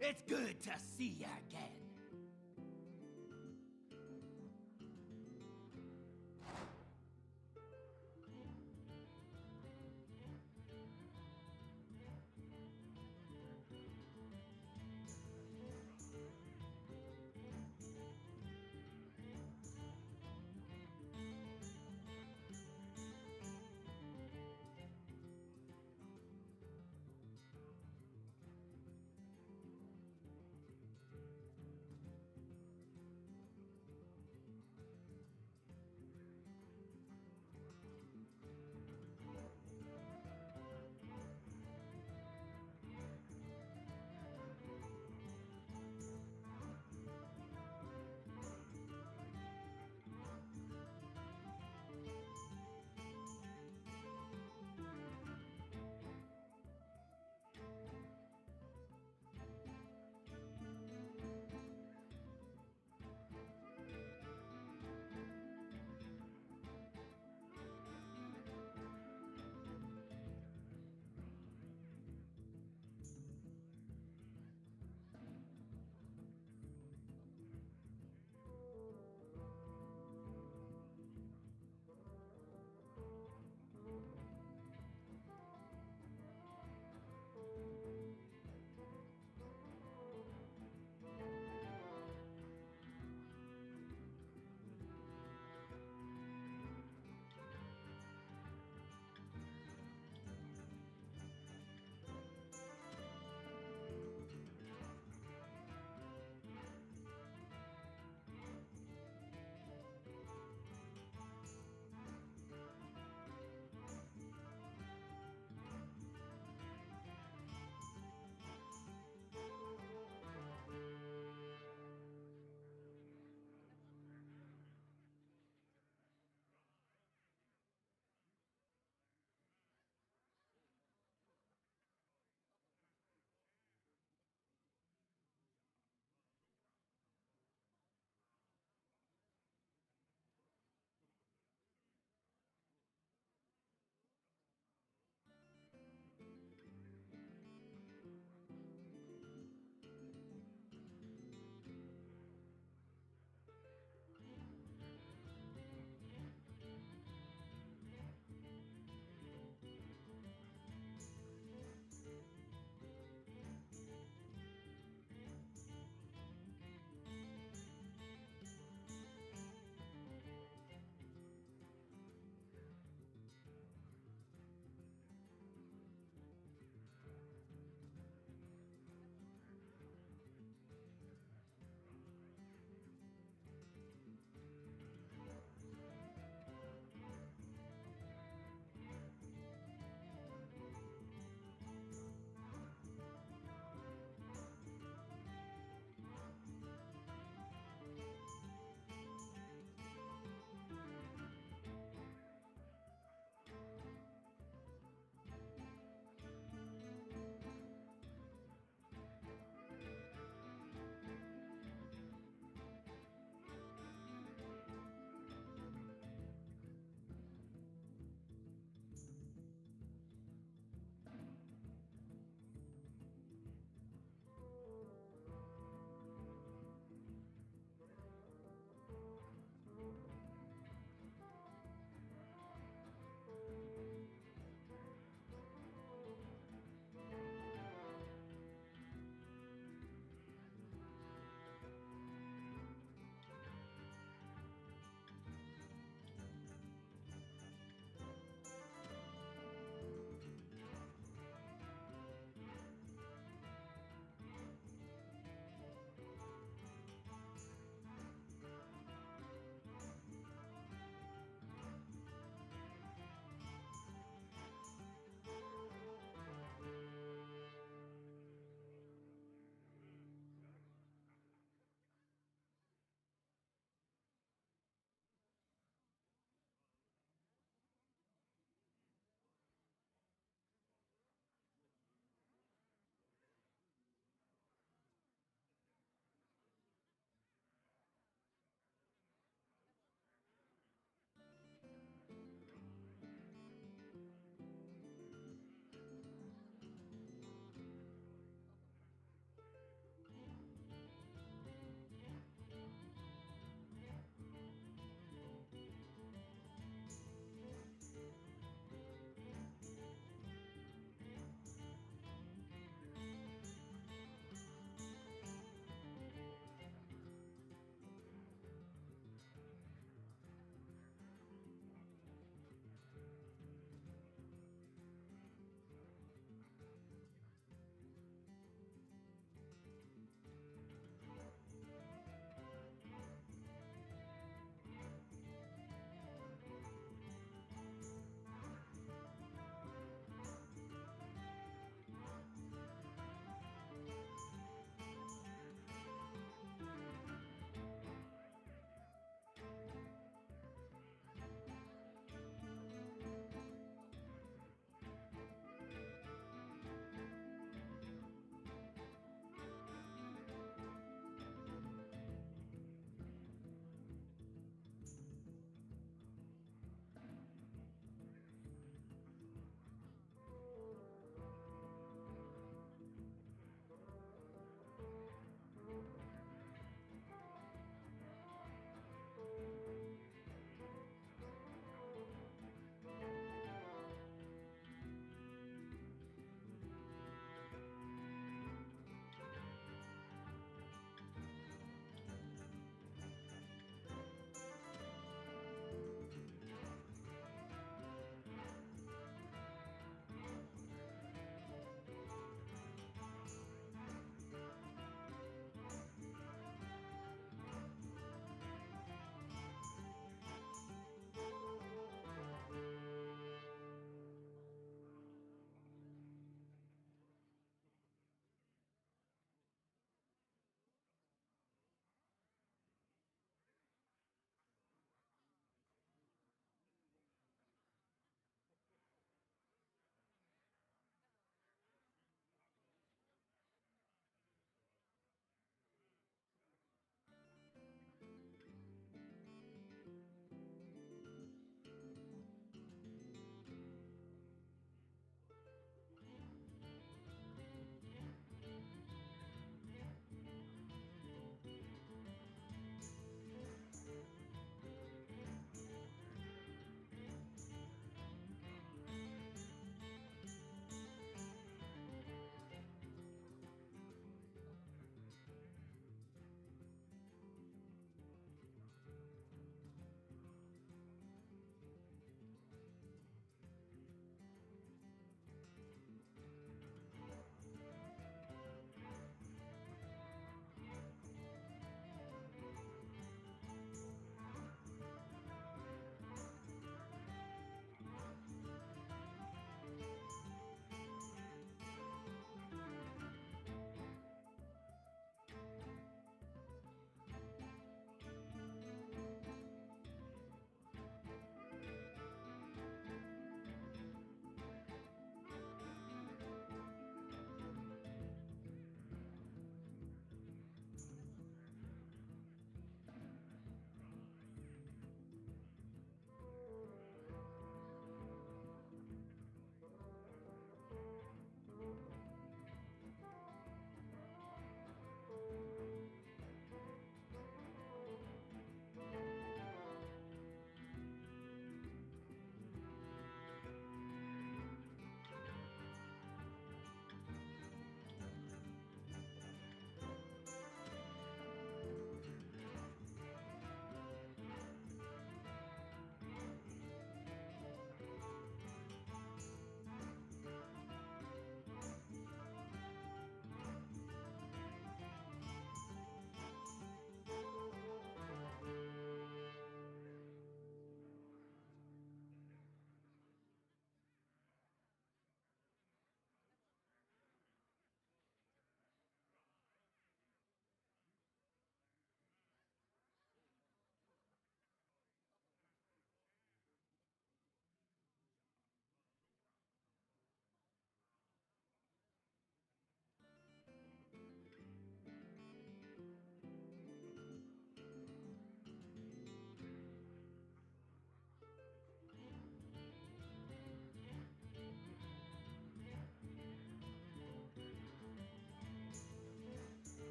It's good to see you again.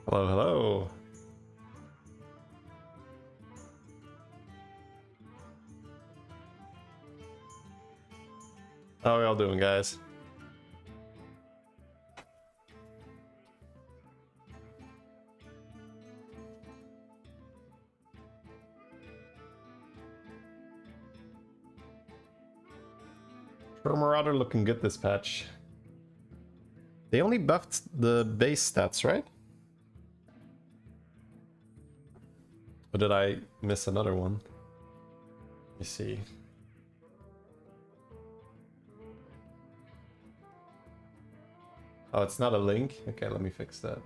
Hello, hello. How are y'all doing, guys? Marauder looking good this patch. They only buffed the base stats, right? Or did I miss another one? Let me see. Oh, it's not a link? Okay, let me fix that.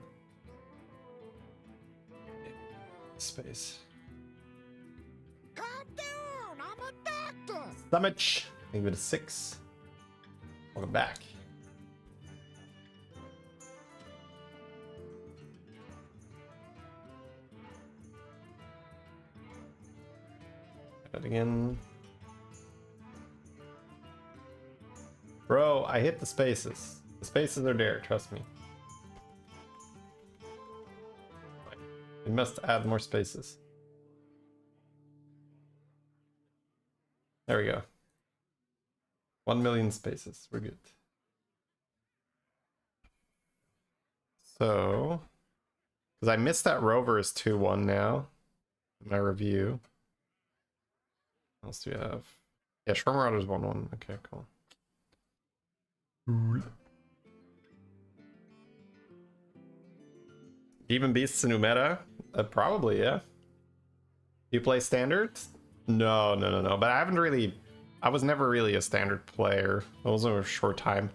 Space. Calm down, I'm a doctor. Damage. Give it a 6. Welcome back. Again. Bro, I hit the spaces. The spaces are there, trust me. It must add more spaces. There we go. 1 million spaces. We're good. So, because I missed that Rover is 2-1 now. In my review. What else do we have? Yeah, Shroom Marauder's 1-1. Okay, cool. Demon Beast's a new meta? Probably, yeah. You play standard? No. But I haven't really... I was never really a standard player. It was over a short time.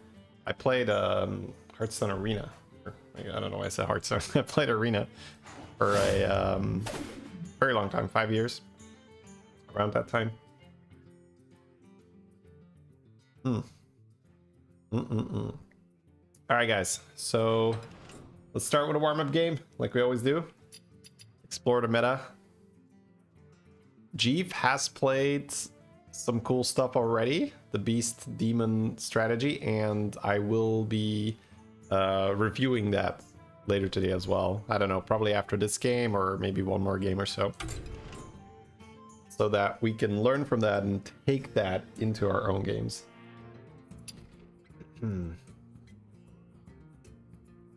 I played Hearthstone Arena. I don't know why I said Hearthstone. I played Arena for a very long time, 5 years. Around that time. Alright guys, so let's start with a warm-up game, like we always do. Explore the meta. Jeeve has played some cool stuff already, the Beast Demon strategy, and I will be reviewing that later today as well. I don't know, probably after this game or maybe one more game or so. So that we can learn from that and take that into our own games.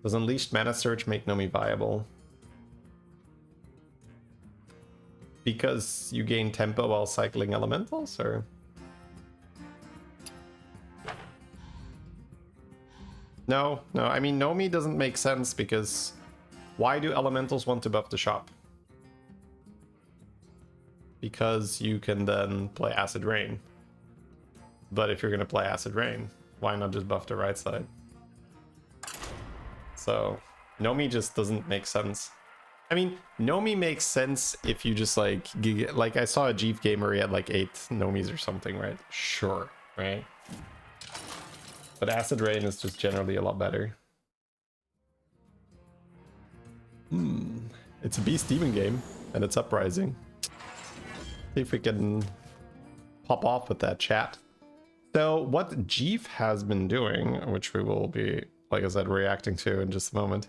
Does Unleashed Mana Search make Nomi viable? Because you gain tempo while cycling elementals, or? No, I mean, Nomi doesn't make sense because why do elementals want to buff the shop? Because you can then play Acid Rain. But if you're going to play Acid Rain, why not just buff the right side? So, Nomi just doesn't make sense. I mean, Nomi makes sense if you just like I saw a Jeeve gamer, he had like 8 Nomis or something, right? Sure, right? But Acid Rain is just generally a lot better. It's a Beast Demon game, and it's Uprising. See if we can pop off with that chat. So what Jeeve has been doing, which we will be, like I said, reacting to in just a moment.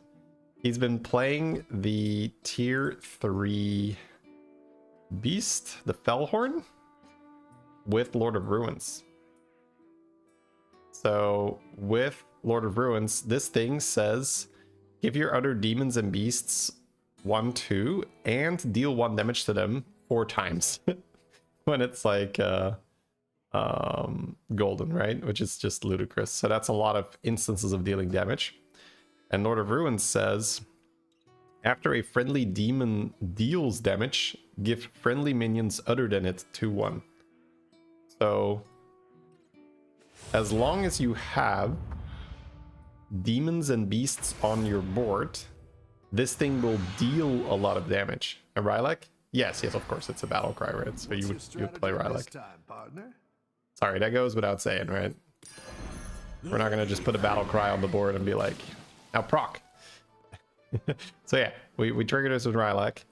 He's been playing the tier 3 Beast, the Fellhorn, with Lord of Ruins. So with Lord of Ruins, this thing says, give your other demons and beasts 1/2 and deal 1 damage to them 4 times. When it's like golden, right? Which is just ludicrous. So that's a lot of instances of dealing damage. And Lord of Ruins says, after a friendly demon deals damage, give friendly minions other than it 2/1. So as long as you have demons and beasts on your board, this thing will deal a lot of damage. A Rylak? Yes, of course, it's a battle cry, right? So you would play Rylak. Sorry, that goes without saying, right? We're not gonna just put a battle cry on the board and be like, now proc. So yeah, we trigger this with Rylak.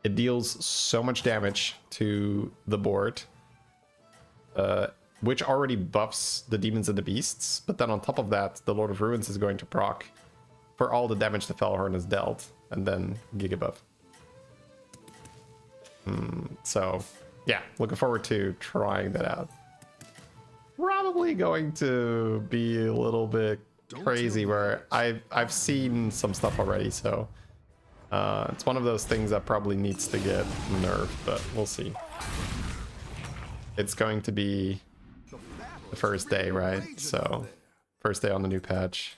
It deals so much damage to the board, which already buffs the demons and the beasts. But then on top of that, the Lord of Ruins is going to proc for all the damage the Fellhorn has dealt. and then Gigabuff. So yeah, looking forward to trying that out. Probably going to be a little bit crazy where I've seen some stuff already, so it's one of those things that probably needs to get nerfed, but we'll see. It's going to be the first day, right? So first day on the new patch.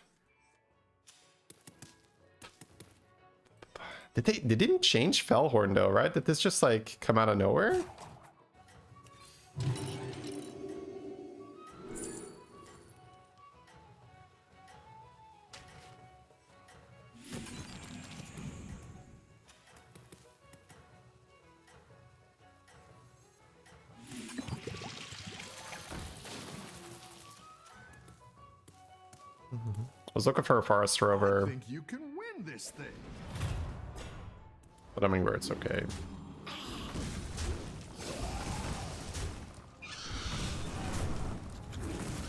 They didn't change Fellhorn though, right? Did this just like come out of nowhere? I was looking for a Forest Rover. I think you can win this thing. But I mean, where it's okay.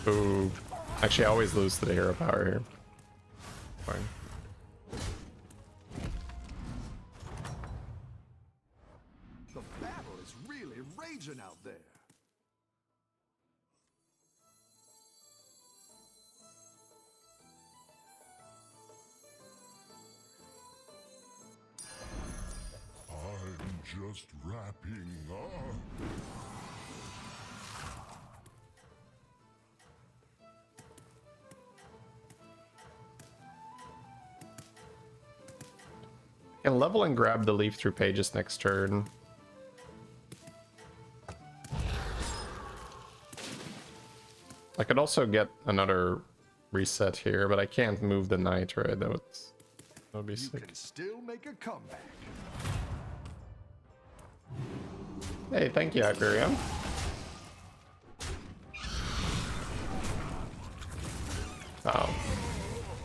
Ooh. Actually, I always lose to the hero power here. Fine. The battle is really raging out there. I'm just wrapping up. Can level and grab the leaf through pages next turn. I could also get another reset here, but I can't move the knight, right? That would be sick. You can still make a comeback. Hey, thank you, Hyperion. Oh.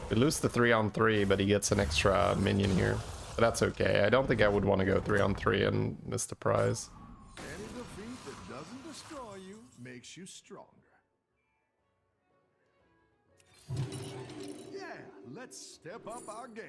We lose the 3-on-3, but he gets an extra minion here. But that's okay. I don't think I would want to go 3-on-3 and miss the prize. Any defeat that doesn't destroy you makes you stronger. Yeah, let's step up our game.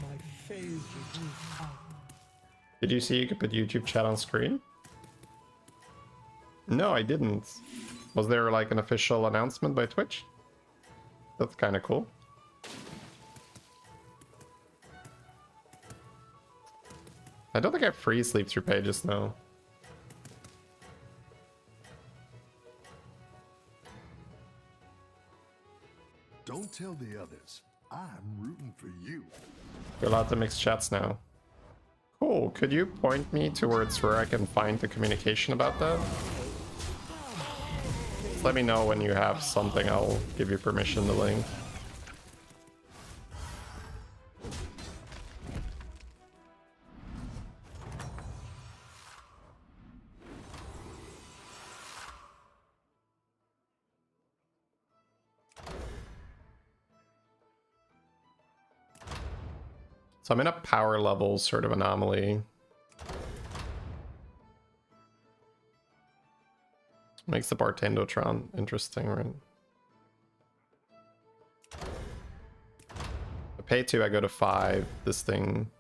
My favorite. Did you see you could put YouTube chat on screen? No, I didn't. Was there like an official announcement by Twitch? That's kind of cool. I don't think I free sleep through pages though. Don't tell the others. I'm rooting for you. You're allowed to mix chats now. Cool. Could you point me towards where I can find the communication about that? Just let me know when you have something. I'll give you permission to link. So I'm in a power level sort of anomaly. Makes the Bartendotron interesting, right? I pay 2, I go to 5. This thing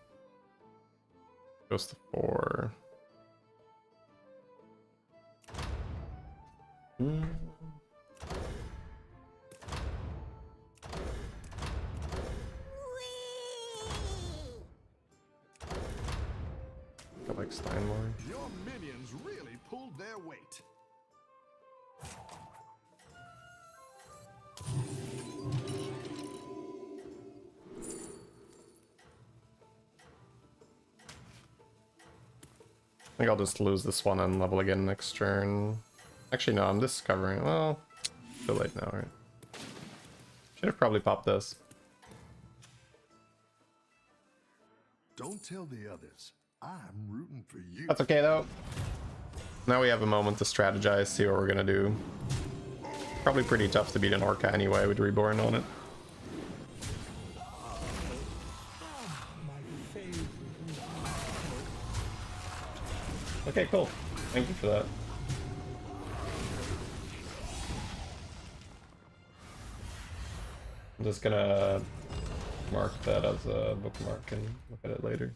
goes to 4. I like Steinmore. Your minions really pulled their weight. I think I'll just lose this one and level again next turn. Actually, no, I'm discovering. Well, too late now, right? Should have probably popped this. Don't tell the others. I'm rooting for you. That's okay though. Now we have a moment to strategize, see what we're gonna do. Probably pretty tough to beat an Orca anyway with Reborn on it. Okay, cool. Thank you for that. I'm just gonna mark that as a bookmark and look at it later.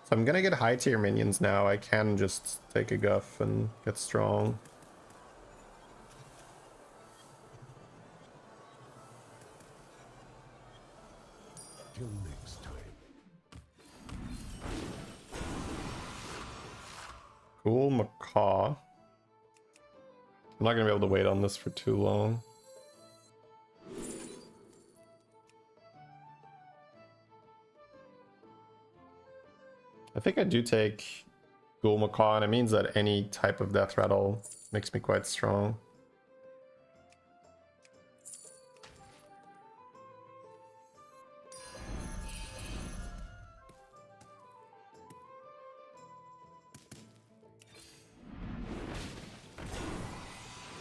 So I'm gonna get high tier minions now. I can just take a guff and get strong. Till next time. Cool macaw. I'm not gonna be able to wait on this for too long. I think I do take Ghoul Macaw, and it means that any type of death rattle makes me quite strong.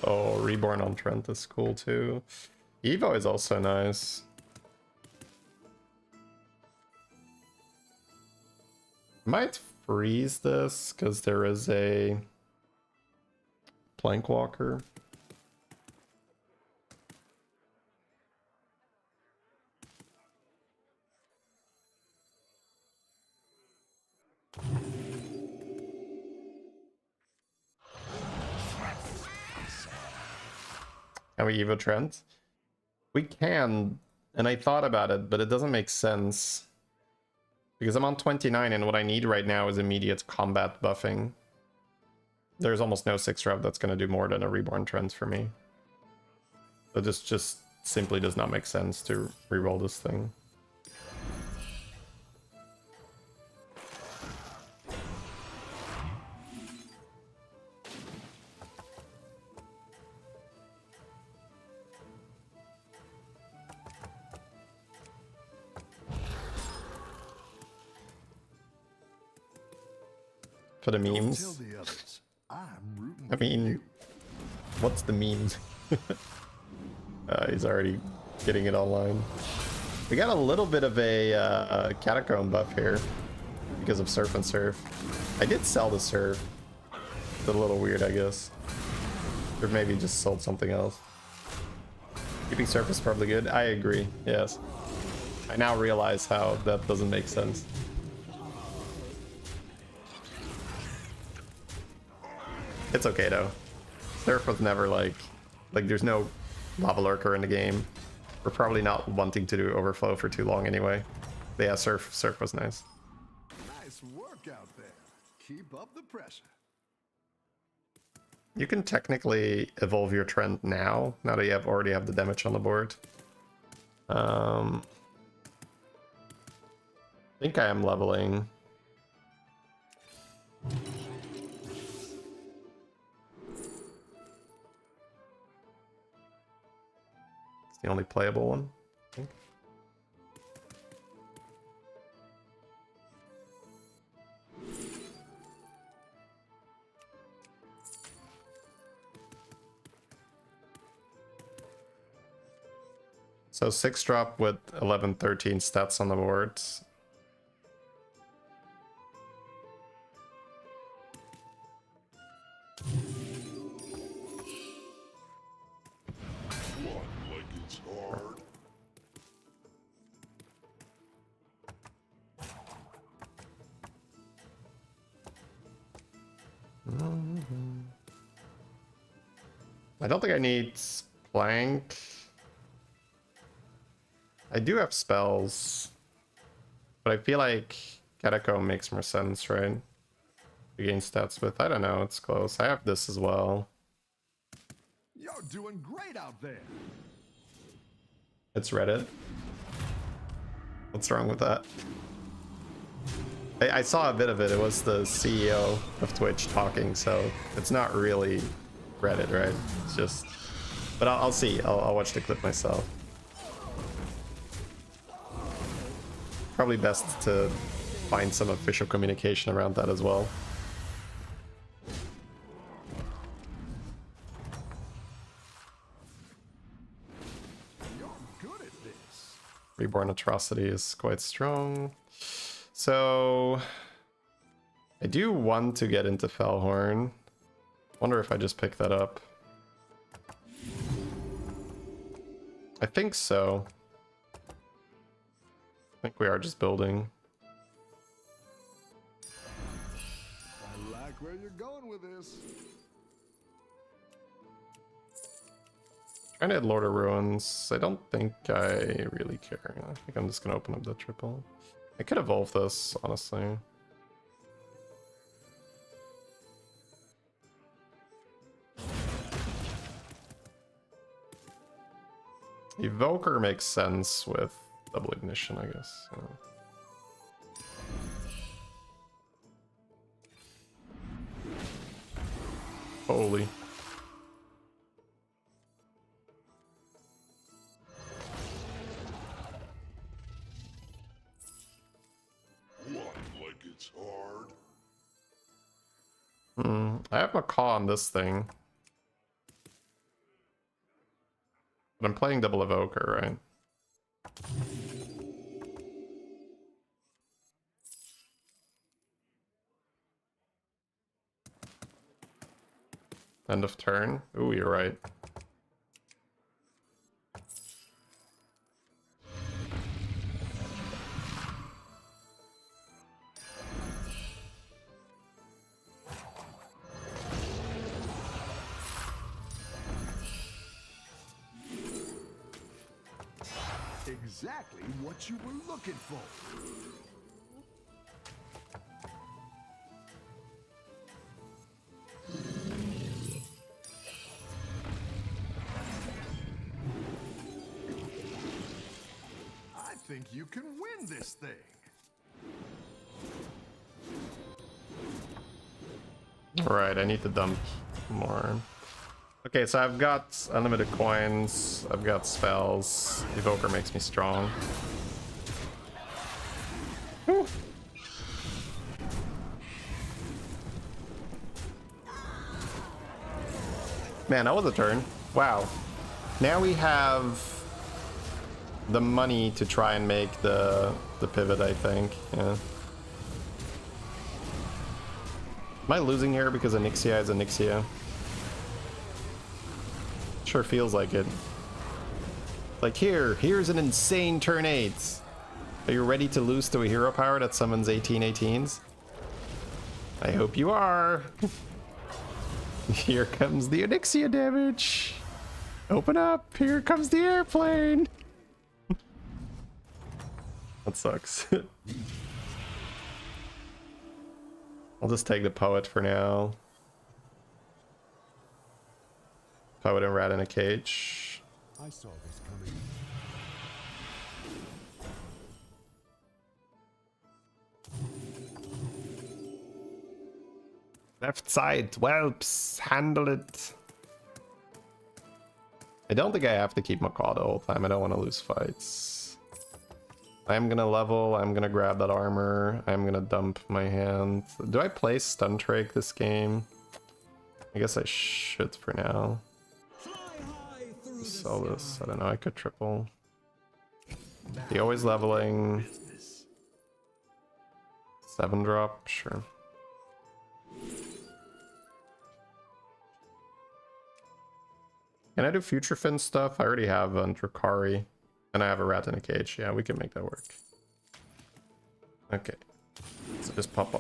Oh, Reborn on Trent is cool too. Evo is also nice. Might freeze this because there is a Plank Walker. Can we Evo Trent? We can, and I thought about it, but it doesn't make sense. Because I'm on 29 and what I need right now is immediate combat buffing. There's almost no 6-drop that's going to do more than a Reborn Trent for me. So this just simply does not make sense to reroll this thing. For the memes. Tell the others, I'm rooting I mean, for you. what's the meme? He's already getting it online. We got a little bit of a catacomb buff here because of Surf and Surf. I did sell the Surf. It's a little weird, I guess. Or maybe just sold something else. Keeping Surf is probably good. I agree, yes. I now realize how that doesn't make sense. It's okay though. Surf was never like there's no Lava Lurker in the game. We're probably not wanting to do Overflow for too long anyway. But yeah, Surf was nice. Nice work out there. Keep up the pressure. You can technically evolve your Trent now that you already have the damage on the board. I think I am leveling. The only playable one, I think. So 6-drop with 11, 13 stats on the boards. I don't think I need Plank. I do have spells, but I feel like Catacomb makes more sense, right? To gain stats with. I don't know, it's close. I have this as well. You're doing great out there. It's Reddit. What's wrong with that? I saw a bit of it. It was the CEO of Twitch talking, so it's not really Reddit, right? It's just... But I'll see. I'll watch the clip myself. probably best to find some official communication around that as well. You're good at this. Reborn Atrocity is quite strong. So I do want to get into Fellhorn. Wonder if I just pick that up. I think so. I think we are just building. I like where you're going with this. Trying to hit Lord of Ruins. I don't think I really care. I think I'm just gonna open up the triple. I could evolve this, honestly. Evoker makes sense with double ignition, I guess. Holy. What, like it's hard? I have a call on this thing. But I'm playing double evoker, right? End of turn. Ooh, you're right. Exactly what you were looking for. I think you can win this thing. Alright, I need to dump more. Okay, so I've got unlimited coins, I've got spells, Evoker makes me strong. Whew. Man, that was a turn. Wow. Now we have the money to try and make the pivot, I think. Yeah. Am I losing here because Onyxia is Onyxia? Sure feels like it. Like here's an insane turn 8. Are you ready to lose to a hero power that summons 18/18s? I hope you are. Here comes the Onyxia damage. Open up, here comes the airplane. That sucks. I'll just take the poet for now. Poet and rat in a cage. I saw this coming. Left side, whelps, handle it. I don't think I have to keep Macaw the whole time. I don't want to lose fights. I'm gonna level, I'm gonna grab that armor, I'm gonna dump my hand. Do I play Stun Drake this game? I guess I should for now. Sell this, I don't know, I could triple. The always leveling. 7 drop, sure. Can I do Future Fin stuff? I already have Drakari. And I have a rat in a cage. Yeah, we can make that work. Okay. So just pop.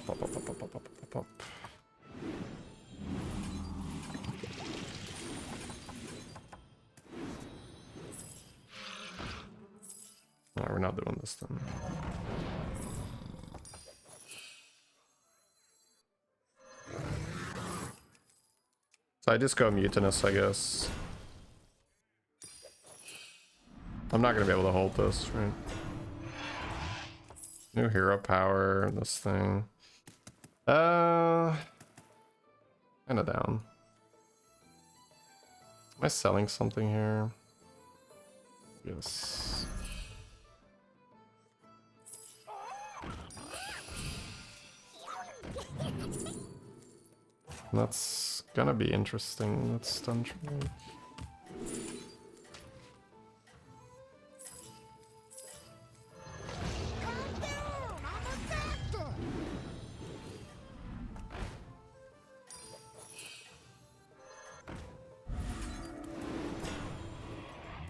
No, we're not doing this then. So I just go Mutinous, I guess. I'm not gonna be able to hold this, right? New hero power, this thing. Kinda down. Am I selling something here? Yes. That's gonna be interesting. Let's stun trade.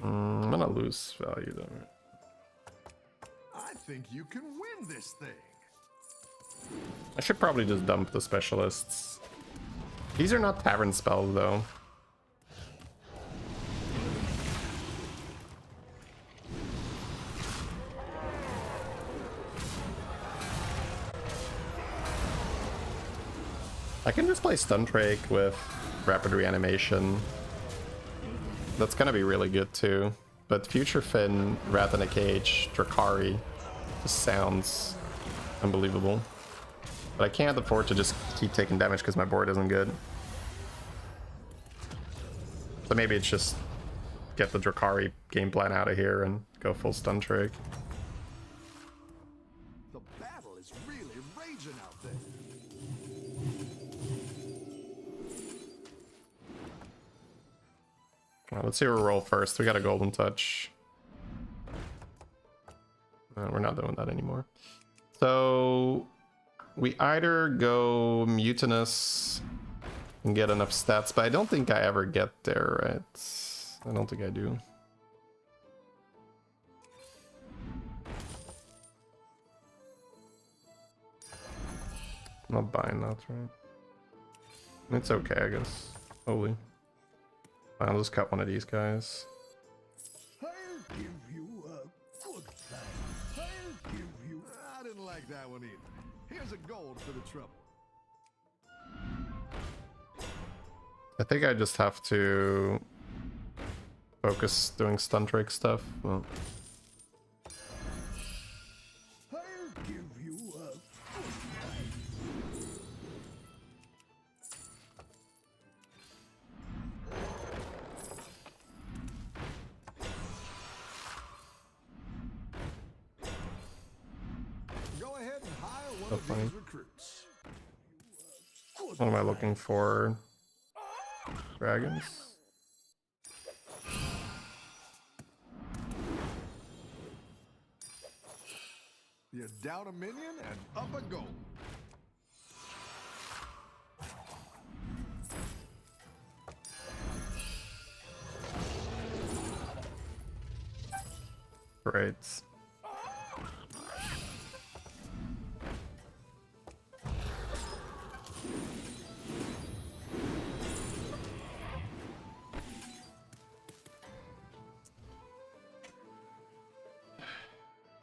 I'm gonna lose value though. I think you can win this thing. I should probably just dump the specialists. These are not tavern spells though. I can just play Stun Drake with Rapid Reanimation. That's gonna be really good too. But Future Finn, Rat in a Cage, Drakari just sounds unbelievable. But I can't afford to just keep taking damage because my board isn't good. So maybe it's just get the Drakari game plan out of here and go full Stun Drake. The battle is really raging out there. Well, let's see who we roll first. We got a Golden Touch. We're not doing that anymore. So we either go Mutinous and get enough stats, but I don't think I ever get there, right? I don't think I do. I'm not buying that, right? It's okay, I guess. Holy. I'll just cut one of these guys. I'll give you a good time. I'll give you... I didn't like that one either. Here's a gold for the trouble. I think I just have to focus doing Stun Drake stuff. Well, I'll give you a good time. Go ahead and hire one so of funny. these recruits. What am I looking for? Dragons? You're down a minion and up a goal. Great.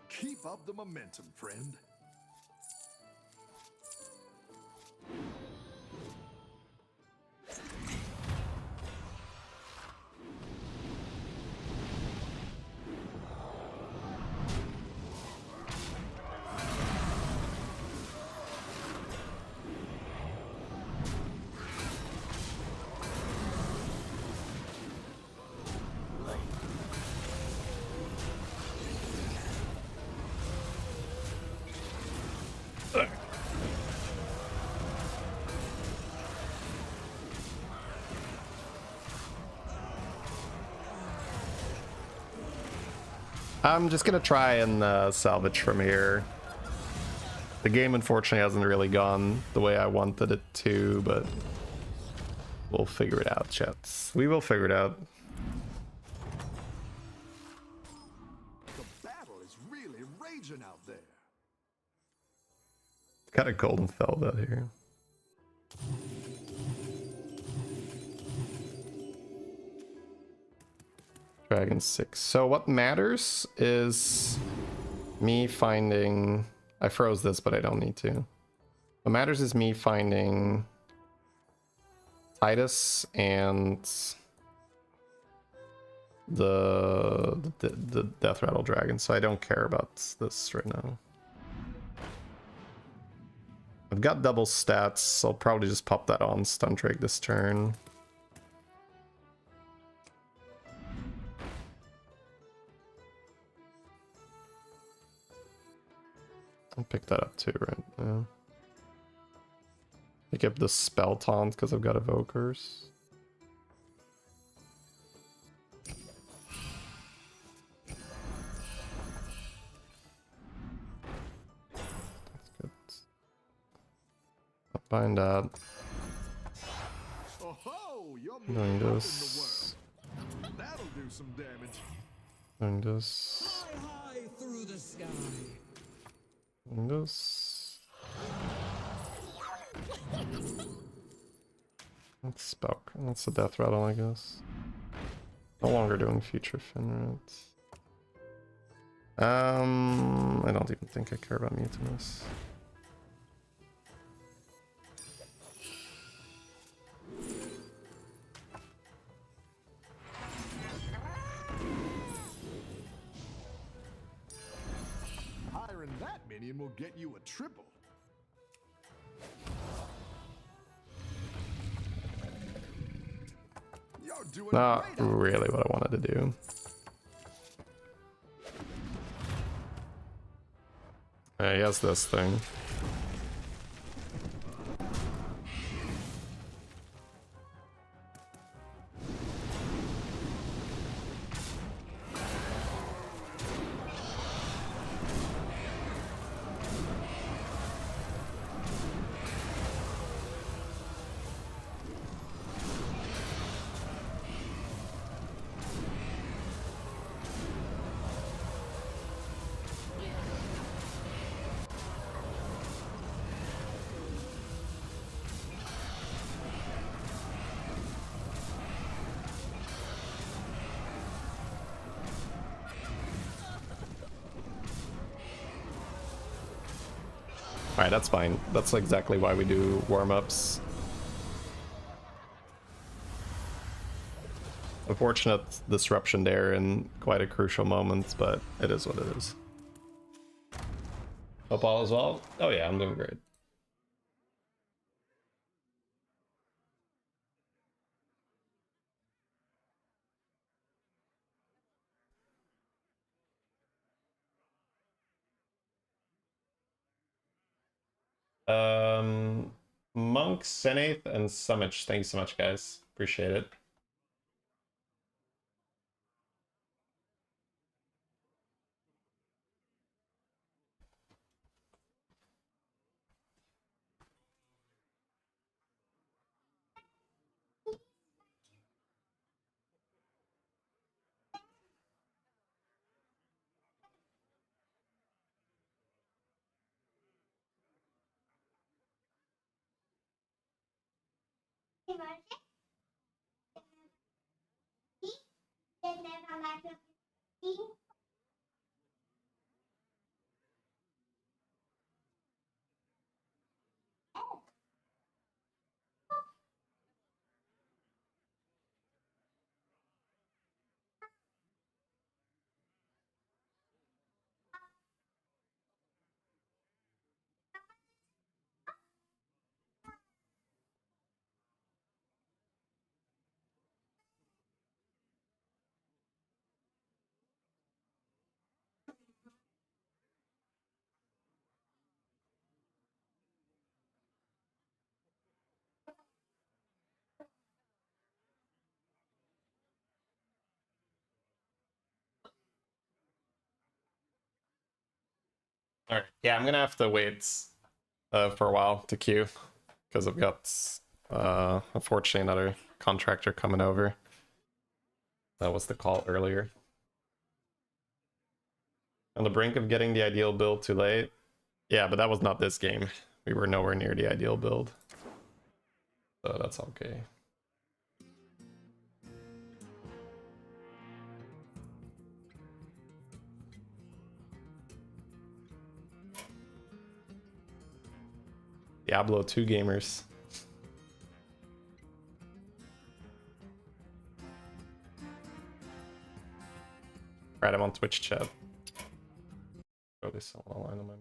Keep up the momentum, friend. I'm just gonna try and salvage from here. The game unfortunately hasn't really gone the way I wanted it to, but we'll figure it out, chats. We will figure it out. The battle is really raging out there. Got a golden velvet here. Dragon 6. So what matters is me finding... I froze this, but I don't need to. What matters is me finding Titus and the Death Rattle Dragon, so I don't care about this right now. I've got double stats, so I'll probably just pop that on Stun Drake this turn. I'll pick that up too, right? Yeah. Pick up the spell taunt because I've got evokers. That's good. I'll find that. Oh, you're Doing moving up in the this. world. That'll do some damage. Doing this. High through the sky. Doing this. That's spell. That's a death rattle, I guess. No longer doing future Finrit. I don't even think I care about Mutinous. Hiring that minion will get you a triple. You're doing Not great out really what I wanted to do. He has this thing. Alright, that's fine. That's exactly why we do warm-ups. Unfortunate disruption there in quite a crucial moment, but it is what it is. Hope all is well? Oh yeah, I'm doing great. Monk, Senath, and Summage. Thank you so much, guys. Appreciate it. Alright, yeah, I'm gonna have to wait for a while to queue because I've got unfortunately another contractor coming over. That was the call earlier. On the brink of getting the ideal build too late. Yeah, but that was not this game. We were nowhere near the ideal build. So that's okay. Diablo 2 gamers. Right, I'm on Twitch chat. Throw this online on my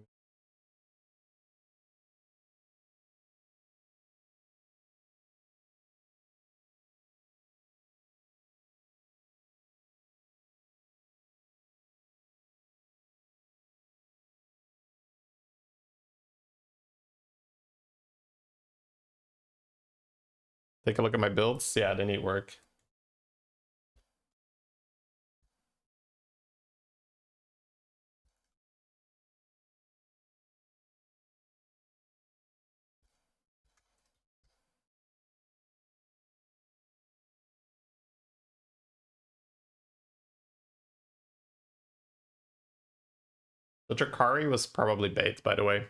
Take a look at my builds. Yeah, they need work. The Drakari was probably bait, by the way.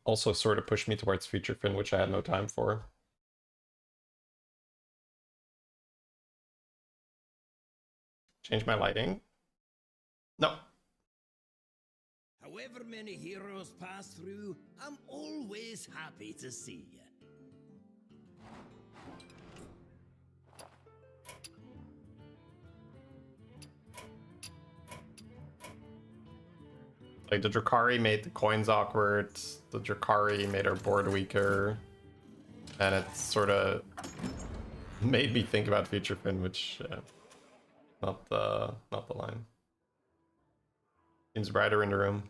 Also sort of pushed me towards Future Fin, which I had no time for. Change my lighting. No. However many heroes pass through, I'm always happy to see you. Like, the Drakari made the coins awkward, the Drakari made our board weaker, and it sort of made me think about Future Fin, which not the line. Seems brighter in the room.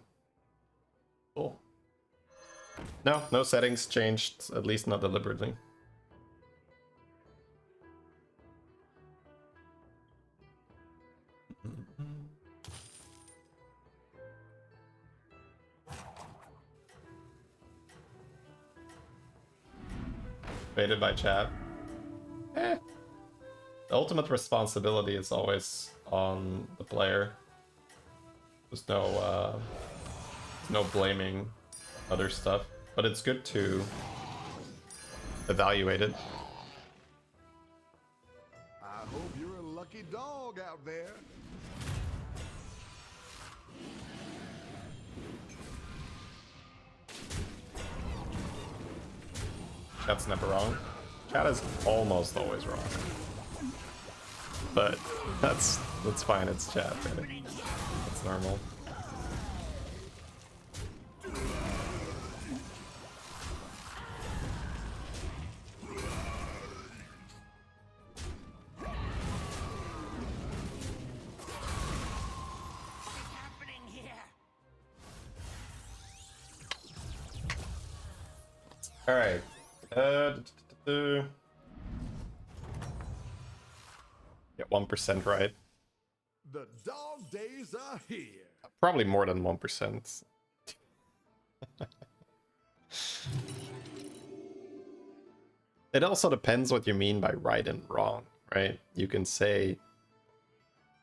Cool. No settings changed, at least not deliberately. Baited by chat. The ultimate responsibility is always on the player. There's no blaming other stuff, but it's good to evaluate it. I hope you're a lucky dog out there. Chat's never wrong. Chat is almost always wrong. But that's fine, it's chat, right? That's normal. All right. Get 1% right. The dog days are here. Probably more than 1%. It also depends what you mean by right and wrong, right? You can say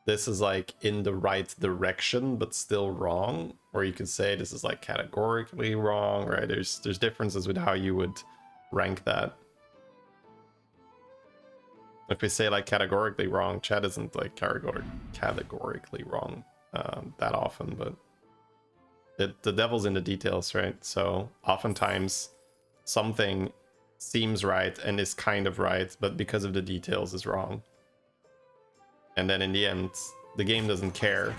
this is like in the right direction but still wrong, or you could say this is like categorically wrong, right? There's differences with how you would rank that. If we say like categorically wrong, chat isn't like categorically wrong that often, but the devil's in the details, right? So oftentimes something seems right and is kind of right, but because of the details is wrong. And then in the end, the game doesn't care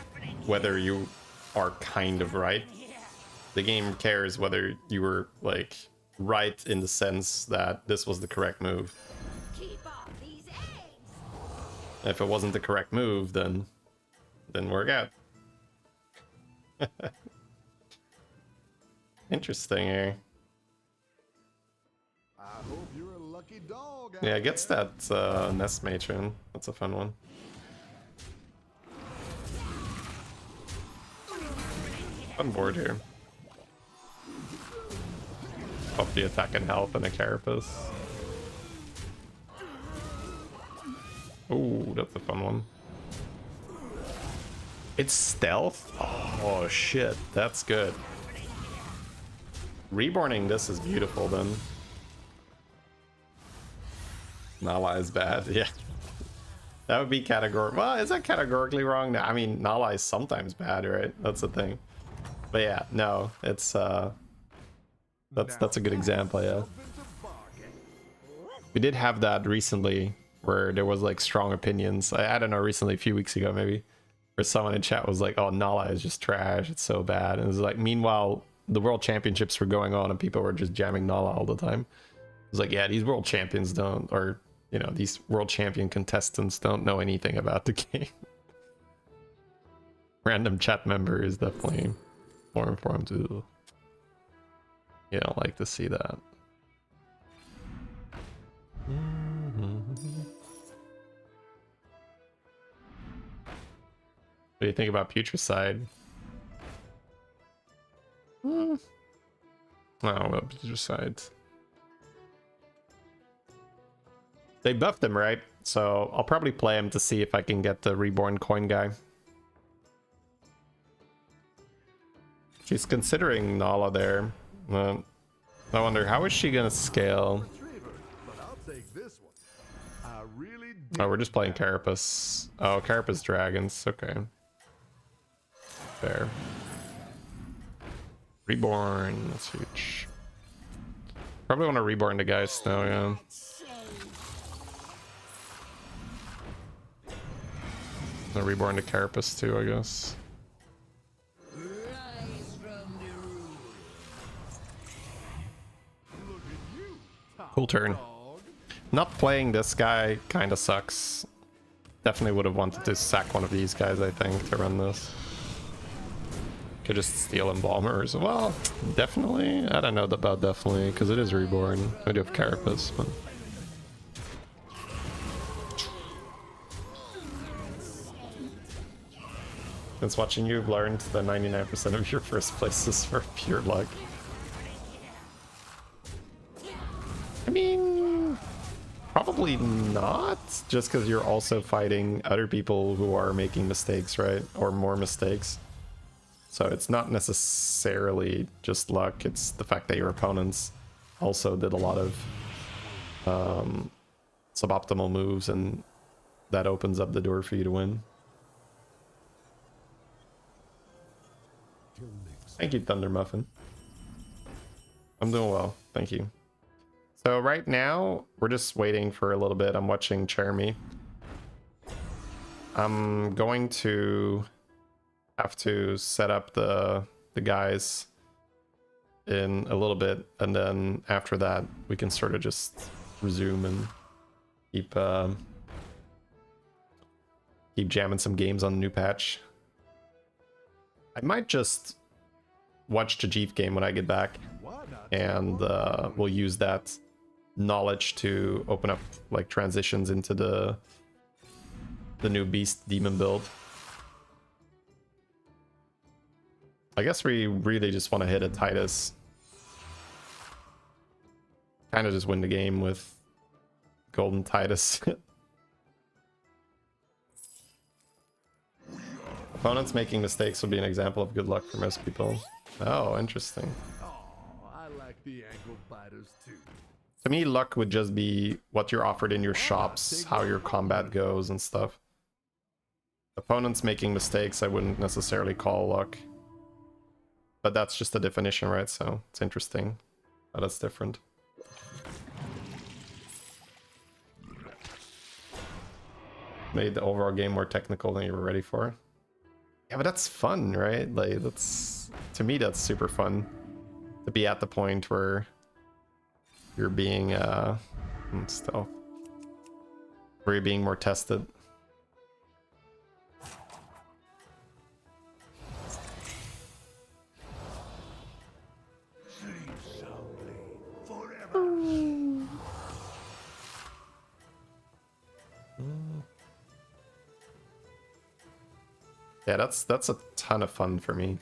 whether you are kind of right. The game cares whether you were like right in the sense that this was the correct move. If it wasn't the correct move, then it didn't work out. Interesting here. I hope you're a lucky dog out Yeah, it gets that Nest Matron. That's a fun one. Fun board here. Up the attack and health and a Carapace. Ooh, that's a fun one. It's stealth? Oh shit, that's good. Reborning this is beautiful then. Nala is bad, yeah. That would be categorical. Well, is that categorically wrong? I mean, Nala is sometimes bad, right? That's the thing. But yeah, no, it's that's a good example, yeah. We did have that recently where there was like strong opinions. I don't know, recently, a few weeks ago maybe, where someone in chat was like, oh, Nala is just trash, it's so bad. And it was like, meanwhile, the world championships were going on and people were just jamming Nala all the time. It was like, yeah, these world champions don't, or, you know, these world champion contestants don't know anything about the game. Random chat member is definitely more informed too. You don't like to see that. What do you think about Putricide? I don't know about Putricide. They buffed him, right? So I'll probably play him to see if I can get the Reborn coin guy. She's considering Nala there. I wonder, how is she gonna scale? Oh, we're just playing Carapace. Oh, Carapace Dragons. Okay. Fair. Reborn. That's huge. Probably want to Reborn the guys now, yeah. I'll Reborn the Carapace too, I guess. Cool turn. Not playing this guy kind of sucks. Definitely would have wanted to sack one of these guys, I think, to run this. Could just steal Embalmer as well. Definitely. I don't know about definitely, because it is Reborn. I do have Carapace, but... Since watching you, I've learned that 99% of your first places for pure luck. I mean, probably not, just because you're also fighting other people who are making mistakes, right? Or more mistakes. So it's not necessarily just luck, it's the fact that your opponents also did a lot of suboptimal moves, and that opens up the door for you to win. Thank you, Thunder Muffin. I'm doing well, thank you. So right now, we're just waiting for a little bit. I'm watching Cherami. I'm going to have to set up the guys in a little bit, and then after that, we can sort of just resume and keep jamming some games on the new patch. I might just watch the Jeep game when I get back, and we'll use that knowledge to open up like transitions into the new Beast Demon build. I guess we really just want to hit a Titus. Kind of just win the game with Golden Titus. Opponents making mistakes would be an example of good luck for most people. Oh, interesting. Oh, I like the ankle biters too. To me, luck would just be what you're offered in your shops, how your combat goes and stuff. Opponents making mistakes, I wouldn't necessarily call luck. But that's just a definition, right? So it's interesting how that's different. Made the overall game more technical than you were ready for. Yeah, but that's fun, right? Like, that's, to me, that's super fun to be at the point where you're being stealth, where you're being more tested. Yeah, that's a ton of fun for me.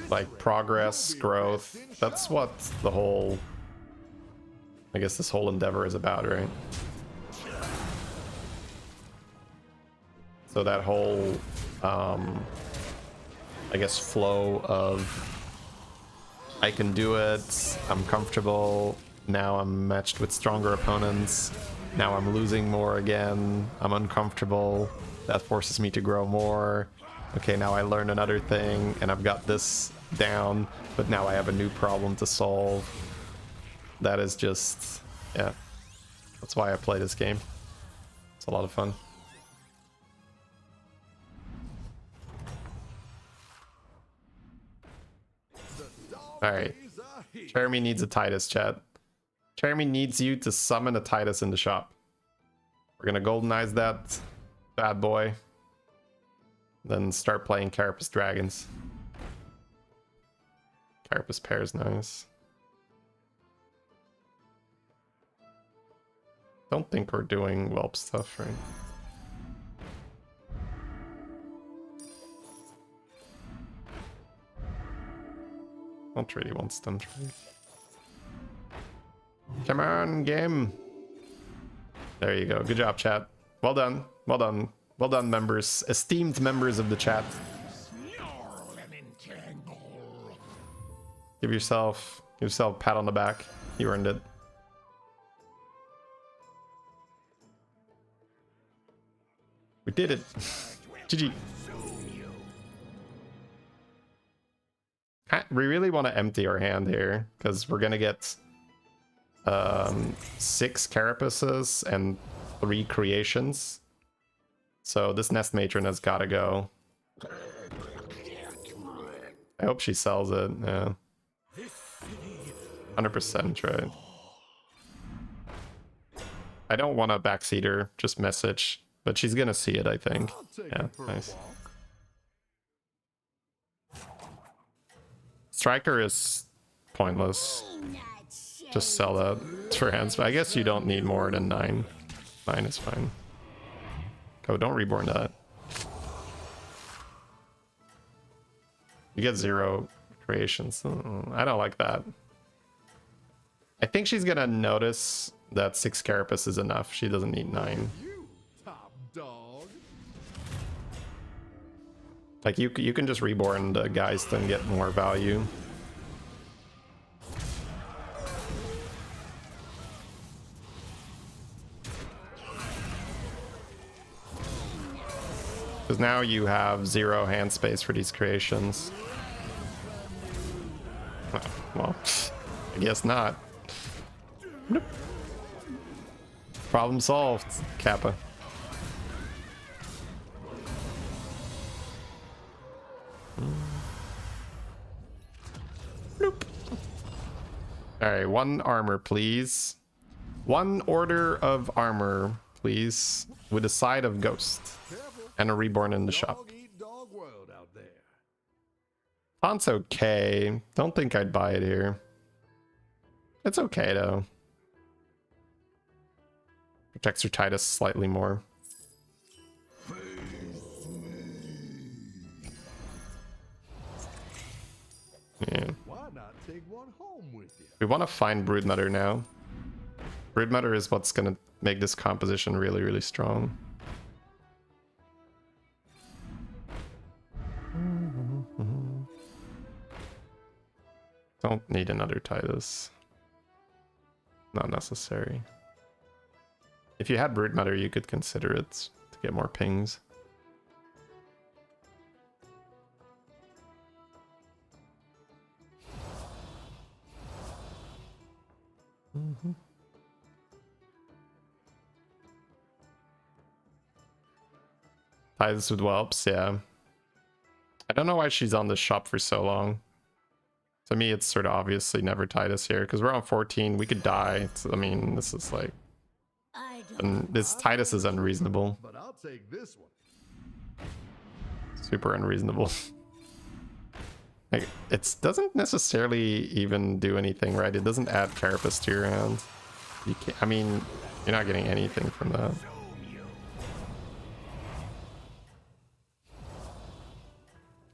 Like progress, growth, that's what the whole, I guess this whole endeavor is about, right? So that whole, I guess, flow of I can do it, I'm comfortable, now I'm matched with stronger opponents, now I'm losing more again, I'm uncomfortable, that forces me to grow more. Okay, now I learn another thing, and I've got this down, but now I have a new problem to solve. That is just, yeah, that's why I play this game. It's a lot of fun. Alright, Jeremy needs a Titus, chat. Jeremy needs you to summon a Titus in the shop. We're gonna goldenize that bad boy. Then start playing Carapace Dragons. Carapace Pair's nice. Don't think we're doing whelp stuff, right? Don't really want stun trade. Come on, game. There you go. Good job, chat. Well done. Well done. Well done, members. Esteemed members of the chat. Give yourself a pat on the back. You earned it. We did it. GG. We really want to empty our hand here because we're gonna get 6 carapaces and 3 creations. So this Nest Matron has got to go. I hope she sells it. Yeah, 100% right. I don't want to backseat her, just message, but she's gonna see it, I think. Yeah, nice. Striker is pointless. Just sell that for hands. But I guess you don't need more than 9. 9 is fine. Oh, don't reborn that. You get 0 creations. I don't like that. I think she's gonna notice that 6 carapace is enough. She doesn't need 9. Like you can just reborn the Geist and get more value. Because now you have 0 hand space for these creations. Well, I guess not. Nope. Problem solved, Kappa. Nope. Alright, 1 armor, please. 1 order of armor, please. With a side of Ghost. And a reborn in the shop. Font's okay. Don't think I'd buy it here. It's okay though. Protects your Titus slightly more. Yeah. Why not take one home with you? We want to find Broodmother now. Broodmother is what's gonna make this composition really, really strong. Don't need another Titus. Not necessary. If you had Broodmother, you could consider it to get more pings. Titus with whelps, yeah. I don't know why she's on the shop for so long. To me, it's sort of obviously never Titus here because we're on 14. We could die. I mean, this is like, and this Titus is unreasonable. But I'll take this one. Super unreasonable. Like, it doesn't necessarily even do anything, right? It doesn't add Carapace to your hand. You can't, I mean, you're not getting anything from that.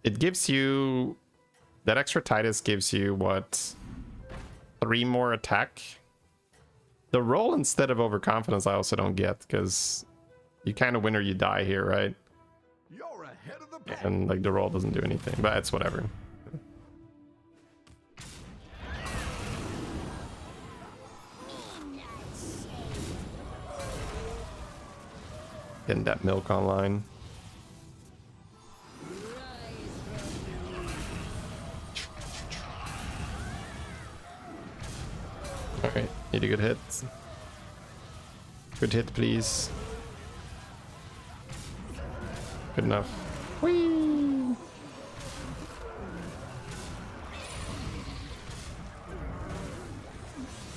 It gives you... That extra Titus gives you, what? 3 more attack? The roll instead of overconfidence I also don't get, because you kind of win or you die here, right? You're ahead of the pack. And like the roll doesn't do anything, but it's whatever. Getting that milk online. Alright, need a good hit. Good hit, please. Good enough. Whee!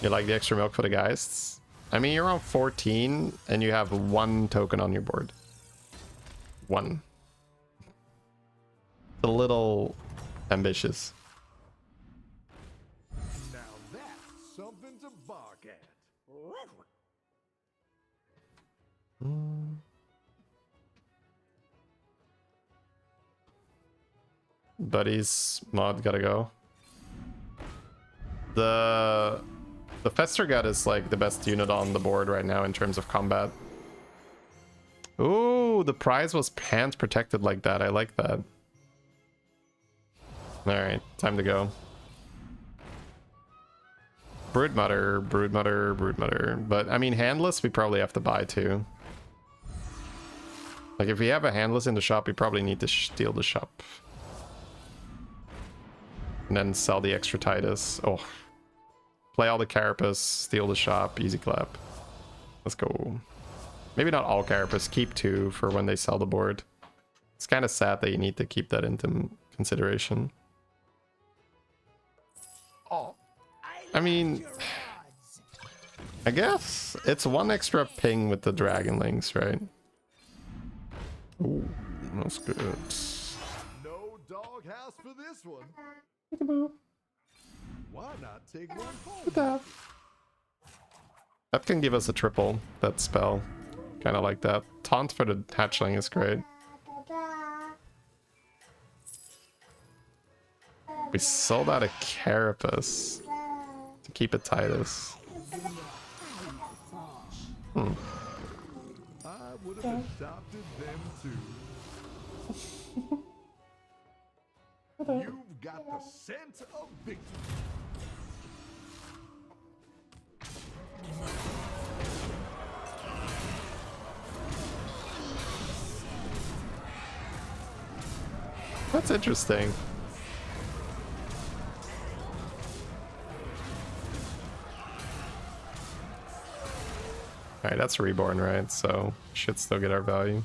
You like the extra milk for the Geists? I mean, you're on 14 and you have 1 token on your board. 1. a little ambitious. Now that's something to bark at. Buddy's mod gotta go. The Fester God is like the best unit on the board right now in terms of combat. Ooh, the prize was hands protected like that. I like that. Alright, time to go. Broodmother, Broodmother, Broodmother. But I mean, handless we probably have to buy too. Like if we have a handless in the shop, we probably need to steal the shop. And then sell the extra Titus. Oh. Play all the Carapace, steal the shop, easy clap. Let's go. Maybe not all Carapace, keep 2 for when they sell the board. It's kind of sad that you need to keep that into consideration. Oh, I mean, I guess it's 1 extra ping with the Dragonlings, right? Ooh, that's good. No doghouse for this one. Why not take one home? That can give us a triple, that spell. Kind of like that. Taunt for the hatchling is great. We sold out a Carapace to keep it Titus. I would have adopted them too. You've got the scent of victory. That's interesting. Alright, that's Reborn, right? So, should still get our value.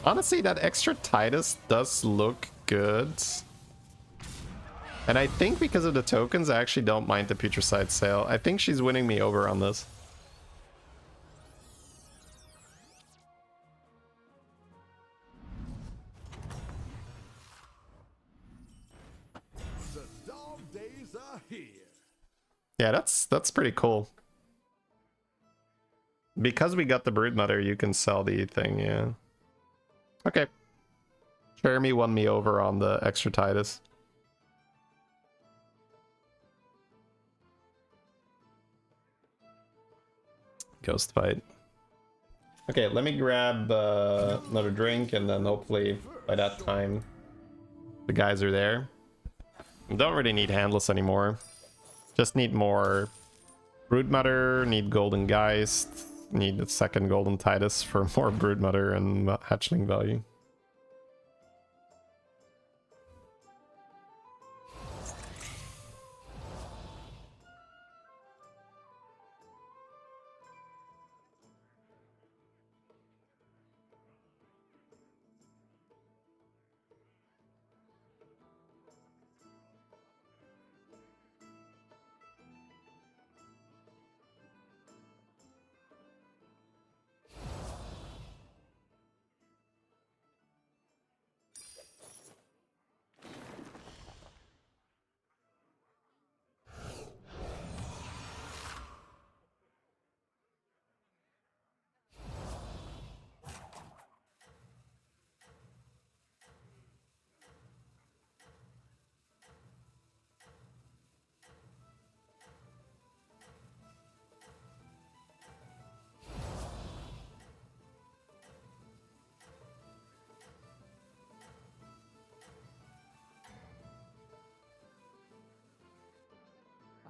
Honestly, that extra Titus does look good. And I think because of the tokens, I actually don't mind the Putricide sale. I think she's winning me over on this. The dog days are here. Yeah, that's pretty cool. Because we got the Broodmother, you can sell the thing, yeah. Okay. Jeremy won me over on the extra Titus. Ghost fight. Okay, let me grab another drink, and then hopefully by that time the guys are there. Don't really need handless anymore. Just need more Broodmother, need Golden Geist, need the second Golden Titus for more Broodmother and hatchling value.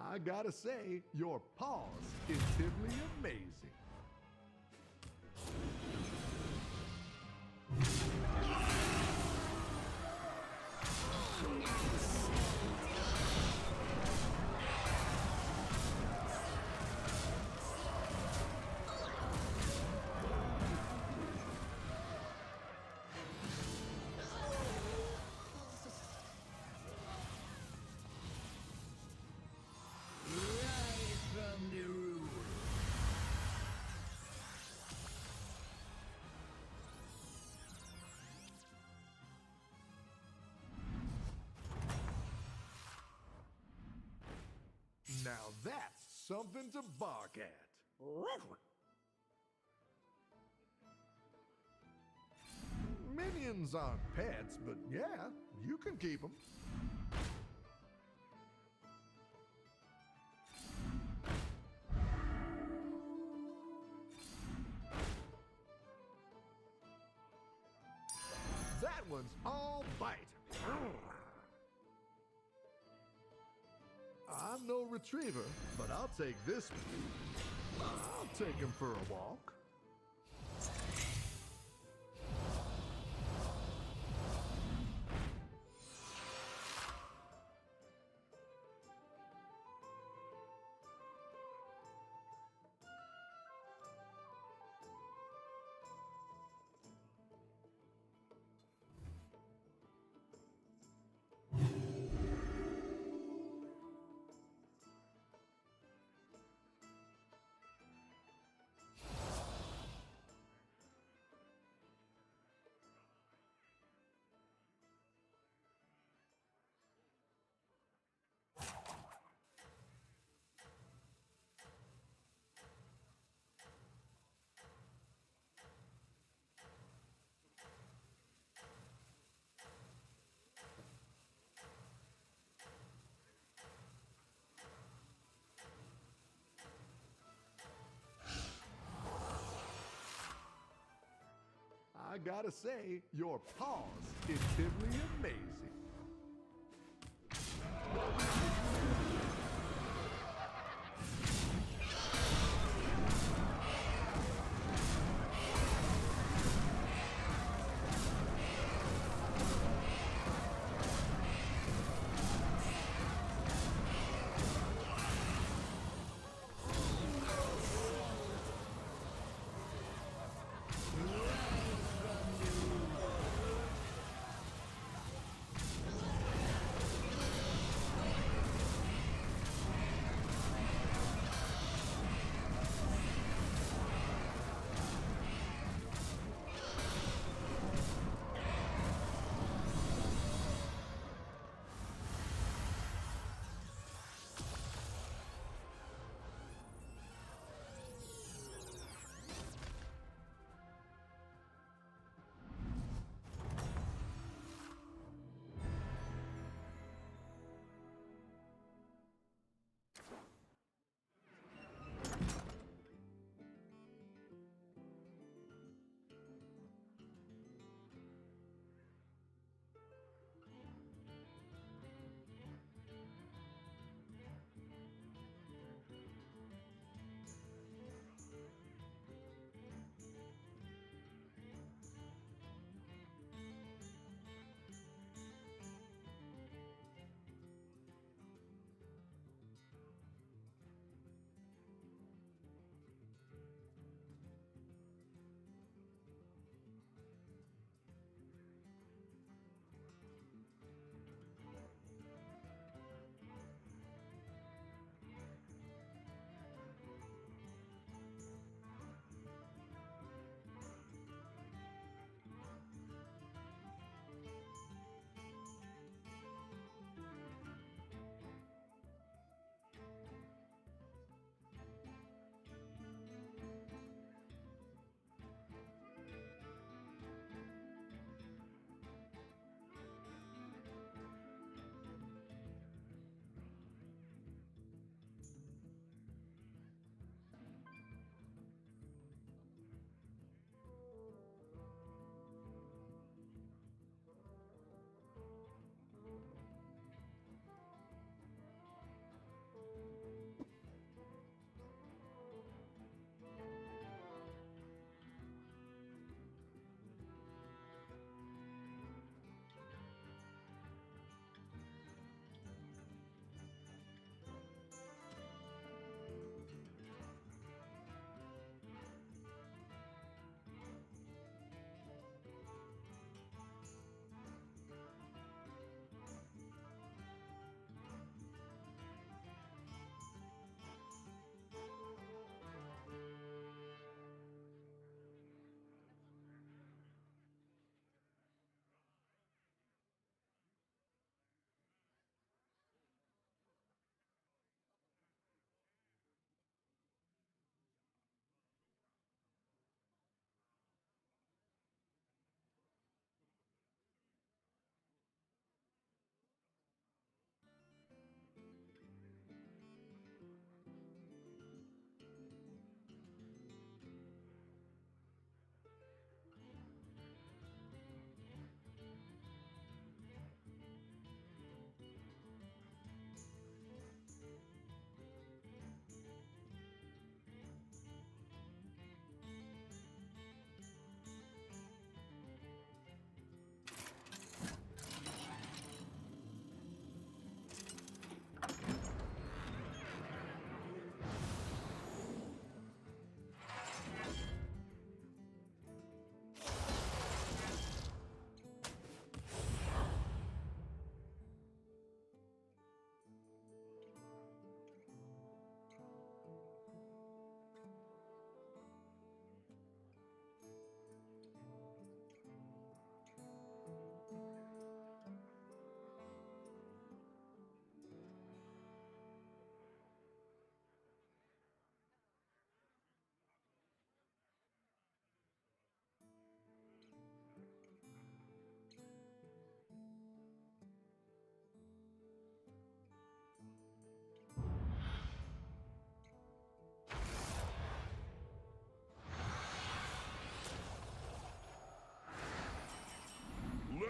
I gotta say, your pause is simply amazing. Now that's something to bark at. Minions aren't pets, but yeah, you can keep them. That one's all bite. I'm no retriever, but I'll take this one. I'll take him for a walk. I gotta say, your paws intimately amazing.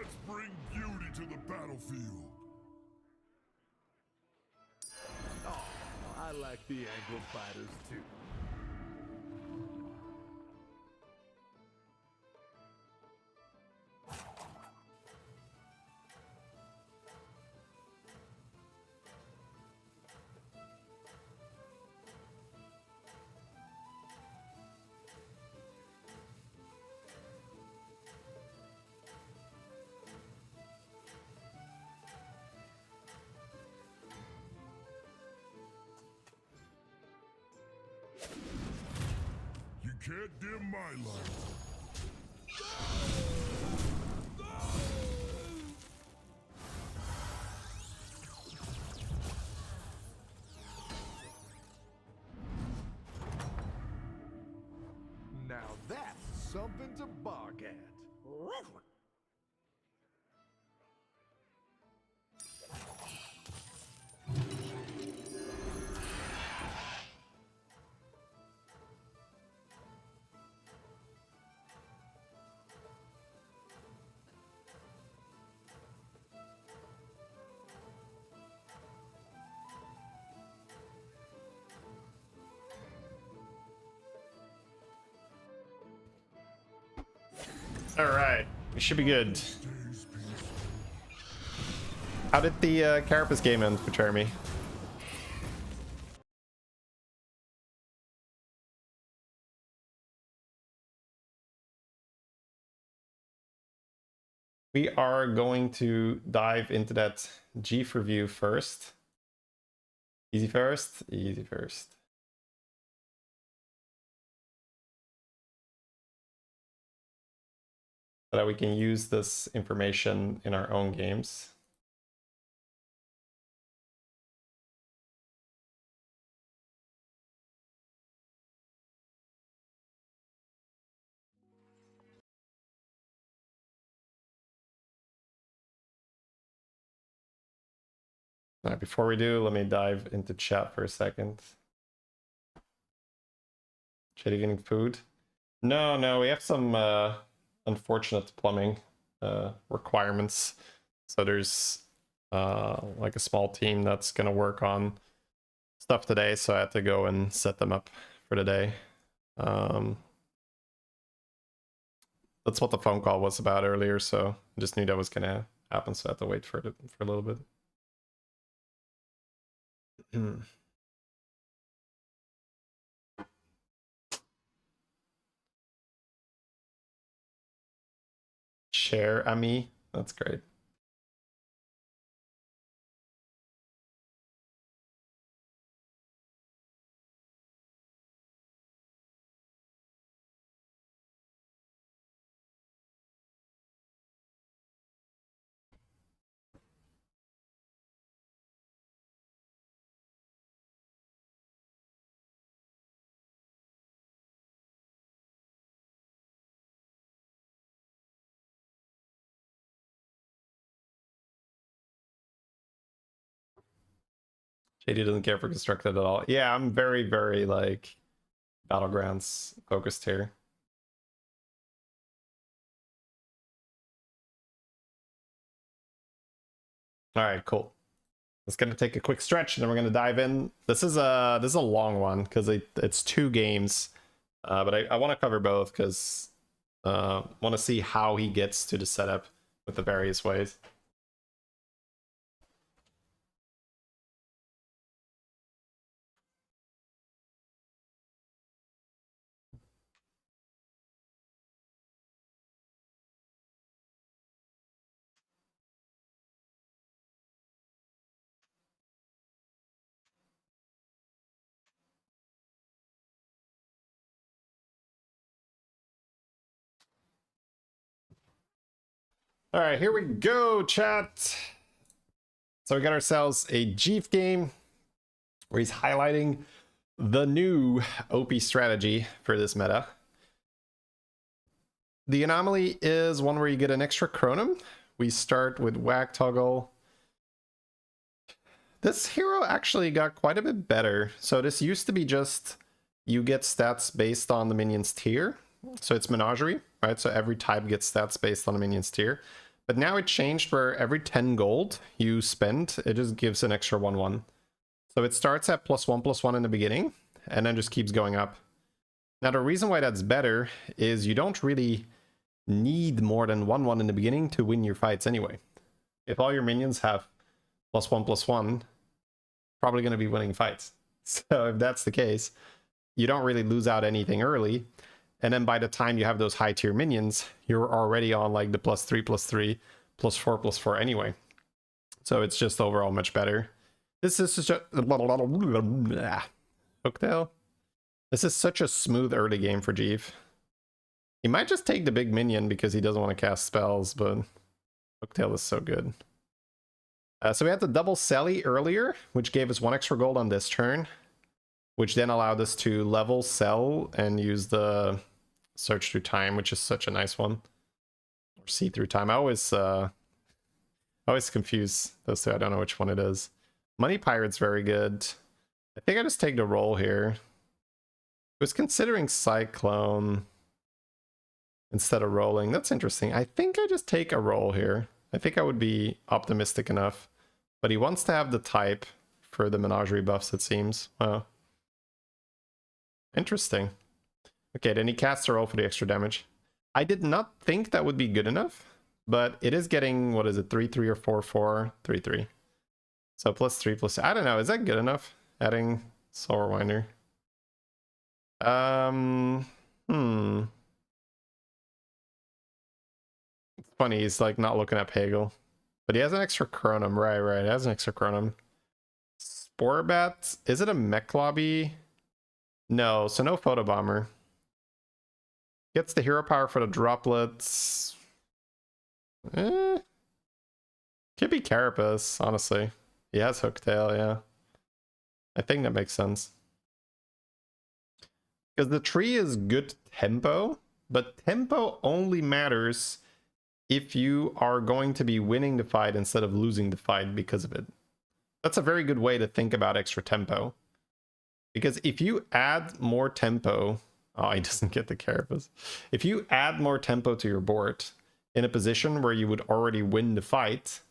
Let's bring beauty to the battlefield. Oh, I like the ankle biters too. You can't dim my light. Now that's something to bark at. All right, we should be good. How did the Carapace game end for Jeremy? We are going to dive into that Jeef review first. Easy first, easy first. So that we can use this information in our own games. All right, before we do, let me dive into chat for a second. Shady getting food? No, we have some unfortunate plumbing requirements. So there's like a small team that's gonna work on stuff today, so I had to go and set them up for today. That's what the phone call was about earlier, so I just knew that was gonna happen, so I had to wait for it for a little bit. Share Ami, that's great. JD doesn't care for constructed at all. Yeah, I'm very, very like Battlegrounds focused here. All right, cool. It's gonna take a quick stretch, and then we're gonna dive in. This is a long one because it's 2 games, but I want to cover both because want to see how he gets to the setup with the various ways. All right, here we go, chat. So we got ourselves a Jeef game where he's highlighting the new OP strategy for this meta. The anomaly is one where you get an extra chronom. We start with Whack Toggle. This hero actually got quite a bit better. So this used to be just you get stats based on the minion's tier. So it's Menagerie, right? So every type gets stats based on the minion's tier. But now it changed where every 10 gold you spend, it just gives an extra 1/1. So it starts at +1/+1 in the beginning, and then just keeps going up. Now the reason why that's better is you don't really need more than 1/1 in the beginning to win your fights anyway. If all your minions have +1/+1, probably going to be winning fights. So if that's the case, you don't really lose out anything early. And then by the time you have those high tier minions, you're already on like the +3/+3, +4/+4 anyway. So it's just overall much better. This is such a Hooktail. This is such a smooth early game for Jeev. He might just take the big minion because he doesn't want to cast spells, but Hooktail is so good. So we had the double Sally earlier, which gave us 1 extra gold on this turn, which then allowed us to level sell and use the search through time, which is such a nice one. Or see through time. I always confuse those two. I don't know which one it is. Money Pirate's very good. I think I just take the roll here. I was considering Cyclone instead of rolling. That's interesting. I think I just take a roll here. I think I would be optimistic enough. But he wants to have the type for the Menagerie buffs, it seems. Wow. Interesting. Okay, then he casts a roll for the extra damage. I did not think that would be good enough, but it is getting, what is it, 3/3 or 4/4? 3/3. So +3/+, I don't know, is that good enough? Adding Soul Rewinder. It's funny, he's like not looking at Pagel. But he has an extra Chronum, right, he has an extra Chronum. Sporebat, is it a mech lobby? No, so no Photobomber. Gets the hero power for the droplets. Could be Carapace, honestly. He has Hooktail, yeah. I think that makes sense. Because the tree is good tempo, but tempo only matters if you are going to be winning the fight instead of losing the fight because of it. That's a very good way to think about extra tempo. Because if you add more tempo... Oh, he doesn't get the Carapace. If you add more tempo to your board in a position where you would already win the fight,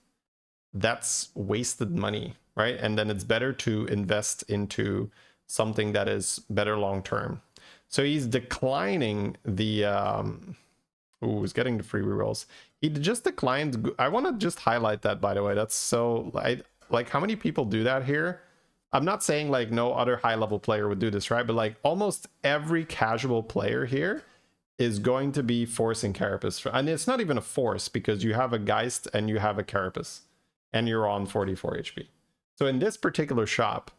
that's wasted money, right? And then it's better to invest into something that is better long term. So he's declining the... he's getting the free rerolls. He just declined... I want to just highlight that, by the way. That's so... like, how many people do that here? I'm not saying like no other high level player would do this, right? But like almost every casual player here is going to be forcing Carapace. And it's not even a force because you have a Geist and you have a Carapace and you're on 44 HP. So in this particular shop,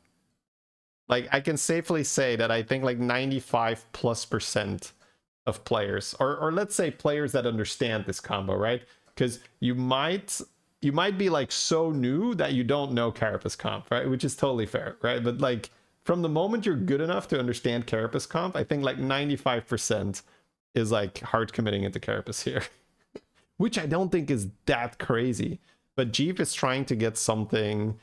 like I can safely say that I think like 95+% of players, or let's say players that understand this combo, right? Because you might be like so new that you don't know Carapace comp, right? Which is totally fair, right? But like from the moment you're good enough to understand Carapace comp, I think like 95% is like hard committing into Carapace here, which I don't think is that crazy. But Jeev is trying to get something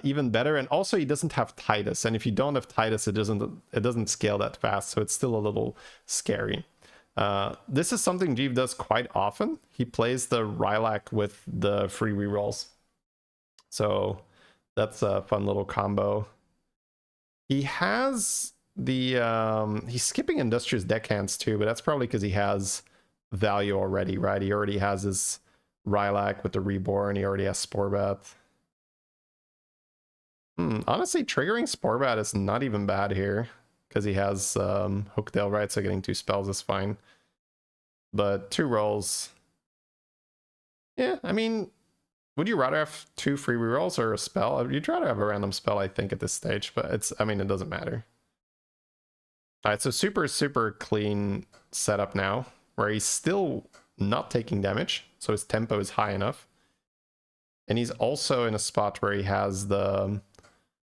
even better, and also he doesn't have Titus, and if you don't have Titus, it doesn't scale that fast, so it's still a little scary. This is something Jeev does quite often. He plays the Rylak with the free rerolls. So that's a fun little combo. He has the... he's skipping Industrious Deckhands too, but that's probably because he has value already, right? He already has his Rylak with the Reborn. He already has Sporebat. Honestly, triggering Sporebat is not even bad here, because he has Hooktail, right? So getting 2 spells is fine. But 2 rolls... Yeah, I mean, would you rather have 2 free rerolls or a spell? You'd rather have a random spell, I think, at this stage, but it's... I mean, it doesn't matter. Alright, so super clean setup now, where he's still not taking damage, so his tempo is high enough. And he's also in a spot where he has the...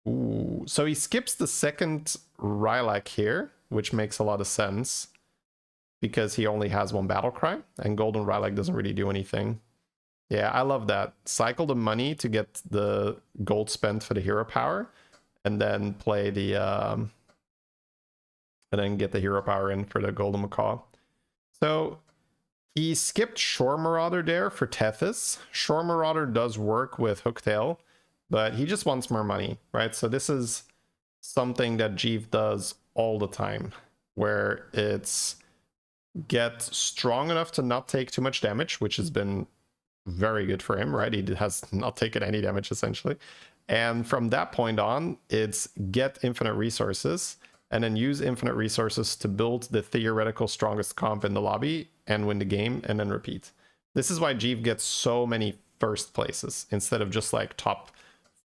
Ooh, so he skips the second Rylak here, which makes a lot of sense because he only has 1 battle cry and Golden Rylak doesn't really do anything. Yeah, I love that. Cycle the money to get the gold spent for the hero power and then play the and then get the hero power in for the Golden Macaw. So He skipped Shore Marauder there for Tethys. Shore Marauder does work with Hooktail, but he just wants more money, right? So this is something that Jeeve does all the time, where it's get strong enough to not take too much damage, which has been very good for him, right? He has not taken any damage essentially. And from that point on, it's get infinite resources and then use infinite resources to build the theoretical strongest comp in the lobby and win the game and then repeat. This is why Jeeve gets so many first places instead of just like top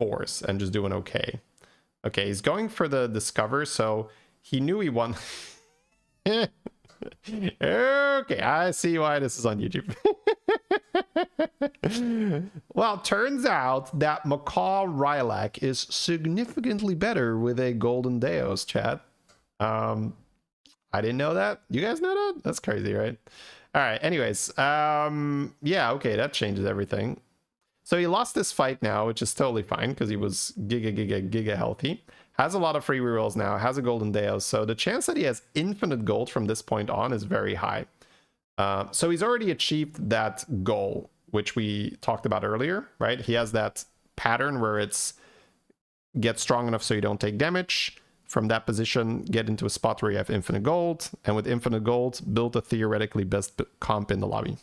fours and just doing okay. Okay, he's going for the discover, so he knew he won. Okay, I see why this is on YouTube. Well, turns out that Macaw Rylak is significantly better with a Golden Deos, chat. I didn't know that. You guys know that? That's crazy, right? All right, anyways. Yeah, okay, that changes everything. So he lost this fight now, which is totally fine because he was giga healthy. Has a lot of free rerolls now, has a Golden Deos, so the chance that he has infinite gold from this point on is very high. So he's already achieved that goal, which we talked about earlier, right? He has that pattern where it's get strong enough so you don't take damage. From that position, get into a spot where you have infinite gold, and with infinite gold, build a theoretically best comp in the lobby.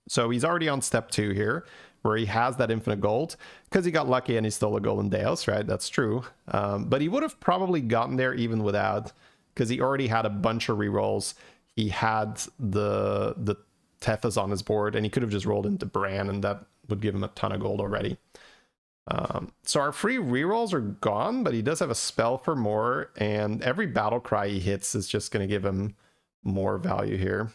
So he's already on step 2 here, where he has that infinite gold, because he got lucky and he stole a Golden Deos, right? That's true. But he would have probably gotten there even without, because he already had a bunch of rerolls. He had the Tethys on his board, and he could have just rolled into Bran, and that would give him a ton of gold already. So our free rerolls are gone, but he does have a spell for more, and every battle cry he hits is just going to give him more value here.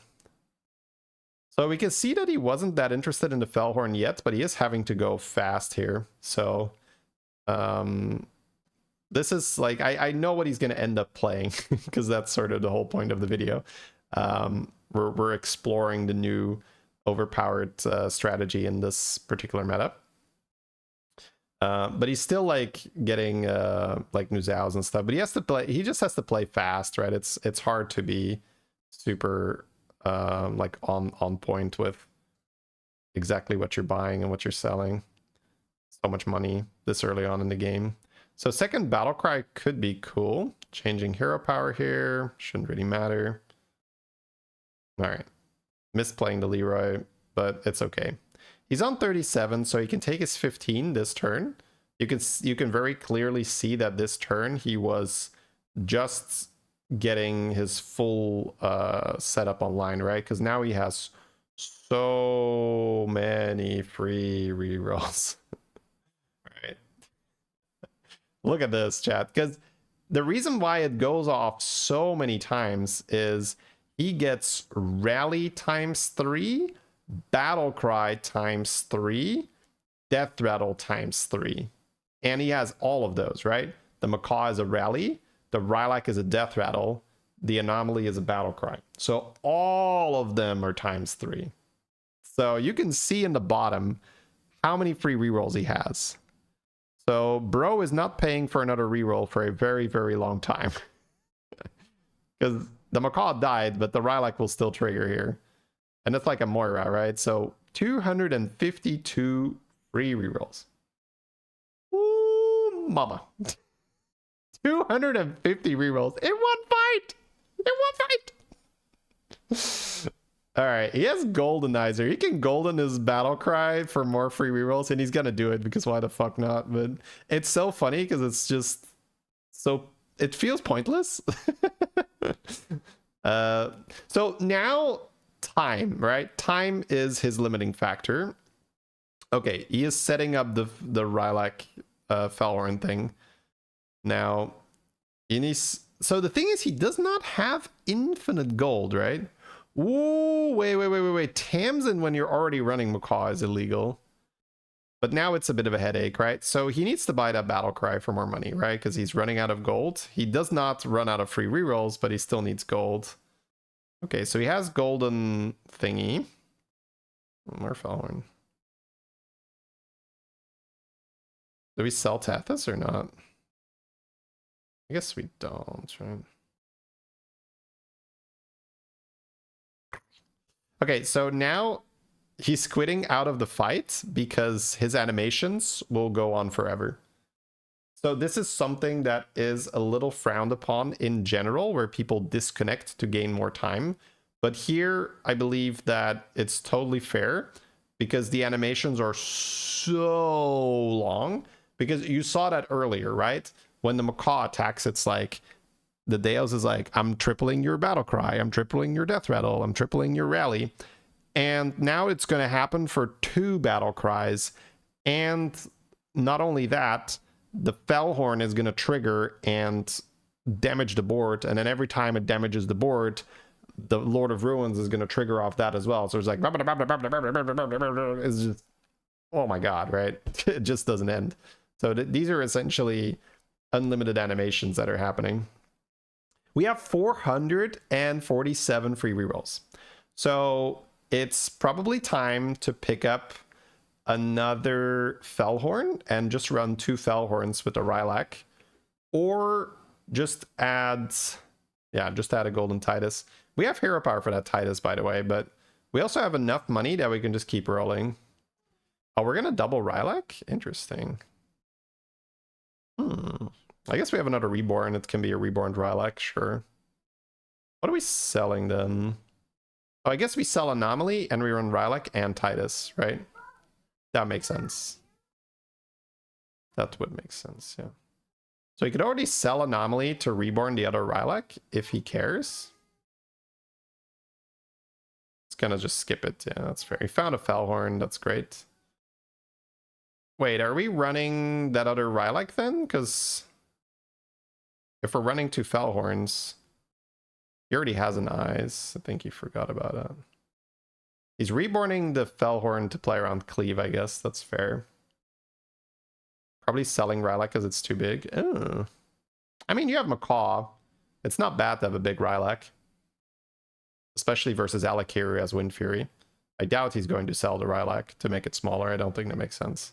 So we can see that he wasn't that interested in the Fellhorn yet, but he is having to go fast here. So this is like, I know what he's going to end up playing, because that's sort of the whole point of the video. We're exploring the new overpowered strategy in this particular meta. But he's still like getting like Nuzaos and stuff, but he has to play, he just has to play fast, right? It's hard to be super like on point with exactly what you're buying and what you're selling. So much money this early on in the game. So second battle cry could be cool. Changing hero power here shouldn't really matter. All right, misplaying the Leroy, but it's okay. He's on 37, so he can take his 15 this turn. You can very clearly see that this turn he was just getting his full setup online, right? Because now he has so many free rerolls. Right. Look at this, chat. Because the reason why it goes off so many times is he gets Rally ×3, Battle Cry ×3, Death Rattle ×3. And he has all of those, right? The Macaw is a Rally, the Rylak is a Death Rattle, the Anomaly is a Battle Cry. So all of them are ×3. So you can see in the bottom how many free rerolls he has. So bro is not paying for another reroll for a very, very long time. Because the Macaw died, but the Rylak will still trigger here. And it's like a Moira, right? So 252 free rerolls. Ooh, mama. 250 rerolls in one fight! In one fight! All right, he has Goldenizer. He can golden his battle cry for more free rerolls, and he's gonna do it because why the fuck not? But it's so funny because it's just so, it feels pointless. So now time, right? Time is his limiting factor. Okay, he is setting up the Rylak Fellhorn thing. Now, so the thing is, he does not have infinite gold, right? Ooh, wait. Tamsin, when you're already running Macaw, is illegal. But now it's a bit of a headache, right? So he needs to buy that battle cry for more money, right? Because he's running out of gold. He does not run out of free rerolls, but he still needs gold. Okay, so he has golden thingy. More Fellhorn. Do we sell Tethys or not? I guess we don't, right? Okay, so now he's quitting out of the fight because his animations will go on forever. So this is something that is a little frowned upon in general, where people disconnect to gain more time. But here, I believe that it's totally fair because the animations are so long. Because you saw that earlier, right? When the macaw attacks, it's like, the Deos is like, I'm tripling your battle cry, I'm tripling your death rattle, I'm tripling your rally. And now it's going to happen for 2 battle cries. And not only that, the Fellhorn is going to trigger and damage the board. And then every time it damages the board, the Lord of Ruins is going to trigger off that as well. So it's like, it's just, oh my God, right? It just doesn't end. So these are essentially unlimited animations that are happening. We have 447 free rerolls. So it's probably time to pick up another Fellhorn and just run 2 Fellhorns with a Rylak. Or just add, yeah, just add a Golden Titus. We have hero power for that Titus, by the way, but we also have enough money that we can just keep rolling. Oh, we're going to double Rylak? Interesting. I guess we have another Reborn. It can be a Reborn Rylak, sure. What are we selling then? Oh, I guess we sell Anomaly and we run Rylak and Titus, right? That makes sense. That would make sense, yeah. So he could already sell Anomaly to Reborn the other Rylak if he cares. It's gonna just skip it, yeah, that's fair. He found a Fellhorn, that's great. Wait, are we running that other Rylak then? Because if we're running 2 Fellhorns, he already has an Eyes. I think he forgot about it. He's reborning the Fellhorn to play around Cleave, I guess. That's fair. Probably selling Rylak because it's too big. Oh. I mean, you have Macaw. It's not bad to have a big Rylak. Especially versus Alakiru as Wind Fury. I doubt he's going to sell the Rylak to make it smaller. I don't think that makes sense.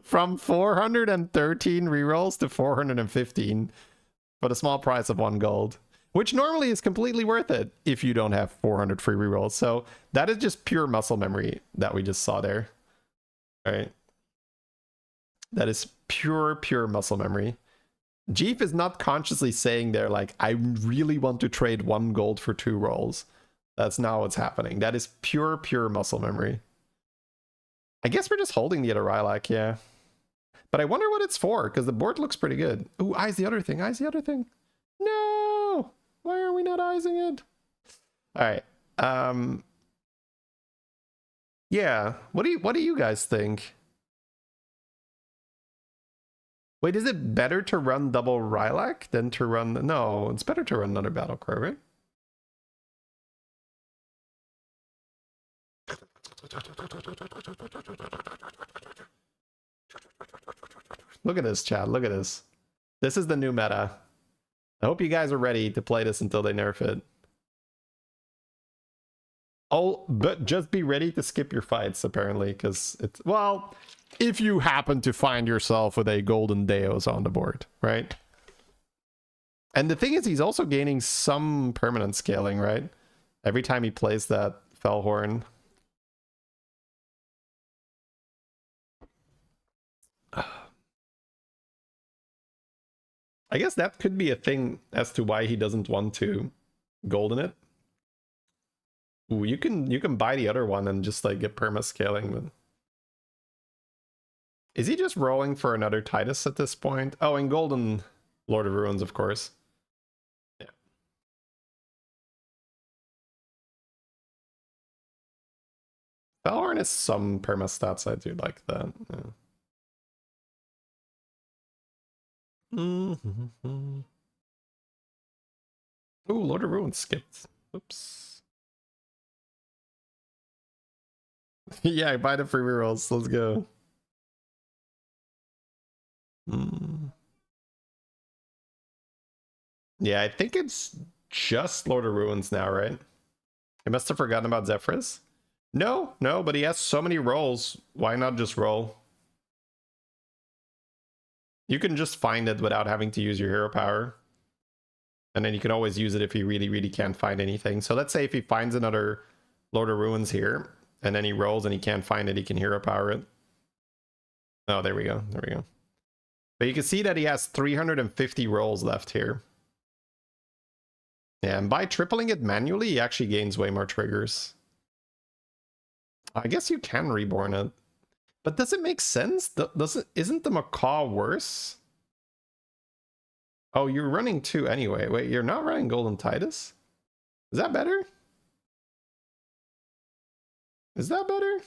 From 413 rerolls to 415 for the small price of 1 gold, which normally is completely worth it if you don't have 400 free rerolls. So that is just pure muscle memory that we just saw there. All right. That is pure muscle memory. Jeef is not consciously saying there, like, I really want to trade 1 gold for 2 rolls. That's not what's happening. That is pure muscle memory. I guess we're just holding the other Rylak, yeah. But I wonder what it's for, because the board looks pretty good. Ooh, Eyes the other thing, Eyes the other thing. No! Why are we not eyesing it? Alright. Yeah. What do you guys think? Wait, is it better to run double Rylak than to run... No, it's better to run another Battlecry, right? Look at this, Chad. Look at this. This is the new meta. I hope you guys are ready to play this until they nerf it. Oh, but just be ready to skip your fights, apparently, because it's... Well, if you happen to find yourself with a Golden Deos on the board, right? And the thing is, he's also gaining some permanent scaling, right? Every time he plays that Fellhorn. I guess that could be a thing as to why he doesn't want to golden it. Ooh, you can buy the other one and just like get perma scaling. But is he just rolling for another Titus at this point? Oh, and golden Lord of Ruins, of course. Yeah. Fellhorn is some perma stats. I do like that. Yeah. Mm-hmm. Ooh, Lord of Ruins skipped. Oops. Yeah, I buy the free rerolls. Let's go. Yeah, I think it's just Lord of Ruins now, right? I must have forgotten about Zephyrus. No, but he has so many rolls. Why not just roll? You can just find it without having to use your hero power. And then you can always use it if you really, really can't find anything. So let's say if he finds another Lord of Ruins here, and then he rolls and he can't find it, he can hero power it. Oh, there we go. There we go. But you can see that he has 350 rolls left here. Yeah, and by tripling it manually, he actually gains way more triggers. I guess you can reborn it. But does it make sense? Isn't the macaw worse? Oh, you're running 2 anyway. Wait, you're not running Golden Titus? Is that better? Is that better?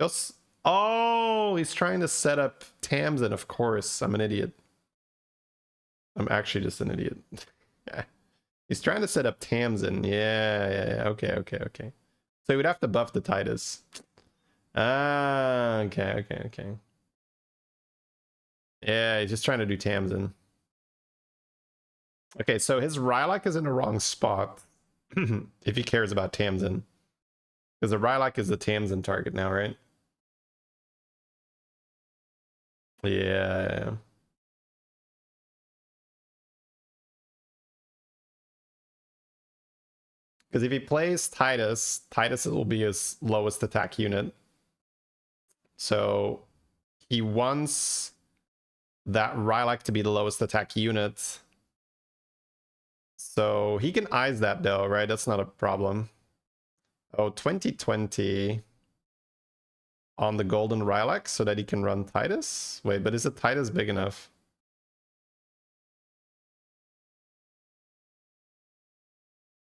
Just... Oh, he's trying to set up Tamsin, of course. I'm an idiot. I'm actually just an idiot. Yeah. He's trying to set up Tamsin. Yeah. Okay. So he would have to buff the Titus. Ah, okay. Yeah, he's just trying to do Tamsin. Okay, so his Rylak is in the wrong spot. If he cares about Tamsin. Because the Rylak is the Tamsin target now, right? Yeah. Because if he plays Titus, Titus will be his lowest attack unit. So he wants that Rylak to be the lowest attack unit. So he can eyes that though, right? That's not a problem. Oh, 2020 on the golden Rylak so that he can run Titus? Wait, but is it Titus big enough?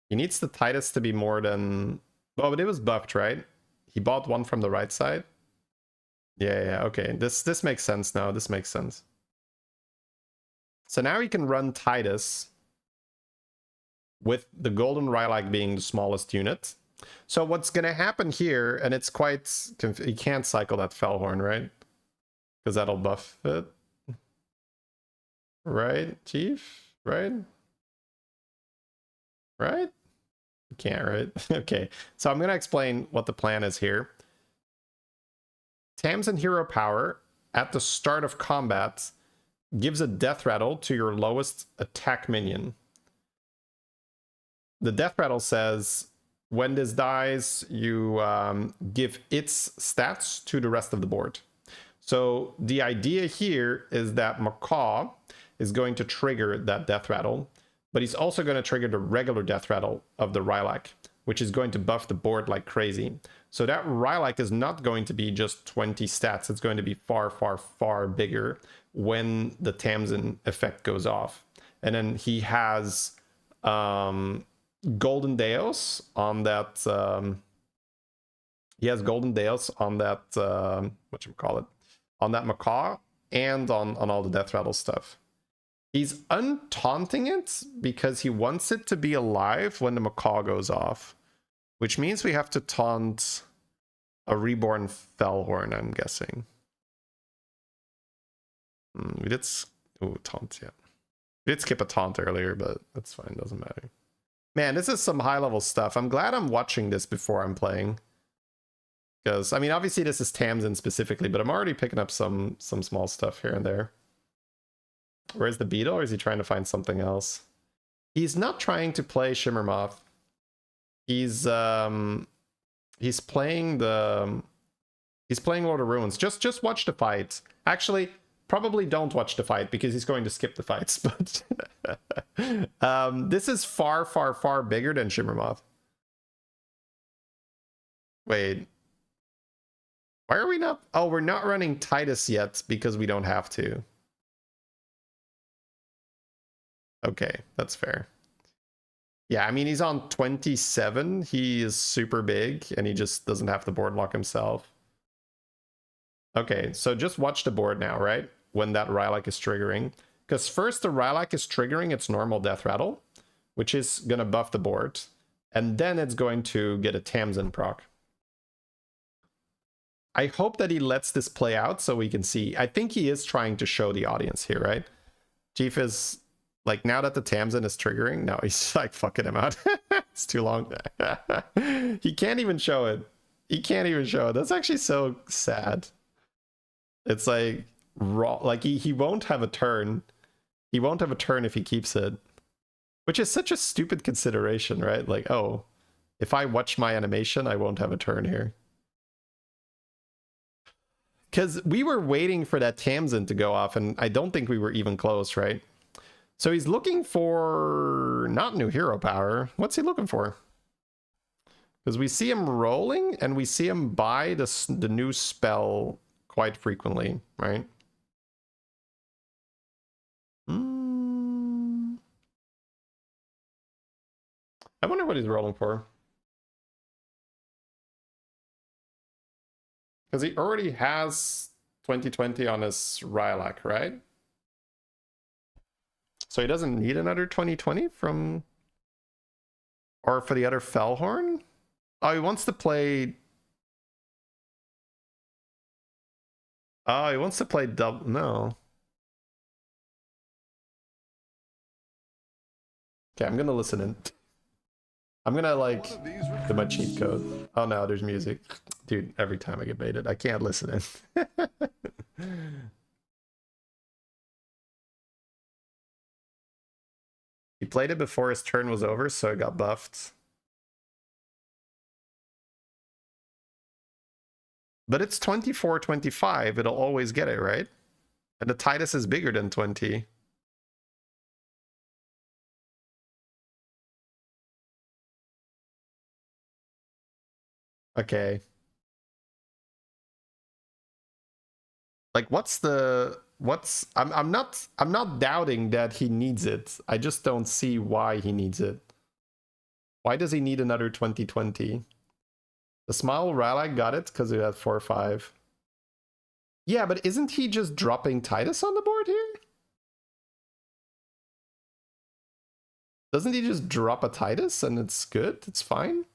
He needs the Titus to be more than... Oh, but it was buffed, right? He bought one from the right side. Yeah, okay. This makes sense now. This makes sense. So now he can run Titus with the golden Rylak being the smallest unit. So what's going to happen here, and it's quite... He can't cycle that Fellhorn, right? Because that'll buff it. Right, Chief? Right? Right? You can't, right? Okay, so I'm going to explain what the plan is here. Tamsin hero power at the start of combat gives a death rattle to your lowest attack minion. The death rattle says, when this dies, you give its stats to the rest of the board. So the idea here is that Macaw is going to trigger that death rattle, but he's also going to trigger the regular death rattle of the Rylak, which is going to buff the board like crazy. So that Rylak is not going to be just 20 stats. It's going to be far, far, far bigger when the Tamsin effect goes off. And then he has Golden Deos on that... he has Golden Deos on that... whatchamacallit? On that Macaw and on all the death rattle stuff. He's untaunting it because he wants it to be alive when the Macaw goes off. Which means we have to taunt a reborn Fellhorn, I'm guessing. We did... Oh, taunt, yeah. We did skip a taunt earlier, but that's fine, doesn't matter. Man, this is some high-level stuff. I'm glad I'm watching this before I'm playing. Because, I mean, obviously this is Tamsin specifically, but I'm already picking up some small stuff here and there. Where's the beetle, or is he trying to find something else? He's not trying to play Shimmermoth. He's playing the... He's playing Lord of Ruins. Just watch the fight. Actually, probably don't watch the fight because he's going to skip the fights. But this is far, far, far bigger than Shimmermoth. Wait. Why are we not... Oh, we're not running Titus yet because we don't have to. Okay, that's fair. Yeah, I mean, he's on 27. He is super big, and he just doesn't have the board lock himself. Okay, so just watch the board now, right? When that Rylak is triggering. Because first the Rylak is triggering its normal death rattle, which is going to buff the board. And then it's going to get a Tamsin proc. I hope that he lets this play out so we can see. I think he is trying to show the audience here, right? Chief is... Like, now that the Tamsin is triggering, no, he's like fucking him out. It's too long. He can't even show it. He can't even show it. That's actually so sad. It's like raw. Like he won't have a turn He won't have a turn if he keeps it. Which is such a stupid consideration, right? Like, oh, if I watch my animation, I won't have a turn here. Because we were waiting for that Tamsin to go off, and I don't think we were even close, right? So he's looking for not new hero power. What's he looking for? Because we see him rolling, and we see him buy the new spell quite frequently, right? I wonder what he's rolling for. Because he already has 2020 on his Rylak, right? So he doesn't need another 2020 from... Or for the other Fellhorn? Oh, he wants to play... Oh, he wants to play double... No. Okay, I'm gonna listen in. I'm gonna, like, do my cheat code. Oh no, there's music. Dude, every time I get baited, I can't listen in. He played it before his turn was over, so it got buffed. But it's 24-25, it'll always get it, right? And the Titus is bigger than 20. Okay. Like, I'm not doubting that he needs it. I just don't see why he needs it. Why does he need another 2020? The Smile Ralak got it because he had 4-5. Yeah, but isn't he just dropping Titus on the board here? Doesn't he just drop a Titus and it's good? It's fine?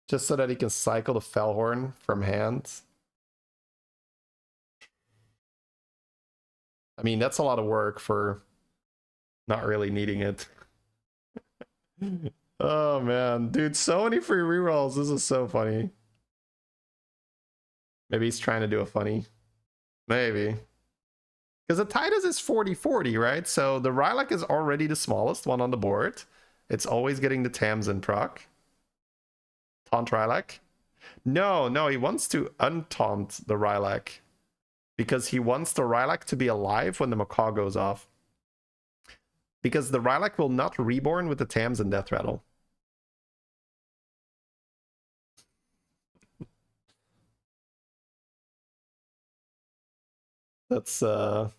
Just so that he can cycle the Fellhorn from hand. I mean, that's a lot of work for not really needing it. Oh man, dude, so many free rerolls. This is so funny. Maybe he's trying to do a funny. Maybe. Because the Titus is 40-40, right? So the Rylak is already the smallest one on the board. It's always getting the Tamsin proc. Taunt Rylak. No, he wants to untaunt the Rylak. Because he wants the Rylak to be alive when the Macaw goes off. Because the Rylak will not reborn with the Tamsin Death Rattle. That's the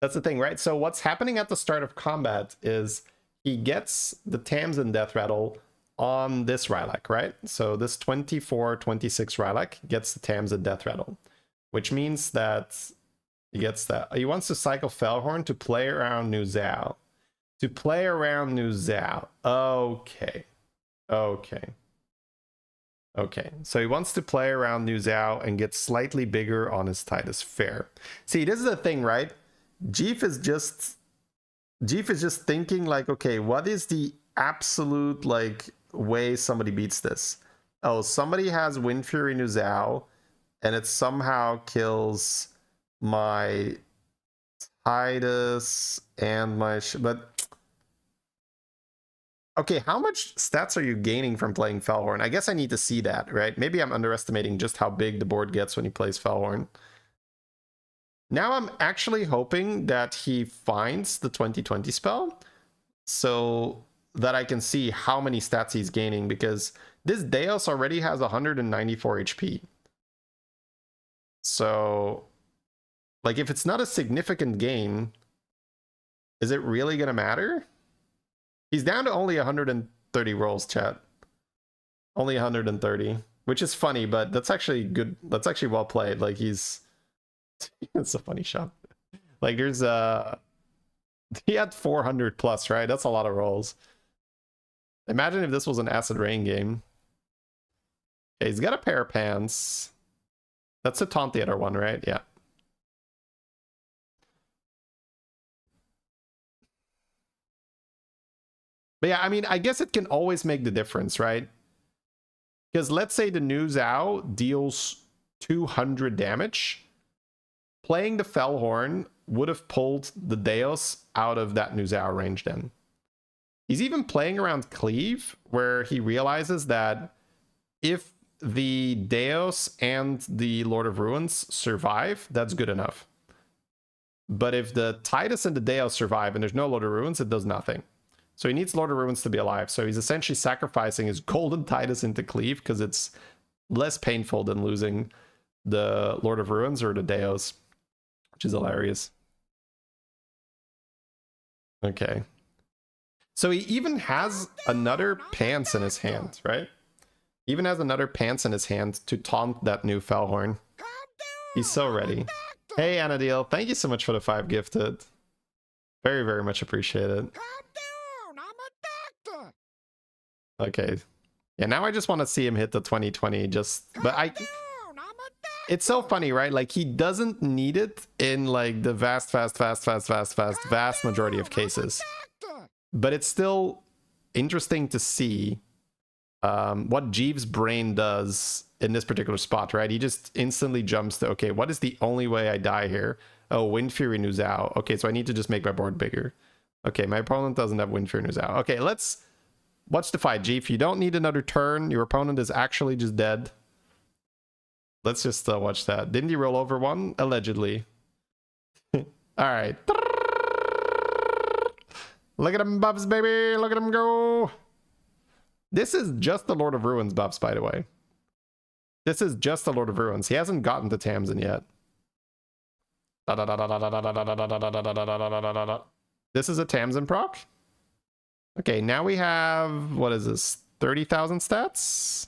thing, right? So what's happening at the start of combat is he gets the Tamsin Death Rattle on this Rylak, right? So this 24-26 Rylak gets the Tamsin Death Rattle, which means that he gets that. He wants to cycle Fellhorn to play around New Zhao. To play around New Zhao. Okay, so he wants to play around New Zhao and get slightly bigger on his Titus. Fair. See, this is the thing, right? Jeef is just thinking like, okay, what is the absolute like way somebody beats this? Oh, somebody has Wind Fury New Zhao, and it somehow kills my Titus and my but okay, how much stats are you gaining from playing Fellhorn? I guess I need to see that, right? Maybe I'm underestimating just how big the board gets when he plays Fellhorn. Now I'm actually hoping that he finds the 2020 spell so that I can see how many stats he's gaining, because this Deus already has 194 HP. So, like, if it's not a significant gain, is it really going to matter? He's down to only 130 rolls, chat. Only 130, which is funny, but that's actually good. That's actually well played. Like, he's... it's a funny shot. Like, there's he had 400 plus, right? That's a lot of rolls. Imagine if this was an Acid Rain game. Okay, he's got a pair of pants. That's a taunt the other one, right? Yeah. But yeah, I mean, I guess it can always make the difference, right? Because let's say the New Zhao deals 200 damage. Playing the Fellhorn would have pulled the Deos out of that New Zhao range then. He's even playing around Cleave, where he realizes that if the Deos and the Lord of Ruins survive, that's good enough. But if the Titus and the Deos survive and there's no Lord of Ruins, it does nothing. So he needs Lord of Ruins to be alive. So he's essentially sacrificing his golden Titus into Cleave because it's less painful than losing the Lord of Ruins or the Deos, which is hilarious. Okay. So he even has another Pants in his hand, right? Even has another Pants in his hand to taunt that new Fellhorn. He's so ready. Hey, Anadil, thank you so much for the 5 gifted. Very, very much appreciated. Okay. Yeah, now I just want to see him hit the 2020 it's so funny, right? Like, he doesn't need it in like the vast majority of cases. But it's still interesting to see what Jeeves' brain does in this particular spot, right? He just instantly jumps to, okay, what is the only way I die here? Oh, Wind Fury New Zhao. Okay, so I need to just make my board bigger. Okay, my opponent doesn't have Wind Fury New Zhao. Okay, let's watch the fight, Jeef. You don't need another turn. Your opponent is actually just dead. Let's just watch that. Didn't he roll over one? Allegedly. All right. Look at them buffs, baby. Look at them go. This is just the Lord of Ruins buffs, by the way. This is just the Lord of Ruins. He hasn't gotten to Tamsin yet. This is a Tamsin proc. Okay, now we have, what is this? 30,000 stats?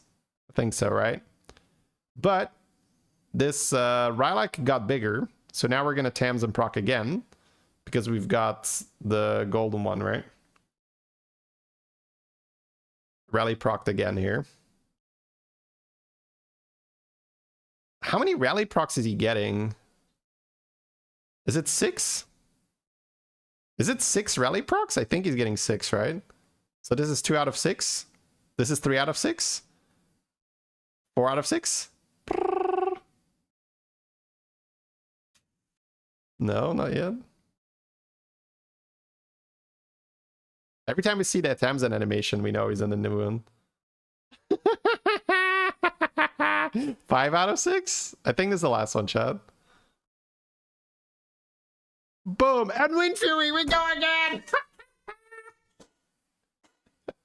I think so, right? But this Rylak got bigger. So now we're going to Tamsin proc again. Because we've got the golden one, right? Rally procced again here. How many rally procs is he getting? Is it 6? Is it 6 rally procs? I think he's getting 6, right? So this is 2 out of 6. This is 3 out of 6. 4 out of 6. No, not yet. Every time we see that Tamsin animation, we know he's in the new one. 5 out of 6? I think this is the last one, Chad. Boom! And Wind Fury, we go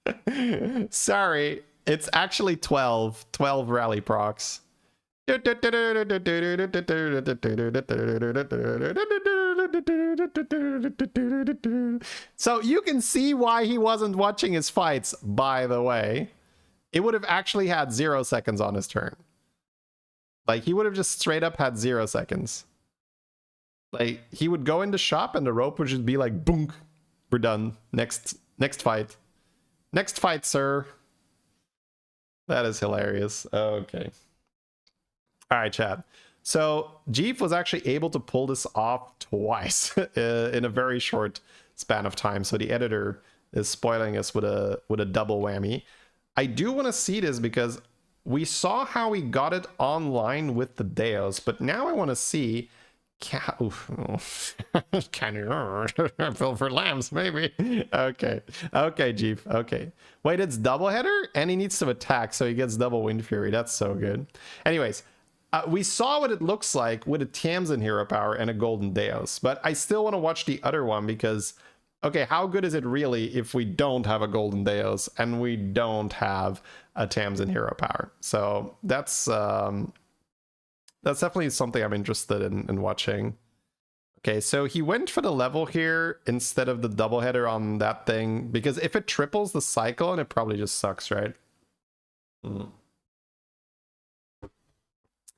again! Sorry, it's actually 12. 12 rally procs. So you can see why he wasn't watching his fights, by the way. It would have actually had 0 seconds on his turn. Like, he would have just straight up had 0 seconds. Like, he would go into shop and the rope would just be like, boom, we're done. Next fight. Next fight, sir. That is hilarious. Okay. All right, chat. So Jeef was actually able to pull this off twice in a very short span of time. So the editor is spoiling us with a double whammy. I do want to see this because we saw how we got it online with the Deos, but now I want to see can you fill for lambs, maybe. Okay, Jeef. Okay, wait, it's double header and he needs to attack, so he gets double Wind Fury. That's so good. Anyways, we saw what it looks like with a Tamsin hero power and a golden Deos, but I still want to watch the other one because, okay, how good is it really if we don't have a golden Deos and we don't have a Tamsin hero power? So that's definitely something I'm interested in watching. Okay, so he went for the level here instead of the double header on that thing, because if it triples the cycle, and it probably just sucks, right?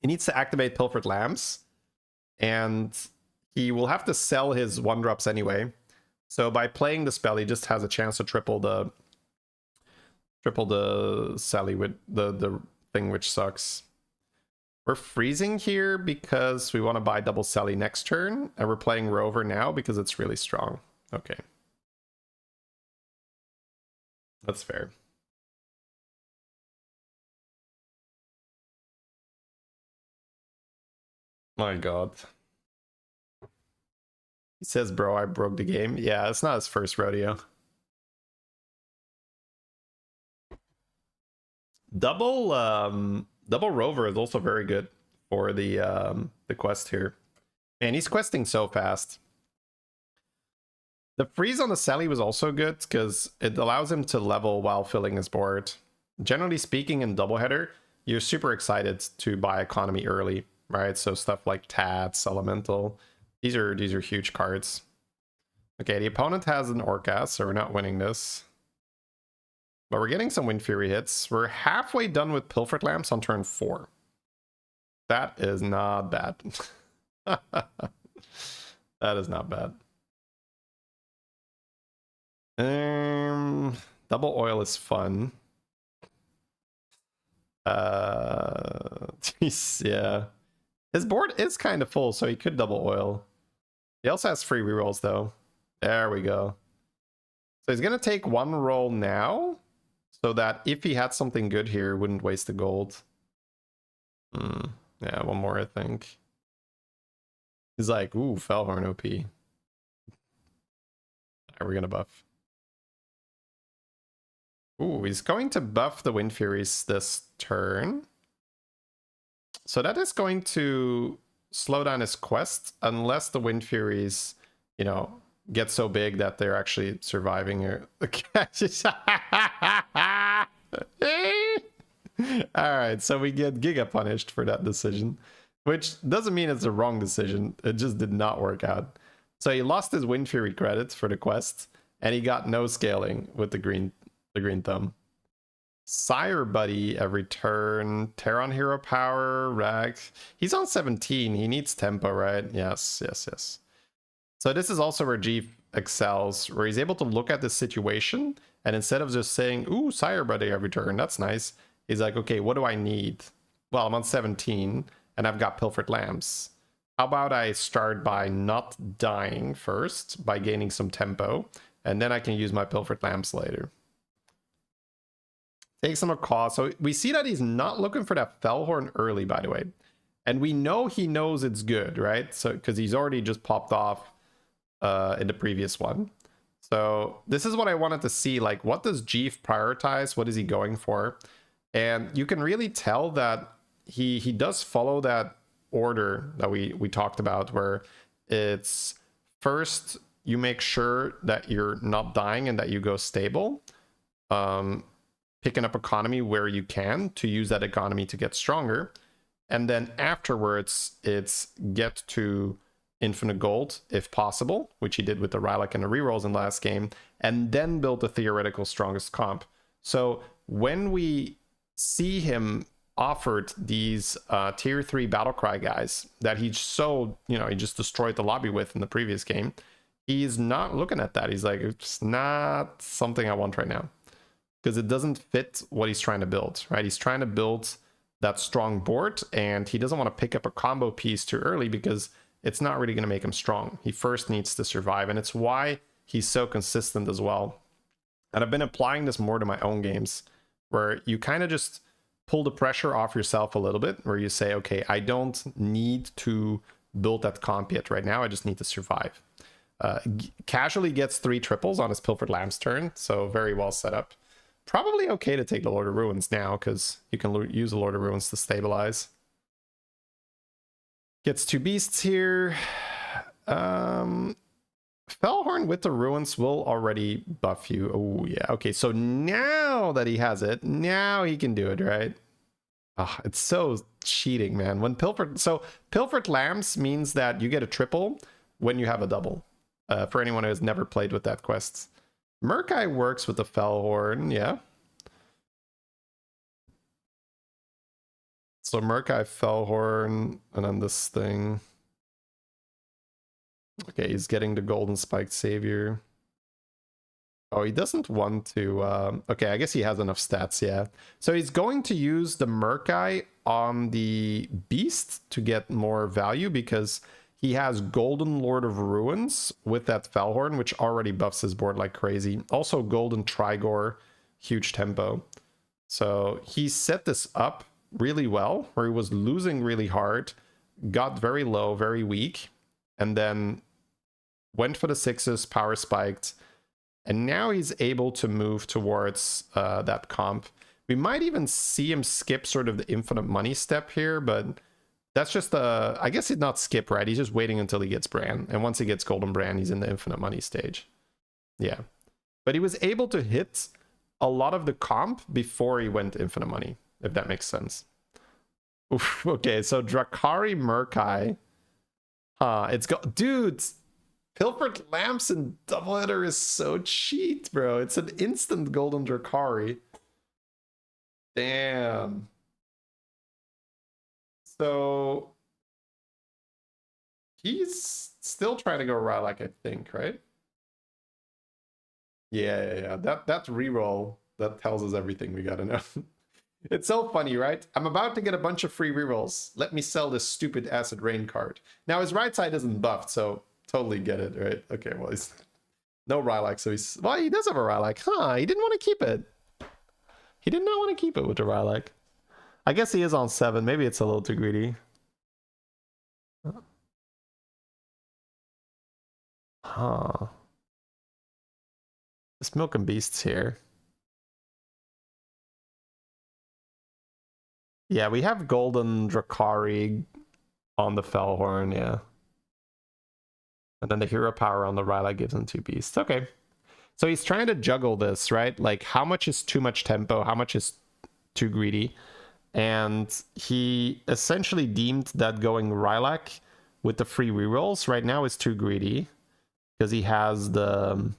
He needs to activate Pilfered Lambs, and he will have to sell his 1-drops anyway. So by playing the spell, he just has a chance to triple the Sally with the thing, which sucks. We're freezing here because we want to buy double Sally next turn, and we're playing Rover now because it's really strong. Okay. That's fair. My god. He says, bro, I broke the game. Yeah, it's not his first rodeo. Double rover is also very good for the quest here. And he's questing so fast. The freeze on the Sally was also good because it allows him to level while filling his board. Generally speaking, in doubleheader, you're super excited to buy economy early, right? So stuff like Tats, Elemental, these are huge cards. Okay, the opponent has an Orcas, so we're not winning this. But we're getting some Wind Fury hits. We're halfway done with Pilfered Lamps on turn 4. That is not bad. That is not bad. Double oil is fun. Yeah. His board is kind of full, so he could double oil. He also has free rerolls, though. There we go. So he's gonna take one roll now, so that if he had something good here, wouldn't waste the gold. Yeah, one more, I think. He's like, ooh, Felhorn OP. Alright, we're gonna buff. Ooh, he's going to buff the Wind Furies this turn. So that is going to slow down his quest, unless the Wind Furies, you know, get so big that they're actually surviving here. Alright, so we get Giga punished for that decision, which doesn't mean it's the wrong decision. It just did not work out. So he lost his Wind Fury credits for the quest, and he got no scaling with the green thumb. Sire Buddy every turn. Terran Hero Power, Rag. He's on 17. He needs tempo, right? Yes. So this is also where G excels, where he's able to look at the situation, and instead of just saying, ooh, Sire Buddy every turn, that's nice, he's like, okay, what do I need? Well, I'm on 17, and I've got Pilfered Lamps. How about I start by not dying first, by gaining some tempo, and then I can use my Pilfered Lamps later. Take some of cost. So we see that he's not looking for that Felhorn early, by the way. And we know he knows it's good, right? So because he's already just popped off in the previous one. So this is what I wanted to see. Like, what does Jeef prioritize? What is he going for? And you can really tell that he does follow that order that we talked about, where it's first you make sure that you're not dying and that you go stable. Picking up economy where you can to use that economy to get stronger. And then afterwards, it's get to infinite gold if possible, which he did with the Rylak and the rerolls in last game, and then build the theoretical strongest comp. So when we see him offered these tier 3 battlecry guys that he so, you know, he just destroyed the lobby with in the previous game, he's not looking at that. He's like, it's not something I want right now. Because it doesn't fit what he's trying to build, right? He's trying to build that strong board, and he doesn't want to pick up a combo piece too early because it's not really going to make him strong. He first needs to survive, and it's why he's so consistent as well. And I've been applying this more to my own games, where you kind of just pull the pressure off yourself a little bit, where you say, okay, I don't need to build that comp yet right now, I just need to survive. Casually gets 3 triples on his Pilfered Lamps turn, so very well set up. Probably okay to take the Lord of Ruins now, because you can use the Lord of Ruins to stabilize. Gets 2 beasts here. Felhorn with the Ruins will already buff you. Oh, yeah. Okay, so now that he has it, now he can do it, right? Oh, it's so cheating, man. When Pilfered Lamps means that you get a triple when you have a double. For anyone who has never played with that quest. Murkai works with the Felhorn, yeah. So Murkai, Felhorn, and then this thing. Okay, he's getting the Golden Spiked Savior. Oh, he doesn't want to... okay, I guess he has enough stats, yeah. So he's going to use the Murkai on the Beast to get more value, because he has Golden Lord of Ruins with that Felhorn, which already buffs his board like crazy. Also Golden Trigor, huge tempo. So he set this up really well, where he was losing really hard got very low, very weak, and then went for the 6s, power spiked, and now he's able to move towards that comp. We might even see him skip sort of the infinite money step here, but that's just I guess he'd not skip, right? He's just waiting until he gets Bran, and once he gets Golden Bran, he's in the infinite money stage. Yeah. But he was able to hit a lot of the comp before he went infinite money, if that makes sense. Oof, okay, so Drakari Murkai. It's got... Dude, Pilfered Lamps and Doubleheader is so cheat, bro. It's an instant Golden Drakari. Damn. So... He's still trying to go Rylak, I think, right? Yeah. That reroll, that tells us everything we gotta know. It's so funny, right? I'm about to get a bunch of free rerolls. Let me sell this stupid Acid Rain card. Now, his right side isn't buffed, so totally get it, right? Okay, well, he's... No Rylak, so he's... Well, he does have a Rylak. Huh, he didn't want to keep it. He did not want to keep it with the Rylak. I guess he is on 7. Maybe it's a little too greedy. Huh. This Milk and Beast's here. Yeah, we have Golden Drakari on the Fellhorn, yeah. And then the hero power on the Rylak gives him 2 beasts. Okay. So he's trying to juggle this, right? Like, how much is too much tempo? How much is too greedy? And he essentially deemed that going Rylak with the free rerolls right now is too greedy. Because he has the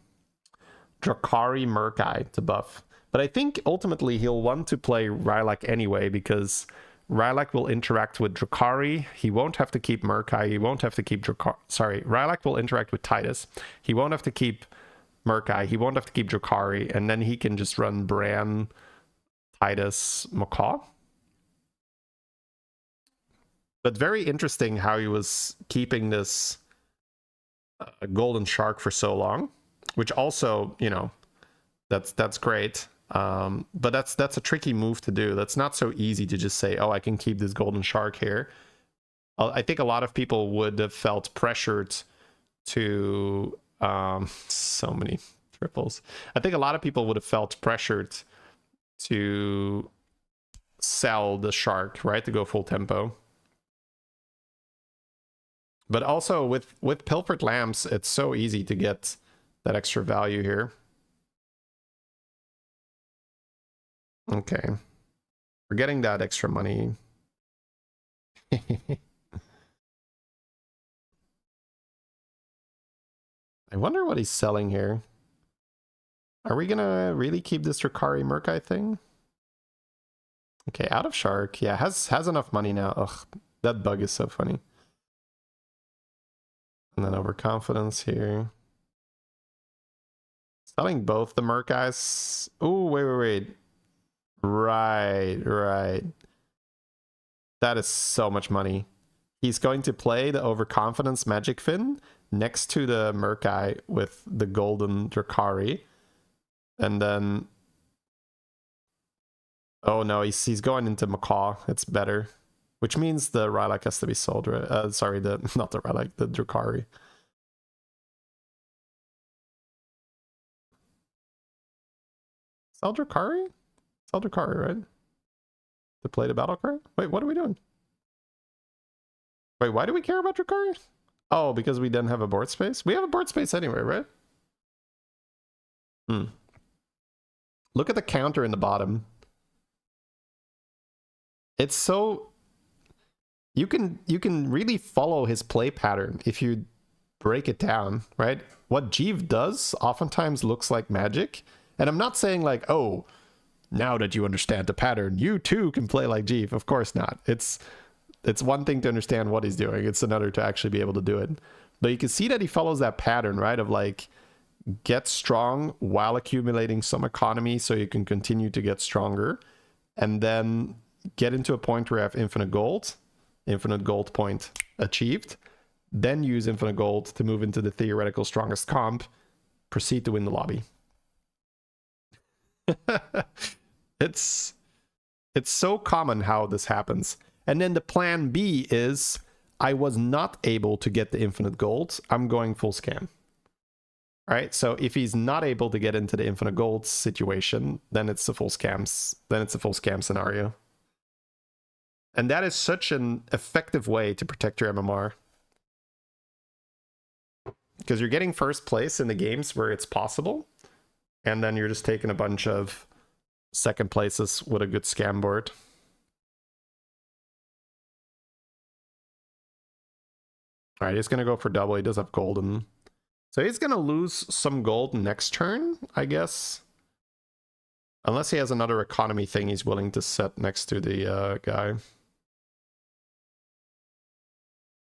Drakari Murkai to buff. But I think ultimately he'll want to play Rylak anyway, because Rylak will interact with Drakari. He won't have to keep Murkai. He won't have to keep Drakari. Sorry, Rylak will interact with Titus. He won't have to keep Murkai. He won't have to keep Drakari. And then he can just run Bran, Titus, Macaw. But very interesting how he was keeping this Golden Shark for so long, which also, you know, that's great. But that's a tricky move to do. That's not so easy to just say, oh, I can keep this Golden Shark here. I think a lot of people would have felt pressured to so many triples. I think a lot of people would have felt pressured to sell the Shark, right, to go full tempo. But also with Pilfered Lamps, it's so easy to get that extra value here. Okay. We're getting that extra money. I wonder what he's selling here. Are we gonna really keep this Drakari Murkai thing? Okay, out of Shark. Yeah, has enough money now. Ugh, that bug is so funny. And then overconfidence here. Selling both the Murkais. Oh, wait. Right. That is so much money. He's going to play the overconfidence Magic Fin next to the Murkai with the Golden Drakari. And then... Oh no, he's going into Macaw. It's better. Which means the Rylak has to be sold, right? Sorry, not the Rylak, the Drakari. Sell Drakari? Sell Drakari, right? To play the battle cry? Wait, what are we doing? Wait, why do we care about Drakari? Oh, because we didn't have a board space? We have a board space anyway, right? Look at the counter in the bottom. It's so... You can really follow his play pattern if you break it down, right? What Jeev does oftentimes looks like magic. And I'm not saying like, oh, now that you understand the pattern, you too can play like Jeev. Of course not. It's one thing to understand what he's doing. It's another to actually be able to do it. But you can see that he follows that pattern, right? Of like, get strong while accumulating some economy so you can continue to get stronger. And then get into a point where you have infinite gold point achieved, then use infinite gold to move into the theoretical strongest comp, proceed to win the lobby. It's so common how this happens. And then the plan B is, I was not able to get the infinite gold, I'm going full scam. Right? So if he's not able to get into the infinite gold situation, then it's a full scams. Then it's a full scam scenario. And that is such an effective way to protect your MMR. Because you're getting first place in the games where it's possible. And then you're just taking a bunch of second places with a good scam board. All right, he's going to go for double. He does have golden. So he's going to lose some gold next turn, I guess. Unless he has another economy thing he's willing to set next to the guy.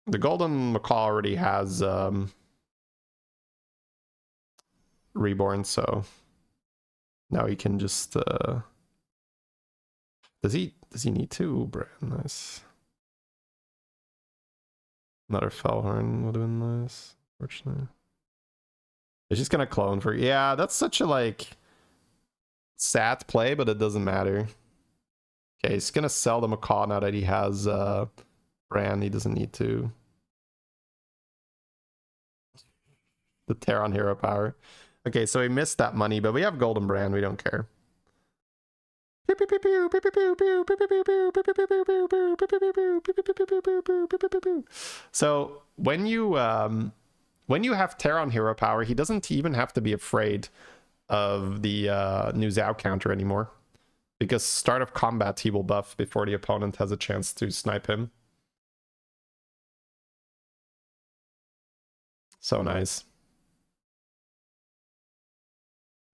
The golden macaw already has reborn, so now he can just does he need to? Nice. Another Fellhorn would have been nice, fortunately. It's just gonna clone for, yeah, that's such a like sad play, but it doesn't matter. Okay, he's gonna sell the macaw now that he has Rarran. He doesn't need to. The Terran hero power. Okay, so he missed that money, but we have golden brand, we don't care. So when you have Terran hero power, he doesn't even have to be afraid of the new Zhao counter anymore. Because start of combat he will buff before the opponent has a chance to snipe him. So nice.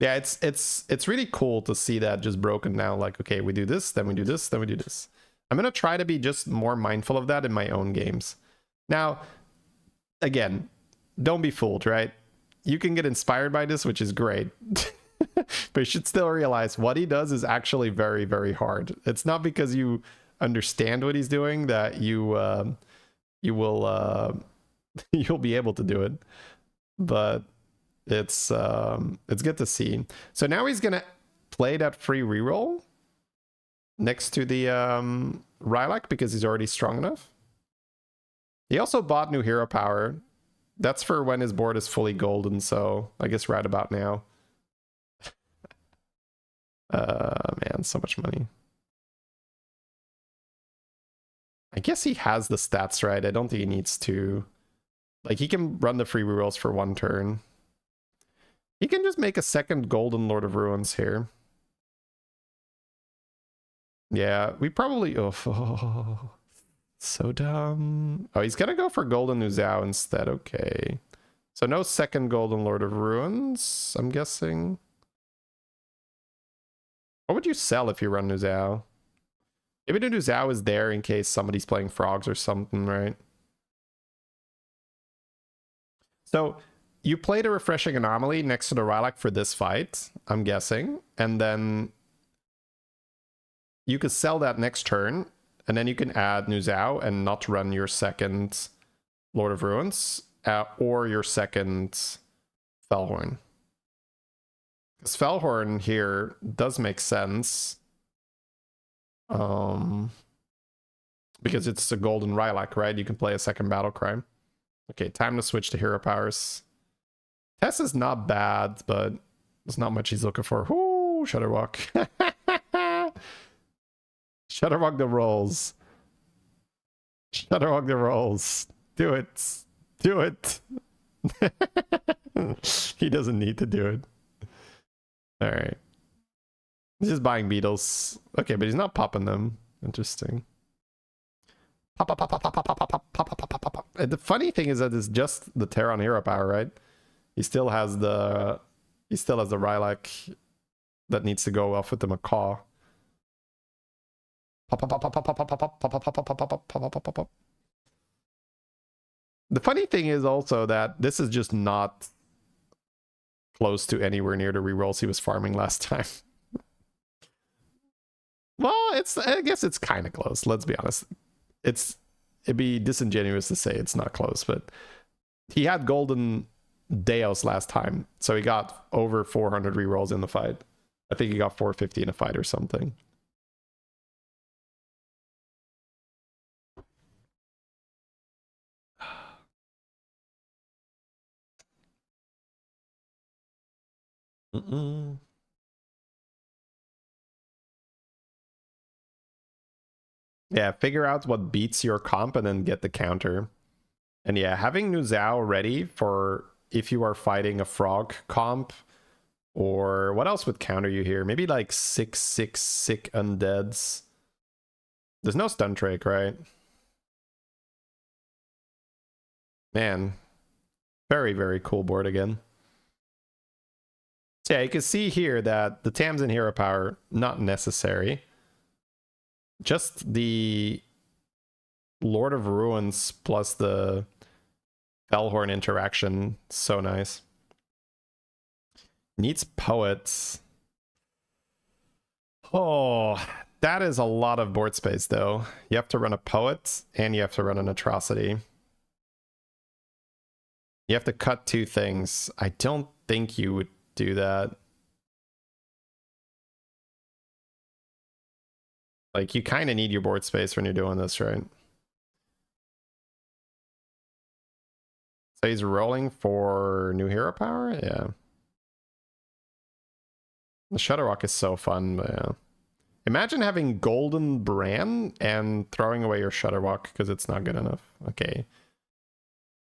Yeah, it's really cool to see that just broken down. Like, okay, we do this, then we do this, then we do this. I'm gonna try to be just more mindful of that in my own games. Now, again, don't be fooled, right? You can get inspired by this, which is great. But you should still realize what he does is actually very, very hard. It's not because you understand what he's doing that you will you'll be able to do it. But it's good to see. So now he's gonna play that free reroll next to the Rylak because he's already strong enough. He also bought new hero power. That's for when his board is fully golden, so I guess right about now. Man, so much money. I guess he has the stats right. I don't think he needs to. Like, he can run the free rerolls for one turn. He can just make a second golden Lord of Ruins here. Yeah, we probably... Oh, so dumb. Oh, he's gonna go for golden Uzao instead. Okay. So no second golden Lord of Ruins, I'm guessing. What would you sell if you run Uzao? Maybe the Uzao is there in case somebody's playing frogs or something, right? So you played a refreshing anomaly next to the Rylak for this fight, I'm guessing, and then you could sell that next turn, and then you can add Nuzao and not run your second Lord of Ruins or your second Fellhorn. Because Fellhorn here does make sense. Because it's a golden Rylak, right? You can play a second battle cry. Okay, time to switch to hero powers. Tess is not bad, but there's not much he's looking for. Whoo, Shudderwalk. Shudderwalk the rolls. Shudderwalk the rolls. Do it. Do it. He doesn't need to do it. All right. He's just buying beetles. Okay, but he's not popping them. Interesting. Pop, pop, pop, pop, pop, pop, pop, pop, pop, pop, pop, pop. And the funny thing is that it's just the Terran hero power, right? He still has the Rylak that needs to go off with the macaw. Pop, pop, pop, pop, pop, pop, pop, pop, pop, pop, pop, pop, pop, pop, pop, pop. The funny thing is also that this is just not close to anywhere near the rerolls he was farming last time. Well, I guess it's kind of close, let's be honest. It'd be disingenuous to say it's not close, but he had golden Deos last time, so he got over 400 rerolls in the fight. I think he got 450 in a fight or something. Mm-mm. Yeah, figure out what beats your comp and then get the counter. And yeah, having Nuzao ready for if you are fighting a frog comp, or what else would counter you here? Maybe like 6/6 sick undeads. There's no stun trick, right? Man, very, very cool board again. So yeah, you can see here that the Tamsin hero power, not necessary. Just the Lord of Ruins plus the Bellhorn interaction, so nice. Needs poets. Oh, that is a lot of board space though. You have to run a poet and you have to run an atrocity. You have to cut two things. I don't think you would do that. Like, you kind of need your board space when you're doing this, right? So he's rolling for new hero power? Yeah. The Shudderwalk is so fun, but yeah. Imagine having Golden Bran and throwing away your Shudderwalk because it's not good enough. Okay.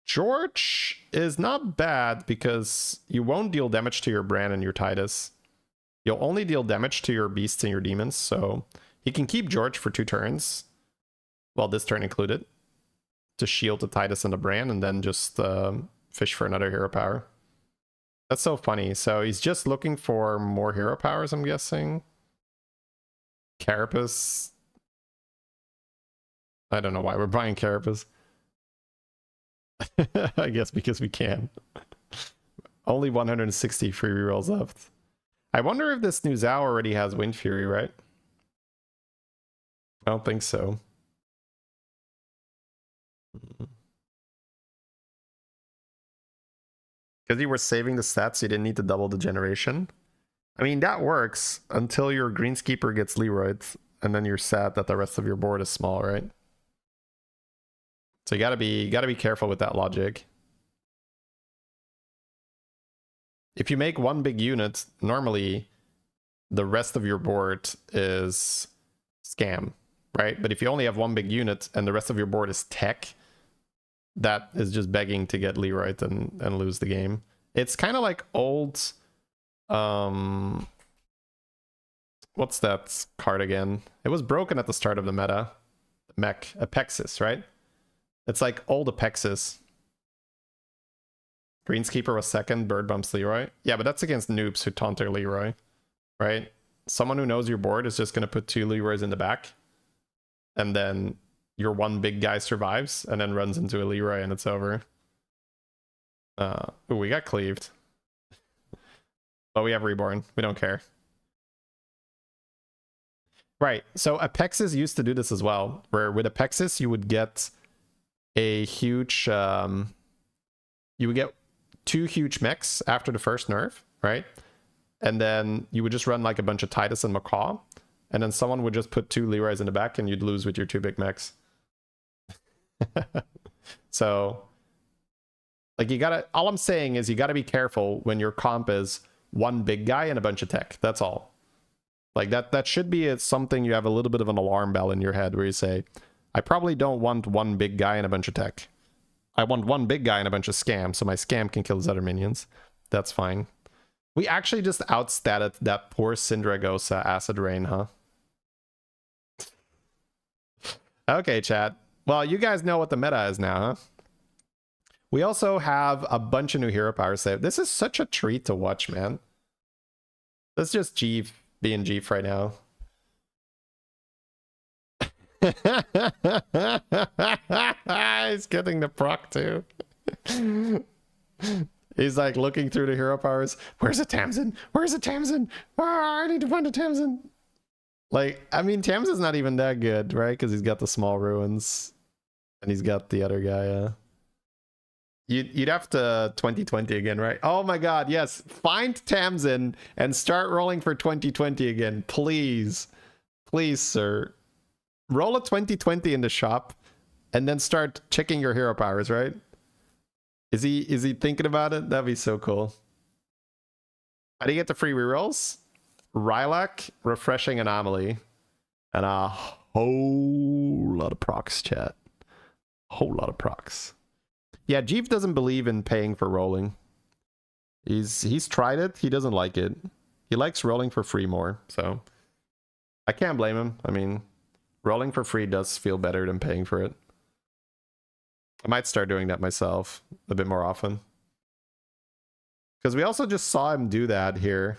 George is not bad because you won't deal damage to your Bran and your Titus. You'll only deal damage to your beasts and your demons, so you can keep George for 2 turns. Well, this turn included. To shield the Titus and the Bran, and then just fish for another hero power. That's so funny. So he's just looking for more hero powers, I'm guessing. Carapace. I don't know why we're buying Carapace. I guess because we can. Only 160 free rerolls left. I wonder if this new Zao already has Wind Fury, right? I don't think so. Because you were saving the stats, you didn't need to double the generation. I mean, that works until your Greenskeeper gets Leroyed, and then you're sad that the rest of your board is small, right? So you gotta be careful with that logic. If you make one big unit, normally the rest of your board is scam, right? But if you only have one big unit and the rest of your board is tech, that is just begging to get Leroyed and lose the game. It's kind of like old... what's that card again? It was broken at the start of the meta. Mech, Apexis, right? It's like old Apexis. Greenskeeper was second, Bird bumps Leroy. Yeah, but that's against noobs who taunt their Leroy, right? Someone who knows your board is just going to put 2 Leroys in the back. And then your one big guy survives and then runs into a Leroy and it's over. Ooh, we got cleaved. But we have Reborn. We don't care. Right. So Apexis used to do this as well, where with Apexis you would get a huge... you would get 2 huge mechs after the first nerf, right? And then you would just run like a bunch of Titus and Macaw, and then someone would just put 2 Leroys in the back and you'd lose with your 2 big mechs. So, like, you gotta... All I'm saying is you gotta be careful when your comp is one big guy and a bunch of tech. That's all. Like, that should be something you have a little bit of an alarm bell in your head where you say, I probably don't want one big guy and a bunch of tech. I want one big guy and a bunch of scam, so my scam can kill his other minions. That's fine. We actually just outstatted that poor Syndragosa Acid Rain, huh? Okay, chat. Well, you guys know what the meta is now, huh? We also have a bunch of new hero powers saved. This is such a treat to watch, man. Let's just Jeeve being Jeeve right now. He's getting the proc too. He's like looking through the hero powers. Where's a Tamsin? Where's a Tamsin? Oh, I need to find a Tamsin. Like, I mean, Tamsin's not even that good, right? Because he's got the small ruins. And he's got the other guy, You'd have to 2020 again, right? Oh my god, yes. Find Tamsin and start rolling for 2020 again. Please. Please, sir. Roll a 2020 in the shop and then start checking your hero powers, right? Is he thinking about it? That'd be so cool. How do you get the free rerolls? Rylak, Refreshing Anomaly, and a whole lot of procs, chat. Whole lot of procs. Yeah, Jeeve doesn't believe in paying for rolling. He's tried it. He doesn't like it. He likes rolling for free more, so I can't blame him. I mean, rolling for free does feel better than paying for it. I might start doing that myself a bit more often. Because we also just saw him do that here.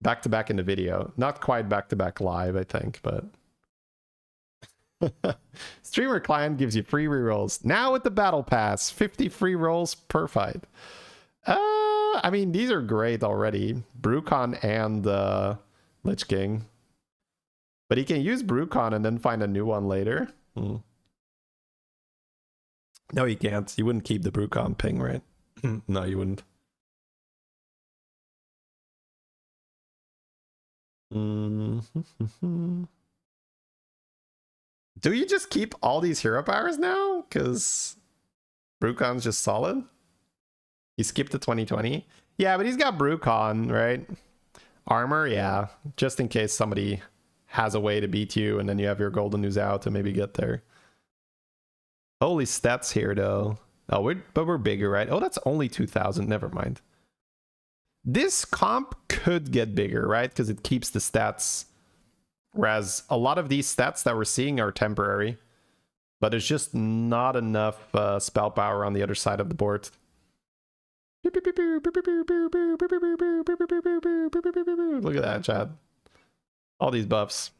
Back to back in the video. Not quite back to back live, I think, but... Streamer client gives you free rerolls. Now with the battle pass, 50 free rolls per fight. I mean, these are great already. Brucon and Lich King. But he can use Brucon and then find a new one later. No, he can't. You wouldn't keep the Brucon ping, right? No, you wouldn't. Do you just keep all these hero powers now? Because Brucon's just solid. He skipped the 2020. Yeah, but he's got Brucon, right? Armor, yeah. Just in case somebody has a way to beat you and then you have your golden news out to maybe get there. Holy stats here, though. Oh, but we're bigger, right? Oh, that's only 2,000. Never mind. This comp could get bigger, right? Because it keeps the stats. Whereas a lot of these stats that we're seeing are temporary. But there's just not enough spell power on the other side of the board. Look at that, chat. All these buffs.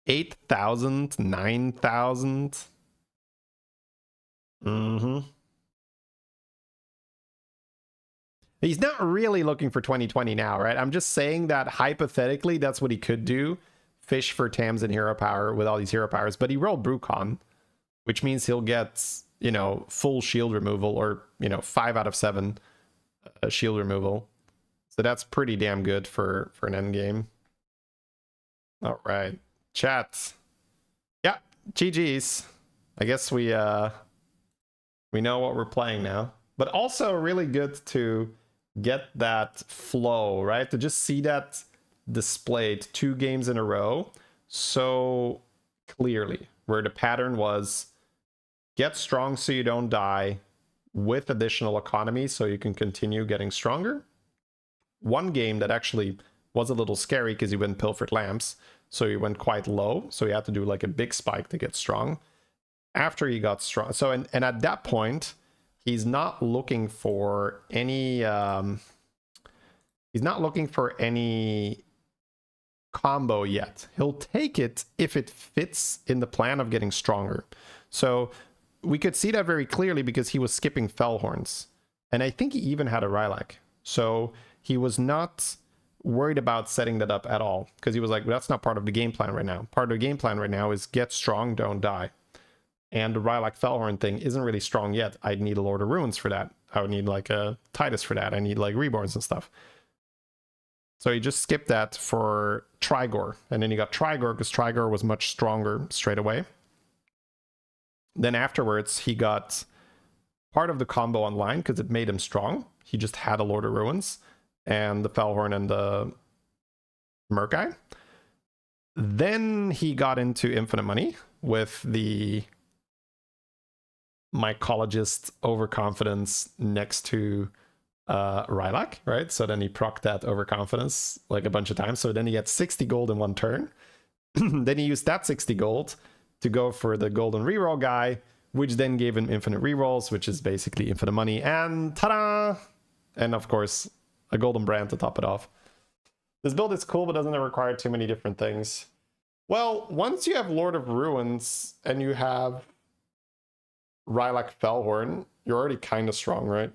8,000, 9,000. He's not really looking for 2020 now, right? I'm just saying that hypothetically, that's what he could do. Fish for TAMs and hero power with all these hero powers. But he rolled Brucon, which means he'll get, you know, full shield removal or, you know, 5 out of 7 shield removal. So that's pretty damn good for an end game. All right. Chat. Yeah, GG's. I guess we know what we're playing now. But also really good to get that flow, right? To just see that displayed 2 games in a row so clearly, where the pattern was get strong so you don't die with additional economy so you can continue getting stronger. One game that actually was a little scary because he went Pilfered Lamps, so he went quite low, so he had to do like a big spike to get strong. After he got strong, so and at that point he's not looking for any combo yet. He'll take it if it fits in the plan of getting stronger. So we could see that very clearly because he was skipping Fellhorns. And I think he even had a Rylak. So he was not worried about setting that up at all. Because he was like, well, that's not part of the game plan right now. Part of the game plan right now is get strong, don't die. And the Rylak Fellhorn thing isn't really strong yet. I'd need a Lord of Ruins for that. I would need like a Titus for that. I need like Reborns and stuff. So he just skipped that for Trigor. And then he got Trigor because Trigor was much stronger straight away. Then afterwards, he got part of the combo online because it made him strong. He just had a Lord of Ruins and the Fellhorn and the Murkai. Then he got into Infinite Money with the mycologist overconfidence next to Rylak, right? So then he procced that overconfidence like a bunch of times. So then he had 60 gold in one turn. Then he used that 60 gold to go for the golden reroll guy, which then gave him infinite rerolls, which is basically infinite money. And ta-da! And of course, a golden brand to top it off. This build is cool, but doesn't require too many different things. Well, once you have Lord of Ruins and you have Rylak Fellhorn, you're already kind of strong, right?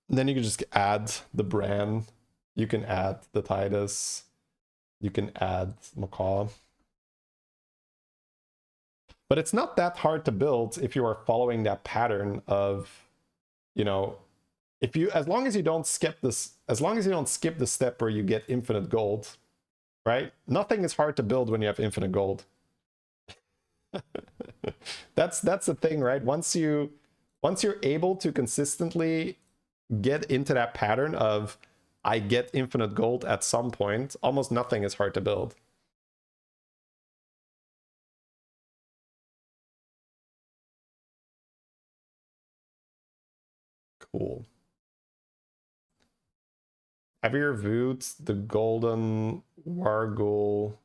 Then you can just add the brand. You can add the Titus. You can add Macaw. But it's not that hard to build if you are following that pattern of, you know, if you, as long as you don't skip this, as long as you don't skip the step where you get infinite gold, right? Nothing is hard to build when you have infinite gold. That's the thing, right? Once you're able to consistently get into that pattern of I get infinite gold at some point, almost nothing is hard to build. Cool. Have you reviewed the golden wargul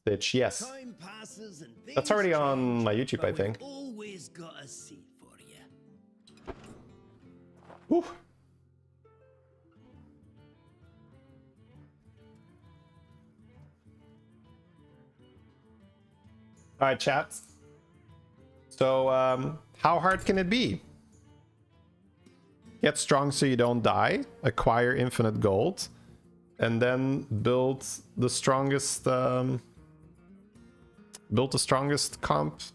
stitch? Yes. Time passes and That's things already on change, my YouTube, but I we've think. Always got a seat for you. Whew. All right, chat. So, how hard can it be? Get strong so you don't die, acquire infinite gold, and then build the strongest comp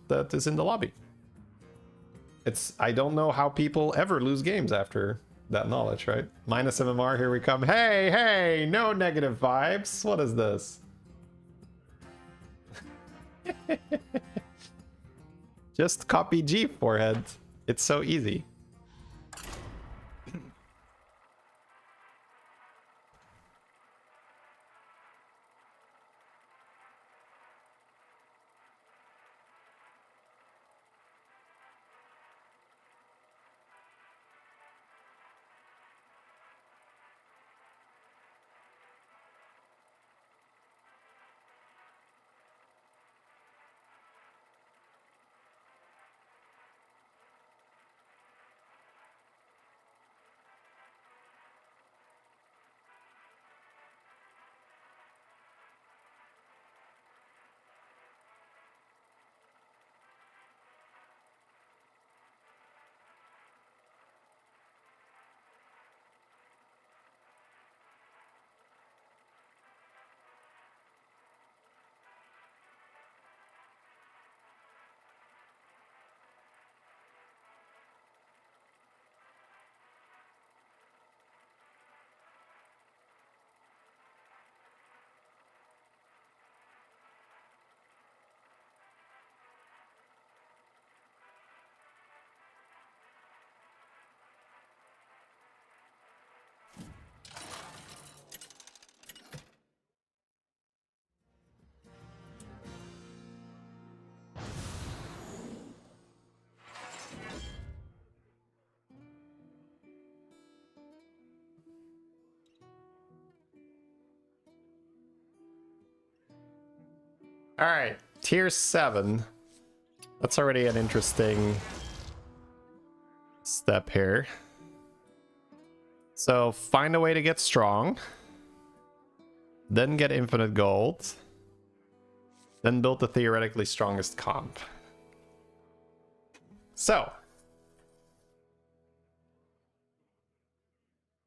that is in the lobby. I don't know how people ever lose games after that knowledge, right? Minus MMR, here we come. Hey, no negative vibes. What is this? Just copy G, forehead. It's so easy. All right, tier 7. That's already an interesting step here. So find a way to get strong, then get infinite gold, then build the theoretically strongest comp. So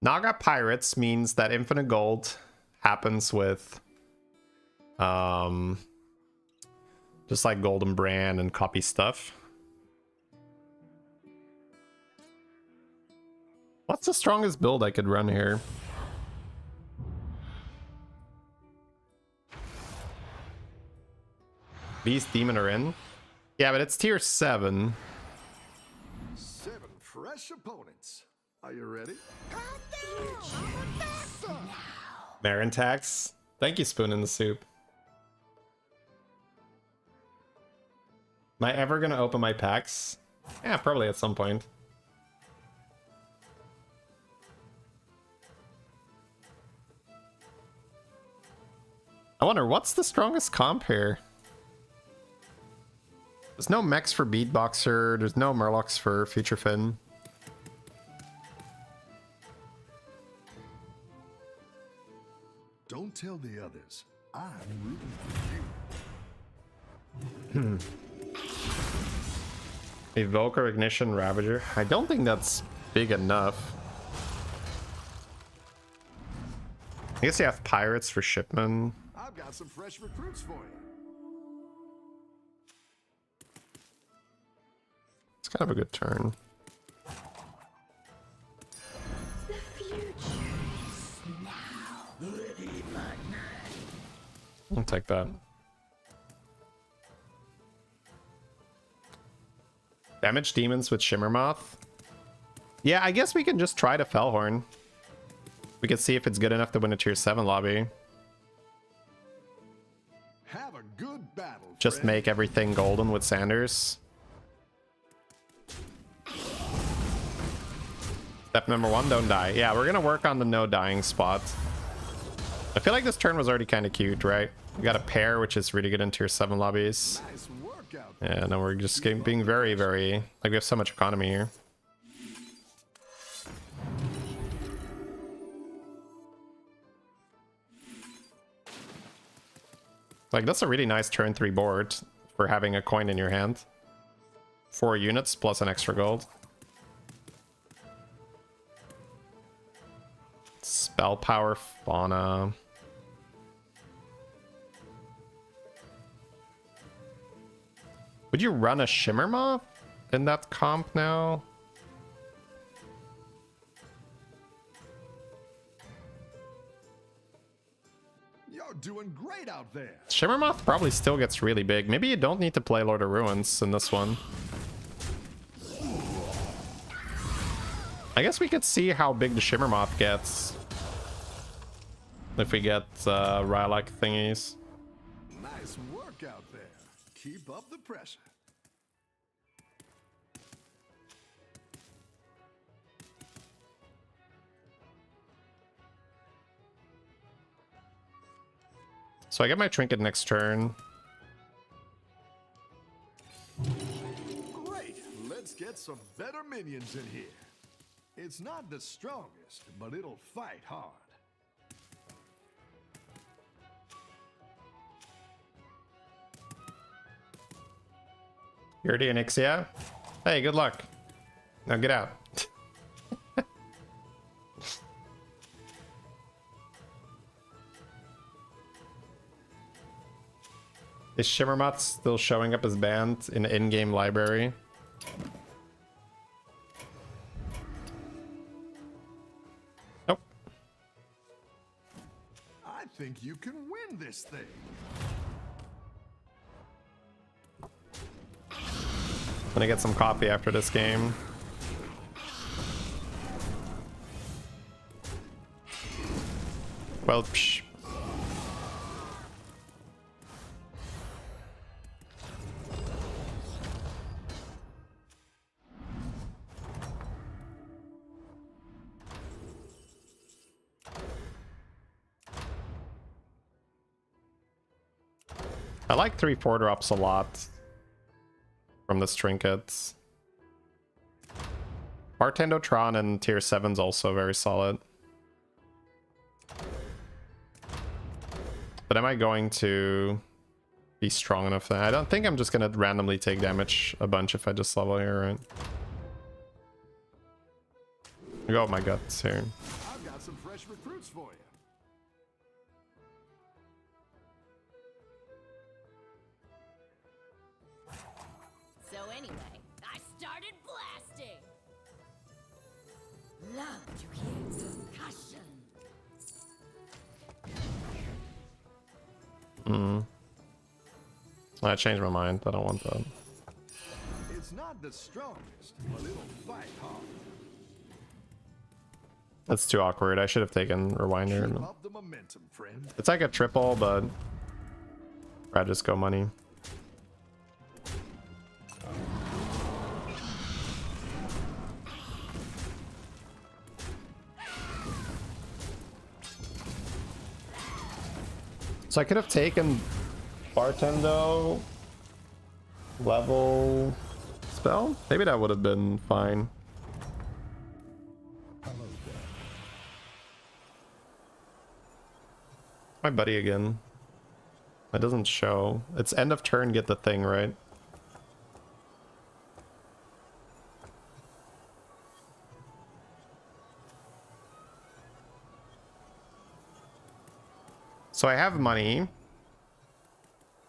Naga Pirates means that infinite gold happens with just like Golden Brand and copy stuff. What's the strongest build I could run here? Beast Demon are in? Yeah, but it's tier 7. 7 fresh opponents. Are you ready? Marin tax. Thank you, Spoon in the Soup. Am I ever gonna open my packs? Yeah, probably at some point. I wonder, what's the strongest comp here? There's no mechs for Beatboxer, there's no Murlocs for Future Finn. Don't tell the others. I'm rooting for you. Evoker, Ignition, Ravager. I don't think that's big enough. I guess you have Pirates for Shipman. I've got some fresh recruits for you. It's kind of a good turn. The future is now. I'll take that. Damage demons with Shimmermoth. Yeah, I guess we can just try to Fellhorn. We can see if it's good enough to win a tier 7 lobby. Have a good battle. Just friend. make everything golden with Sanders. Step number 1, don't die. Yeah, we're gonna work on the no dying spot. I feel like this turn was already kind of cute, right? We got a pair, which is really good in tier 7 lobbies. Nice workout. Yeah, now we're just being very, very... Like, we have so much economy here. Like, that's a really nice turn 3 board for having a coin in your hand. 4 units plus an extra gold. Spell power fauna. Would you run a Shimmer Moth in that comp now? You're doing great out there. Shimmer Moth probably still gets really big. Maybe you don't need to play Lord of Ruins in this one. I guess we could see how big the Shimmer Moth gets. If we get Rylak thingies. Nice work out there. Keep up the pressure. So I get my trinket next turn. Great. Let's get some better minions in here. It's not the strongest, but it'll fight hard. You're the Onyxia? Hey, good luck. Now get out. Is Shimmermot still showing up as banned in the in-game library? Nope. I think you can win this thing. I'm gonna get some coffee after this game. Well, psh. I like 3/4 drops a lot from this trinkets. Bartendotron and tier 7's also very solid. But am I going to be strong enough that I don't think I'm just gonna randomly take damage a bunch if I just level here, right? I go with my guts here. I've got some fresh recruits for you. So anyway, I started blasting. Love to hear concussion. I changed my mind. I don't want that. It's not the strongest, but it'll fight hard. That's too awkward. I should have taken Rewinder. Keep up the momentum, friend. It's like a triple, but I'd just go money. So I could have taken Bartendo level spell. Maybe that would have been fine. My buddy again. That doesn't show. It's end of turn, get the thing, right? So I have money.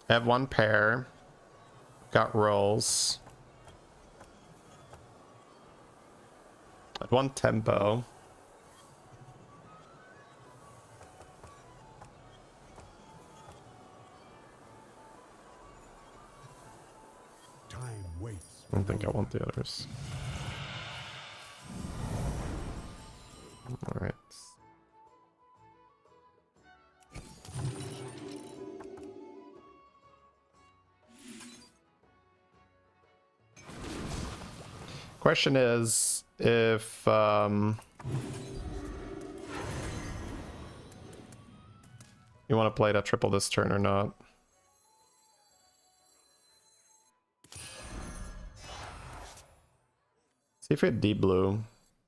I have 1 pair. Got rolls. At 1 tempo. Time waits. I don't think I want the others. Question is if you want to play that triple this turn or not. See if we had deep blue.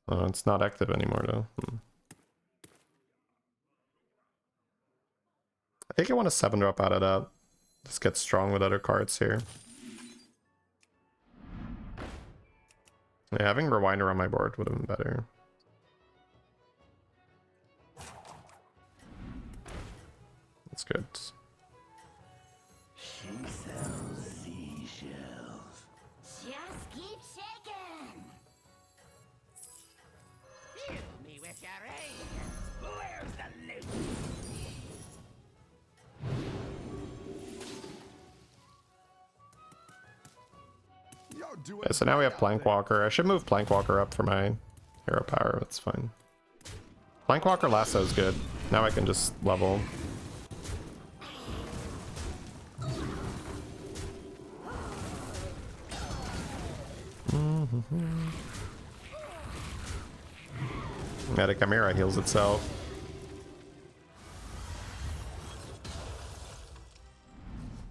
Oh, it's not active anymore though. I think I want a 7-drop out of that. Just get strong with other cards here. Yeah, having Rewinder on my board would have been better. That's good. She sells seashells. Just keep shaking. Fill me with your rage. Where's the loot? You're doing Okay, so now we have great out Plankwalker. I should move Plankwalker up for my hero power. That's fine. Plankwalker lasso is good. Now I can just level. Yeah, the Chimera heals itself.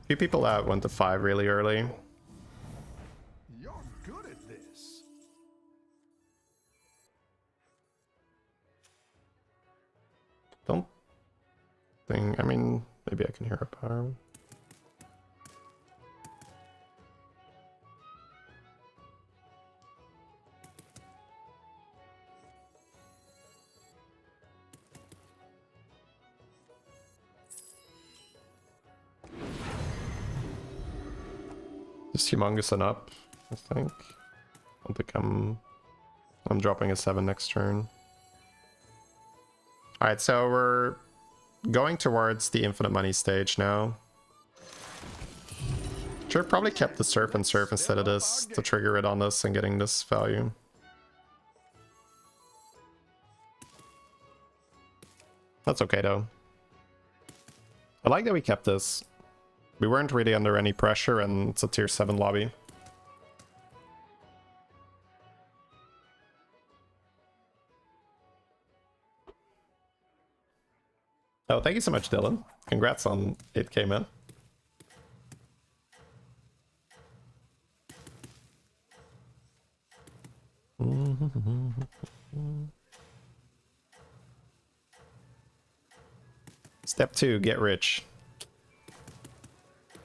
Few people out went to 5 really early. there. You're good at this. Don't think. I mean, maybe I can hear a power. Just humongous and up, I think. I don't think I'm dropping a 7 next turn. Alright, so we're going towards the infinite money stage now. Should have probably kept the surf and surf instead of this to trigger it on this and getting this value. That's okay though. I like that we kept this. We weren't really under any pressure and it's a tier 7 lobby. Oh, thank you so much, Dylan. Congrats on 8K, man. Step 2, get rich.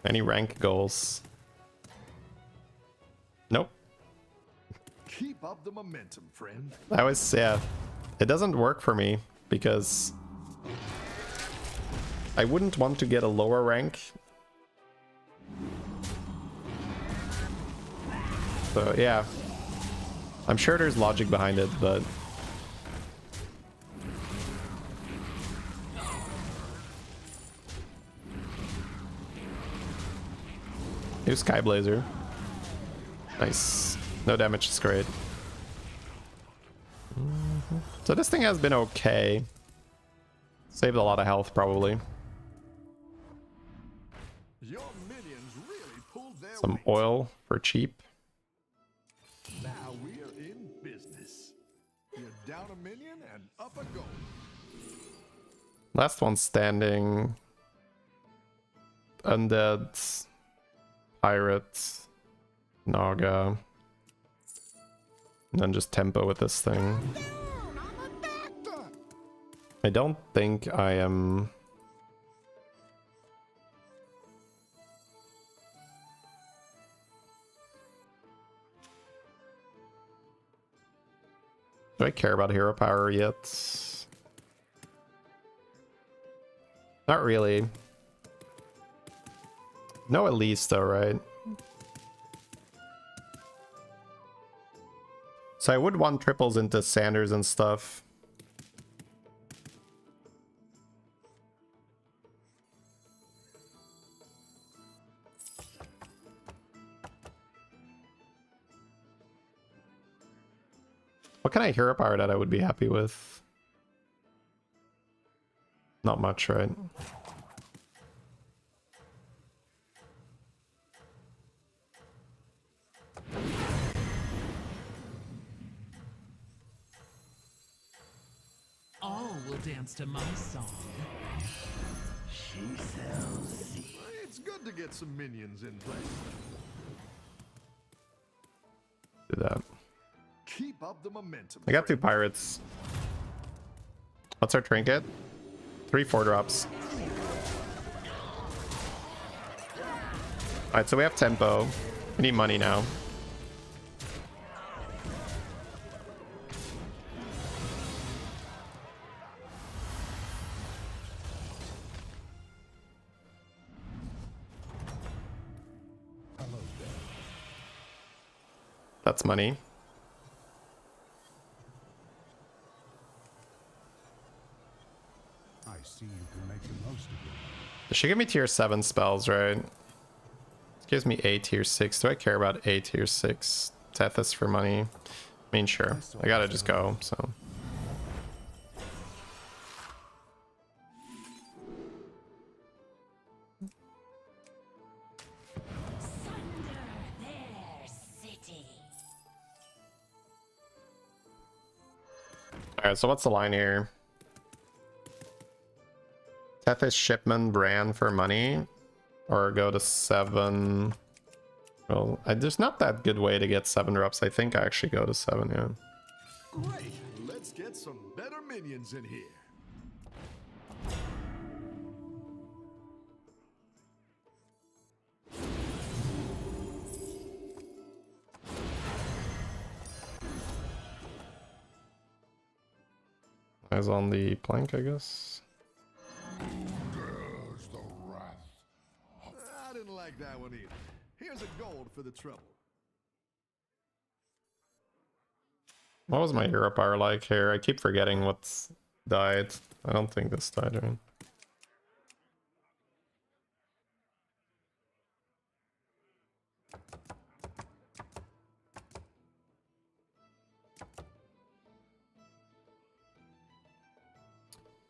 Any rank goals? Nope. Keep up the momentum, friend. I was, yeah. It doesn't work for me because I wouldn't want to get a lower rank. So, yeah. I'm sure there's logic behind it, but here's Skyblazer. Nice. No damage is great. So this thing has been okay. Saved a lot of health, probably. Your minions really pulled their Some weight. oil for cheap. Now we're in business. You're down a minion and up a goal. Last one standing. Undead. Pirate. Naga. And then just tempo with this thing. I don't think I am... Do I care about hero power yet? Not really. No Elise though, right? So I would want triples into Sanders and stuff. What can I hero power that I would be happy with? Not much, right? dance to my song. She sells. It's good to get some minions in place. Do that. Keep up the momentum. I got 2 pirates. What's our trinket? 3 4-drops. Alright, so we have tempo. We need money now. That's money. I see you can make the most of it. She give me tier 7 spells, right? It gives me a tier 6. Do I care about a tier 6? Tethys for money. I mean, sure. I gotta just go, so. Alright, so what's the line here? Tethys Shipman Bran for money? Or go to 7? Well, there's not that good way to get 7 drops. I think I actually go to 7, yeah. Great. Let's get some better minions in here. Eyes on the plank, I guess. There's the wrath. I didn't like that one either. Here's a gold for the trouble. What was my hero power like here? I keep forgetting what's died. I don't think this died, right?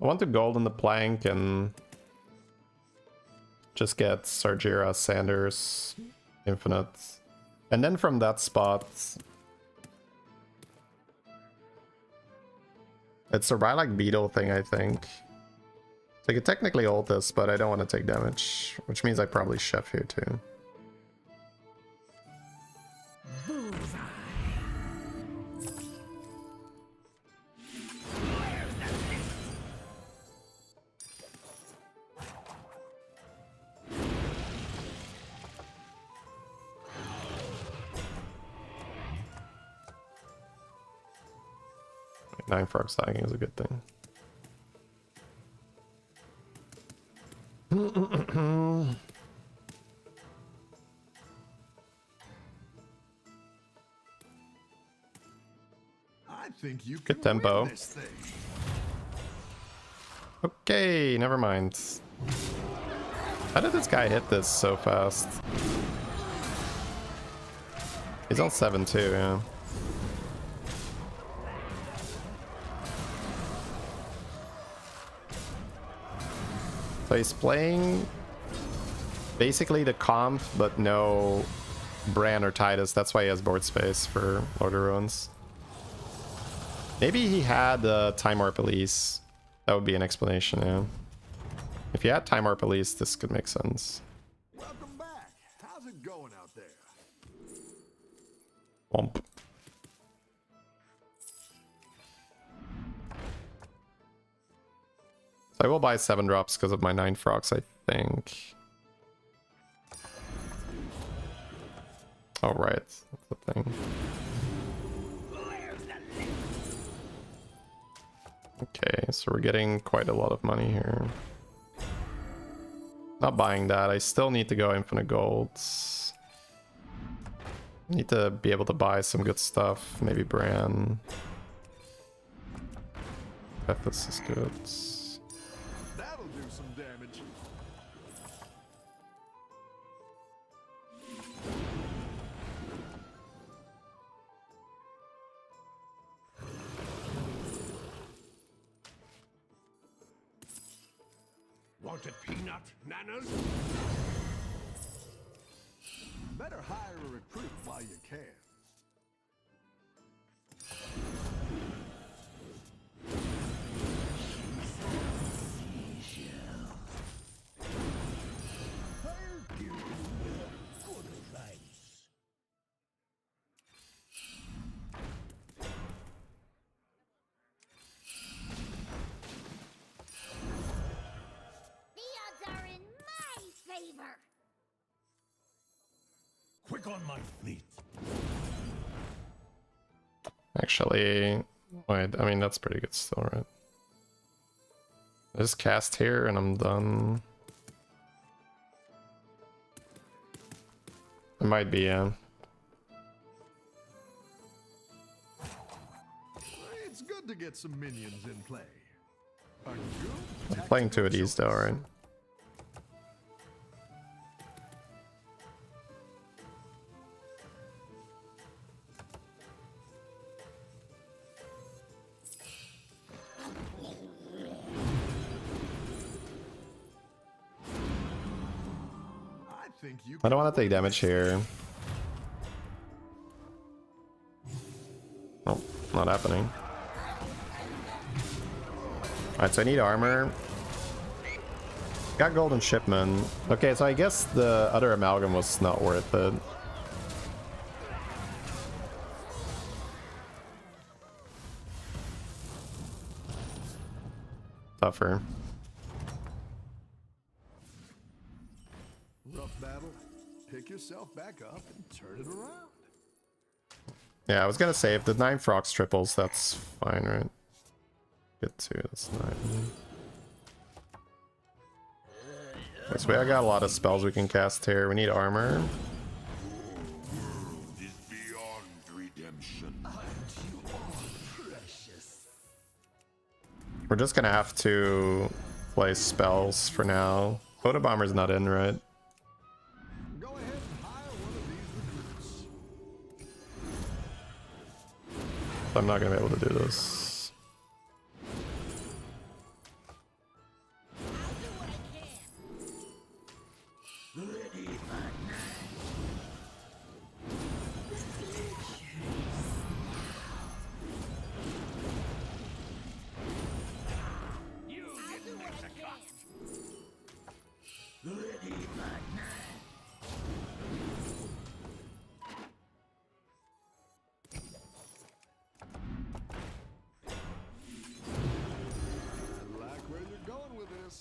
I want to gold in the plank and just get Sargeras, Sanders, Infinite. And then from that spot, it's a Rylak Beetle thing, I think. So I could technically ult this, but I don't want to take damage, which means I probably chef here too. Nine frog stacking is a good thing. I think you Good can tempo. win this thing. Okay, never mind. How did this guy hit this so fast? He's on 7 too, yeah. So he's playing basically the comp, but no Bran or Titus. That's why he has board space for Lord of Ruins. Maybe he had Time Warp Elise. That would be an explanation, yeah. If you had Time Warp Elise, this could make sense. Welcome back. How's it going out there? Womp. So I will buy 7 drops because of my 9 frogs, I think. Oh, right. That's the thing. Okay, so we're getting quite a lot of money here. Not buying that. I still need to go infinite golds. Need to be able to buy some good stuff. Maybe Bran. This is good. That'll do some damage. Want a peanut, Nanas? Better hire a recruit while you can. Quick on my fleet. Actually, wait, I mean, that's pretty good still, right? I just cast here and I'm done. It might be, yeah. It's good to get some minions in play. A good I'm playing two tactical of these though, choice. right? Think you I don't can want to take win damage this. here. Oh, not happening. Alright, so I need armor. Got golden shipment. Okay, so I guess the other amalgam was not worth it. Tougher. Rough battle. Pick yourself back up and turn it around. Yeah, I was gonna say if the 9 frogs triples, that's fine, right? Get 2, that's 9. This way I got a lot of spells we can cast here. We need armor. Is beyond redemption. We're just gonna have to play spells for now. Photobomber's not in, right? Go ahead and hire one of these recruits. I'm not gonna be able to do this. I like where you're going with this.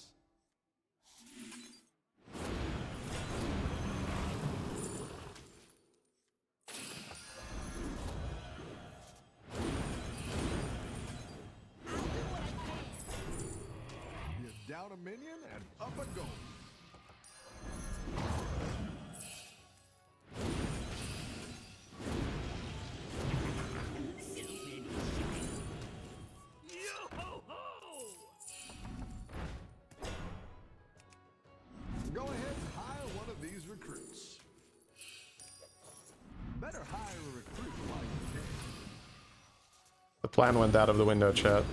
You're down a minion and up a goal. Go ahead and hire one of these recruits. Better hire a recruit while you can. The plan went out of the window, chat.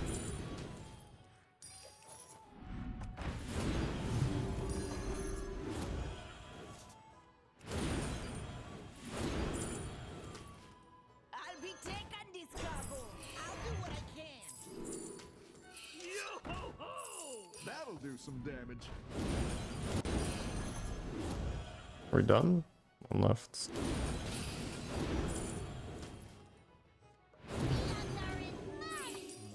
I'll be taking this cargo. I'll do what I can. That'll do some damage. We're done? One left.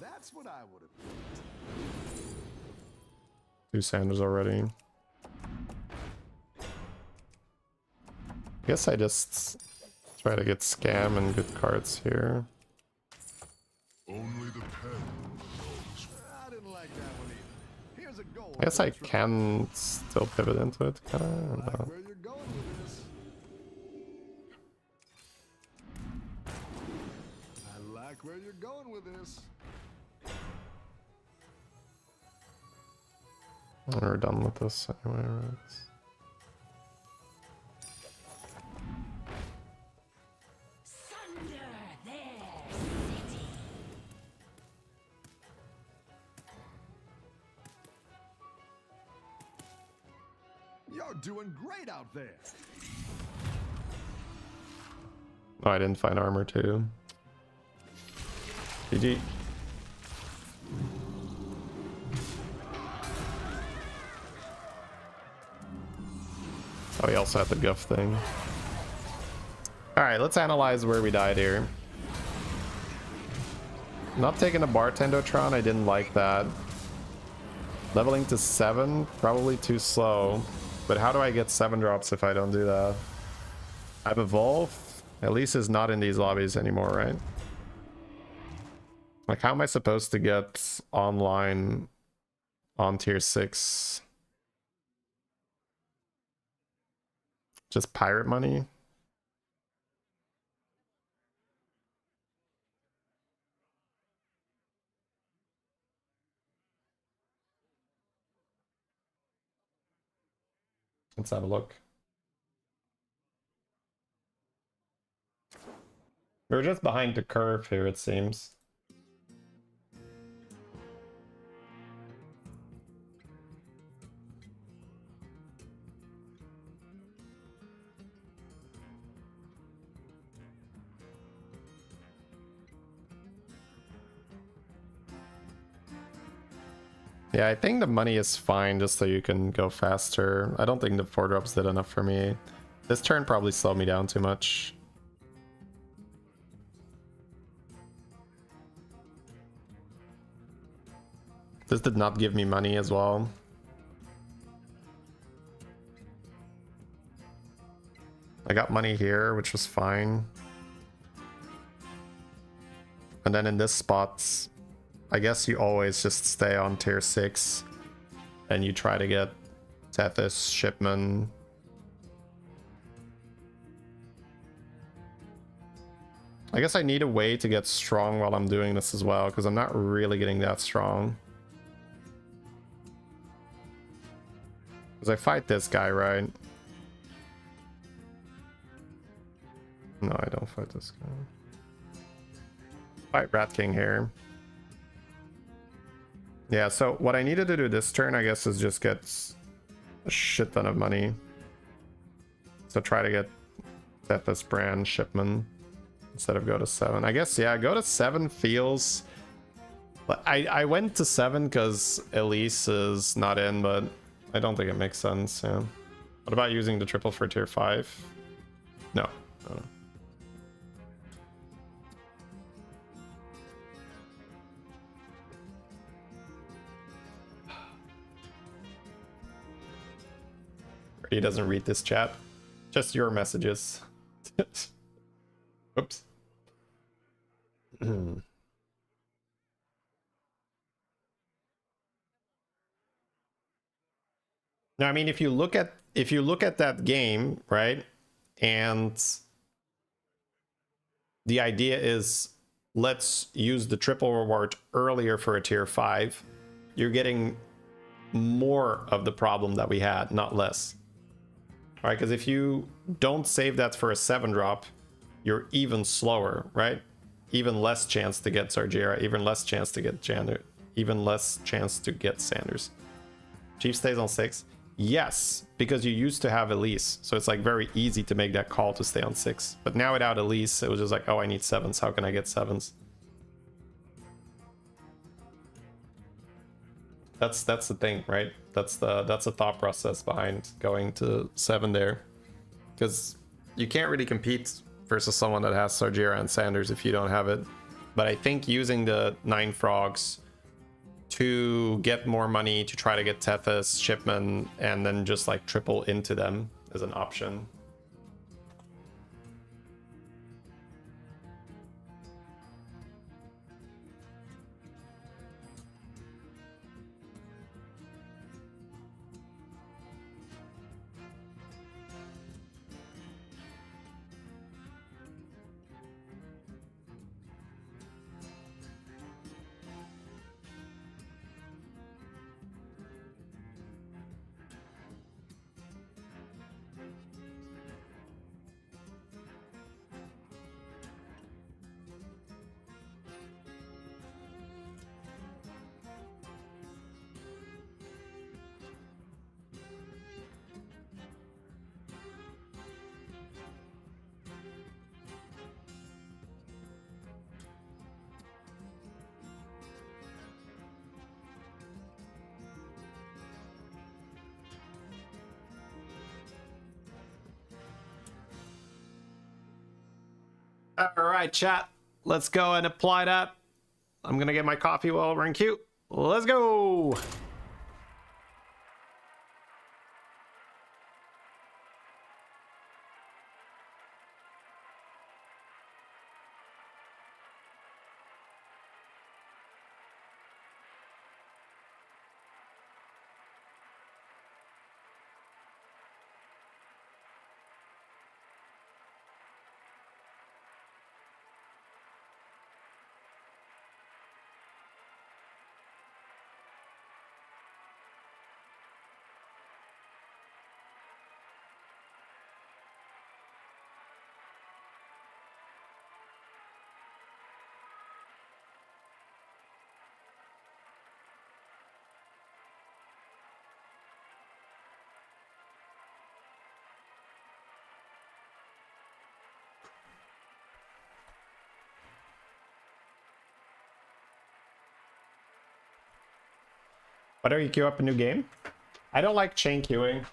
That's what I would have. 2 Sanders already. Guess I just try to get scam and good cards here. Only the pen knows. I didn't like that one either. Here's a goal. I guess I can still pivot into it, kinda. or Like not. where you're going with this. I like where you're going with this. We're done with this anyway, right? Sunder their city. You're doing great out there. Oh, I didn't find armor too. GG. Oh, he also had the guff thing. Alright, let's analyze where we died here. Not taking a Bartendotron, I didn't like that. Leveling to 7, probably too slow. But how do I get 7 drops if I don't do that? I've evolved. Elise is not in these lobbies anymore, right? Like, how am I supposed to get online on tier 6? Just pirate money? Let's have a look. We're just behind the curve here, it seems. Yeah, I think the money is fine just so you can go faster. I don't think the 4 drops did enough for me. This turn probably slowed me down too much. This did not give me money as well. I got money here, which was fine. And then in this spot, I guess you always just stay on tier 6 and you try to get Tethys, Shipman. I guess I need a way to get strong while I'm doing this as well, because I'm not really getting that strong. Because I fight this guy, right? No, I don't fight this guy. Fight Rat King here. Yeah, so what I needed to do this turn, I guess, is just get a shit ton of money. So try to get Tethys, Brand, Shipman instead of go to 7. I guess, yeah, go to 7 feels... I went to 7 because Elise is not in, but I don't think it makes sense, yeah. What about using the triple for tier 5? No. No. He doesn't read this chat. Just your messages. Oops. No, I mean, if you look at that game, right? And the idea is let's use the triple reward earlier for a tier 5. You're getting more of the problem that we had, not less. All right, because if you don't save that for a 7 drop, you're even slower, right? Even less chance to get Sargeira, even less chance to get Jander, even less chance to get Sanders. Chief stays on 6. Yes, because you used to have Elise, so it's like very easy to make that call to stay on 6. But now without Elise, it was just like, oh, I need 7s. How can I get 7s? That's the thing, right? That's the thought process behind going to 7 there, because you can't really compete versus someone that has Sargeira and Sanders if you don't have it. But I think using the 9 frogs to get more money, to try to get Tethys, Shipman, and then just like triple into them is an option. All right, chat. Let's go and apply that. I'm going to get my coffee while we're in queue. Let's go. Why don't you queue up a new game? I don't like chain queuing.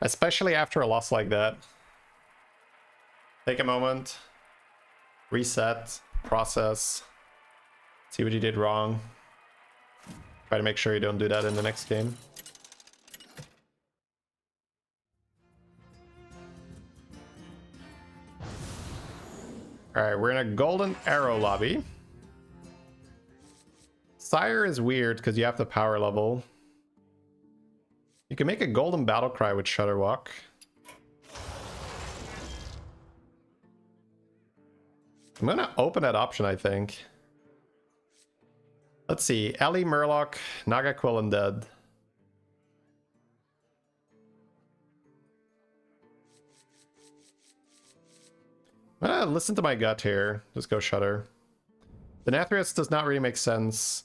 Especially after a loss like that. Take a moment. Reset. Process. See what you did wrong. Try to make sure you don't do that in the next game. Alright, we're in a golden arrow lobby. Sire is weird because you have the power level. You can make a golden battle cry with Shudderwalk. I'm gonna open that option, I think. Let's see. Ellie, Murloc, Nagaquill, and Dead. I'm gonna listen to my gut here. Just go Shudder. The Nathrius does not really make sense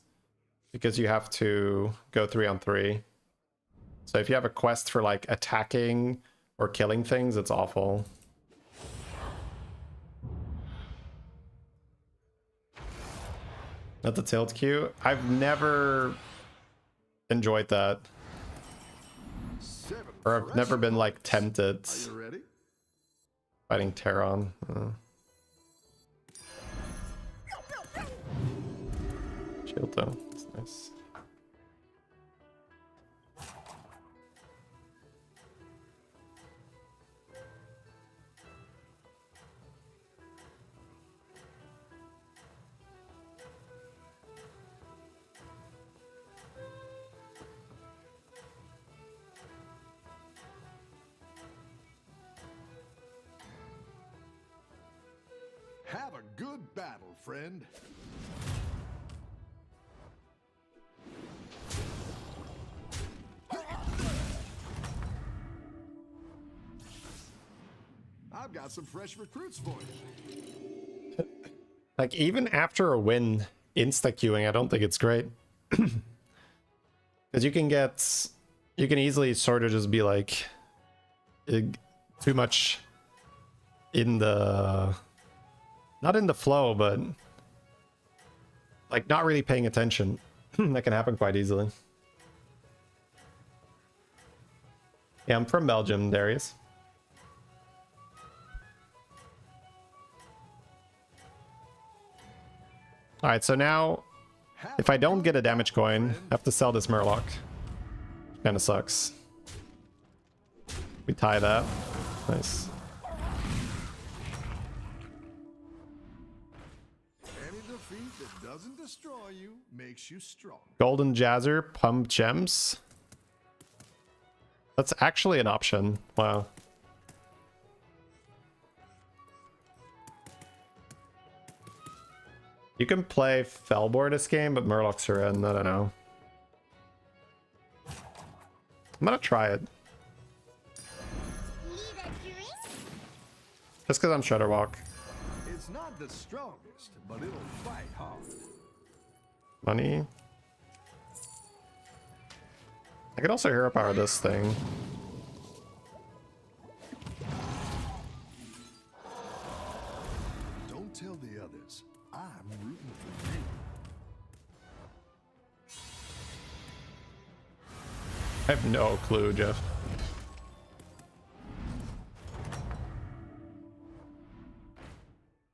because you have to go 3-on-3. So if you have a quest for like attacking or killing things, it's awful. Not the tilt queue. I've never enjoyed that. Or I've never been like tempted. Are you ready? Fighting Terran. Shield though. That's nice. Have a good battle, friend. I've got some fresh recruits for you. Like even after a win, insta queuing, I don't think it's great. Because you can easily sort of just be like too much in the, not in the flow, but like not really paying attention. That can happen quite easily. Yeah, I'm from Belgium, Darius. Alright, so now, if I don't get a damage coin, I have to sell this Murloc. Kinda sucks. We tie that. Nice. Any defeat that doesn't destroy you makes you strong. Golden Jazzer, Pump Gems. That's actually an option. Wow. You can play Felbor this game, but Murlocs are in. I don't know. I'm gonna try it. Just because I'm Shudderwalk. It's not the strongest, but it'll fight hard. Money. I could also hero power this thing. Don't tell the others. I'm rooting for you. I have no clue, Jeff.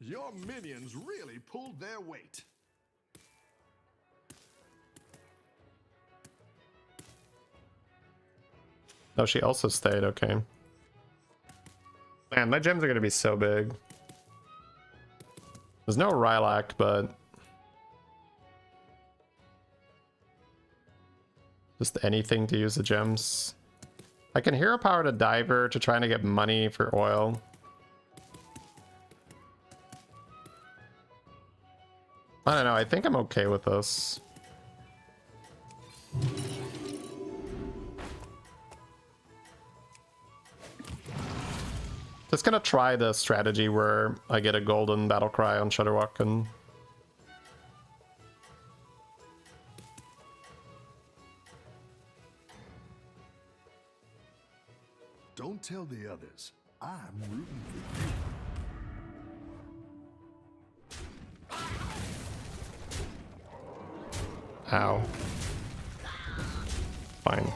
Your minions really pulled their weight. Oh, she also stayed. Okay. Man, my gems are going to be so big. There's no Rylak, but just anything to use the gems. I can hero power the diver to try to get money for oil. I don't know. I think I'm okay with this. Just gonna try the strategy where I get a golden battle cry on Shudderwalk and Don't tell the others. I'm rooting for you. ow. fine.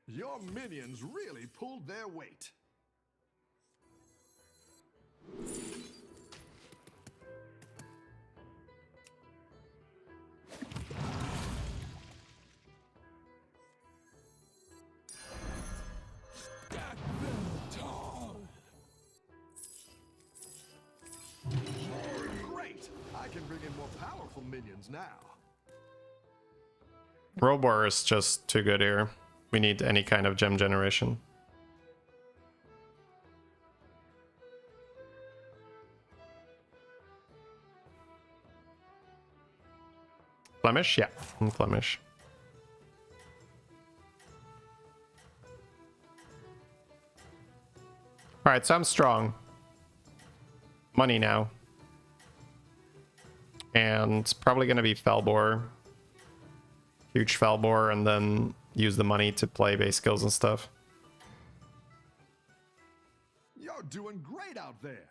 Your minions really pulled their weight. Great! I can bring in more powerful minions now. Robor is just too good here. We need any kind of gem generation. Flemish? Yeah, I'm Flemish. Alright, so I'm strong. Money now. And probably gonna be Felbor. Huge Felbor, and then use the money to play base skills and stuff. You're doing great out there.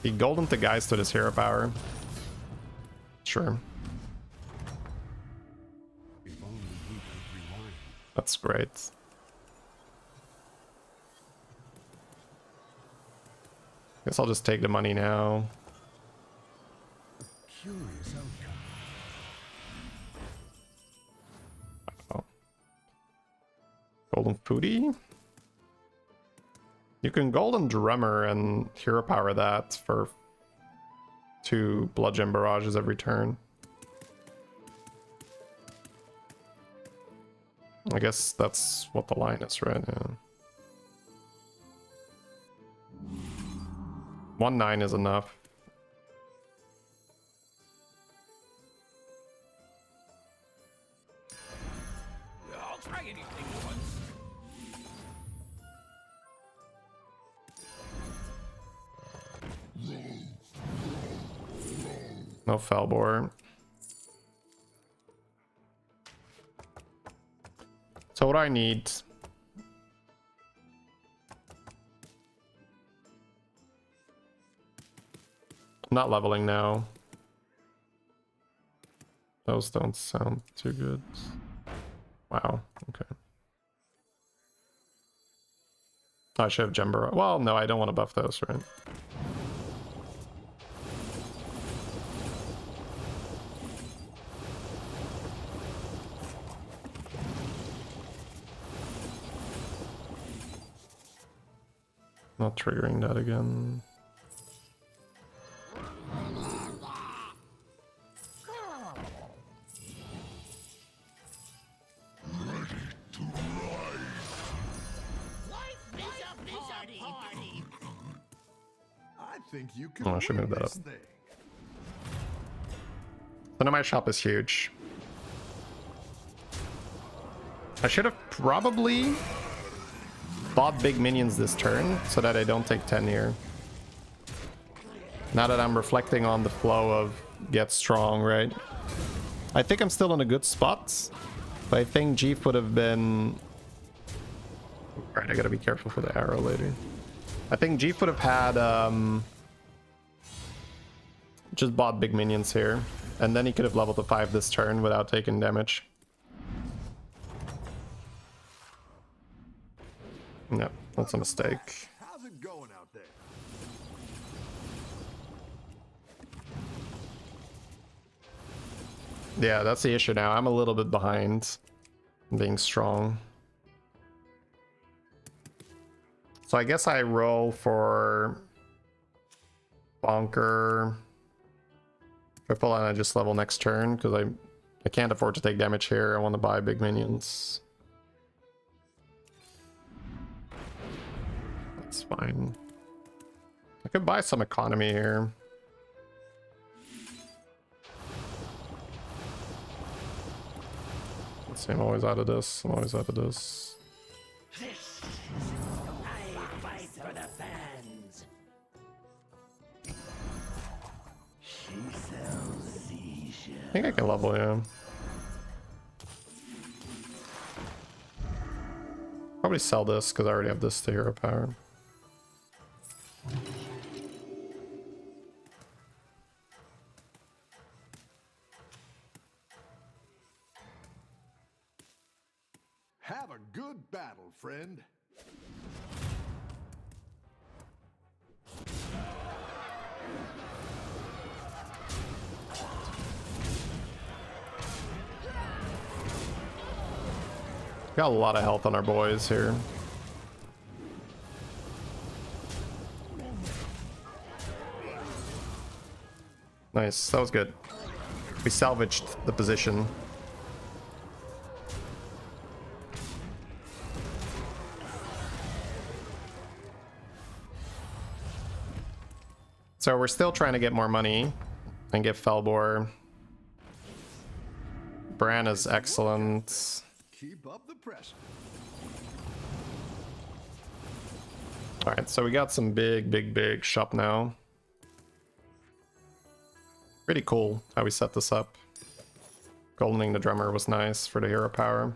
He golden the guys to his hero power. Sure. That's great. Guess I'll just take the money now. Curious outcome. Oh. Golden Foodie? You can Golden Drummer and hero power that for 2 Bludgeon Barrages every turn. I guess that's what the line is, right? Yeah. 1/9 is enough. I'll try anything once. No Felbor. So what do I need? I'm not leveling now. Those don't sound too good. Wow, okay. I should have Jember. Well, no, I don't want to buff those, right? Not triggering that again. I think you can Oh, I should win move that this up. thing. So now my shop is huge. I should have probably bought big minions this turn so that I don't take 10 here. Now that I'm reflecting on the flow of get strong, right? I think I'm still in a good spot, but I think Jeep would have been... Right, I gotta be careful for the arrow later. I think Jeep would have had just bought big minions here, and then he could have leveled to 5 this turn without taking damage. No, that's a mistake. How's it going out there? Yeah, that's the issue now. I'm a little bit behind being strong. So I guess I roll for Bonker triple and I just level next turn because I can't afford to take damage here. I want to buy big minions. That's fine. I could buy some economy here. See, I'm always out of this. I'm always out of this. I fight for the fans. She sells seashells. I think I can level him. Probably sell this because I already have this to hero power. Have a good battle, friend. Got a lot of health on our boys here. Nice, that was good. We salvaged the position. So we're still trying to get more money and get Felbor. Bran is excellent. Keep up the pressure. Alright, so we got some big shop now. Pretty cool how we set this up. Goldening the drummer was nice for the hero power.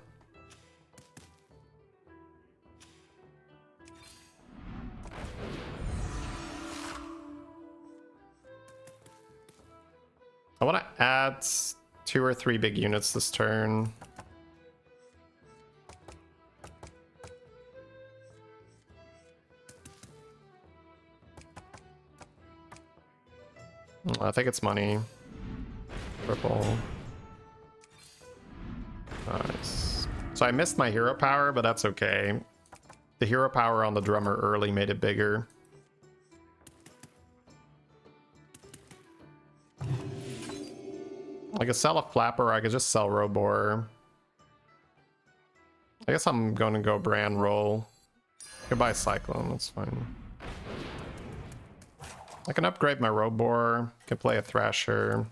I want to add 2 or 3 big units this turn. I think it's money. Purple. Nice. So I missed my hero power, but that's okay. The hero power on the drummer early made it bigger. I could sell a flapper, I could just sell Robor. I guess I'm going to go Bran roll. Goodbye Cyclone, that's fine. I can upgrade my Robor, can play a Thrasher.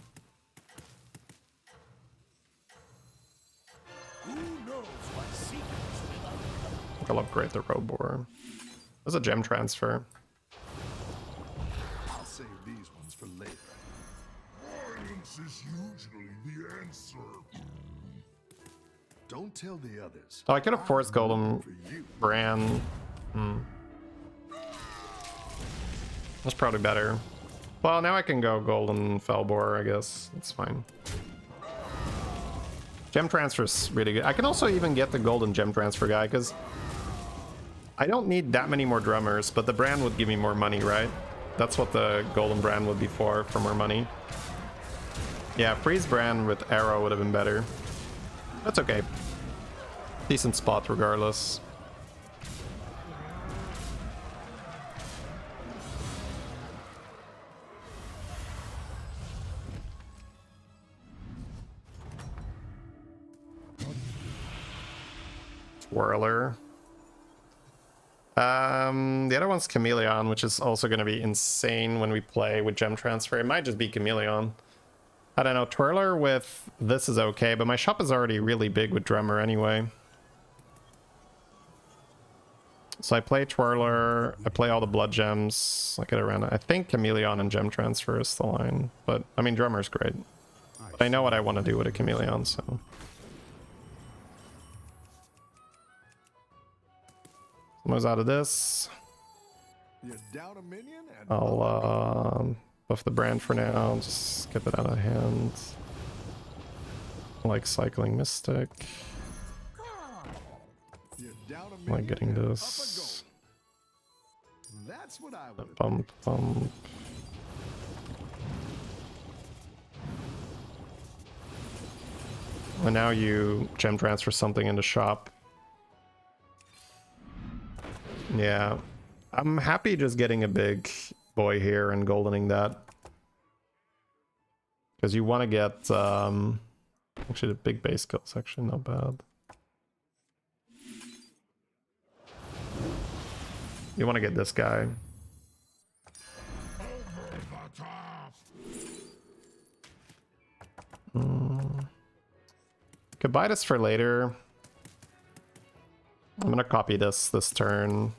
I'll upgrade the Robor. There's a gem transfer. I'll save these ones for later. Violence is usually the answer. Don't tell the others. Oh, I could have forced Golem For you. Bran. That's probably better. Well, now I can go Golden Felbor, I guess. That's fine. Gem transfer's really good. I can also even get the Golden Gem Transfer guy, because I don't need that many more drummers, but the brand would give me more money, right? That's what the Golden brand would be for more money. Yeah, Freeze brand with Arrow would have been better. That's okay. Decent spot regardless. Whirler. The other one's Chameleon, which is also going to be insane when we play with Gem Transfer. It might just be Chameleon. I don't know. Twirler with this is okay, but my shop is already really big with Drummer anyway. So I play Twirler, I play all the Blood Gems, I get around it. I think Chameleon and Gem Transfer is the line, but I mean Drummer's great. But I know what I want to do with a Chameleon, so... Almost out of this. You down a minion and I'll buff the brand for now, just get that out of hand. I like cycling Mystic. you down a I minion like getting and up a this. goal. That's what I would Bump. And now you gem transfer something into shop. Yeah, I'm happy just getting a big boy here and goldening that. Because you want to get, actually the big base kill is actually not bad. You want to get this guy. Could buy this for later. I'm gonna copy this turn.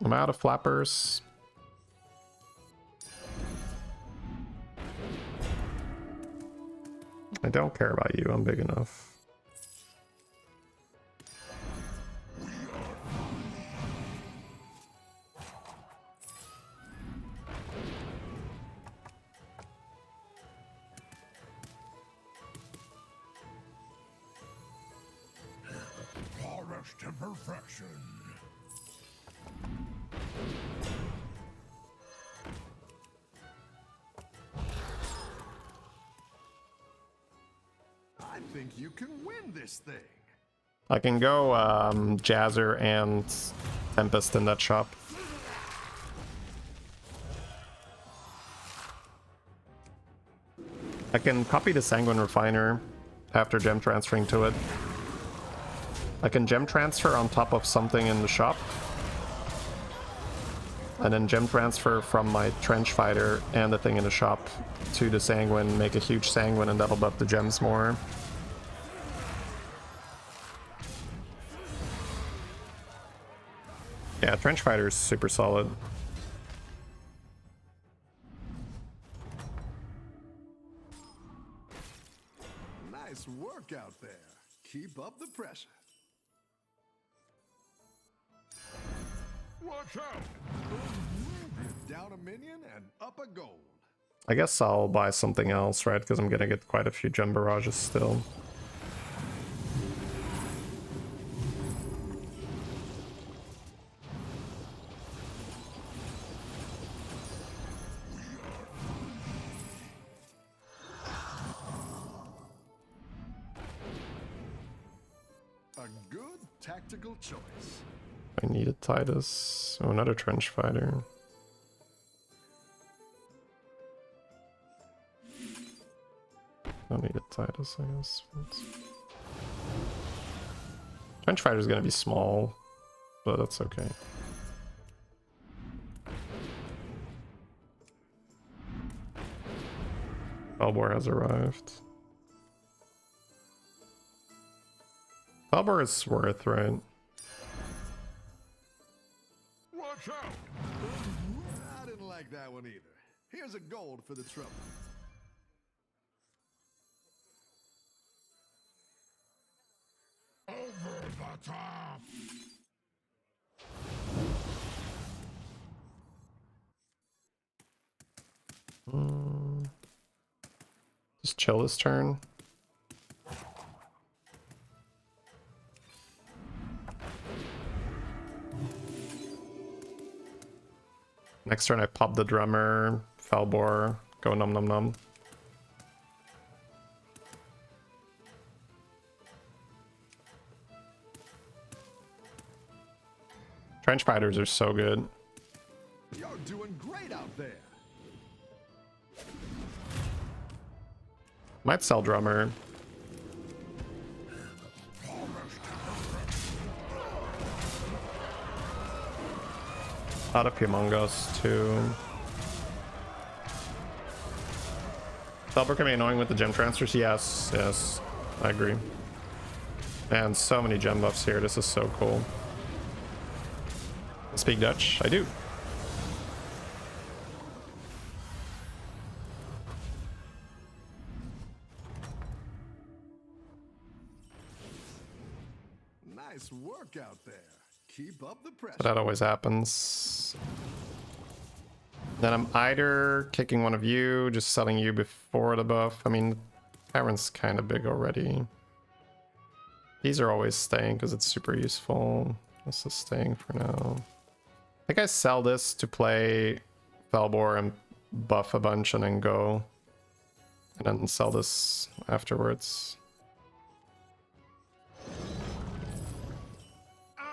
I'm out of flappers. I don't care about you, I'm big enough. Polished to perfection. I think you can win this thing. I can go Jazzer and Tempest in that shop. I can copy the Sanguine Refiner after gem transferring to it. I can gem transfer on top of something in the shop. And then gem transfer from my Trench Fighter and the thing in the shop to the Sanguine, make a huge Sanguine, and that'll buff the gems more. Yeah, Trench Fighter is super solid. Nice work out there. Keep up the pressure. Watch out! Down a minion and up a gold. I guess I'll buy something else, right? Because I'm gonna get quite a few gem barrages still. A good tactical choice. I need a Titus. Oh, another Trench Fighter. Don't need a Titus, I guess. Trench Fighter is gonna be small, but that's okay. Felbor has arrived. Felbor is worth, right? Watch out! I didn't like that one either. Here's a gold for the trouble. Over the top! Just chill this turn. Next turn I pop the drummer, Felbor, go num num num. Trench Fighters are so good. You're doing great out there. Might sell drummer. Out of Humongous too. Felbor can be annoying with the gem transfers. Yes, yes, I agree. And so many gem buffs here. This is so cool. Speak Dutch? I do. Nice work out there. Keep up the pressure. So that always happens. Then I'm either kicking one of you, just selling you before the buff. I mean, Rarran's kind of big already. These are always staying because it's super useful. This is staying for now. I think I sell this to play Felbor and buff a bunch and then go. And then sell this afterwards. I'm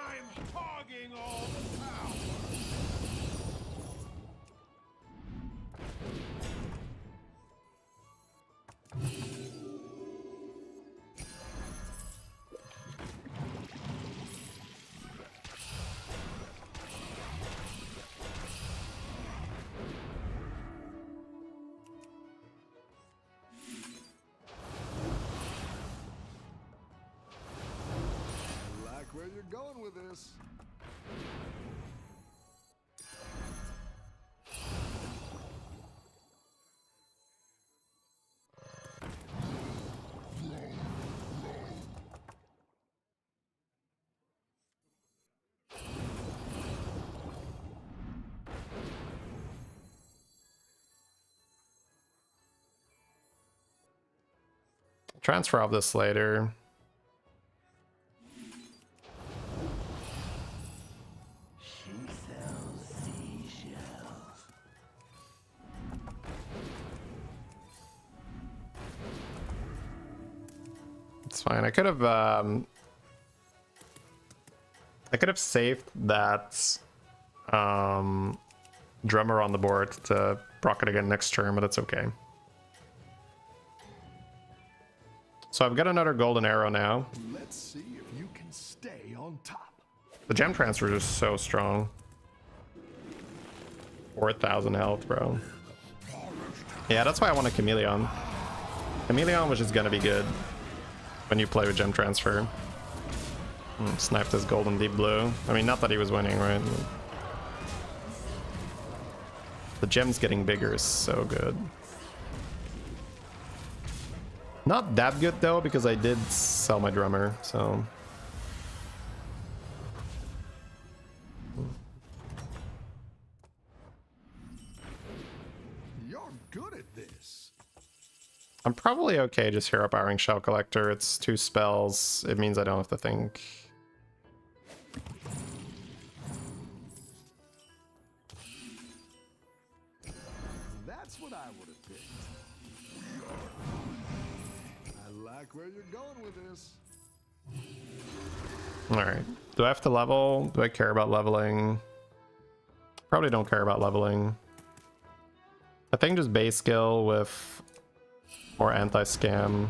hogging all the power. transfer off this later. It's fine. I could have saved that drummer on the board to proc it again next turn, but it's okay. So I've got another golden arrow now. Let's see if you can stay on top. The gem transfers are so strong. 4,000 health, bro. Yeah, that's why I want a chameleon. Chameleon was just gonna be good when you play with gem transfer. Sniped his golden deep blue. I mean, not that he was winning, right? The gems getting bigger is so good. Not that good though, because I did sell my drummer, so. You're good at this. I'm probably okay just hero powering Shell Collector. It's 2 spells. It means I don't have to think. That's what I would have picked. I like where you're going with this. Alright. Do I have to level? Do I care about leveling? Probably don't care about leveling. I think just base skill with more anti-scam.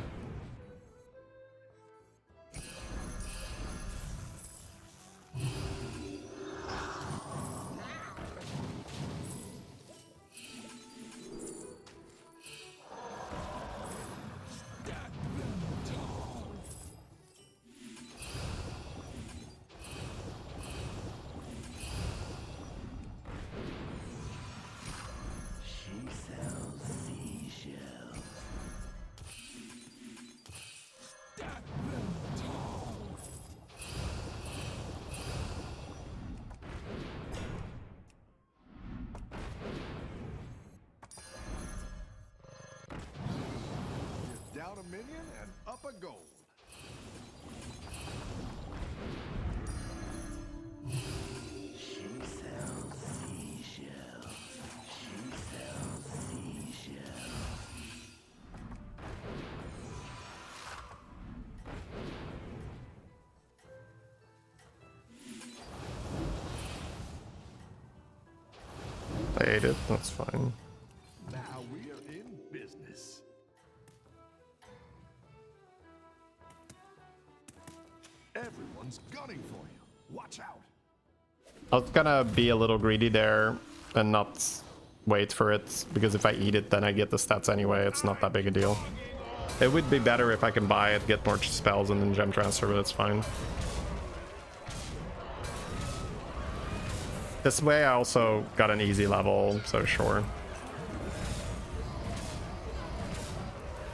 Down a minion and up a gold. I ate it, that's fine. Now we are in business. Everyone's gunning for you. Watch out. I was gonna be a little greedy there and not wait for it, because if I eat it then I get the stats anyway. It's not that big a deal. It would be better if I can buy it, get more spells and then gem transfer, but it's fine. This way I also got an easy level, so sure.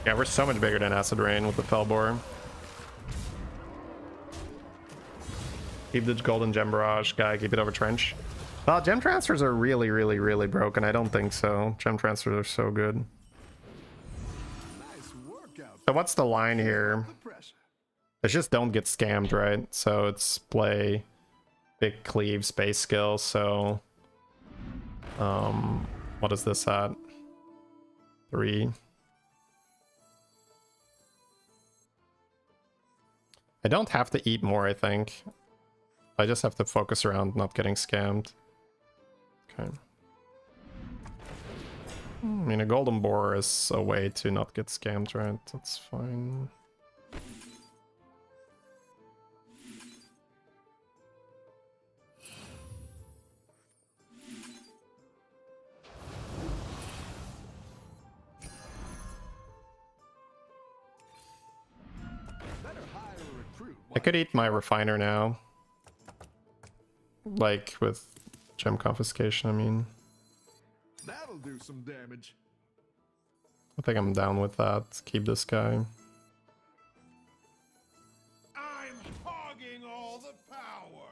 Yeah, we're so much bigger than Acid Rain with the Fellbore. Keep the golden gem barrage guy, keep it over trench. Well, gem transfers are really, really, really broken. I don't think so. Gem transfers are so good. Nice workout. So what's the line here? The pressure. It's just don't get scammed, right? So it's play big cleave space skill. So what is this at? 3. I don't have to eat more, I think. I just have to focus around not getting scammed. Okay. I mean, a golden boar is a way to not get scammed, right? That's fine. Better hire a recruit. I could eat my refiner now. Like with gem confiscation, I mean. That'll do some damage. I think I'm down with that. Keep this guy. I'm hogging all the power.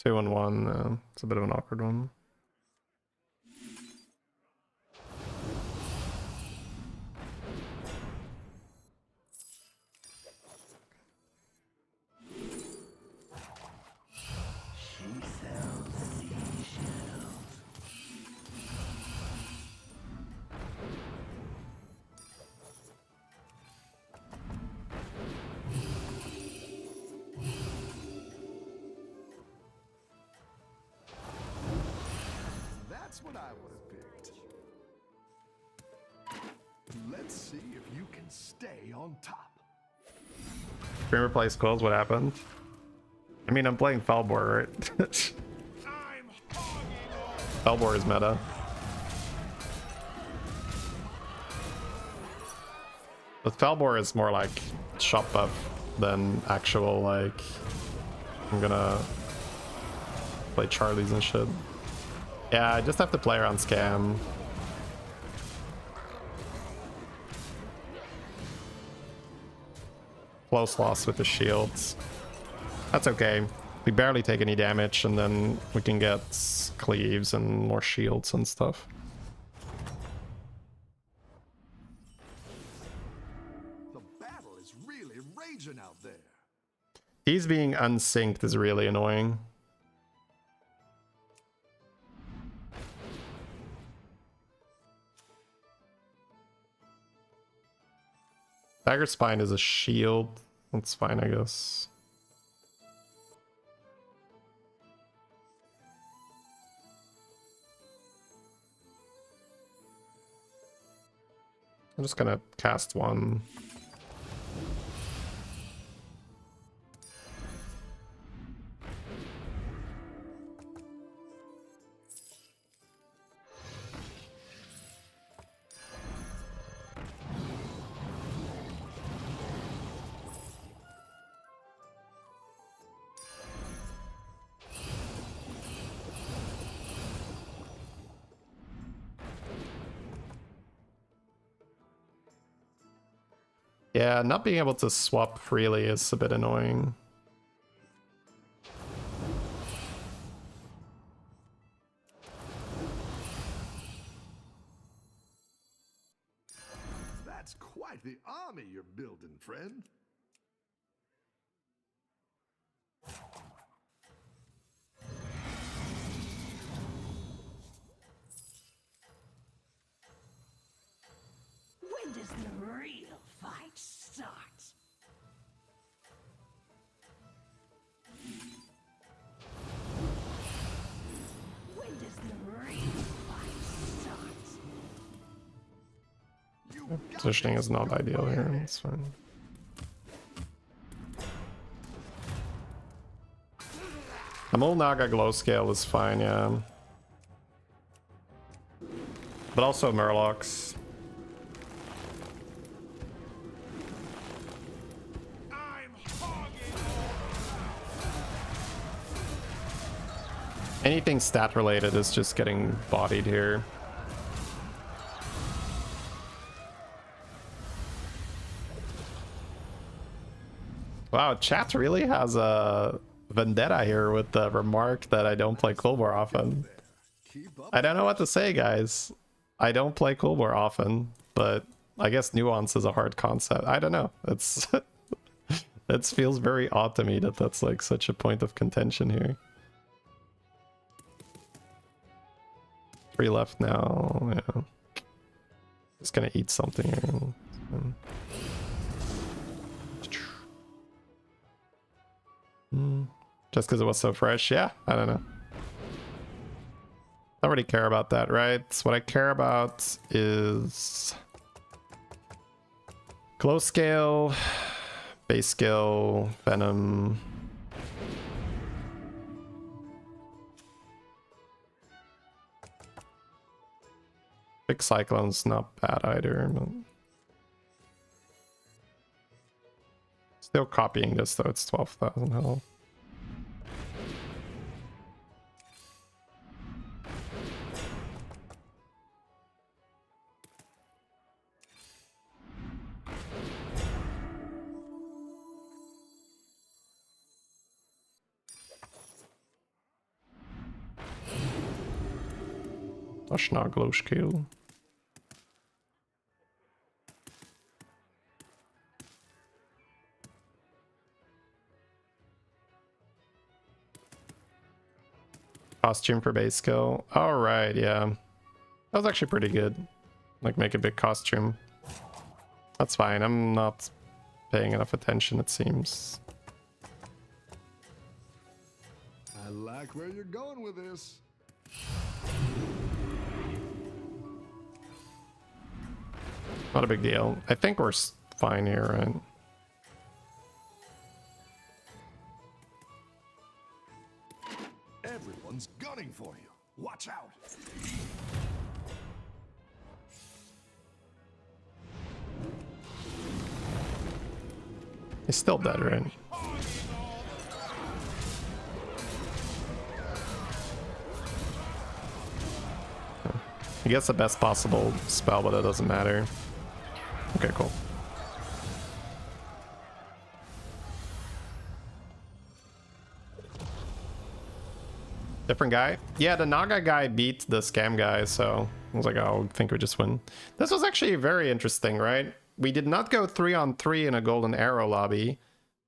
2 and 1. It's a bit of an awkward one. That's what I would have picked. Let's see if you can stay on top. Streamer plays calls, what happened? I mean, I'm playing Falbor, right? Falbor is meta. But Falbor is more like shop buff than actual, like, I'm gonna play Charlies and shit. Yeah, I just have to play around Scam. Close loss with the shields. That's okay. We barely take any damage, and then we can get cleaves and more shields and stuff. The battle is really raging out there. He's being unsynced is really annoying. Dagger Spine is a shield. That's fine, I guess. I'm just gonna cast one. Yeah, not being able to swap freely is a bit annoying. That's quite the army you're building, friend. When does the real fight start? When does the real fight start? Positioning is not ideal here. It's fine. Amul Naga glow scale is fine, yeah. But also Murlocs. Anything stat related is just getting bodied here. Wow, chat really has a vendetta here with the remark that I don't play Cold War often. I don't know what to say, guys. I don't play Cold War often, but I guess nuance is a hard concept. I don't know. It's it feels very odd to me that that's like such a point of contention here. 3 left now. Yeah. Just gonna eat something here. Just because it was so fresh? Yeah, I don't know. I don't really care about that, right? What I care about is glow scale, base skill, venom. Big Cyclone's not bad either, but still copying this though. It's 12,000 health. A snaglóskill. Costume for base skill. Alright, yeah. That was actually pretty good. Like, make a big costume. That's fine. I'm not paying enough attention, it seems. I like where you're going with this. Not a big deal. I think we're fine here, right? Everyone's gunning for you. Watch out. He's still dead, right? He gets the best possible spell, but it doesn't matter. Okay, cool. Different guy? Yeah, the Naga guy beat the scam guy, so I was like, oh, I think we just win. This was actually very interesting, right? We did not go 3-on-3 in a golden arrow lobby.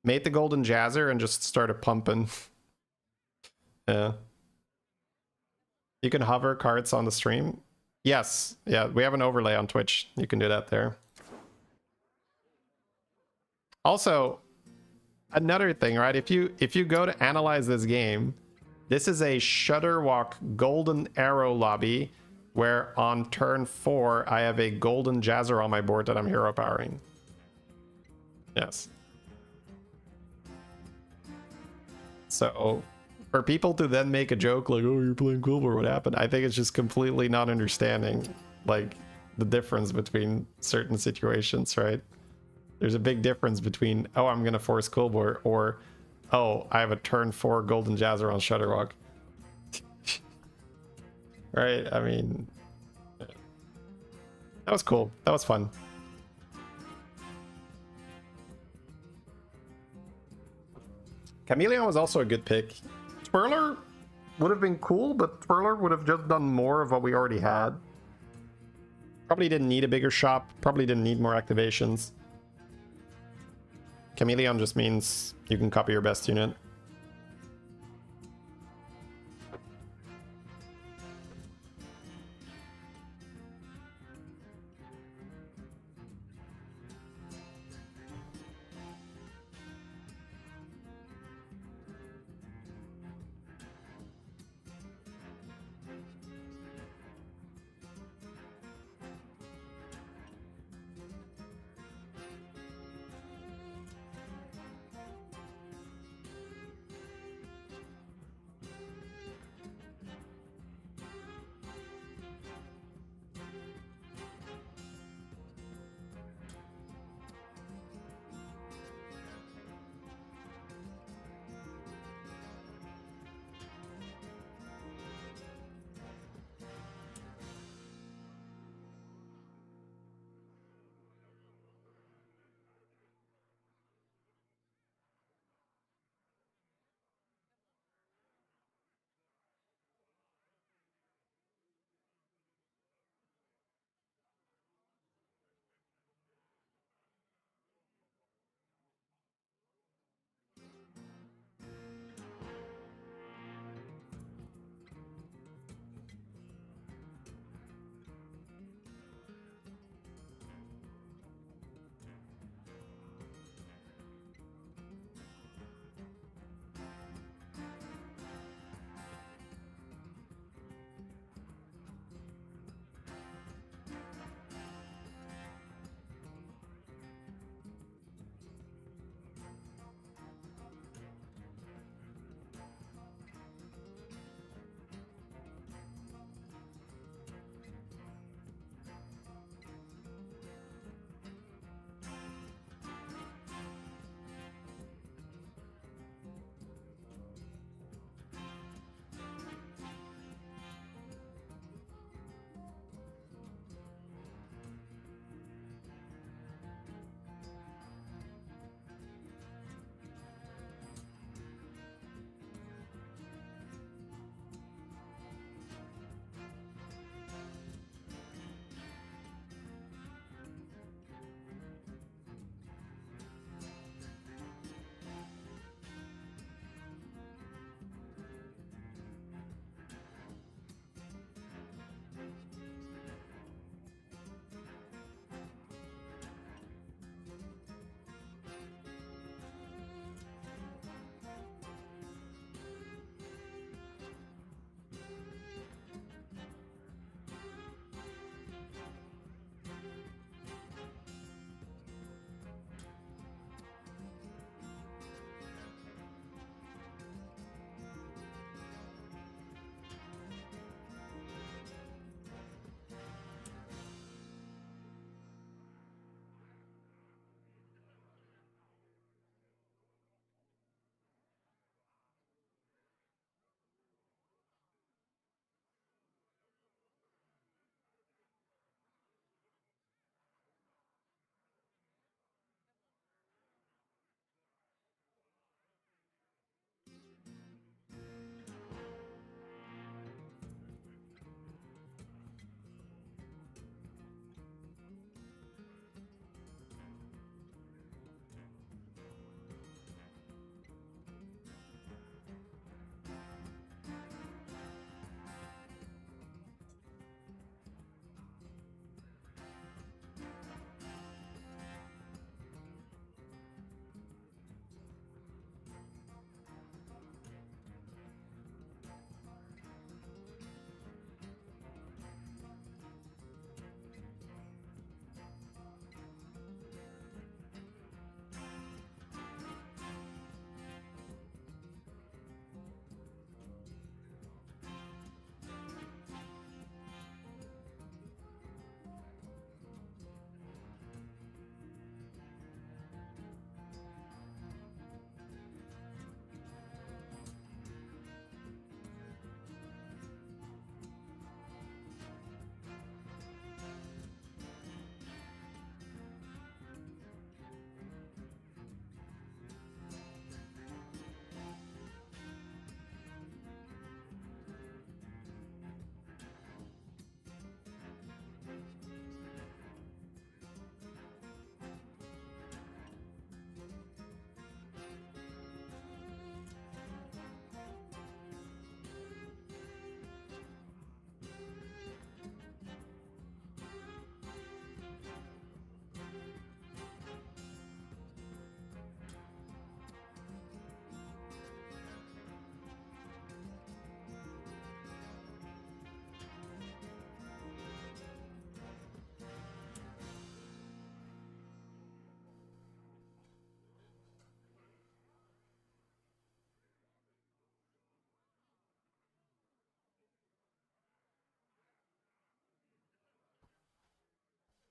Made the golden jazzer and just started pumping. Yeah. You can hover cards on the stream. Yes, yeah, we have an overlay on Twitch. You can do that there. Also, another thing, right? If you go to analyze this game, this is a Shudderwalk golden arrow lobby where on turn 4 I have a golden jazzer on my board that I'm hero powering. Yes. So for people to then make a joke like, oh, you're playing Global, what happened? I think it's just completely not understanding like the difference between certain situations, right? There's a big difference between, oh, I'm gonna force Kulbor, or oh, I have a turn 4 golden jazzer on Shudderwalk. Right? I mean, that was cool. That was fun. Chameleon was also a good pick. Twirler would have been cool, but Twirler would have just done more of what we already had. Probably didn't need a bigger shop. Probably didn't need more activations. Chameleon just means you can copy your best unit.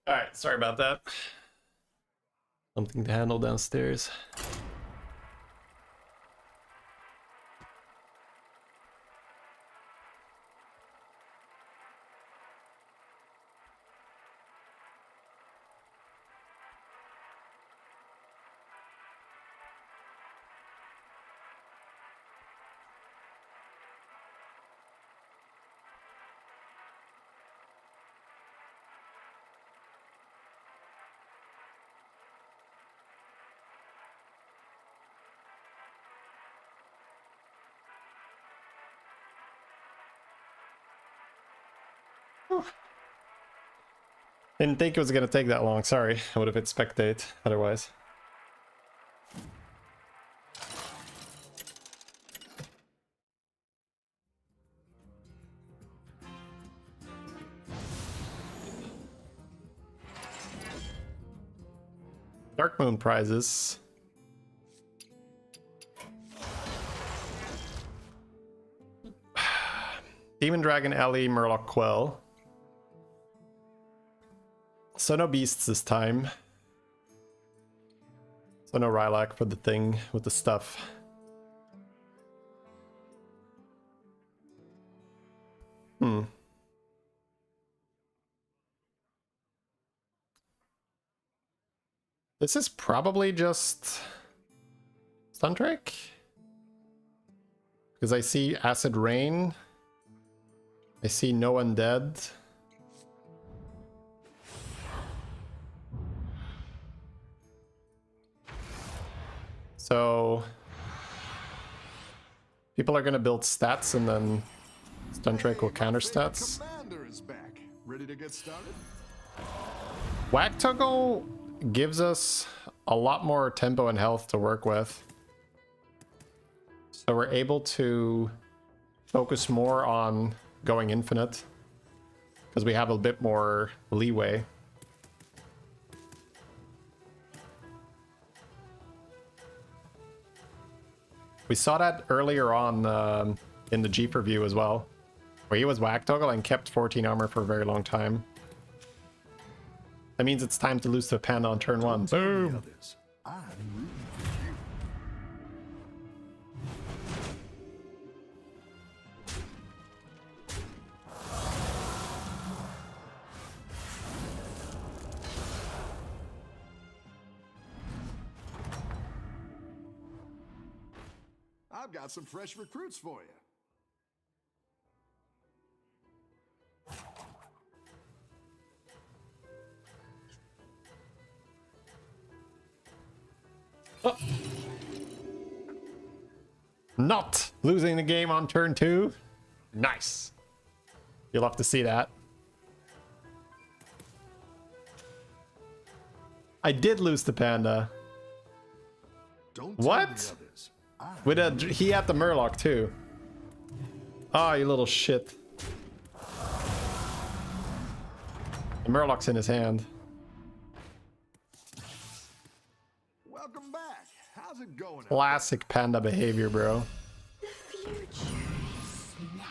Alright, sorry about that. Something to handle downstairs. Didn't think it was gonna take that long. Sorry, I would have hit spectate otherwise. Dark Moon prizes. Demon Dragon Ellie, Murloc Quell. So no beasts this time. So no Rylak for the thing with the stuff. This is probably just Stuntrek? Because I see Acid Rain. I see No Undead. So people are gonna build stats and then Stuntrek will counter stats. Commander is back. Ready to get started? Whack-Toggle gives us a lot more tempo and health to work with. So we're able to focus more on going infinite because we have a bit more leeway. We saw that earlier on in the Jeep review as well, where he was Whack-Toggle and kept 14 armor for a very long time. That means it's time to lose to a Panda on turn 1. Boom! I'm rooting for you. I've got some fresh recruits for you. Oh. Not losing the game on turn 2. Nice. You'll have to see that. I did lose to Panda. Don't tell What? the others. With a, he had the Murloc too. Oh, you little shit. The Murloc's in his hand. Welcome back. How's it going? Classic Panda behavior, bro. The future is now.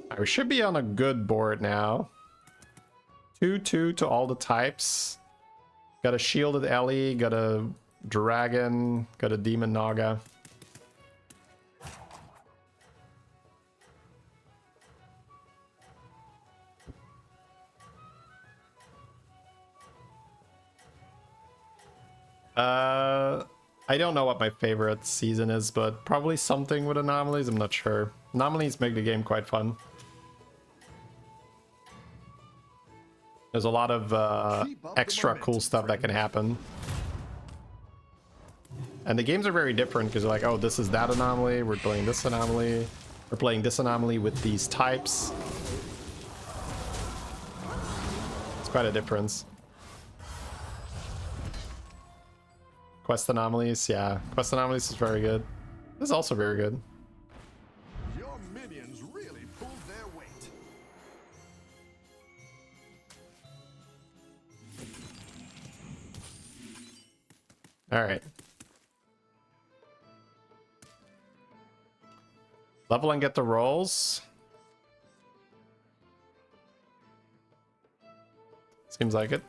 Alright, we should be on a good board now. 2/2 to all the types. Got a shielded Ellie, got a dragon, got a demon Naga. I don't know what my favorite season is, but probably something with anomalies. I'm not sure. Anomalies make the game quite fun. There's a lot of extra cool stuff that can happen. And the games are very different because they're like, oh, this is that anomaly, we're playing this anomaly, we're playing this anomaly with these types. It's quite a difference. Quest anomalies, yeah. Quest anomalies is very good. This is also very good. Your minions really pulled their weight. All right. Level and get the rolls. Seems like it.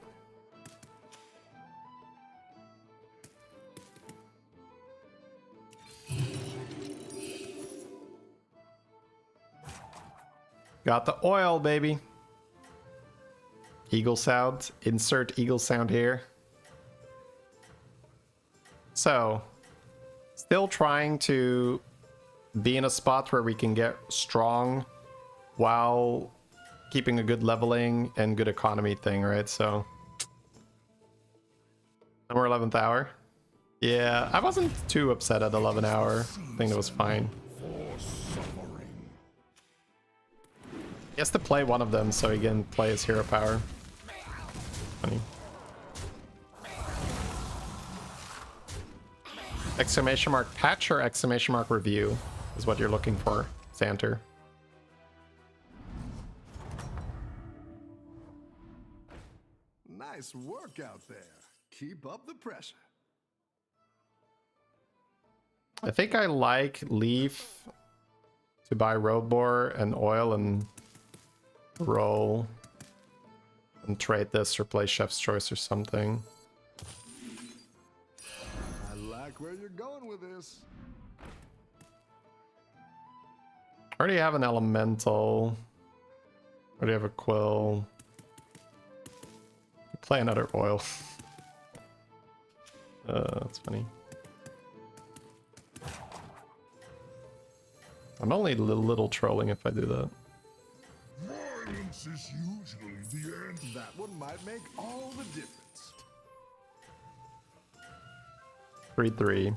Got the oil, baby. Eagle sound. Insert eagle sound here. So, still trying to be in a spot where we can get strong while keeping a good leveling and good economy thing, right? So, and we're 11th hour. Yeah, I wasn't too upset at 11 hour. I think it was fine. He has to play one of them so he can play his hero power. Funny. Exclamation mark patch or exclamation mark review is what you're looking for, Xanter. Nice work out there. Keep up the pressure. I think I like Leaf to buy road boar and oil and roll and trade this or play Chef's Choice or something. I like where you're going with this. I already have an elemental. Already have a quill. Play another oil. That's funny. I'm only a little trolling if I do that. Violence is usually the end. That one might make all the difference. 3-3.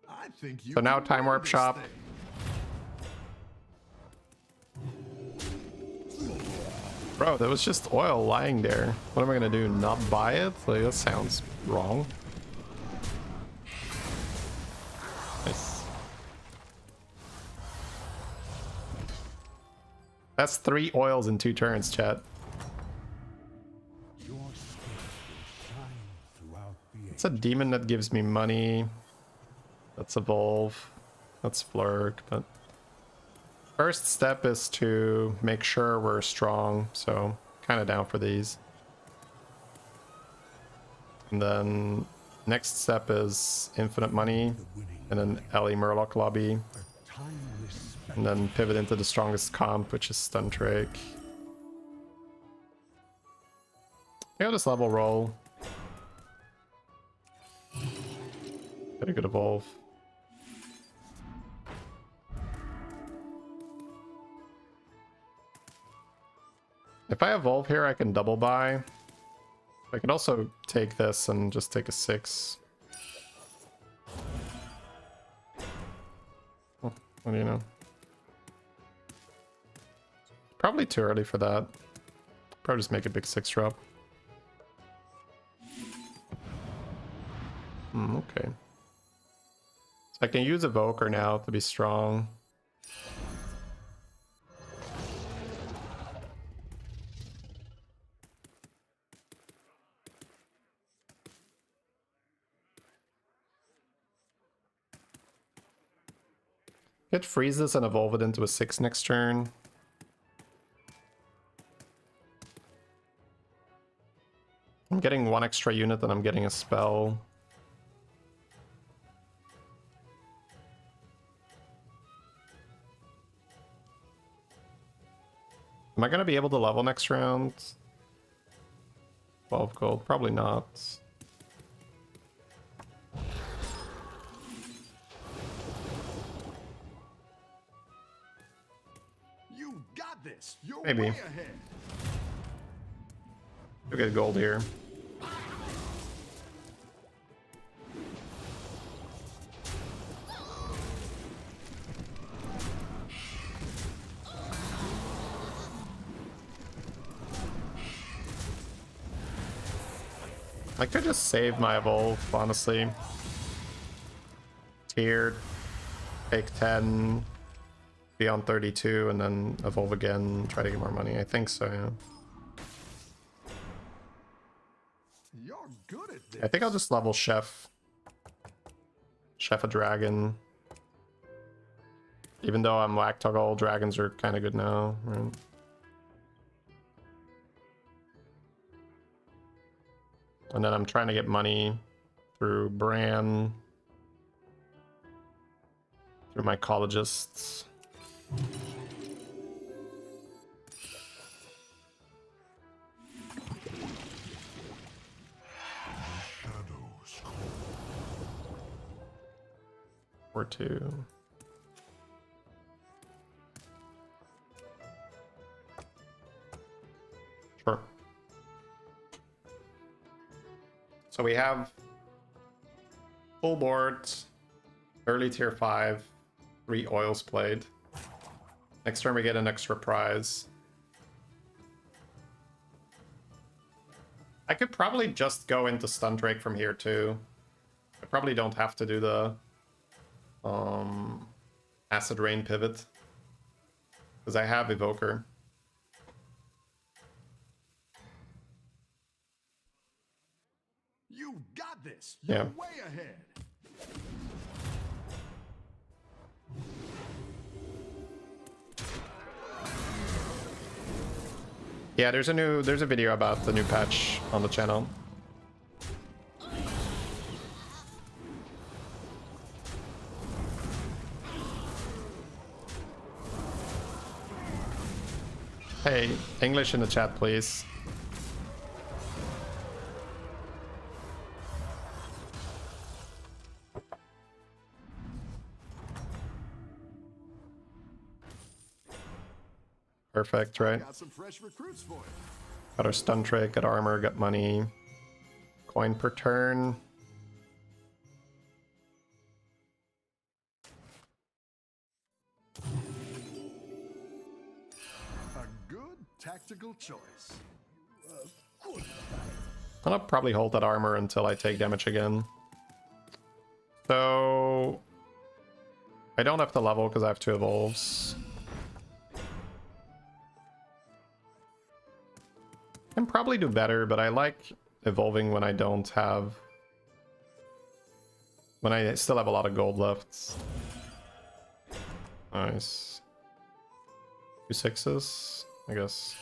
I think you So now can time win warp this shop. thing. Bro, there was just oil lying there. What am I gonna do? Not buy it? Like, that sounds wrong. Nice. That's 3 oils in 2 turns, chat. It's a demon that gives me money. Let's evolve. Let's flirt, but first step is to make sure we're strong, so kind of down for these. And then next step is infinite money, and then Ellie Murloc lobby, and then pivot into the strongest comp, which is Stun Trick. I got this level roll. Get a good evolve. If I evolve here, I can double buy. I could also take this and just take a 6. Oh, what do you know? Probably too early for that. Probably just make a big 6 drop. Okay. So I can use Evoker now to be strong. Get freeze this and evolve it into a 6 next turn. I'm getting 1 extra unit and I'm getting a spell. Am I going to be able to level next round? 12 gold, probably not. You got this. You're Maybe. way ahead. You'll get gold here. I could just save my evolve, honestly. Tiered, take 10, be on 32, and then evolve again, try to get more money. I think so, yeah. You're good at this. I think I'll just level Chef. Chef a dragon. Even though I'm whack toggle, dragons are kind of good now, right? And then I'm trying to get money through Bran, through my collegists. Or two. Sure. So we have full board, early tier 5, 3 oils played. Next turn we get an extra prize. I could probably just go into Stun Drake from here too. I probably don't have to do the Acid Rain pivot, because I have Evoker. You've got this. You're Yeah. way ahead. Yeah, there's a video about the new patch on the channel. Hey, English in the chat, please. Perfect, right? Got some fresh recruits for you. Got our stun trick, got armor, got money. Coin per turn. A good tactical choice. I'm gonna probably hold that armor until I take damage again. So I don't have to level because I have 2 evolves. Can probably do better, but I like evolving when I don't have... when I still have a lot of gold left. Nice. 2 6s, I guess.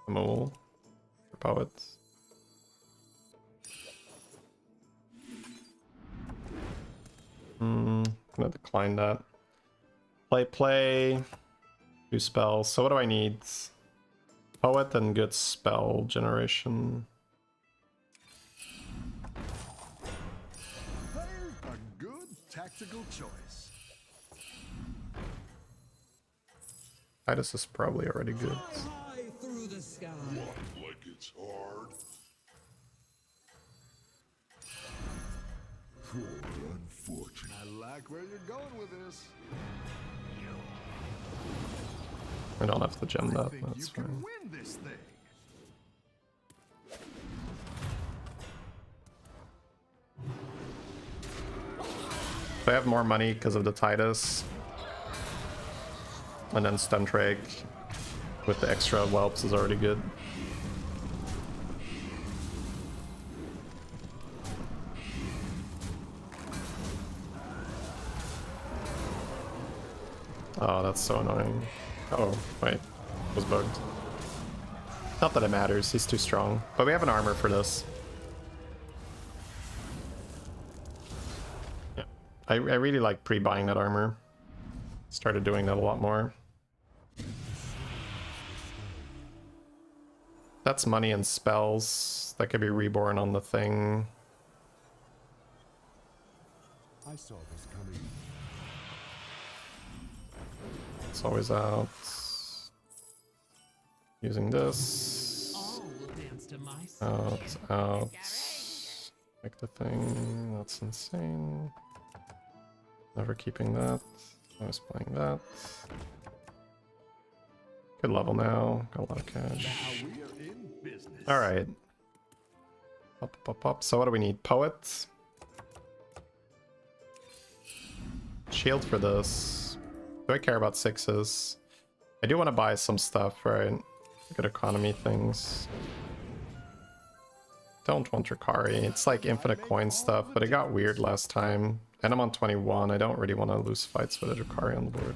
Mole for poets. Gonna decline that. Play. 2 spells. So what do I need? Poet and good spell generation. A good tactical choice. Titus is probably already good. High through the sky. Like it's hard. Poor unfortunate. I like where you're going with this. I don't have to gem I that, think that's you can fine. win this thing. So I have more money because of the Titus. And then Stun Drake with the extra whelps is already good. Oh, that's so annoying. Oh, wait. It was bugged. Not that it matters, he's too strong. But we have an armor for this. Yeah. I really like pre-buying that armor. Started doing that a lot more. That's money and spells. That could be reborn on the thing. I saw this coming. It's always out. Using this. All will dance to my song. Out. Make the thing. That's insane. Never keeping that. Always playing that. Good level now. Got a lot of cash. Now we are in business. Alright. Up. So what do we need? Poet. Shield for this. Do I care about 6s? I do want to buy some stuff, right? Good economy things. Don't want Ricari. It's like infinite coin stuff, but it got weird last time. And I'm on 21. I don't really want to lose fights with a Drukhari on the board.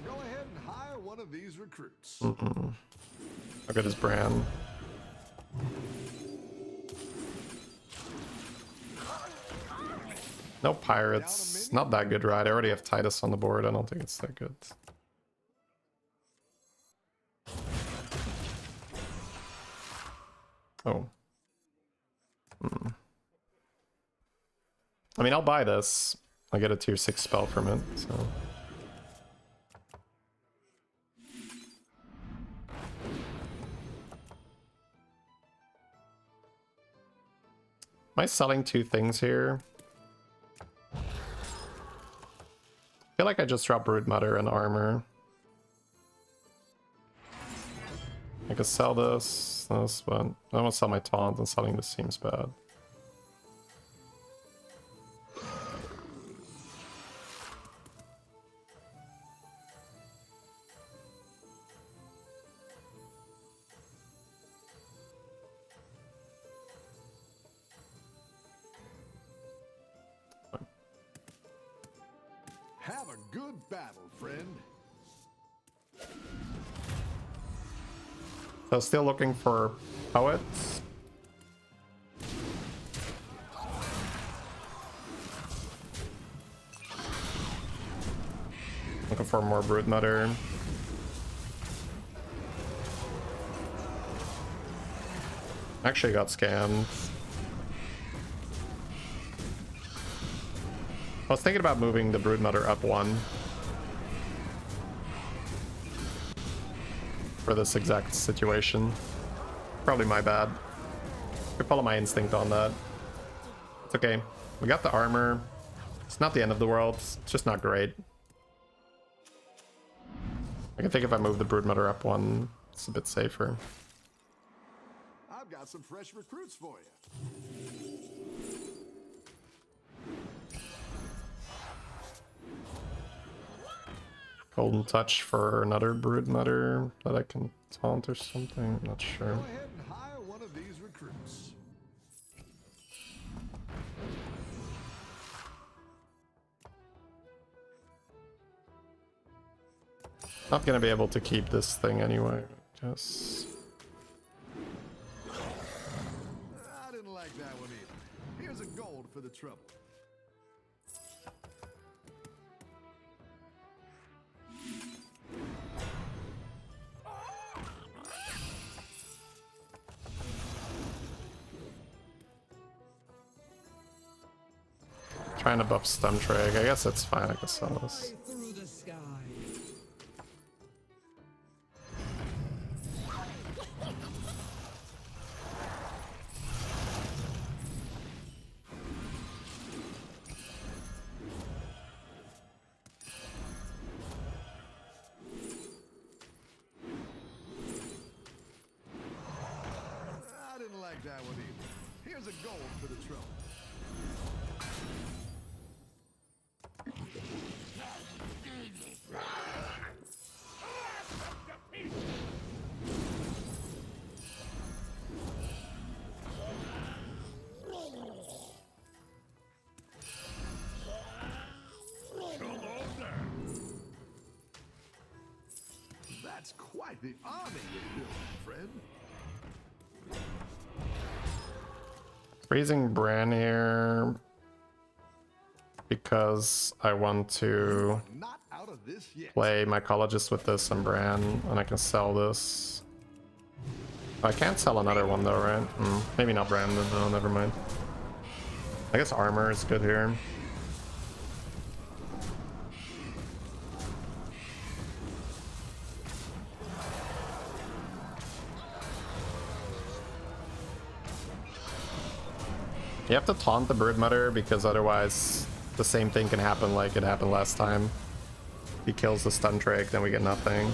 Go ahead and hire one of these recruits. How good is Bran? No pirates. Not that good, right? I already have Titus on the board. I don't think it's that good. Oh. I mean, I'll buy this. I get a tier 6 spell from it, so... Am I selling two things here? I feel like I just dropped Broodmother and armor. I could sell this, but I don't want to sell my taunt, and selling this seems bad. Have a good battle, friend. So still looking for poets. Looking for more Broodmother. Actually got scammed. I was thinking about moving the Broodmother up one. For this exact situation. Probably my bad. Could follow my instinct on that. It's okay. We got the armor. It's not the end of the world. It's just not great. I can think if I move the Broodmother up one, it's a bit safer. I've got some fresh recruits for you. Golden touch for another Broodmother that I can taunt or something. I'm not sure. Go ahead and hire one of these recruits. Not gonna be able to keep this thing anyway, I guess. I didn't like that one either. Here's a gold for the trouble. Trying to buff Stuntrag. I guess that's fine. I can sell this. Through the sky. I didn't like that one either. Here's a gold for the trouble. That's quite the army you're building, friend. Freezing Bran here because I want to Not out of this yet. play Mycologist with this and Bran, and I can sell this. I can't sell another one though, right? Maybe not Bran, but no, never mind. I guess armor is good here. You have to taunt the Broodmother because otherwise the same thing can happen like it happened last time. He kills the Stuntrag, then we get nothing.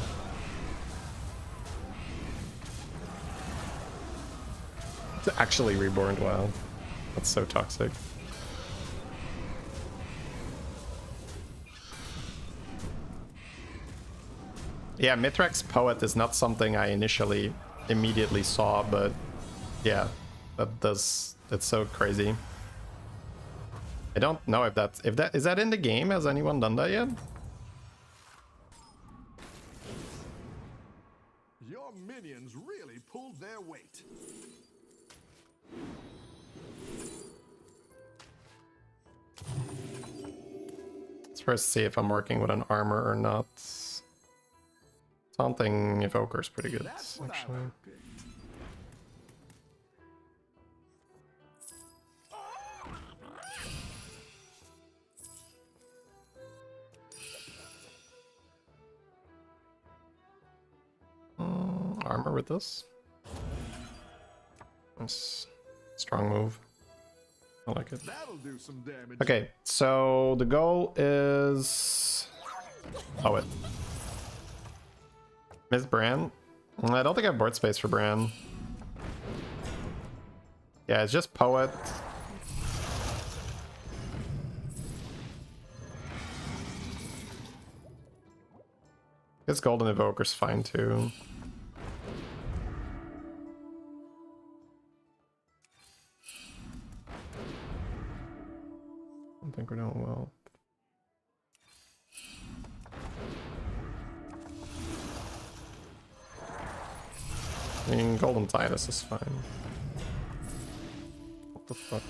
It's actually reborn, wow. That's so toxic. Yeah, Mithrax Poet is not something I initially immediately saw, but yeah. that does. It's so crazy. I don't know if that is that in the game. Has anyone done that yet? Your minions really pulled their weight. Let's first see if I'm working with an armor or not. Taunting Evoker's pretty good, That's what actually. I would pick. Armor with this. Nice. Strong move. I like it. That'll do some damage. Okay, so the goal is... Poet. Miss Bran? I don't think I have board space for Bran. Yeah, it's just Poet. This Golden Evoker's fine too. I think we're doing well. I mean, Golden Titus is fine. What the fuck?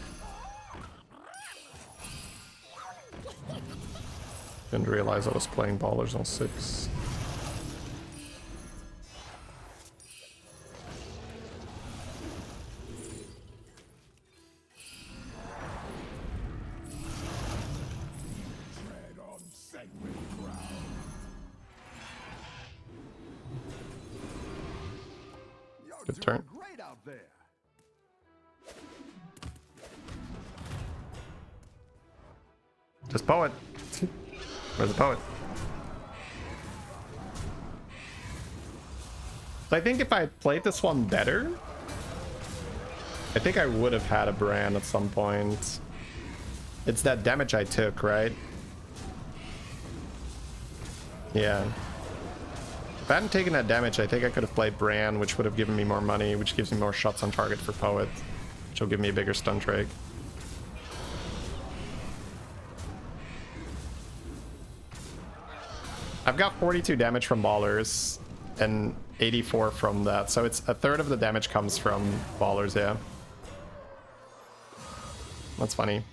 Didn't realize I was playing Ballers on 6. Tread on sacred ground. You're Good doing turn. great out there. Just Poet. Where's the Poet? So I think if I played this one better, I think I would have had a Bran at some point. It's that damage I took, right? Yeah. If I hadn't taken that damage, I think I could have played Bran, which would have given me more money, which gives me more shots on target for Poet, which will give me a bigger stun trig. I've got 42 damage from Ballers and 84 from that, so it's a third of the damage comes from Ballers, yeah. That's funny.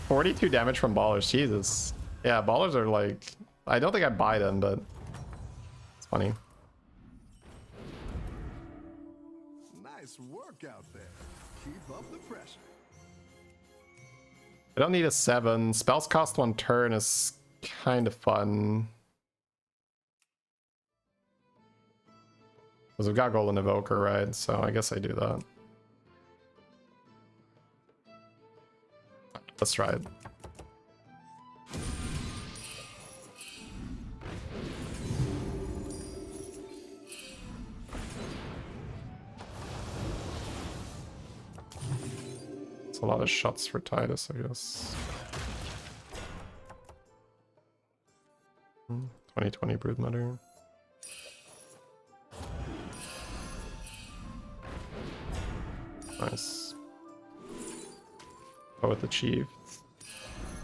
42 damage from Ballers, Jesus. Yeah, Ballers are like... I don't think I buy them, but... It's funny. Nice work out there. Keep up the pressure. I don't need a 7. Spells cost 1 turn is kind of fun. Because we've got Golden Evoker, right? So I guess I do that. Let's try it. It's a lot of shots for Titus, I guess. 2020 Broodmother. Nice. Poet achieved.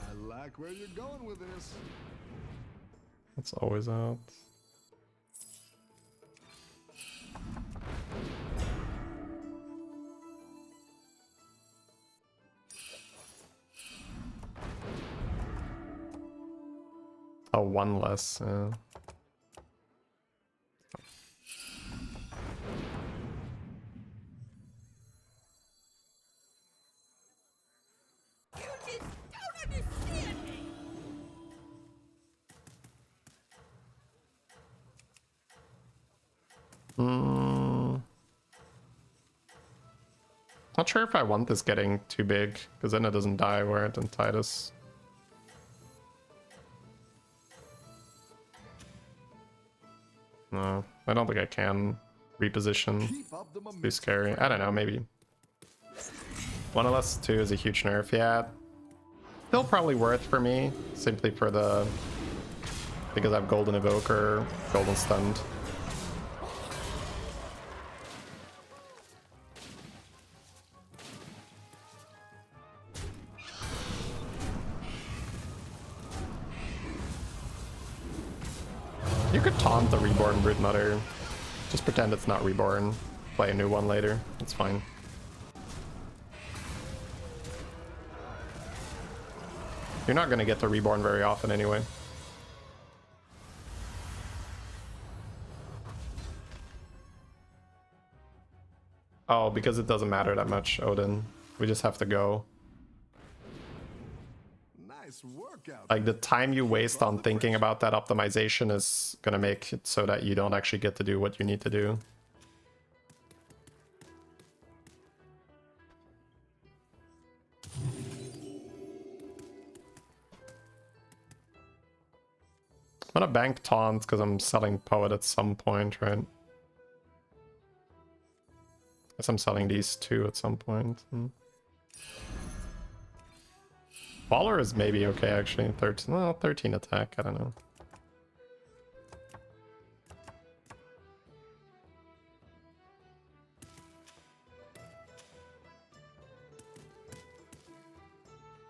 I like where you're going with this. That's always out. Oh, 1 less. You just don't understand me. Not sure if I want this getting too big, because then it doesn't die where it in Titus. No, I don't think I can reposition. Keep up the Too momentum. scary. I don't know, maybe. 1 less 2 is a huge nerf, yeah. Still probably worth for me, simply for the... because I have Golden Evoker, Golden Stunned. You could taunt the reborn Broodmother. Just pretend it's not reborn. Play a new one later. It's fine. You're not gonna get to reborn very often anyway. Oh, because it doesn't matter that much, Odin. We just have to go. Nice workout. Like, the time you waste on thinking about that optimization is gonna make it so that you don't actually get to do what you need to do. I'm gonna bank taunt because I'm selling Poet at some point, right? Guess I'm selling these two at some point. Baller is maybe okay, actually. 13, well, 13 attack, I don't know.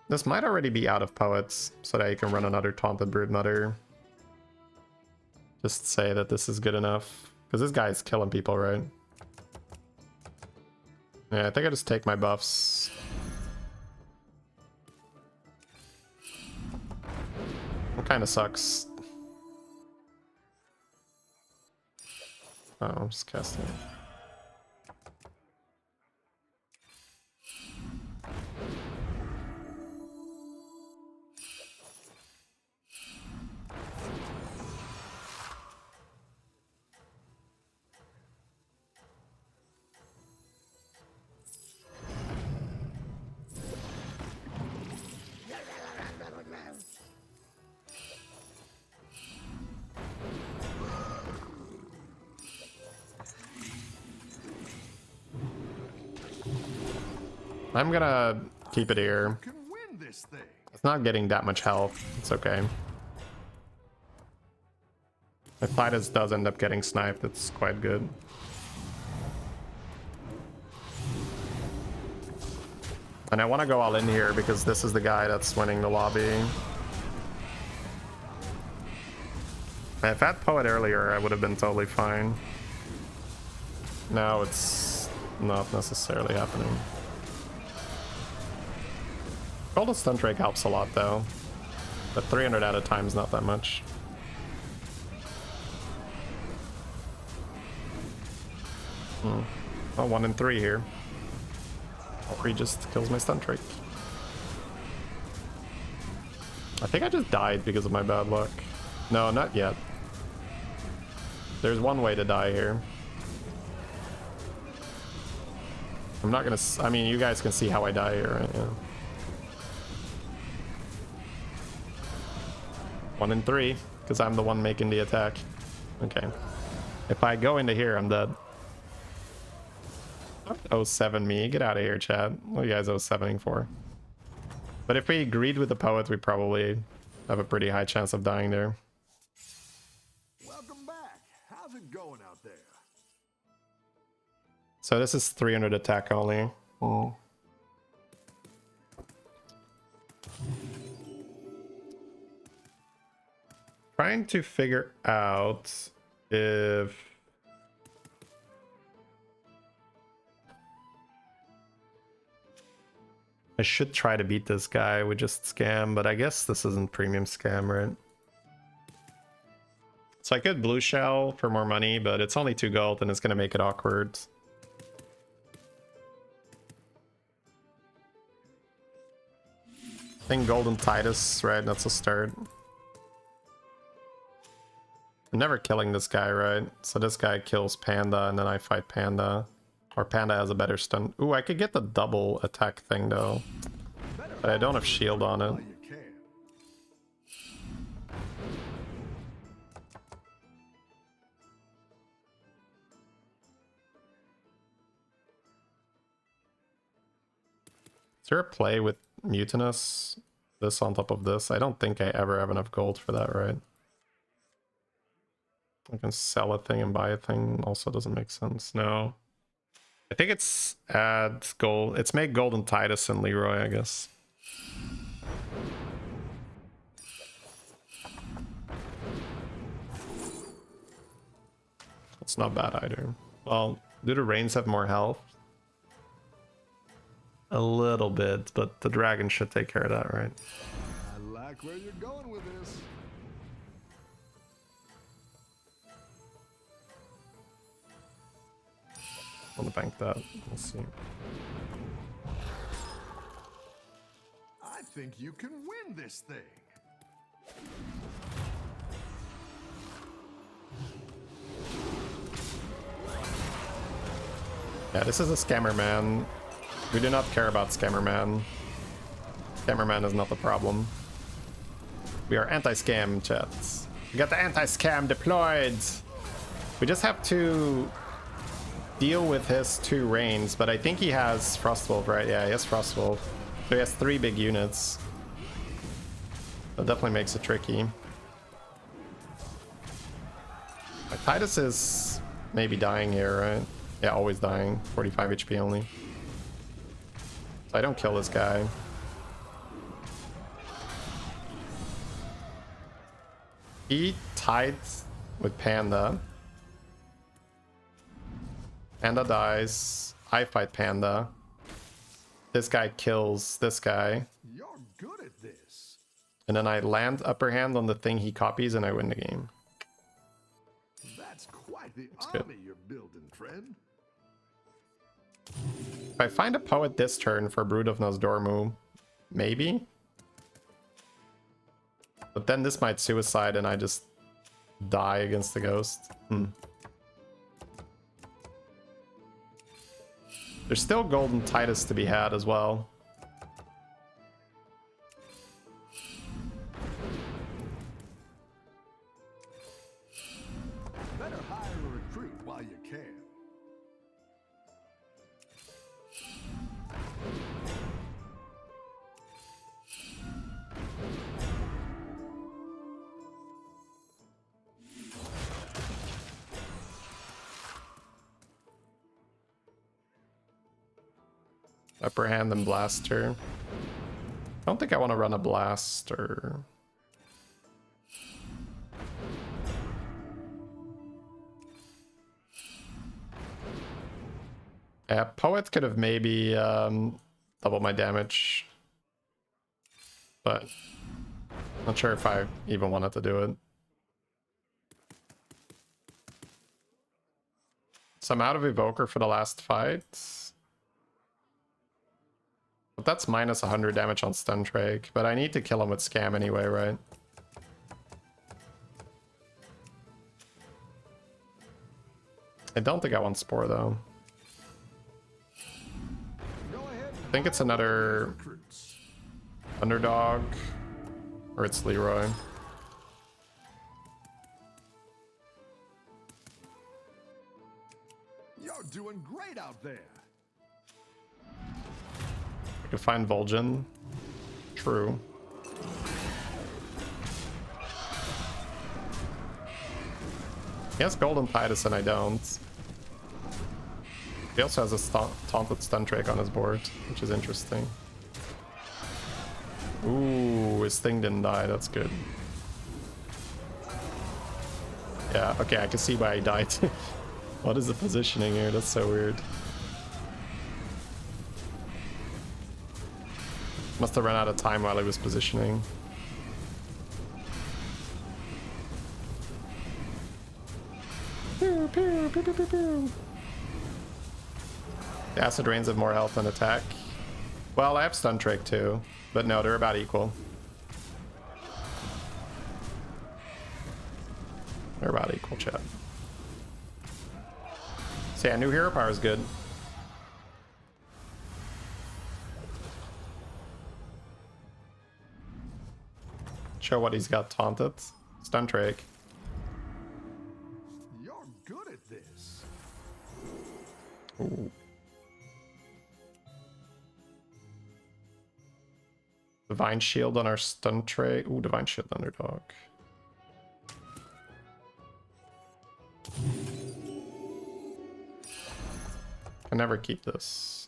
This might already be out of Poets, so that you can run another Taunted Broodmother. Just say that this is good enough. Because this guy's killing people, right? Yeah, I think I just take my buffs. It kind of sucks. Oh, I'm just casting it. I'm gonna keep it here. Can win this thing. It's not getting that much health. It's okay. If Titus does end up getting sniped, it's quite good. And I want to go all in here because this is the guy that's winning the lobby. If I had Poet earlier, I would have been totally fine. Now it's not necessarily happening. Golden Stun Drake helps a lot though, but 300 at a time is not that much. Oh, 1 in 3 here. Or he just kills my Stun Drake. I think I just died because of my bad luck. No, not yet. There's one way to die here. I'm not gonna... I mean, you guys can see how I die here, right? Yeah. 1 in 3, because I'm the one making the attack. Okay. If I go into here, I'm dead. Don't 07 me. Get out of here, Chad. What are you guys 07ing for? But if we agreed with the Poet, we probably have a pretty high chance of dying there. Welcome back. How's it going out there? So this is 300 attack only. Oh. Trying to figure out if I should try to beat this guy with just scam, but I guess this isn't premium scam, right? So I could blue shell for more money, but it's only 2 gold and it's gonna make it awkward. I think Golden Titus, right? That's a start. I'm never killing this guy, right? So this guy kills Panda and then I fight Panda. Or Panda has a better stun. Ooh, I could get the double attack thing though. But I don't have shield on it. Is there a play with Mutinous? This on top of this? I don't think I ever have enough gold for that, right? I can sell a thing and buy a thing. Also doesn't make sense. No. I think it's add gold. It's make Golden Titus and Leroy, I guess. It's not bad either. Well, do the Rains have more health? A little bit, but the dragon should take care of that, right? I like where you're going with this. I want to bank that. We'll see. I think you can win this thing. Yeah, this is a scammer man. We do not care about scammer man. Scammer man is not the problem. We are anti-scam, chats. We got the anti-scam deployed. We just have to deal with his 2 Rains, but I think he has Frostwolf, right? Yeah, he has Frostwolf. So he has 3 big units. That definitely makes it tricky. My Titus is maybe dying here, right? Yeah, always dying. 45 HP only. So I don't kill this guy. He tied with Panda. Panda dies. I fight Panda. This guy kills this guy. You're good at this. And then I land upper hand on the thing he copies and I win the game. That's quite the good. army you're building, friend. If I find a poet this turn for Brood of Nosdormu, maybe? But then this might suicide and I just die against the ghost. There's still Golden Titus to be had as well. Better hire a recruit while you can. Upper hand and blaster. I don't think I want to run a blaster. Yeah, poet could have maybe doubled my damage, but not sure if I even wanted to do it. So I'm out of Evoker for the last fight. But that's minus 100 damage on stun Drake. But I need to kill him with Scam anyway, right? I don't think I want Spore though. I think it's another underdog. Or it's Leroy. You're doing great out there. I can find Vol'jin. True. He has Golden Titus and I don't. He also has a taunted stun Drake on his board, which is interesting. Ooh, his thing didn't die. That's good. Yeah, okay, I can see why he died. What is the positioning here? That's so weird. Must have run out of time while he was positioning. Pew, pew, pew, pew, pew, pew. The Acid Rains have more health than attack. Well, I have Stun Drake too, but no, they're about equal. They're about equal, chat. So yeah, new hero power is good. Show what he's got taunted. Stun Drake. You're good at this. Ooh. Divine Shield on our Stun Drake. Ooh, Divine Shield underdog. I never keep this.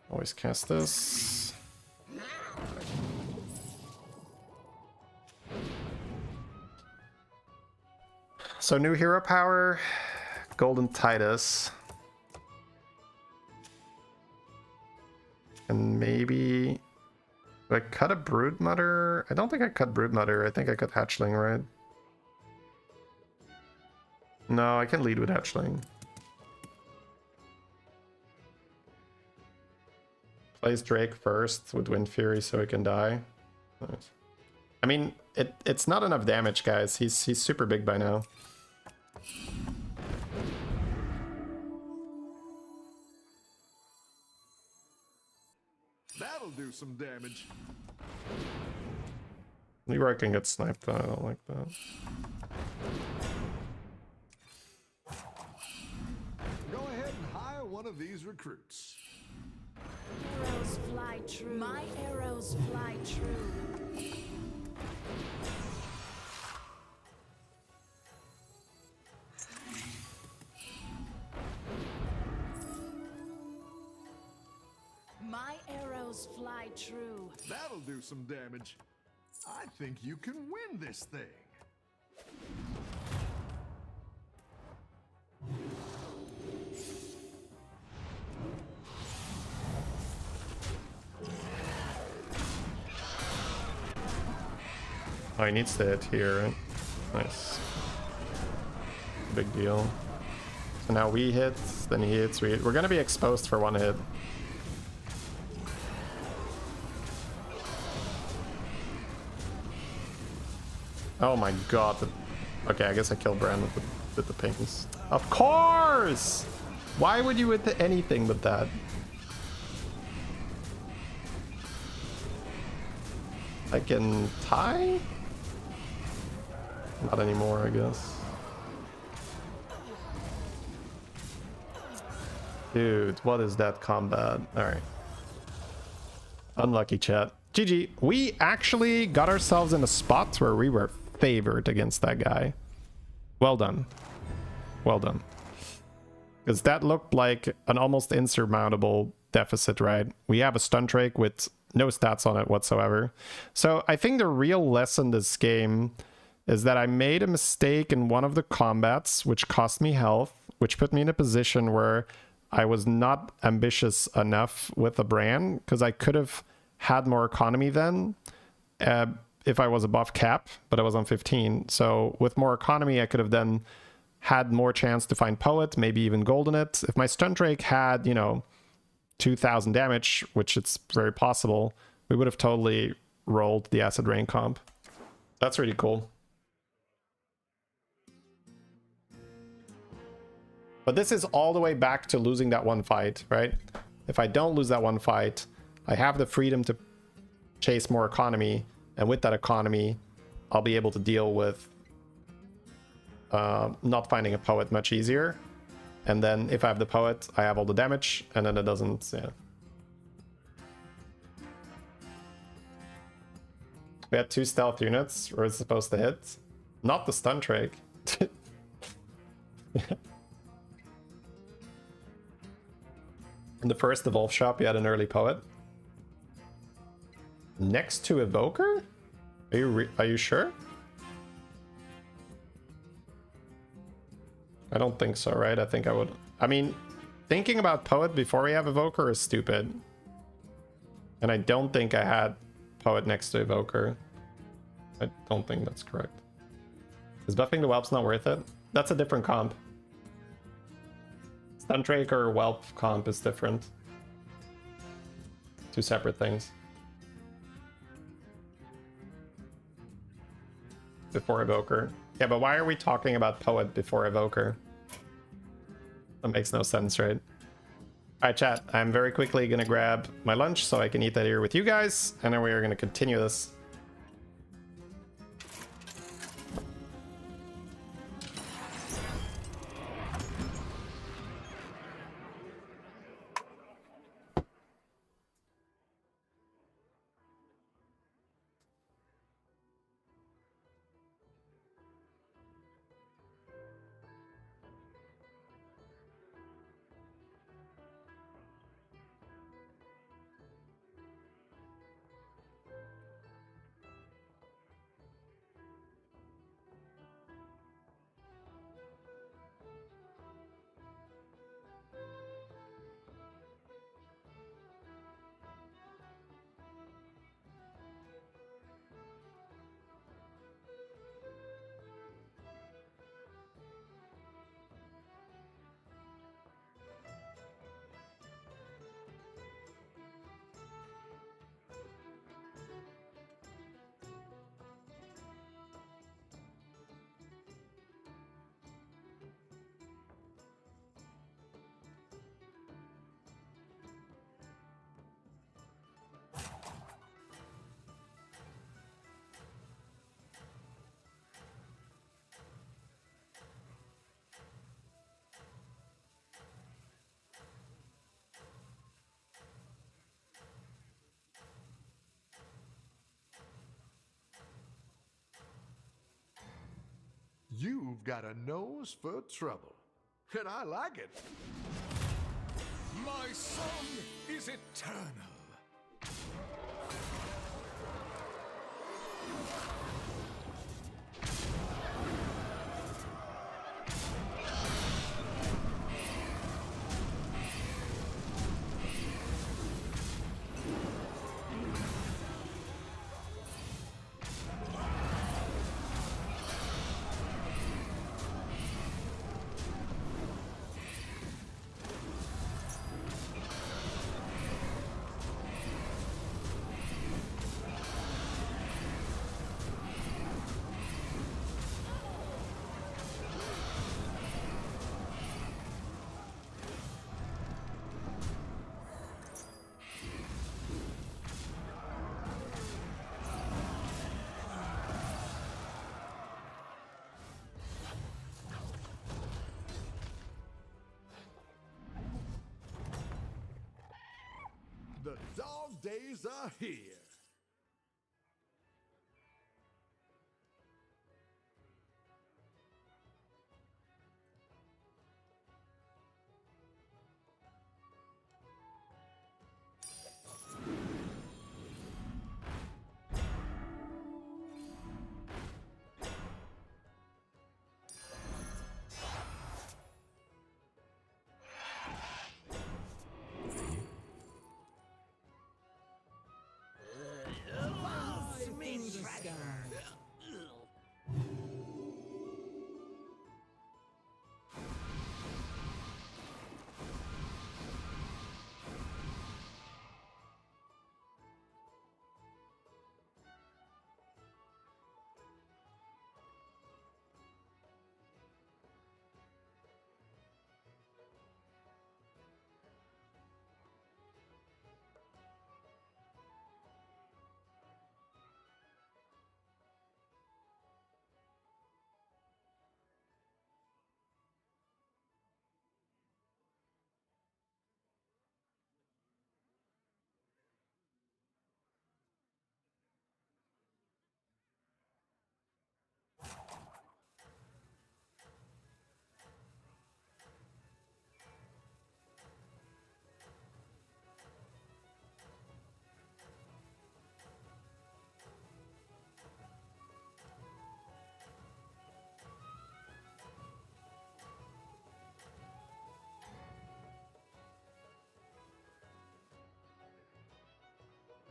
Always cast this. So new hero power, Golden Titus. And maybe... Do I cut a Broodmother? I don't think I cut Broodmother. I think I cut Hatchling, right? No, I can lead with Hatchling. Plays Drake first with Wind Fury so he can die. Nice. I mean, it's not enough damage, guys. He's super big by now. That'll do some damage. Leroy can get sniped, but I don't like that. Go ahead and hire one of these recruits. Arrows fly true. My arrows fly true. My arrows fly true. That'll do some damage. I think you can win this thing. Oh, he needs to hit here, right? Nice. Big deal. So now we hit, then he hits. We're gonna be exposed for one hit. Oh my god. Okay, I guess I killed Bran with the pings. Of course! Why would you with anything but that? I can tie? Not anymore, I guess. Dude, what is that combat? Alright. Unlucky, chat. GG. We actually got ourselves in a spot where we were favored against that guy. Well done. Well done. Because that looked like an almost insurmountable deficit, right? We have a stun drake with no stats on it whatsoever. So I think the real lesson this game is that I made a mistake in one of the combats, which cost me health, which put me in a position where I was not ambitious enough with the brand, because I could have had more economy then if I was above cap, but I was on 15. So with more economy, I could have then had more chance to find Poet, maybe even Golden it. If my stun drake had, you know, 2,000 damage, which it's very possible, we would have totally rolled the Acid Rain comp. That's really cool. But this is all the way back to losing that one fight, right? If I don't lose that one fight, I have the freedom to chase more economy, and with that economy, I'll be able to deal with not finding a Poet much easier. And then if I have the Poet, I have all the damage, and then it doesn't, yeah. We had 2 stealth units. Where it's supposed to hit. Not the stun drake. In the first Evolve shop, you had an early Poet. Next to Evoker? Are you sure? I don't think so, right? I think I would... I mean, thinking about Poet before we have Evoker is stupid. And I don't think I had Poet next to Evoker. I don't think that's correct. Is buffing the Whelps not worth it? That's a different comp. Stun Drake or Whelp comp is different. 2 separate things. Before Evoker. Yeah, but why are we talking about Poet before Evoker? That makes no sense, right? Alright, chat. I'm very quickly gonna grab my lunch so I can eat that here with you guys, and then we are gonna continue this. You've got a nose for trouble. And I like it. My song is eternal. The dog days are here.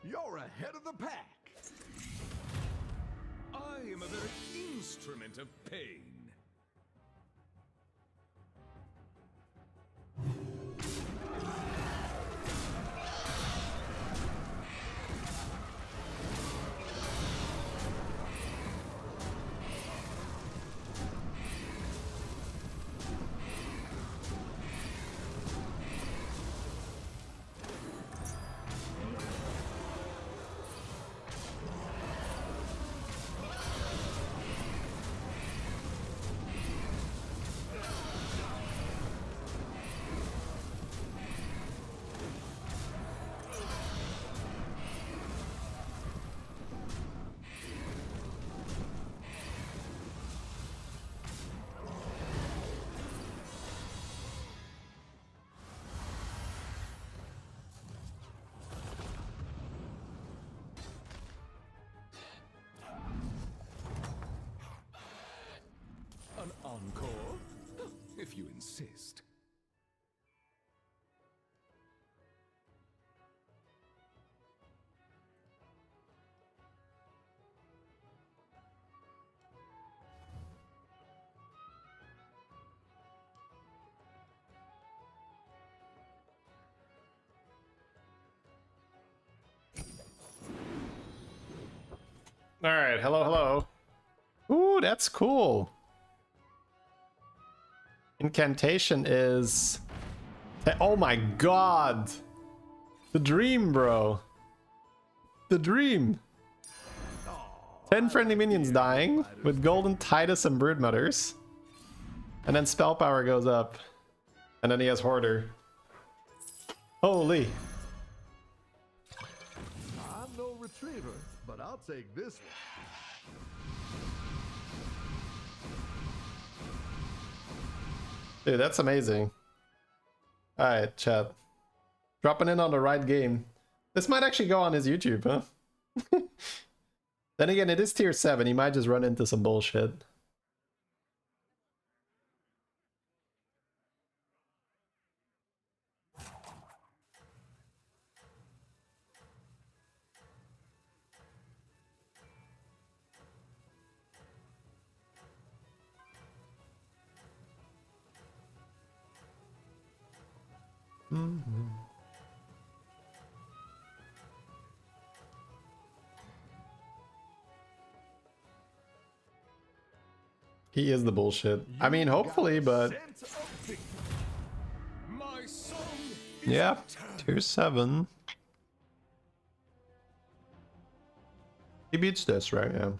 You're ahead of the pack. I am a very instrument of pain. An encore? If you insist. All right, hello, hello. Ooh, that's cool. Incantation is... Oh my god! The dream, bro. The dream. 10 friendly minions dying with Golden Titus and Broodmothers. And then spell power goes up. And then he has Hoarder. Holy. I'm no retriever, but I'll take this one. Dude, that's amazing. Alright, chat. Dropping in on the right game. This might actually go on his YouTube, huh? Then again, it is tier 7. He might just run into some bullshit. He is the bullshit. I mean, hopefully, but My song is yeah, tier 7. He beats this, right? Yeah.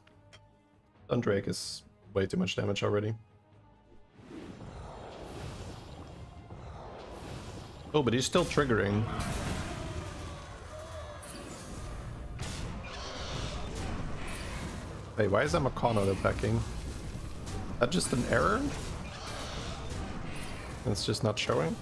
Sundrake is way too much damage already. Oh, but he's still triggering. Wait, why is that Makana attacking? Is that just an error? It's just not showing?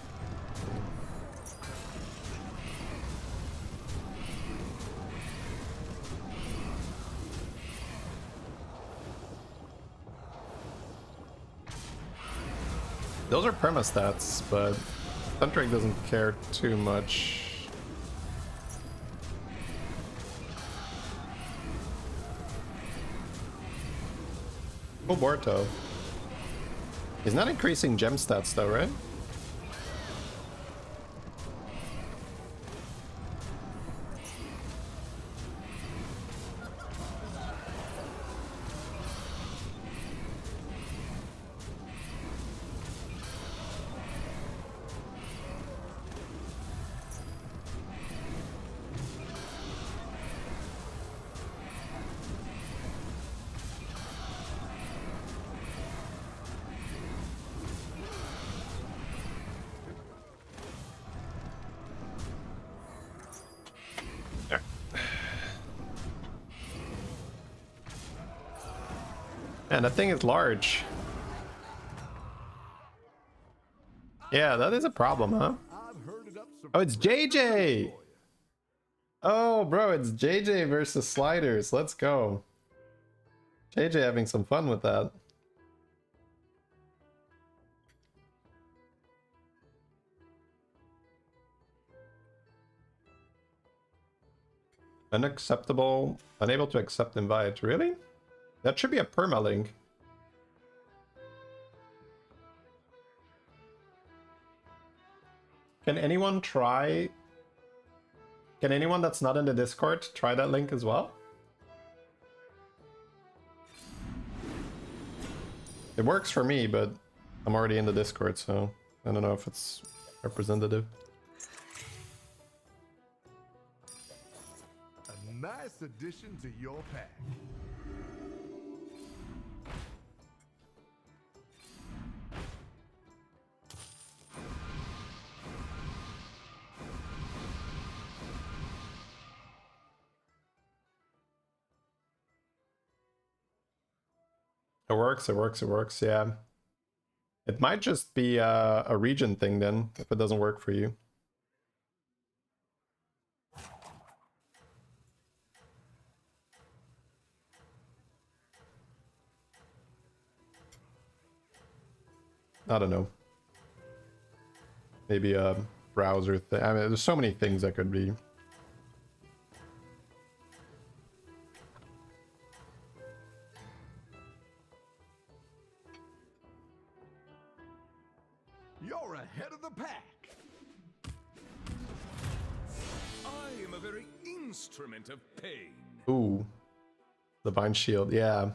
Those are perma stats, but Sundrake doesn't care too much. Oh, Borto. He's not increasing gem stats though, right? Man, that thing is large. Yeah, that is a problem, huh? Oh, it's JJ! Oh, bro, it's JJ versus Sliders. Let's go. JJ having some fun with that. Unacceptable. Unable to accept invite. Really? That should be a permalink. Can anyone try... Can anyone that's not in the Discord try that link as well? It works for me, but I'm already in the Discord, so I don't know if it's representative. A nice addition to your pack. It works, it works, it works, yeah. It might just be a region thing then, if it doesn't work for you. I don't know. Maybe a browser thing. I mean, there's so many things that could be. You're ahead of the pack. I am a very instrument of pain. Ooh. The Divine Shield, yeah.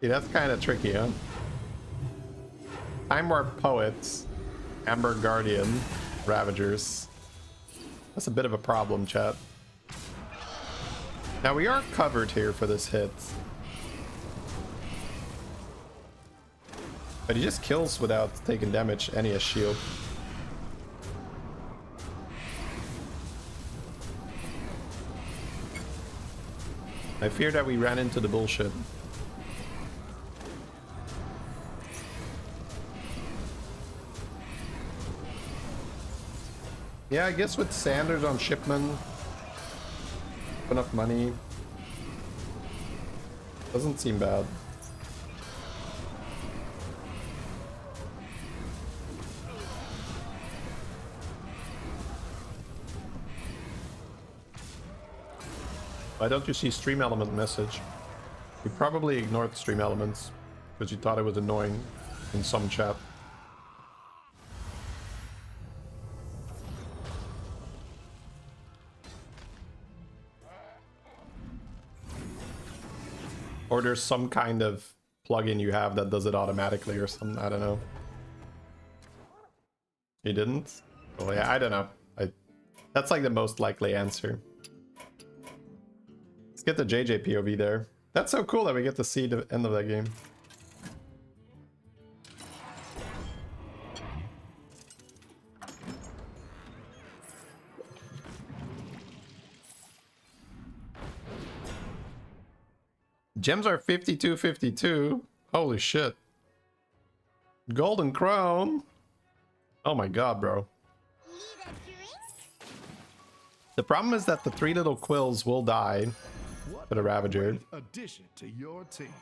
See, that's kind of tricky, huh? Time Warp Poets, Amber Guardian, Ravagers. That's a bit of a problem, chat. Now we are covered here for this hit. But he just kills without taking damage, and he has shield. I fear that we ran into the bullshit. Yeah, I guess with Sanders on Shipman, enough money. Doesn't seem bad. Why don't you see stream element message? You probably ignored stream elements because you thought it was annoying in some chat. Or there's some kind of plugin you have that does it automatically or something, I don't know. You didn't? Oh yeah, I don't know. That's like the most likely answer. Let's get the JJ POV there. That's so cool that we get to see the end of that game. Gems are 52.52. Holy shit. Golden Crown. Oh my god, bro. The problem is that the 3 little quills will die for the Ravager. Addition to your team.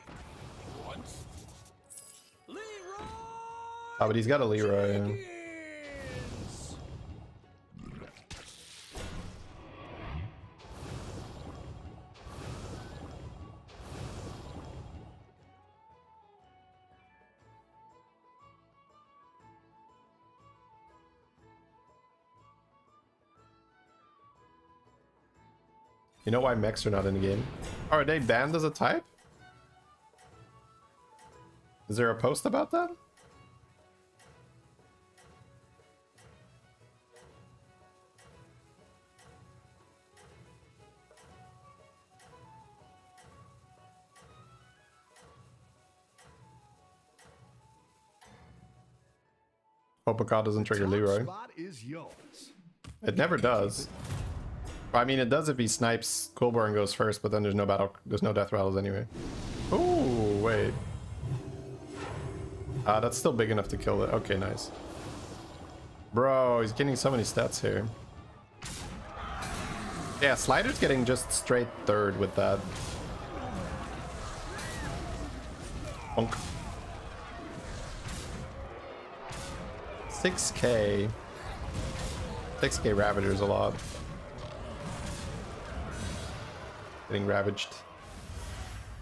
Oh, but he's got a Leroy. Yeah. You know why mechs are not in the game? Oh, are they banned as a type? Is there a post about that? Hope a card doesn't trigger Leroy. Spot is yours. It never does. I mean, it does if he snipes Coolbar and goes first, but then there's no death rattles anyway. Oh, wait. That's still big enough to kill it. Okay, nice. Bro, he's getting so many stats here. Yeah, Slider's getting just straight third with that. Bonk. 6k. 6k Ravager's a lot. Getting ravaged.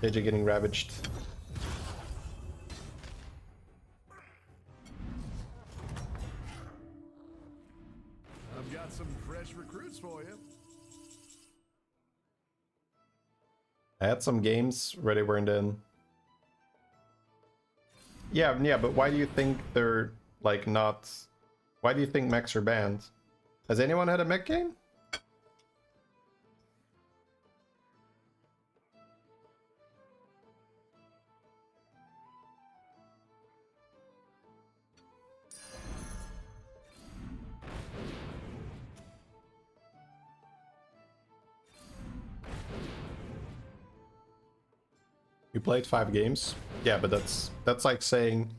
JJ getting ravaged. I've got some fresh recruits for you. I had some games ready weren't in. Yeah, but why do you think they're like not? Why do you think mechs are banned? Has anyone had a mech game? You played 5 games? Yeah, but that's like saying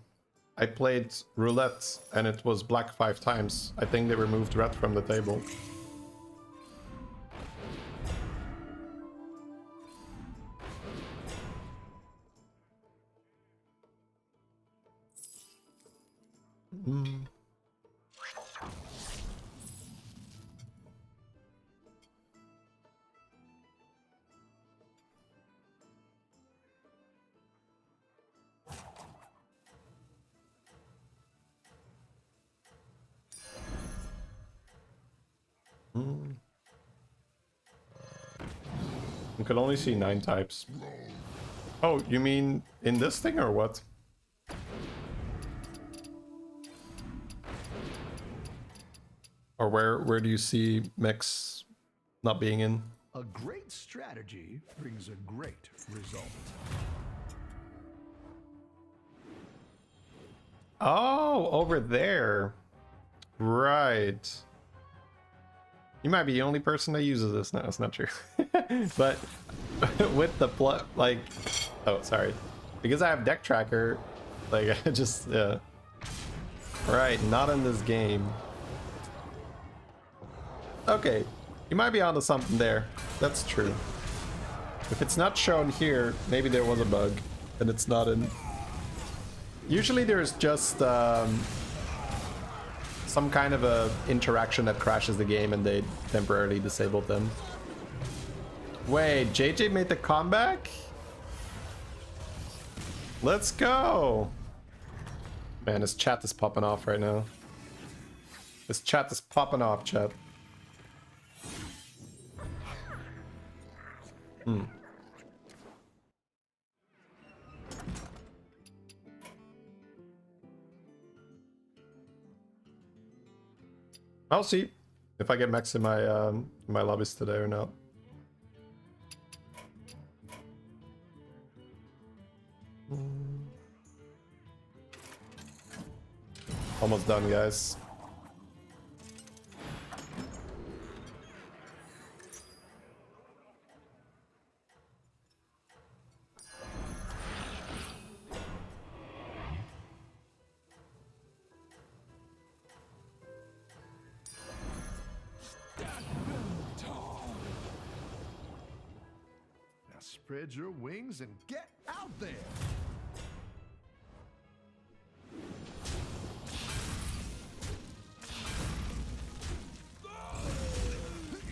I played roulette and it was black 5 times. I think they removed red from the table. You can only see 9 types. Oh, you mean in this thing or what? Or where do you see mechs not being in? A great strategy brings a great result. Oh, over there. Right. You might be the only person that uses this. No, that's not true. But with the like, oh, sorry. Because I have deck tracker, like I just, right, not in this game. Okay, you might be onto something there. That's true. If it's not shown here, maybe there was a bug, and it's not in. Usually there's just some kind of a interaction that crashes the game and they temporarily disabled them. Wait, JJ made the comeback? Let's go! Man, his chat is popping off right now. His chat is popping off, chat. I'll see if I get max in my lobbies today or not. Almost done, guys. Now spread your wings and get out there.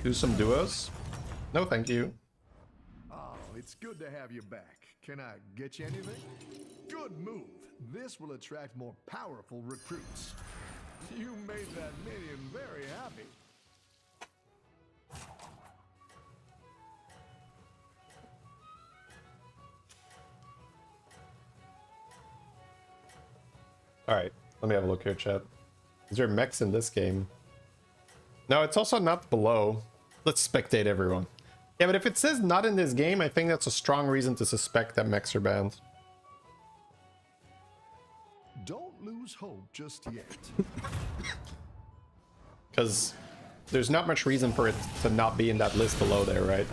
Do some duos? No, thank you. Oh, it's good to have you back. Can I get you anything? Good move. This will attract more powerful recruits. You made that minion very happy. Alright, let me have a look here, chat. Is there mechs in this game? No, it's also not below. Let's spectate everyone. Yeah, but if it says not in this game, I think that's a strong reason to suspect that mechs are banned. Don't lose hope just yet. Because there's not much reason for it to not be in that list below there, right?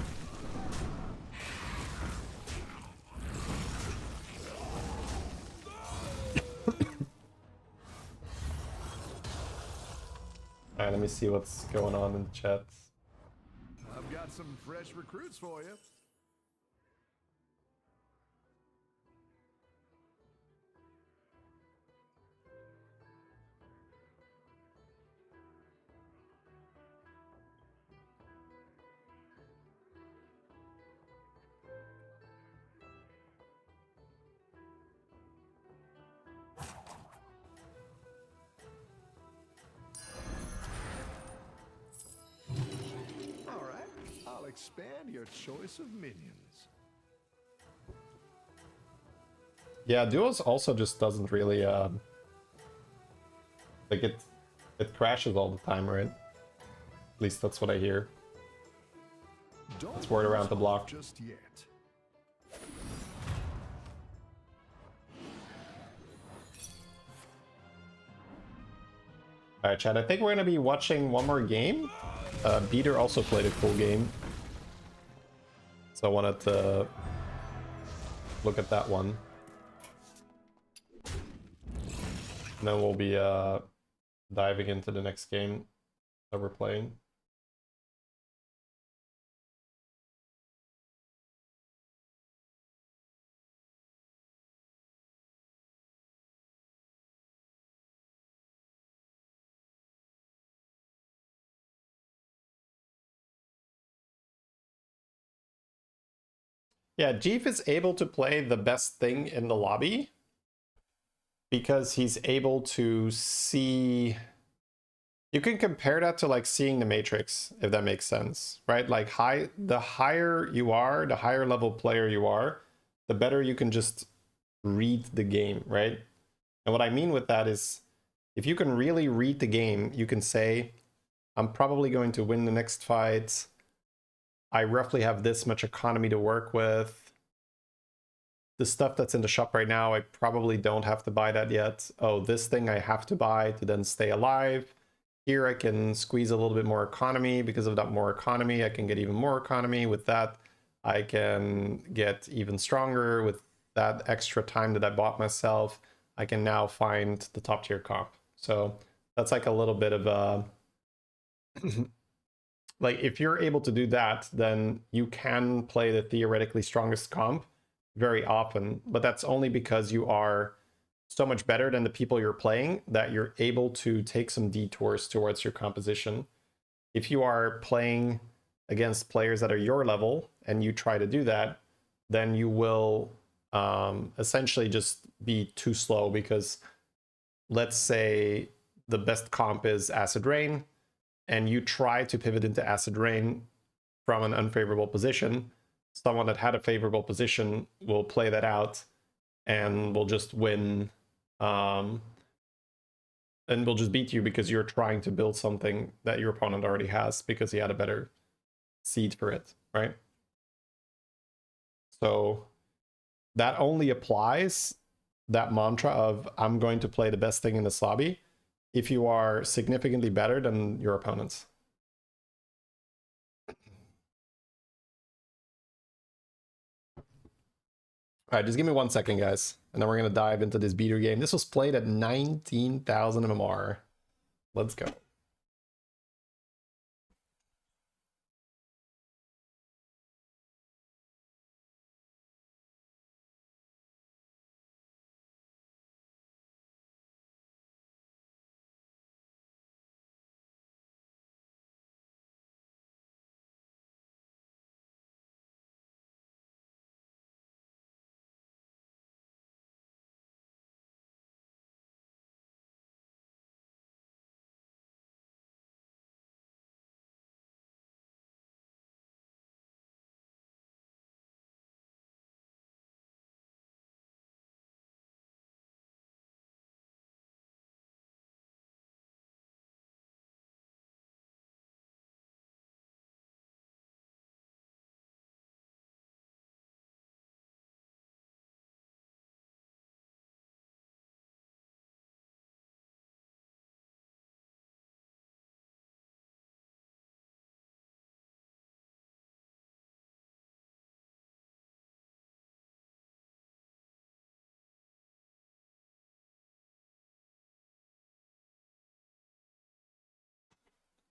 Alright, let me see what's going on in the chat. I've got some fresh recruits for you. Expand your choice of minions. Yeah, duos also just doesn't really like it crashes all the time, right? At least that's what I hear. It's word around the block. Just yet. Alright, chat, I think we're gonna be watching one more game. Beater also played a cool game. So I wanted to look at that one. And then we'll be diving into the next game that we're playing. Yeah, Jeef is able to play the best thing in the lobby because he's able to see. You can compare that to like seeing the Matrix, if that makes sense, right? Like the higher you are, the higher level player you are, the better you can just read the game, right? And what I mean with that is if you can really read the game, you can say, I'm probably going to win the next fight. I roughly have this much economy to work with. The stuff that's in the shop right now, I probably don't have to buy that yet. Oh, this thing I have to buy to then stay alive. Here I can squeeze a little bit more economy. Because of that more economy, I can get even more economy. With that, I can get even stronger. With that extra time that I bought myself, I can now find the top tier comp. So that's like a little bit of a like if you're able to do that, then you can play the theoretically strongest comp very often, but that's only because you are so much better than the people you're playing that you're able to take some detours towards your composition. If you are playing against players that are your level and you try to do that, then you will essentially just be too slow, because let's say the best comp is Acid Rain and you try to pivot into Acid Rain from an unfavorable position. Someone that had a favorable position will play that out and will just win, and will just beat you because you're trying to build something that your opponent already has because he had a better seed for it, right? So that only applies, that mantra of I'm going to play the best thing in this lobby, if you are significantly better than your opponents. All right, just give me 1 second, guys, and then we're going to dive into this beater game. This was played at 19,000 MMR. Let's go.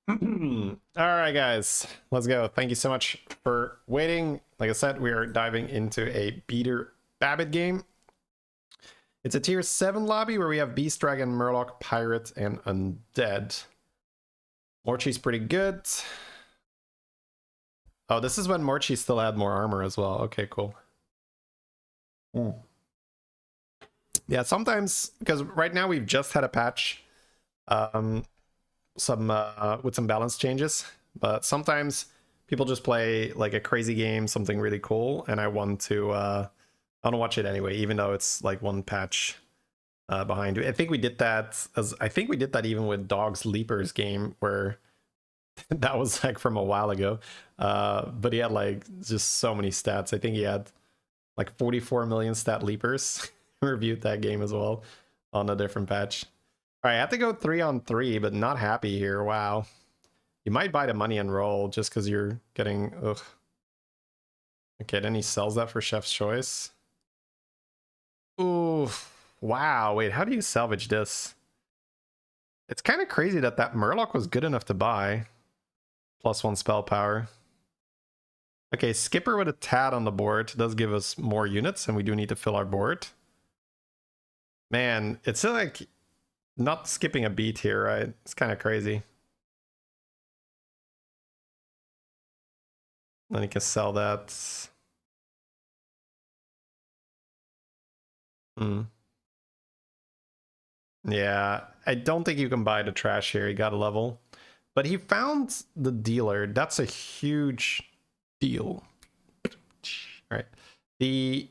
All right, guys, let's go. Thank you so much for waiting. Like I said, we are diving into a beater Babbit game. It's a tier 7 lobby where we have Beast Dragon, Murloc, Pirate, and Undead. Morchi's pretty good. Oh, this is when Morchi still had more armor as well. Okay, cool. Yeah, sometimes, because right now we've just had a patch with some balance changes, but sometimes people just play like a crazy game, something really cool, and I want to watch it anyway, even though it's like one patch behind you. I think we did that even with Dog's Leapers game, where that was like from a while ago, but he had like just so many stats. I think he had like 44 million stat leapers. Reviewed that game as well on a different patch. All right, I have to go 3-on-3, but not happy here. Wow. You might buy the money and roll just because you're getting... Ugh. Okay, then he sells that for Chef's Choice. Ooh, wow. Wait, how do you salvage this? It's kind of crazy that Murloc was good enough to buy. +1 spell power. Okay, Skipper with a tad on the board does give us more units, and we do need to fill our board. Man, it's like not skipping a beat here, right? It's kind of crazy. Then you can sell that. Yeah, I don't think you can buy the trash here. He got a level. But he found the dealer. That's a huge deal. All right. The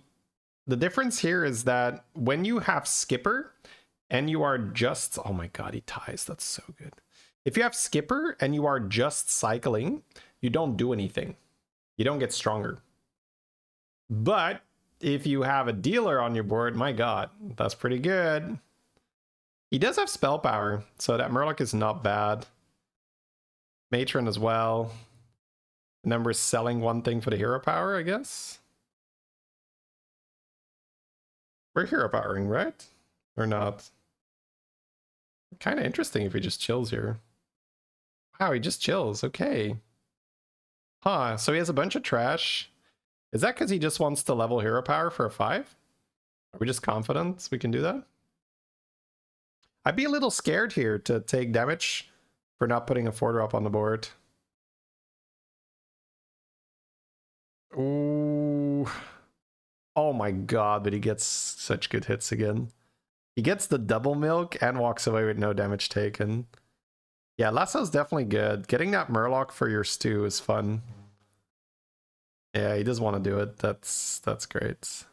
difference here is that when you have Skipper and you are just... Oh my god, he ties. That's so good. If you have Skipper and you are just cycling, you don't do anything. You don't get stronger. But if you have a dealer on your board, my god, that's pretty good. He does have spell power, so that Murloc is not bad. Matron as well. And then we're selling one thing for the hero power, I guess. We're hero powering, right? Or not? Kind of interesting if he just chills here. Wow, he just chills. Okay. Huh, so he has a bunch of trash. Is that because he just wants to level hero power for a 5? Are we just confident we can do that? I'd be a little scared here to take damage for not putting a 4-drop on the board. Ooh. Oh my god, but he gets such good hits again. He gets the double milk and walks away with no damage taken. Yeah, Lasso's definitely good. Getting that Murloc for your stew is fun. Yeah, he does want to do it. That's great.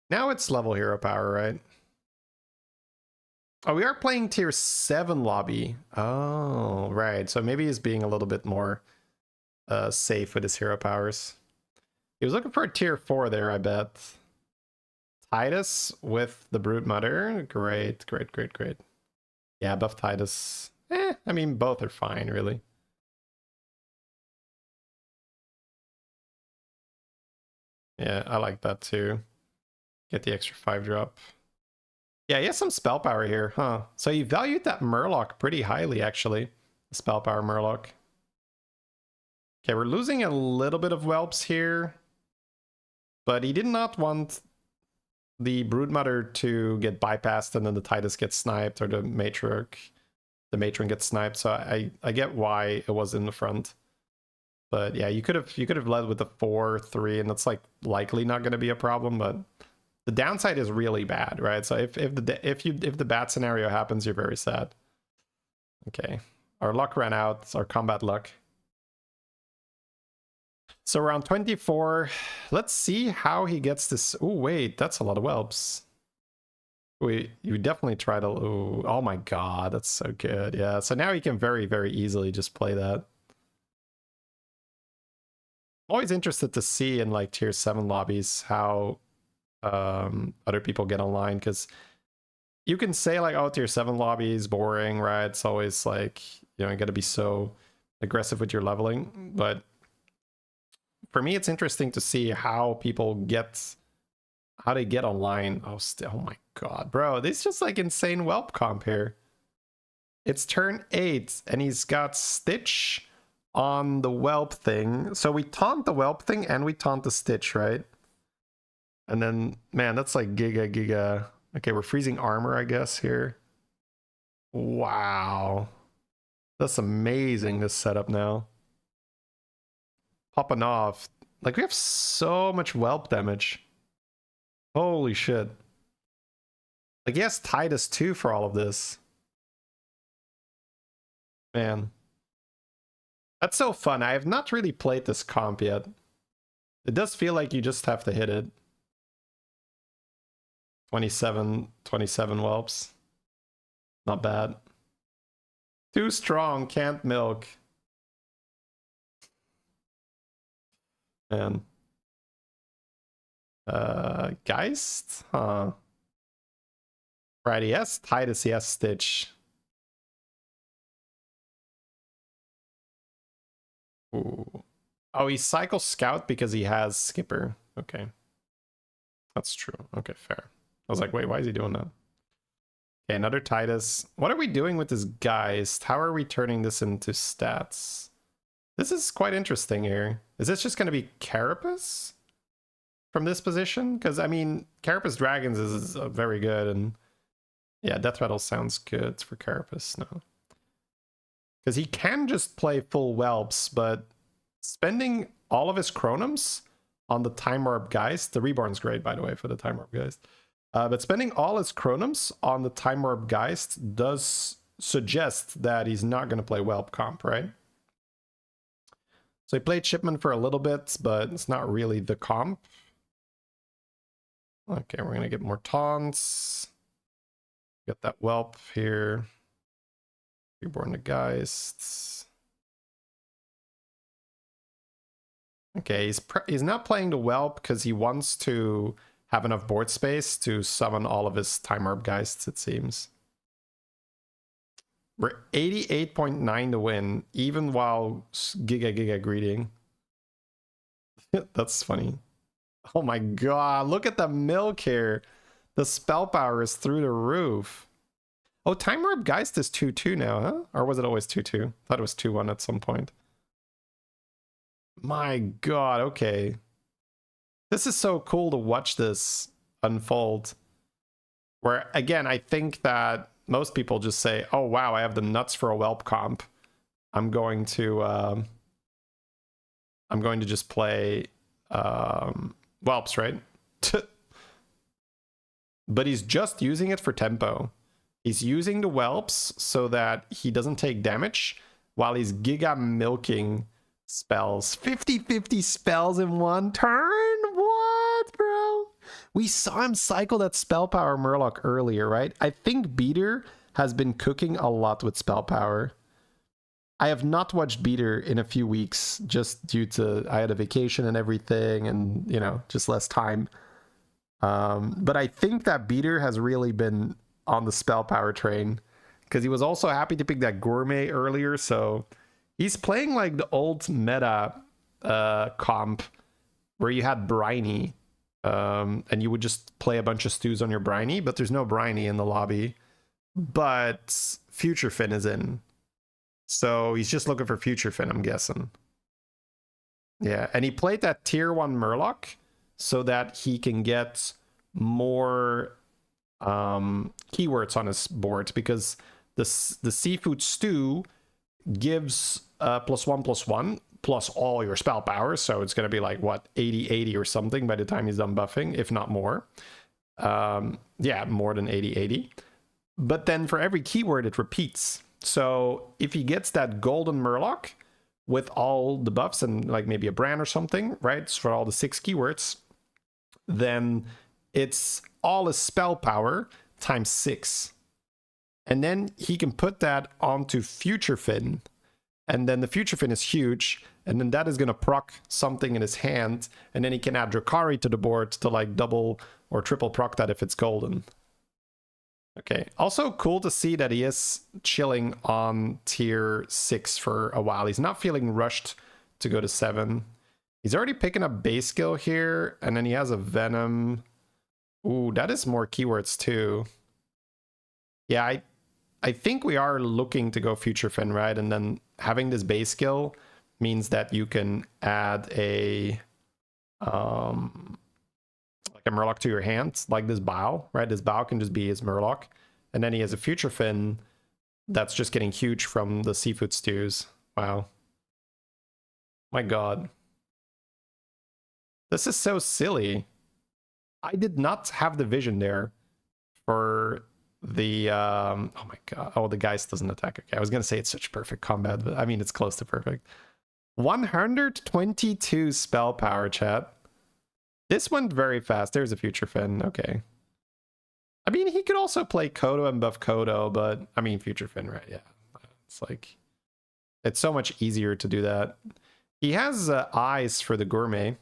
Now it's level hero power, right? Oh, we are playing tier 7 lobby. Oh, right. So maybe he's being a little bit more safe with his hero powers. He was looking for a tier 4 there, I bet. Titus with the Brood Mother. Great. Yeah, buff Titus. I mean, both are fine, really. Yeah, I like that too. Get the extra 5-drop. Yeah, he has some spell power here, huh? So he valued that Murloc pretty highly, actually. The spell power Murloc. Okay, we're losing a little bit of Whelps here. But he did not want the Broodmother to get bypassed and then the Titus gets sniped, or the matron gets sniped. So I get why it was in the front. But yeah, you could have led with the 4-3, and that's like likely not going to be a problem. But the downside is really bad, right? So if the bad scenario happens, you're very sad. Okay, our luck ran out. It's our combat luck. So round 24, let's see how he gets this. Oh wait, that's a lot of whelps. You definitely try to. Oh my god, that's so good. Yeah, so now he can very easily just play that. I'm always interested to see in like tier 7 lobbies how other people get online, because you can say like, oh, tier 7 lobby is boring, right? It's always like, you know, you gotta be so aggressive with your leveling. But for me, it's interesting to see how people get online. Oh my god, bro, this is just like insane whelp comp here. It's turn 8 and he's got Stitch on the whelp thing. So we taunt the whelp thing and we taunt the Stitch, right? And then, man, that's like giga. Okay, we're freezing armor, I guess, here. Wow. That's amazing, this setup now. Popping off. Like, we have so much whelp damage. Holy shit. Like, yes, Titus too for all of this. Man. That's so fun. I have not really played this comp yet. It does feel like you just have to hit it. 27 whelps. Not bad. Too strong, can't milk. Man. Geist? Huh. Right, he has Titus, he has Stitch. Ooh. Oh, he cycles Scout because he has Skipper. Okay. That's true. Okay, fair. I was like, wait, why is he doing that? Okay, another Titus. What are we doing with this Geist? How are we turning this into stats? This is quite interesting here. Is this just going to be Carapace from this position? Because, I mean, Carapace Dragons is very good. And yeah, Death Rattle sounds good for Carapace now. Because he can just play full whelps, but spending all of his chronums on the Time Orb Geist, the Reborn's great, by the way, for the Time Orb Geist. But spending all his chronums on the Time Orb Geist does suggest that he's not going to play whelp comp, right? So he played Shipment for a little bit, but it's not really the comp. Okay, we're going to get more taunts. Get that whelp here. Reborn the Geists. Okay, he's not playing the whelp because he wants to have enough board space to summon all of his Time Orb Geists, it seems. We're 88.9 to win, even while giga greeting. That's funny. Oh my god, look at the milk here. The spell power is through the roof. Oh, Time Orb Geist is 2-2 now, huh? Or was it always 2-2? I thought it was 2-1 at some point. My god, okay. This is so cool to watch this unfold. Where, again, I think that most people just say, oh wow, I have the nuts for a whelp comp. I'm going to just play whelps, right? But he's just using it for tempo. He's using the whelps so that he doesn't take damage while he's giga milking spells. 50-50 spells in one turn? What, bro? We saw him cycle that spell power Murloc earlier, right? I think Beater has been cooking a lot with spell power. I have not watched Beater in a few weeks just due to I had a vacation and everything and, you know, just less time. But I think that Beater has really been on the spell power train because he was also happy to pick that gourmet earlier. So he's playing like the old meta comp where you had Briny and you would just play a bunch of stews on your Briny, but there's no Briny in the lobby. But Future Fin is in. So he's just looking for Future Fin, I'm guessing. Yeah, and he played that tier 1 Murloc so that he can get more keywords on his board, because the seafood stew gives +1/+1 plus all your spell power, so it's going to be like what, 80/80 or something by the time he's done buffing, if not more. Yeah, more than 80/80. But then for every keyword it repeats. So if he gets that golden Murloc with all the buffs and like maybe a brand or something, right, for all the 6 keywords, then it's all his spell power times 6. And then he can put that onto Future Fin. And then the Future Fin is huge. And then that is going to proc something in his hand. And then he can add Drakari to the board to like double or triple proc that if it's golden. Okay. Also cool to see that he is chilling on tier 6 for a while. He's not feeling rushed to go to 7. He's already picking up base skill here. And then he has a Venom. Ooh, that is more keywords too. Yeah, I think we are looking to go Future Fin, right? And then having this base skill means that you can add a like a Murloc to your hand, like this Bow, right? This Bow can just be his Murloc. And then he has a Future Fin that's just getting huge from the seafood stews. Wow. My god. This is so silly. I did not have the vision there for the oh my god, oh, the Geist doesn't attack. Okay, I was gonna say it's such perfect combat, but I mean it's close to perfect. 122 spell power, chat. This went very fast. There's a Future Fin. Okay, I mean he could also play Kodo and buff Kodo, but I mean Future Fin, right? Yeah, it's like it's so much easier to do that. He has eyes for the gourmet.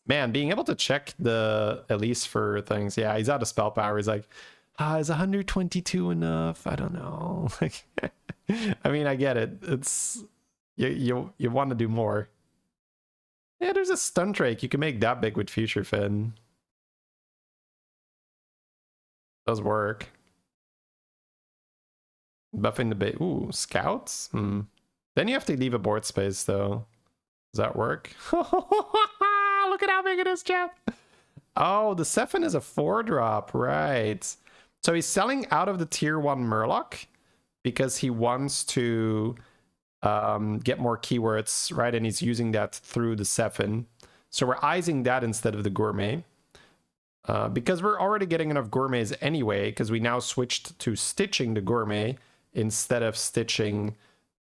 Man, being able to check the Elise for things. Yeah, he's out of spell power. He's like, is 122 enough? I don't know. Like, I mean, I get it. It's you want to do more. Yeah, there's a stun drake. You can make that big with Future Fin. Does work. Buffing the bait. Ooh, scouts? Then you have to leave a board space though. Does that work? Look at how big it is, chat. Oh, the Sephon is a 4-drop, right? So he's selling out of the tier 1 Murloc because he wants to get more keywords, right? And he's using that through the Sephon. So we're eyeing that instead of the gourmet. Because we're already getting enough gourmets anyway, because we now switched to stitching the gourmet instead of stitching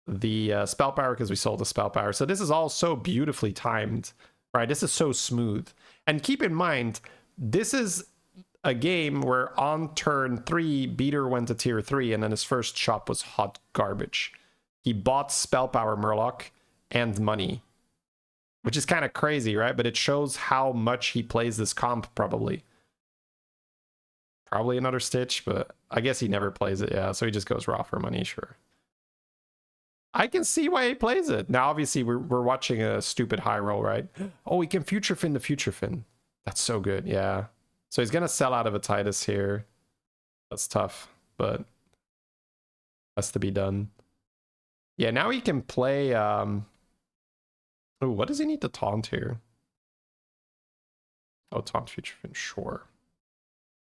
the spell power because we sold the spell power. So this is all so beautifully timed. Right, this is so smooth. And keep in mind, this is a game where on turn 3, Beater went to tier 3, and then his first shop was hot garbage. He bought spell power Murloc and money, which is kind of crazy, right? But it shows how much he plays this comp, probably. Probably another Stitch, but I guess he never plays it, yeah. So he just goes raw for money, sure. I can see why he plays it. Now, obviously, we're watching a stupid high roll, right? Oh, he can Future Fin the Future Fin. That's so good, yeah. So he's going to sell out of a Titus here. That's tough, but has to be done. Yeah, now he can play... Oh, what does he need to taunt here? Oh, taunt future fin, sure.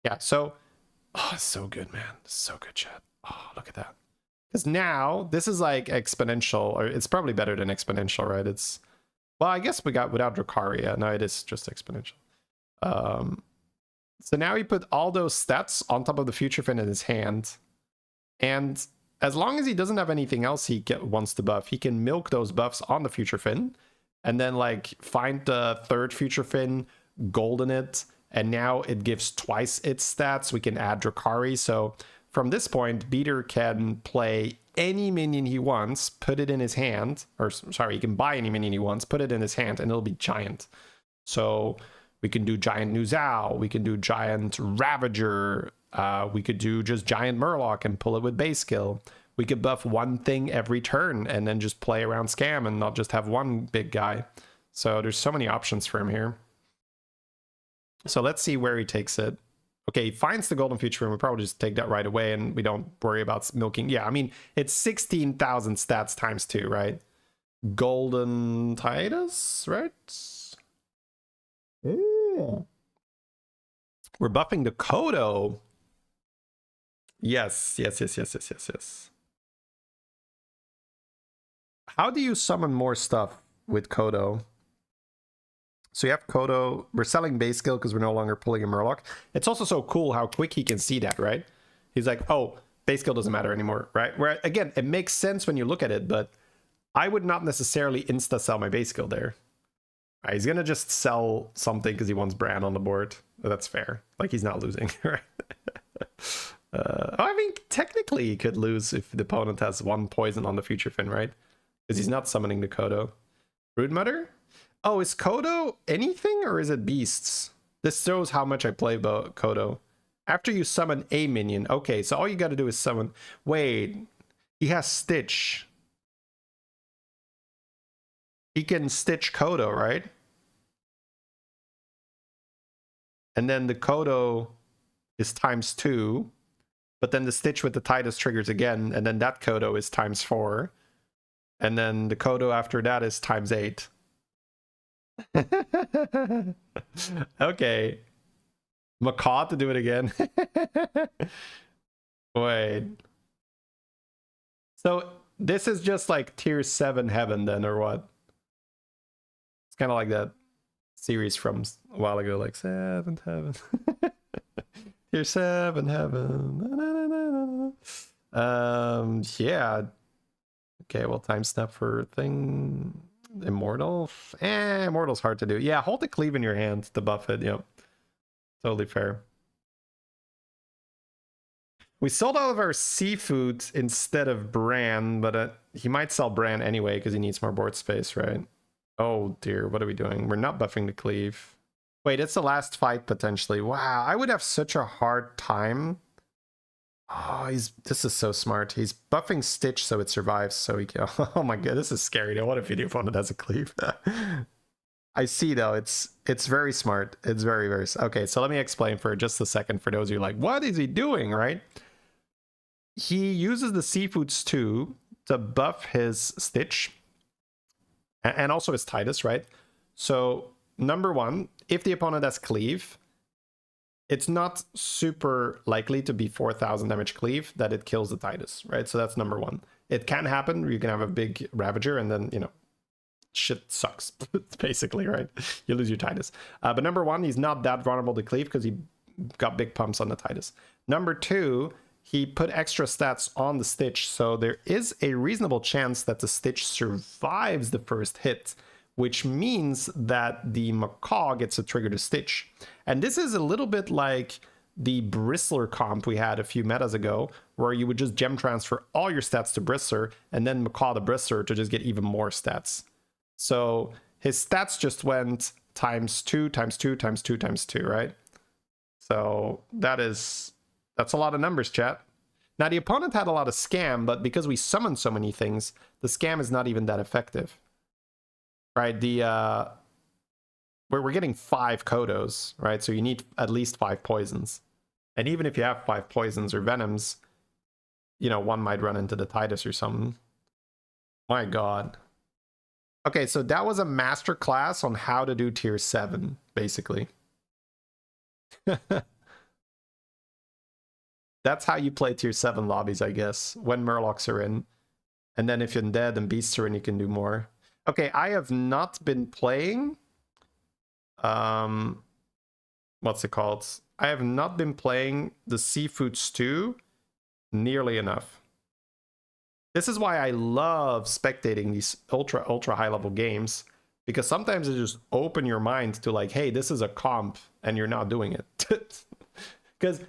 Yeah, so... Oh, it's so good, man. It's so good, chat. Oh, look at that. Because now, this is like exponential, or it's probably better than exponential, right? It's... Well, I guess we got without Dracaria. No, it is just exponential. So now he put all those stats on top of the future fin in his hand. And as long as he doesn't have anything else he wants to buff, he can milk those buffs on the future fin. And then like find the third future fin, golden it, and now it gives twice its stats. We can add Dracari. So from this point, Beater can play any minion he wants, put it in his hand, or sorry, he can buy any minion he wants, put it in his hand, and it'll be giant. So we can do giant Nuzao, we can do giant Ravager, we could do just giant Murloc and pull it with base skill. We could buff one thing every turn and then just play around scam and not just have one big guy. So there's so many options for him here. So let's see where he takes it. Okay, he finds the golden future and we probably just take that right away and we don't worry about milking. Yeah, I mean, it's 16,000 stats times 2, right? Golden Titus, right? Ooh. We're buffing the Kodo. Yes. How do you summon more stuff with Kodo? So you have Kodo. We're selling base skill because we're no longer pulling a Murloc. It's also so cool how quick he can see that, right? He's like, oh, base skill doesn't matter anymore, right? Where again, it makes sense when you look at it, but I would not necessarily insta-sell my base skill there. Right, he's gonna just sell something because he wants Bran on the board. That's fair. Like, he's not losing, right? I mean, technically he could lose if the opponent has one poison on the future fin, right? Because he's not summoning the Kodo. Broodmother? Oh, is Kodo anything or is it beasts? This shows how much I play Kodo. After you summon a minion. Okay, so all you gotta do is summon... Wait, he has Stitch. He can Stitch Kodo, right? And then the Kodo is times 2. But then the Stitch with the Titus triggers again. And then that Kodo is times 4. And then the Kodo after that is times 8. Okay. Macaw to do it again. Wait. So this is just like tier 7 heaven then, or what? It's kind of like that series from a while ago, like 7th heaven. Tier 7 heaven. Yeah. Okay, well, time snap for thing. Immortal? Immortal's hard to do. Yeah, hold the cleave in your hand to buff it. Yep. Totally fair. We sold all of our seafood instead of Bran, but he might sell Bran anyway because he needs more board space, right? Oh dear, what are we doing? We're not buffing the cleave. Wait, it's the last fight potentially. Wow, I would have such a hard time. Oh, this is so smart. He's buffing Stitch so it survives, so he can... Oh my god, this is scary. Now, what if your opponent has a cleave? I see though, it's very smart. It's very, very... Okay, so let me explain for just a second for those of you like, what is he doing, right? He uses the seafoods too to buff his Stitch and also his Titus, right? So number one, if the opponent has cleave, it's not super likely to be 4,000 damage cleave that it kills the Titus, right? So that's number one. It can happen. You can have a big Ravager and then, you know, shit sucks, basically, right? You lose your Titus. But number one, he's not that vulnerable to cleave because he got big pumps on the Titus. Number two, he put extra stats on the Stitch, so there is a reasonable chance that the Stitch survives the first hit, which means that the Macaw gets to trigger the Stitch. And this is a little bit like the Bristler comp we had a few metas ago, where you would just gem transfer all your stats to Bristler, and then Macaw the Bristler to just get even more stats. So his stats just went times 2, times 2, times 2, times 2, right? So that's a lot of numbers, chat. Now, the opponent had a lot of scam, but because we summoned so many things, the scam is not even that effective. Right? We're getting 5 Kodos, right? So you need at least 5 poisons. And even if you have 5 poisons or venoms, you know, one might run into the Titus or something. My god. Okay, so that was a master class on how to do tier 7, basically. That's how you play tier 7 lobbies, I guess, when Murlocs are in. And then if Undead and Beasts are in, you can do more. Okay, I have not been playing... what's it called? I have not been playing the Seafood Stew nearly enough. This is why I love spectating these ultra high level games, because sometimes it just open your mind to like, hey, this is a comp and you're not doing it. Because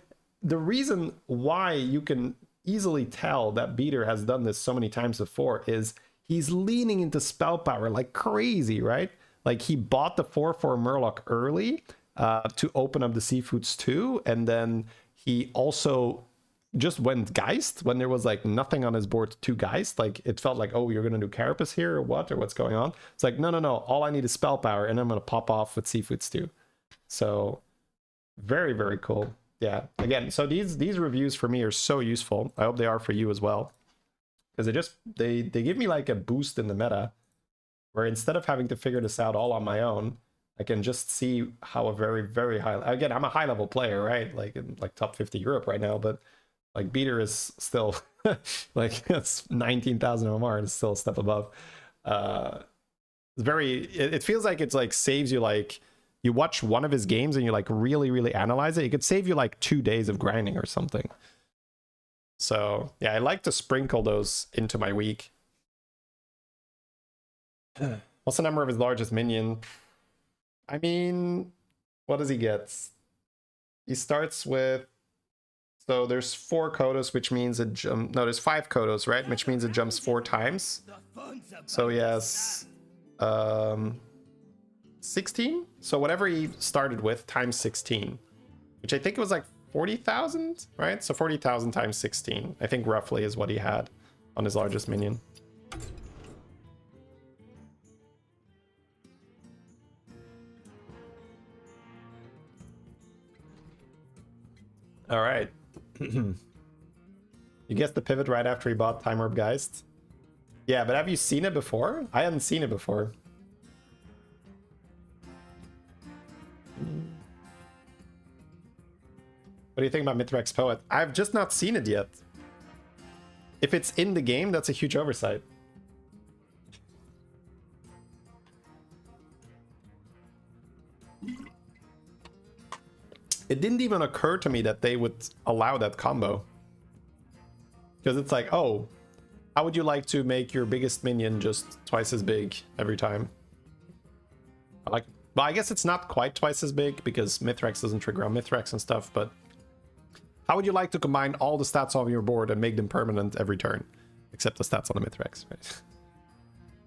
the reason why you can easily tell that Beater has done this so many times before is he's leaning into spell power like crazy, right? Like he bought the 4/4 Murloc early to open up the Seafood Stew, and then he also just went Geist when there was like nothing on his board to Geist. Like it felt like, oh, you're gonna do Carapace here or what, or what's going on? It's like, no, all I need is spell power and I'm gonna pop off with Seafood Stew. So very, very cool. Yeah, again, so these reviews for me are so useful. I hope they are for you as well, because they give me like a boost in the meta, where instead of having to figure this out all on my own, I can just see how a very, very high... Again, I'm a high-level player, right? Like in like top 50 Europe right now, but like Beater is still like it's 19,000 OMR. It's still a step above. It's very... It feels like it's like saves you like... You watch one of his games and you like really, really analyze it. It could save you like 2 days of grinding or something. So yeah, I like to sprinkle those into my week. What's the number of his largest minion? I mean, what does he get? He starts with... So there's 4 Kodos, which means it jumps... No, there's 5 Kodos, right? Which means it jumps 4 times. So he has... 16? So whatever he started with times 16. Which I think it was like 40,000, right? So 40,000 times 16, I think roughly is what he had on his largest minion. All right. You guessed the pivot right after he bought Time Orb Geist. Yeah, but have you seen it before? I hadn't seen it before. What do you think about Mithrax Poet? I've just not seen it yet. If it's in the game, that's a huge oversight. It didn't even occur to me that they would allow that combo. Because it's like, oh, how would you like to make your biggest minion just twice as big every time? Well, I guess it's not quite twice as big because Mithrax doesn't trigger on Mithrax and stuff, but how would you like to combine all the stats on your board and make them permanent every turn? Except the stats on the Mithrax, right?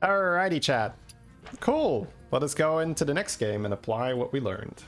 Alrighty, chat. Cool. Let us go into the next game and apply what we learned.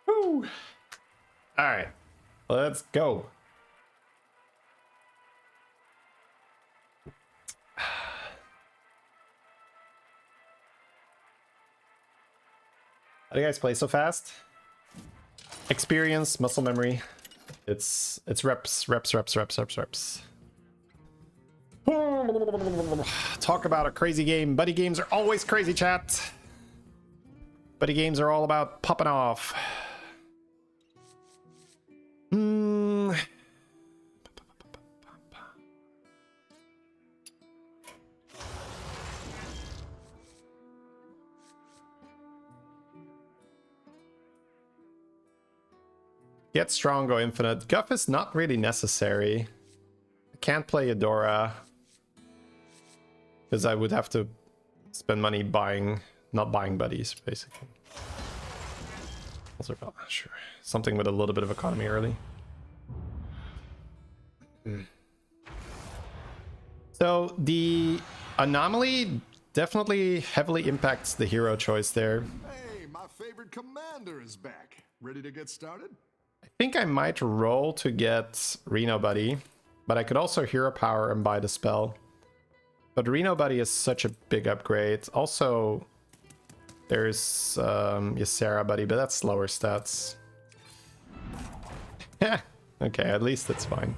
Woo! All right, let's go. How do you guys play so fast? Experience, muscle memory. It's reps. Talk about a crazy game. Buddy games are always crazy, chat. Buddy games are all about popping off. Get strong, go infinite. Guff is not really necessary. I can't play Adora because I would have to spend money not buying buddies, basically. Also, sure, something with a little bit of economy early. So the anomaly definitely heavily impacts the hero choice there. Hey, my favorite commander is back. Ready to get started? I think I might roll to get Reno Buddy, but I could also hero power and buy the spell. But Reno Buddy is such a big upgrade. Also, there's Ysera Buddy, but that's lower stats. Okay, at least it's fine.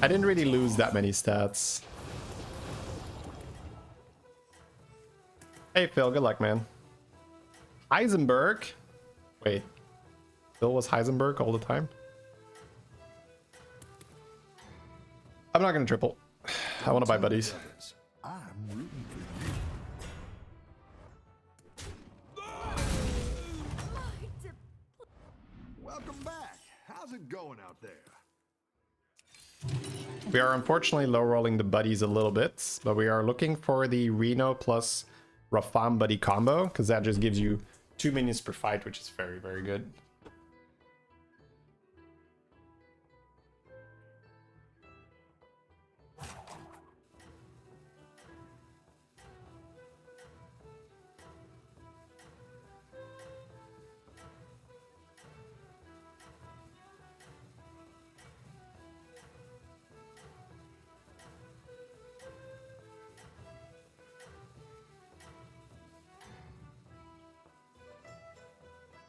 I didn't really lose that many stats. Hey Phil, good luck, man. Heisenberg. Wait, Phil was Heisenberg all the time? I'm not gonna triple. I want to buy buddies. I'm rooting for you. Welcome back. How's it going out there? We are unfortunately low rolling the buddies a little bit, but we are looking for the Reno plus Rafam buddy combo, because that just gives you 2 minions per fight, which is very, very good.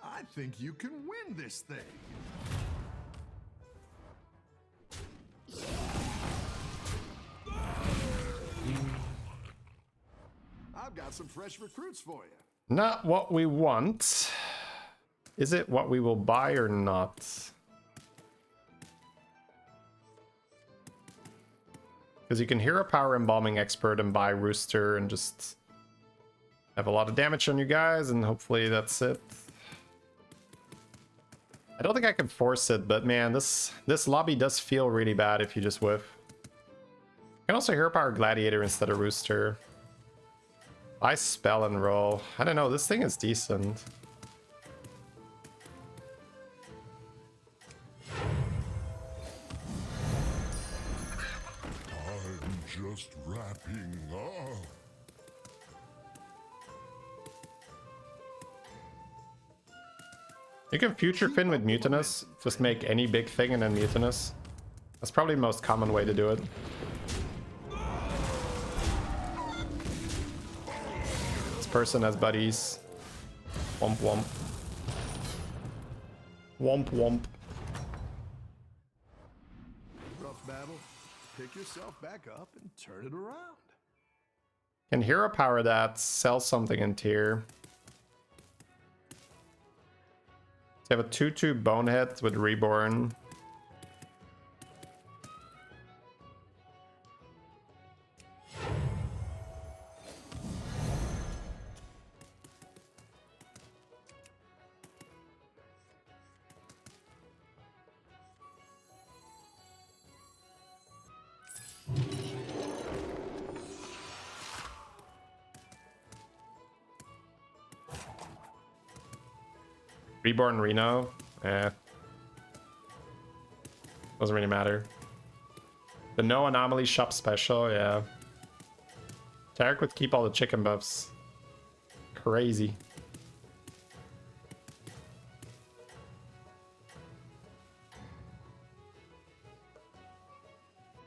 I think you can win this thing. I've got some fresh recruits for you. Not what we want. Is it what we will buy or not? Because you can hero power embalming expert and buy rooster and just have a lot of damage on you guys, and hopefully that's it. I don't think I can force it, but man, this lobby does feel really bad if you just whiff. You can also hero power gladiator instead of rooster. I spell and roll. I don't know, this thing is decent. I'm just wrapping up. You can future fin with mutinous. Just make any big thing and then mutinous. That's probably the most common way to do it. This person has buddies. Womp womp. Womp womp. Rough battle. Pick yourself back up and turn it around. Can hero power that, sell something in tier. So you have a 2/2 bonehead with reborn. Reborn Reno? Doesn't really matter. The no anomaly shop special, yeah. Tarek would keep all the chicken buffs. Crazy.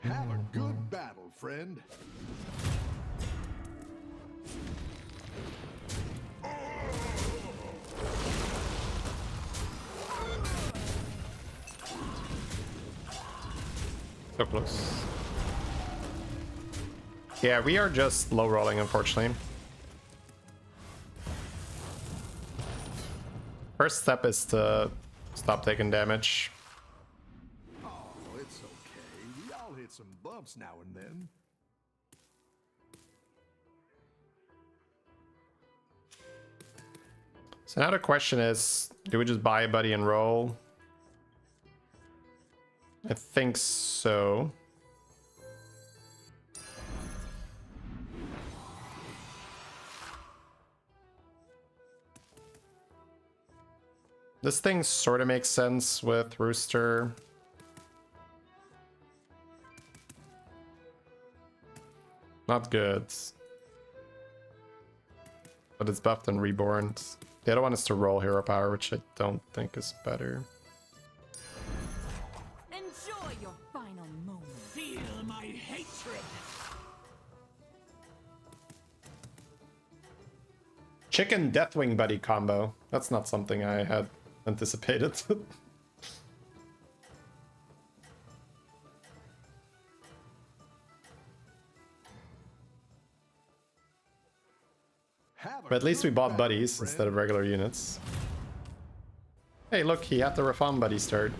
Have a good battle, friend. So close. Yeah, we are just low rolling, unfortunately. First step is to stop taking damage. Oh, it's okay. We all hit some bumps now and then. So now the question is, do we just buy a buddy and roll? I think so. This thing sort of makes sense with Rooster. Not good. But it's buffed and reborn. The other one is to roll hero power, which I don't think is better. Enjoy your final moment. Feel my hatred. Chicken Deathwing Buddy combo. That's not something I had anticipated. But at least we bought buddies instead of regular units. Hey, look, he had the Rafam buddy start.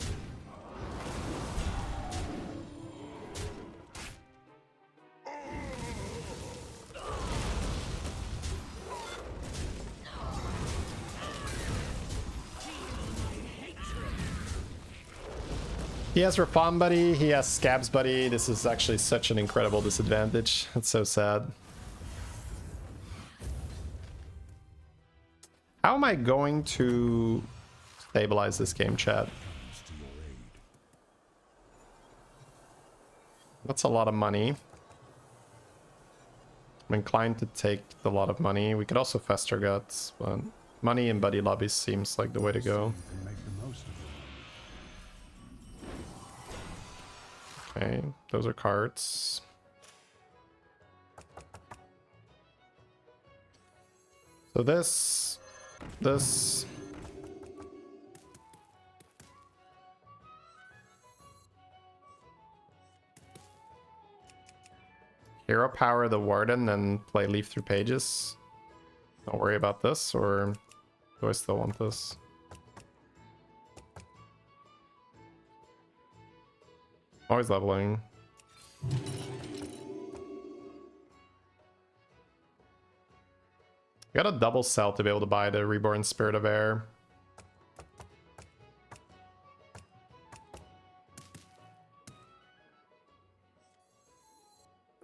He has Rafam buddy, he has Scabs buddy. This is actually such an incredible disadvantage. It's so sad. How am I going to stabilize this game, chat? That's a lot of money. I'm inclined to take the lot of money. We could also Fester Guts, but money in buddy lobbies seems like the way to go. Okay, those are cards. So this... Hero power the Warden and play Leaf Through Pages. Don't worry about this, or do I still want this? Always leveling. Got a double sell to be able to buy the Reborn Spirit of Air.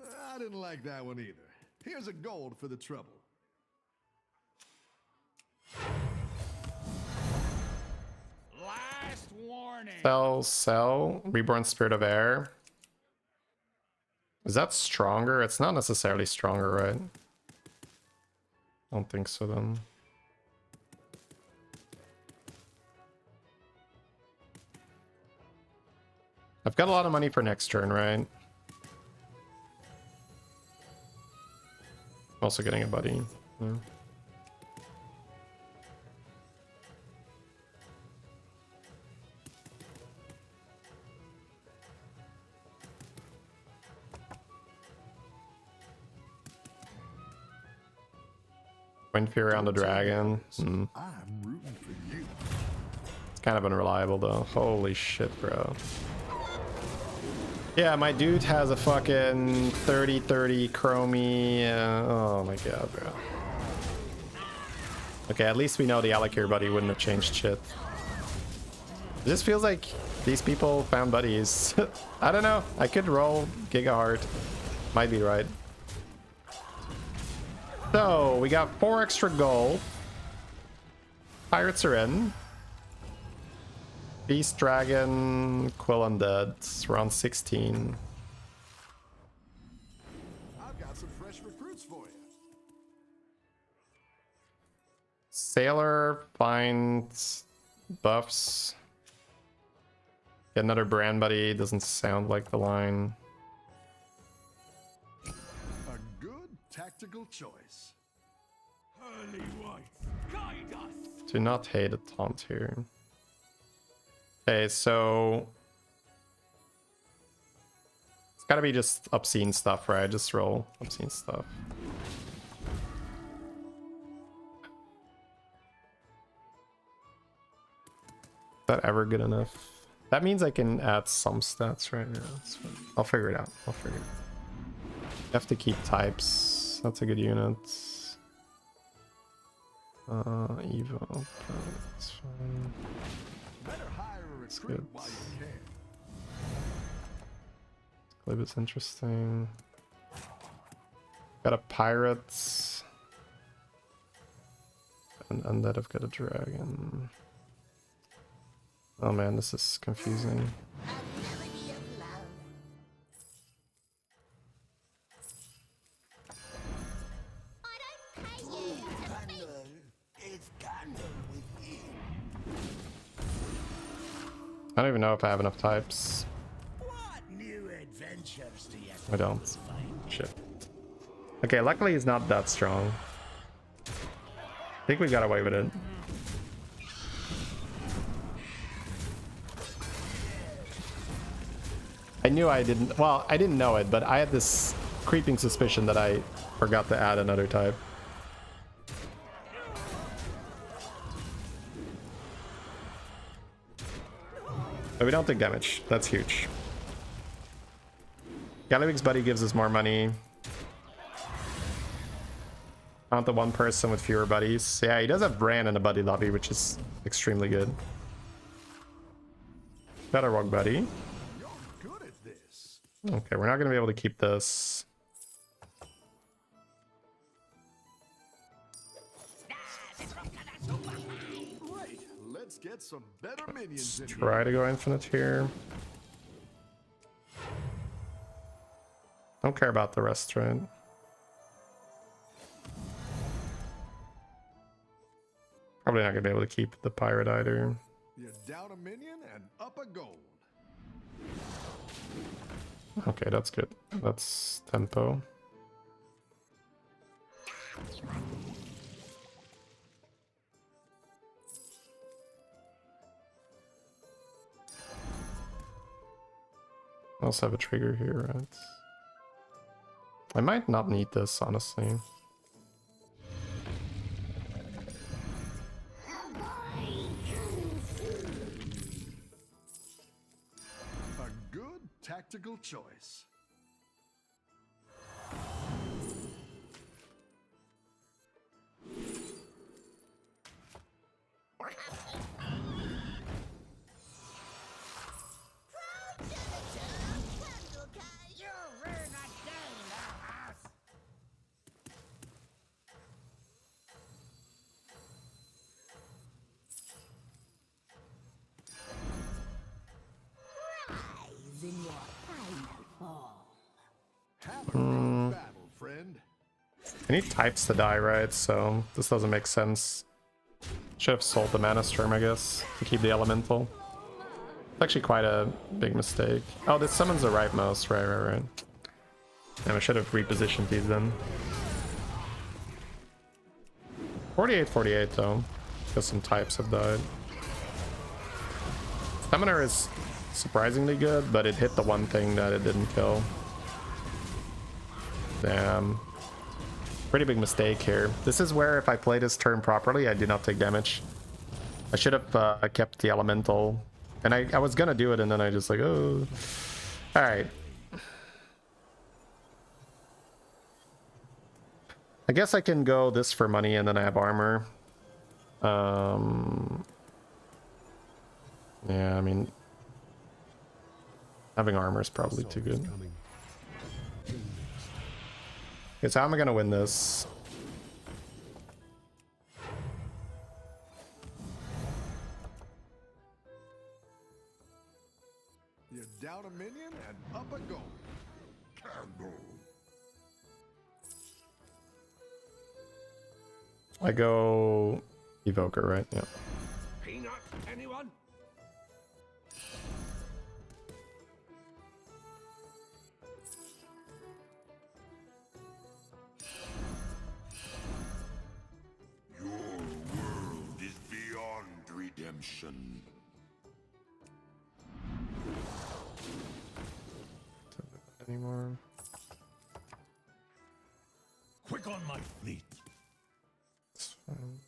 I didn't like that one either. Here's a gold for the trouble. Last warning. Sell. Reborn Spirit of Air. Is that stronger? It's not necessarily stronger, right? I don't think so then. I've got a lot of money for next turn, right? Also getting a buddy. Yeah. Wind Fury on the dragon. I'm rooting for you. It's kind of unreliable though. Holy shit, bro. Yeah, my dude has a fucking 30-30 chromie. Oh my god, bro. Okay, at least we know the Alakir buddy wouldn't have changed shit. It just feels like these people found buddies. I don't know. I could roll Giga Heart. Might be right. So, we got 4 extra gold. Pirates are in. Beast Dragon, Quill Undead, round 16. I've got some fresh recruits for you. Sailor, finds buffs. Get another brand buddy, doesn't sound like the line. A good tactical choice. Early whites, guide us. Do not hate a taunt here. Okay, so it's gotta be just obscene stuff, right? Just roll obscene stuff. Is that ever good enough? That means I can add some stats right now. It's fine. I'll figure it out. I'll figure it out. You have to keep types. That's a good unit. Evo. That's fine. Better hire a recruit good. while you can. Glib is interesting. Got a pirate. And undead, I've got a dragon. Oh man, this is confusing. I don't even know if I have enough types. What new adventures do you I don't. Shit. Okay, luckily he's not that strong. I think we got away with it. I knew I didn't. Well, I didn't know it, but I had this creeping suspicion that I forgot to add another type. But we don't take damage. That's huge. Gallywig's buddy gives us more money. Count the one person with fewer buddies. Yeah, he does have Bran in a buddy lobby, which is extremely good. Better rogue buddy. You're good at this. Okay, we're not going to be able to keep this. Great. Let's get some better minions in here. Try to go infinite here. Don't care about the restaurant. Probably not gonna be able to keep the pirate either. You're down a minion and up a gold. Okay, that's good. That's tempo. I also have a trigger here, right? I might not need this, honestly. A good tactical choice. Have a great battle, friend. I need types to die, right? So this doesn't make sense. Should have sold the Mana Storm, I guess, to keep the Elemental. It's actually quite a big mistake. Oh, this summons the right mouse. Right. Damn, I should have repositioned these then. 48 though, because some types have died. Summoner is surprisingly good, but it hit the one thing that it didn't kill. Damn. Pretty big mistake here. This is where if I play this turn properly, I do not take damage. I should have kept the elemental. And I was gonna do it, and then I just like, oh. Alright. I guess I can go this for money, and then I have armor. Yeah, I mean, having armor is probably too good. Okay, so how am I gonna win this? You're down a minion and up a gold. Candle. I go Evoker, right? Yeah. Peanut, anyone? Your world is beyond redemption. Anymore. Quick on my fleet. It's fine.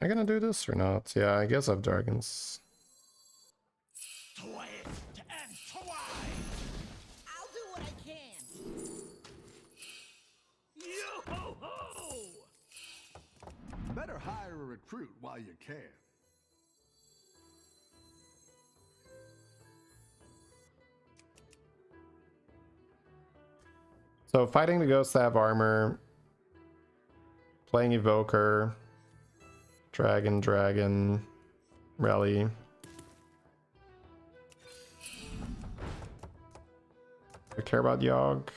Am I gonna do this or not? Yeah, I guess I have dragons. Twist and try. I'll do what I can. Yo ho ho! a recruit while you can. So fighting the ghosts that have armor, playing Evoker, Dragon, Rally. I care about Yogg.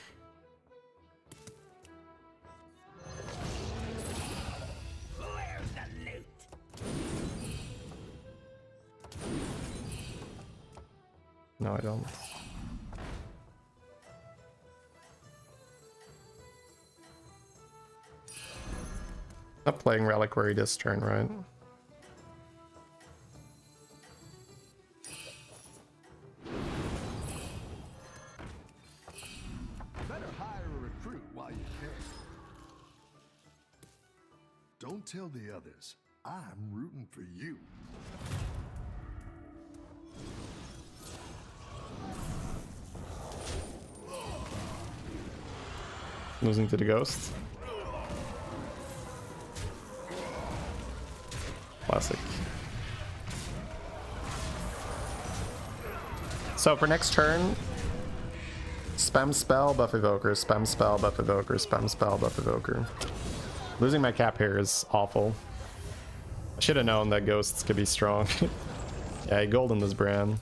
Where's the loot? No, I don't. Not playing Reliquary this turn, right? Better hire a recruit while you can. Don't tell the others. I'm rooting for you. Losing to the ghost. Classic. So for next turn, spam spell, buff evoker, spam spell, buff evoker, spam spell, buff evoker. Losing my cap here is awful. I should have known that ghosts could be strong. Yeah, golden this brand.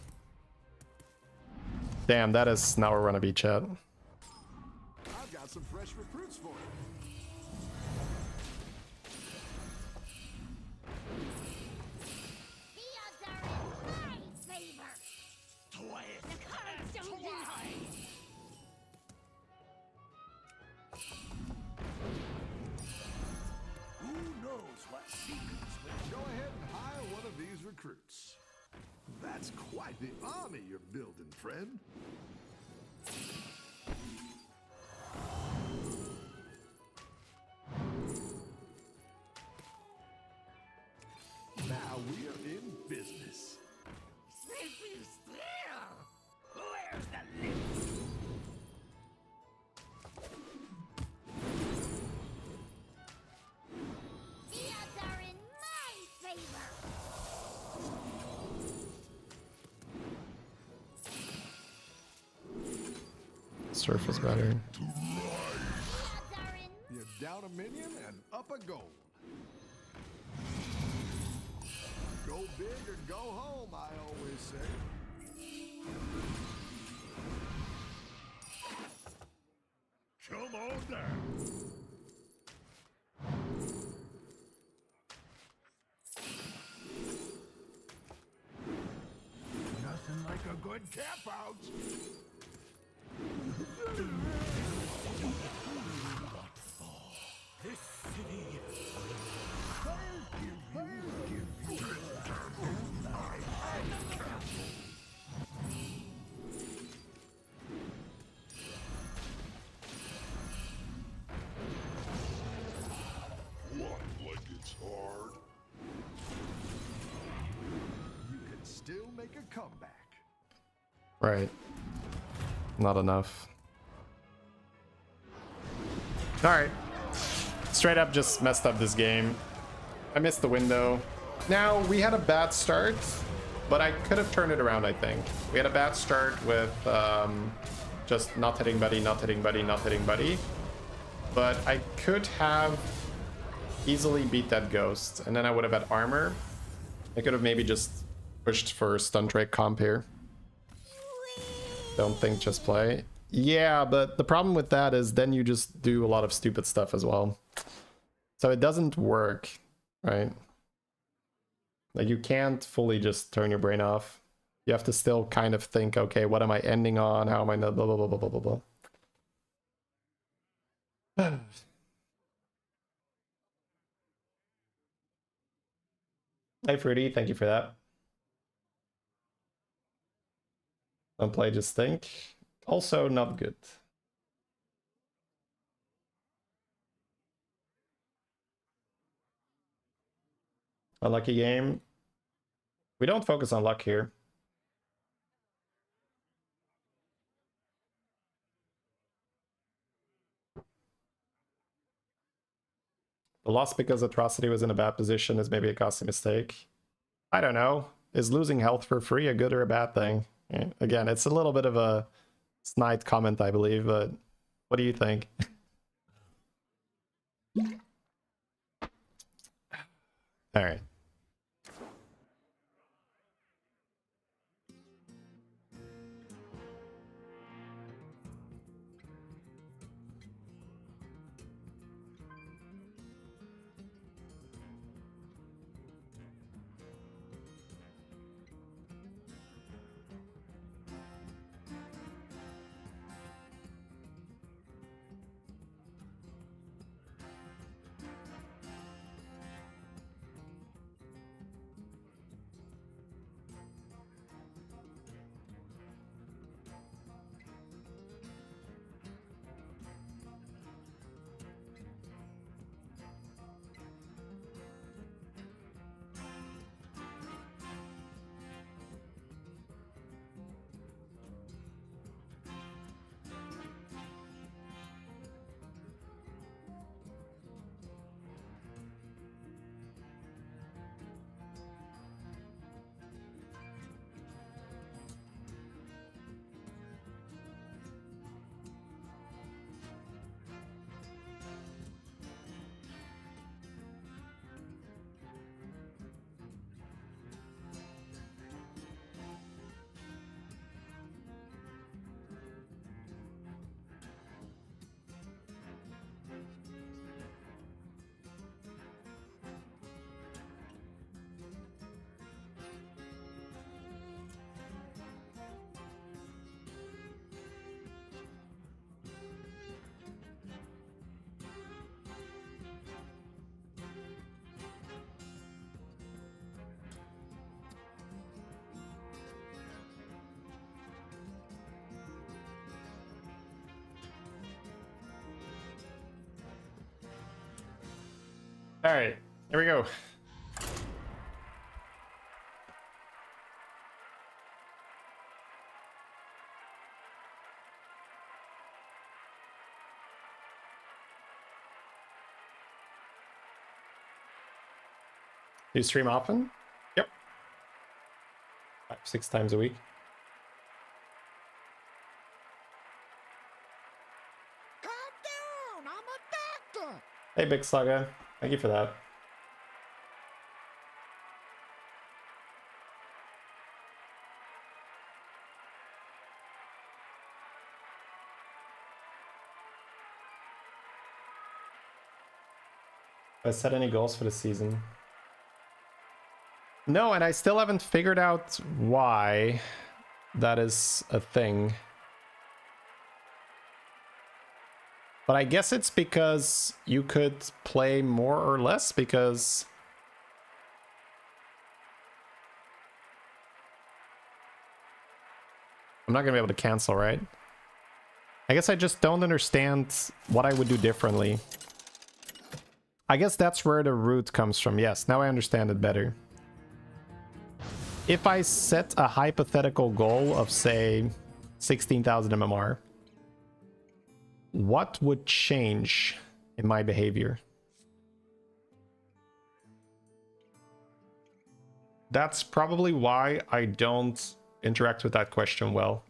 Damn, that is not where we're gonna be, chat. I've got some fresh recruits for you. The odds are in my favor. The cards don't lie. Who knows what secrets may go ahead and hire one of these recruits. That's quite the army you're building, friend. Now we are in business. Sleepy still. Where's the loot? The odds are in my favor. Surface better. The odds are in You're down a minion and up a gold. Go big or go home, I always say. Come on down. Nothing like a good cap out. This city. What, like it's hard? You can still make a comeback. Right. Not enough. Alright. Straight up just messed up this game. I missed the window. Now, we had a bad start, but I could have turned it around, I think. We had a bad start with just not hitting buddy, not hitting buddy, not hitting buddy. But I could have easily beat that ghost, and then I would have had armor. I could have maybe just pushed for stun trait comp here. Don't think, just play. Yeah, but the problem with that is then you just do a lot of stupid stuff as well. So it doesn't work, right? Like you can't fully just turn your brain off. You have to still kind of think, okay, what am I ending on? How am I not blah blah blah blah blah blah blah. Hey Fruity, thank you for that. Don't play, just think. Also not good. Unlucky game. We don't focus on luck here. The loss because Atrocity was in a bad position is maybe a costly mistake. I don't know. Is losing health for free a good or a bad thing? Again, it's a little bit of a snide comment, I believe, but what do you think? All right. All right, here we go. Do you stream often? Yep. 5-6 times a week. Calm down, I'm a doctor. Hey, Big Slugga. Thank you for that. Have I set any goals for the season? No, and I still haven't figured out why that is a thing. But I guess it's because you could play more or less, because I'm not gonna be able to cancel, right? I guess I just don't understand what I would do differently. I guess that's where the root comes from. Yes, now I understand it better. If I set a hypothetical goal of, say, 16,000 MMR, what would change in my behavior? That's probably why I don't interact with that question well.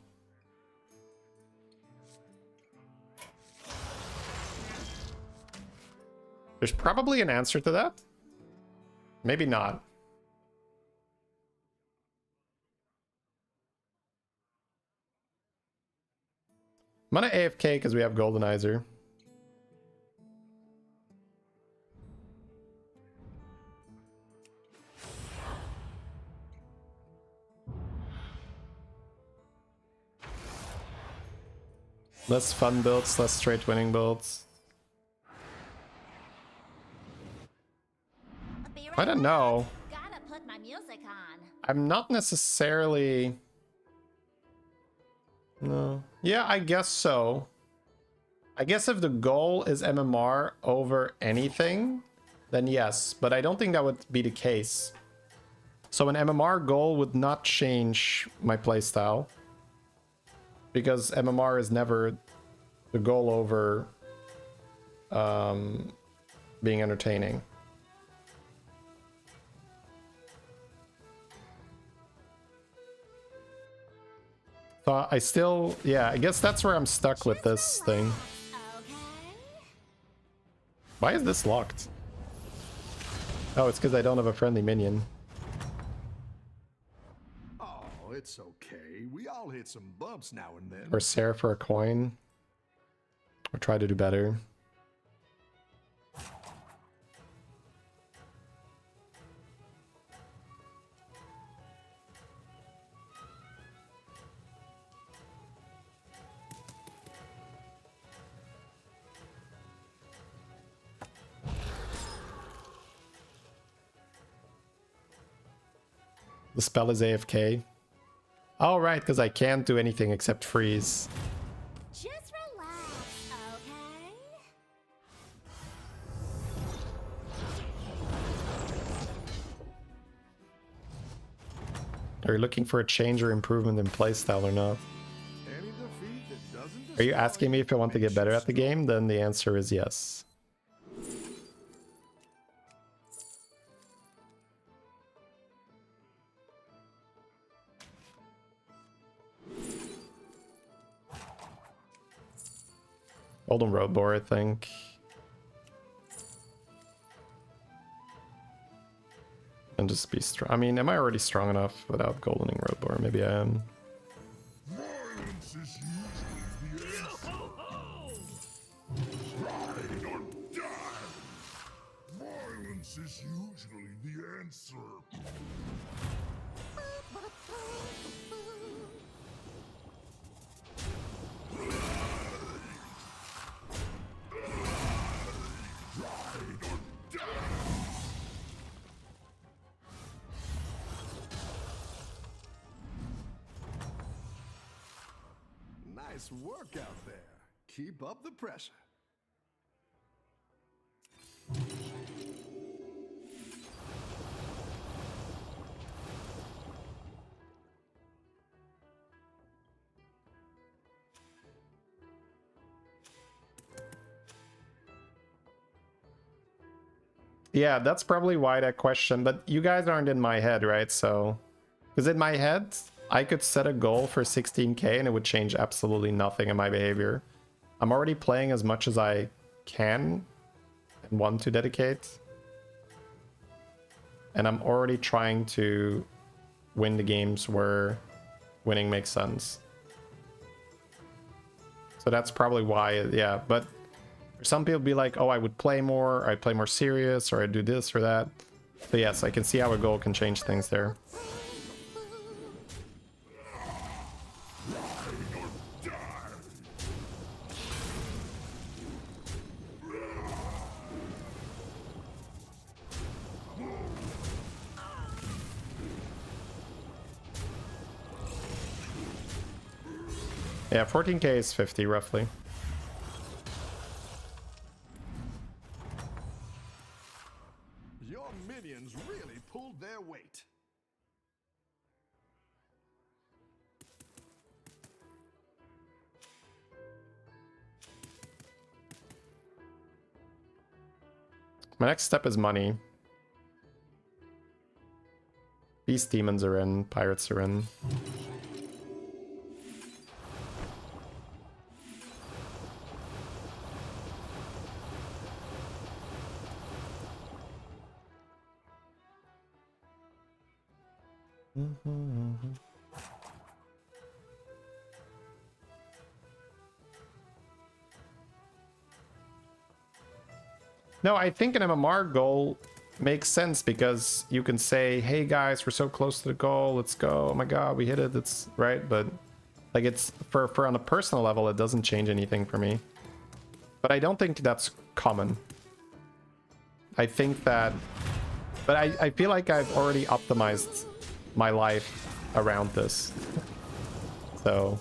There's probably an answer to that. Maybe not. I'm gonna AFK because we have Goldenizer. Less fun builds, less straight winning builds. I don't know. Gotta put my music on. I'm not necessarily... No. Yeah, I guess so. I guess if the goal is MMR over anything, then yes. But I don't think that would be the case. So an MMR goal would not change my playstyle. Because MMR is never the goal over the being entertaining. So I still, yeah, I guess that's where I'm stuck with this thing. Why is this locked? Oh, it's because I don't have a friendly minion. Oh, it's okay. We all hit some bumps now and then. Or Sarah for a coin. Or try to do better. The spell is AFK. Oh, right, because I can't do anything except freeze. Just relax, okay? Are you looking for a change or improvement in playstyle or not? Any defeat that doesn't Are you destroy asking me if I want to get makes better you at the game? Then the answer is yes. Golden Road Boar, I think. And just be strong. I mean, am I already strong enough without Golden Road Boar? Maybe I am. Violence is usually the answer. Ride or die. Violence is usually the answer. Nice work out there. Keep up the pressure. Yeah, that's probably why that question, but you guys aren't in my head, right? So, because in my head, I could set a goal for 16k and it would change absolutely nothing in my behavior. I'm already playing as much as I can and want to dedicate. And I'm already trying to win the games where winning makes sense. So that's probably why, yeah, but some people be like, oh, I would play more, or I'd play more serious, or I'd do this or that. So yes, I can see how a goal can change things there. Yeah, 14k is 50 roughly. Your minions really pulled their weight. My next step is money. Beast demons are in, pirates are in. No, I think an MMR goal makes sense because you can say, hey guys, we're so close to the goal, let's go, oh my god, we hit it, it's right, but like it's for on a personal level, it doesn't change anything for me. But I don't think that's common. I think that, but I feel like I've already optimized my life around this. So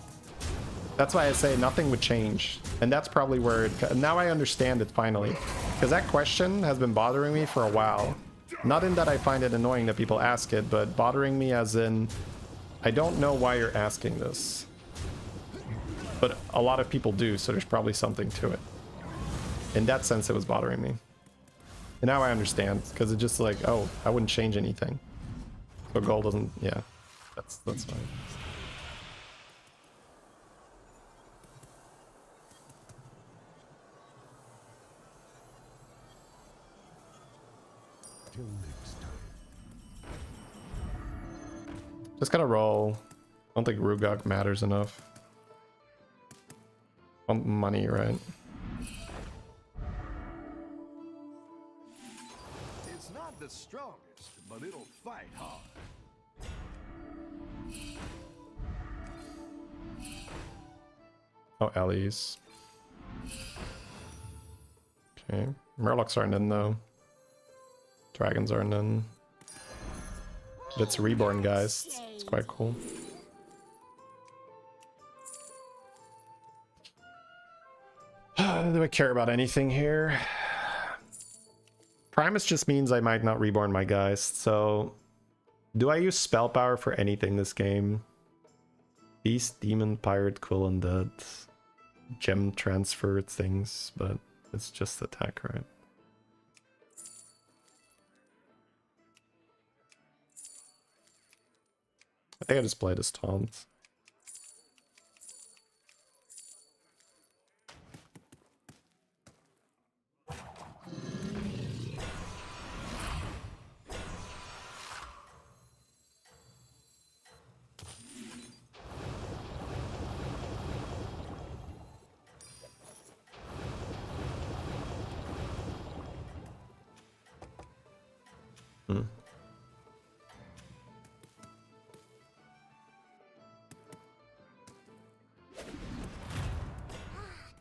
that's why I say nothing would change. And that's probably where it, now I understand it finally. Because that question has been bothering me for a while. Not in that I find it annoying that people ask it, but bothering me as in, I don't know why you're asking this. But a lot of people do, so there's probably something to it. In that sense, it was bothering me. now I understand, because it's just like, oh, I wouldn't change anything. So gold doesn't, yeah, that's fine. Till next time. Just gotta roll. I don't think Rugok matters enough. Want money, right? It's not the strongest, but it'll fight hard. Oh, Ellie's. Okay. Murlocs aren't in though. Dragons aren't in. But it's reborn, guys. It's quite cool. Do I care about anything here? Primus just means I might not reborn my Geist, so... Do I use spell power for anything this game? Beast, Demon, Pirate, Quill, Undead. Gem transfer things, but it's just attack, right? I think I just played as taunt.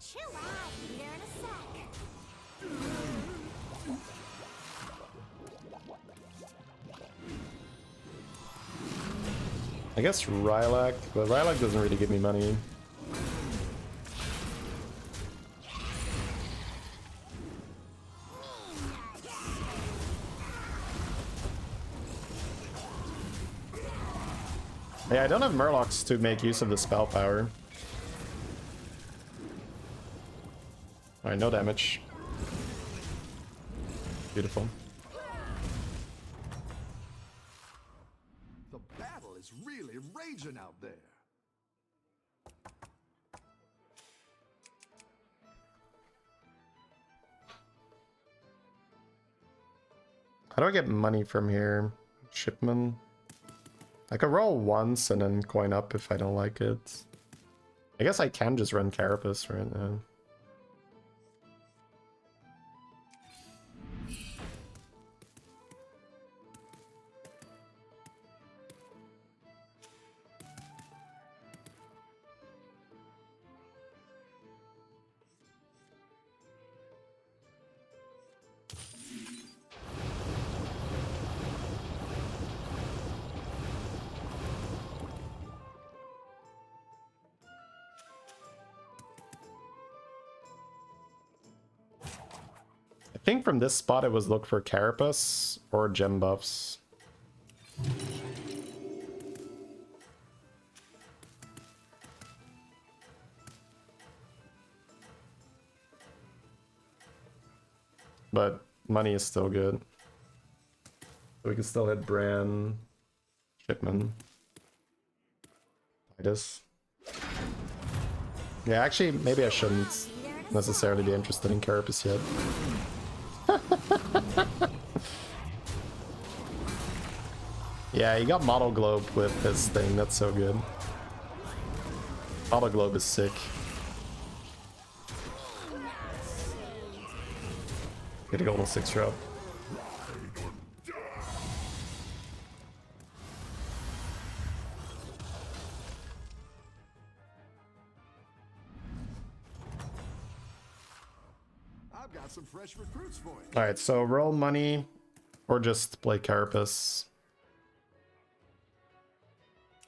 Chill out, be there in a sec. I guess Rylak, but Rylak doesn't really give me money. Yeah, I don't have Murlocs to make use of the spell power. Alright, no damage. Beautiful. The battle is really raging out there. How do I get money from here? Shipment? I could roll once and then coin up if I don't like it. I guess I can just run Carapace right now. I think from this spot it was look for Carapace or gem buffs. But money is still good. So we can still hit Bran, Shipman, Titus. Yeah, actually, maybe I shouldn't necessarily be interested in Carapace yet. Yeah, you got Model Globe with this thing, that's so good. Model Globe is sick. Get a golden 6 drop. I've got some fresh recruits for you. Alright, so roll money or just play Carapace.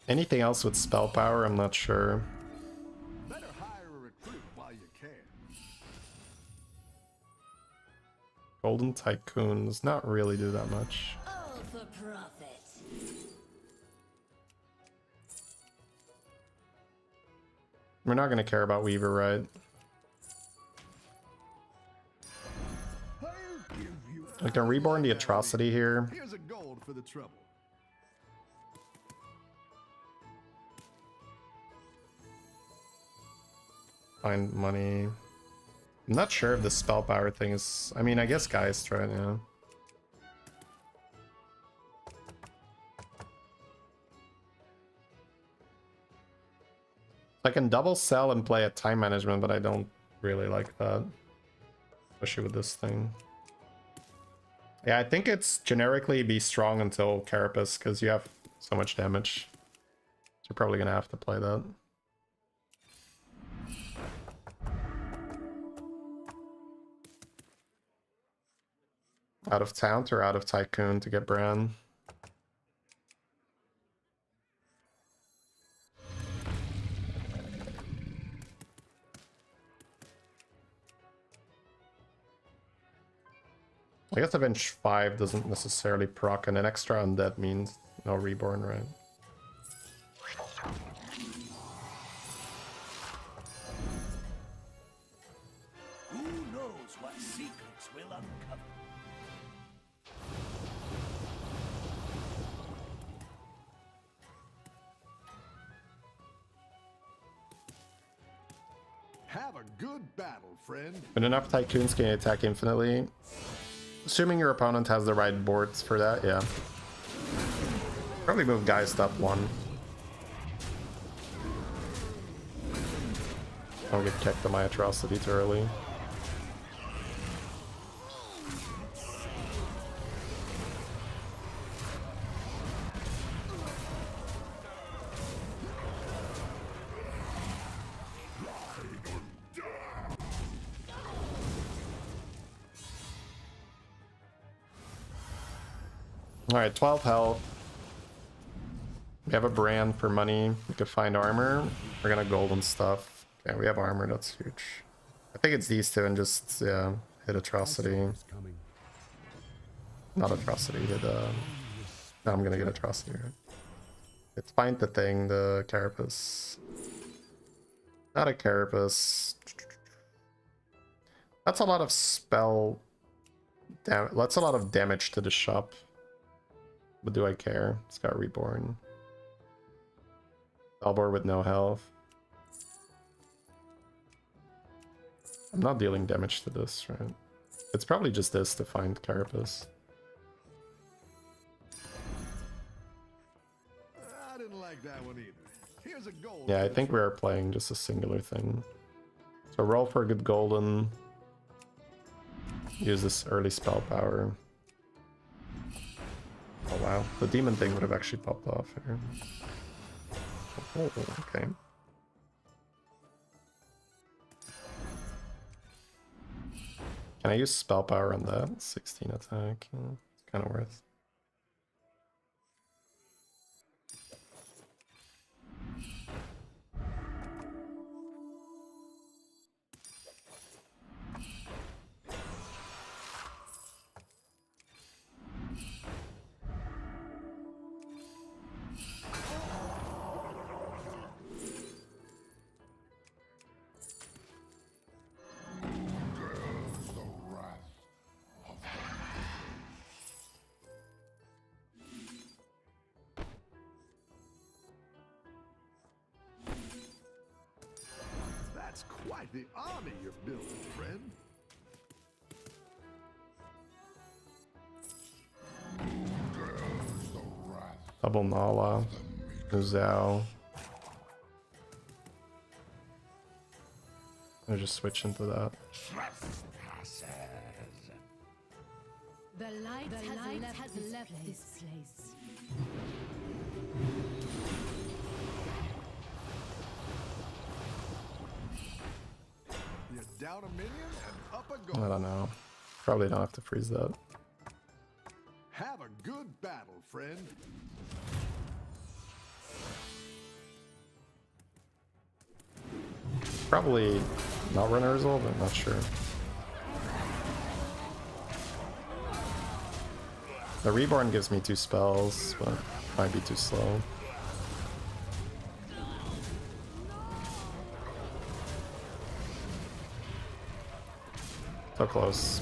Anything else with spell power, I'm not sure. Better hire a recruit while you can. Golden Tycoon does not really do that much. All for profit. We're not going to care about Weaver, right? I'll give you We can reborn the atrocity here. Here's a gold for the trouble. Find money. I'm not sure if the spell power thing is... I mean, I guess Geist, right? Yeah. I can double sell and play at time management, but I don't really like that. Especially with this thing. Yeah, I think it's generically be strong until Carapace, because you have so much damage. So you're probably going to have to play that. Out of Taunt or out of Tycoon to get Bran? I guess Avenge 5 doesn't necessarily proc, and an extra undead means no reborn, right? Who knows what secrets will uncover? Have a good battle, friend. When enough Tycoons can attack infinitely. Assuming your opponent has the right boards for that, yeah. Probably move Geist up one. Don't get kicked to my atrocity too early. Alright, 12 health. We have a brand for money. We could find armor. We're gonna golden stuff. Okay, we have armor, that's huge. I think it's these two and just, yeah, hit atrocity. Not atrocity, hit, no, I'm gonna get atrocity, right? Let's find the thing, the Carapace. Not a Carapace. That's a lot of spell damage. That's a lot of damage to the shop. But do I care? It's got reborn. Albor with no health. I'm not dealing damage to this, right? It's probably just this to find Carapace. I didn't like that one either. Here's a gold. Yeah, I think we are playing just a singular thing. So roll for a good golden. Use this early spell power. Oh wow, the demon thing would have actually popped off here. Oh, okay. Can I use spell power on that? 16 attack. It's kind of worth. That's quite the army you're building, friend. Double Nala. Uzao. I'll just switch into that. The light has left this place. You're down a minion and up a gold. I don't know. Probably don't have to freeze that. Have a good battle, friend. Probably not runner's ult, but not sure. The reborn gives me 2 spells, but might be too slow. So close.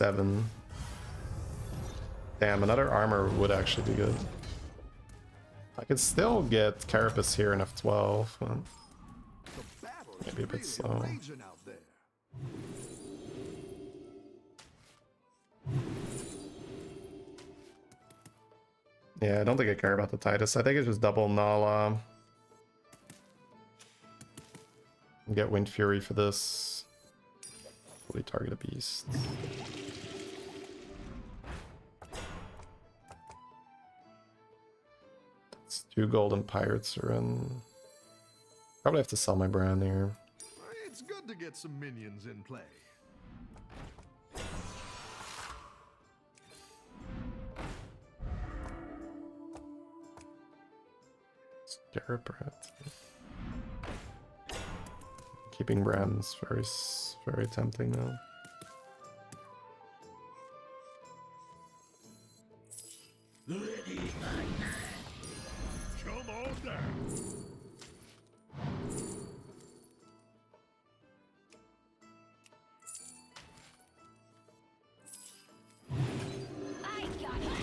7. Damn, another armor would actually be good. I could still get Carapace here in F12, but The battle is maybe a bit really slow. raging out there. Yeah, I don't think I care about the Titus. I think it's just double Nala. Get Wind Fury for this. Fully target a beast. That's 2 golden pirates are in. Probably have to sell my brand here. It's good to get some minions in play. Scarabrat. Keeping brands very tempting now. Come on down. I got it.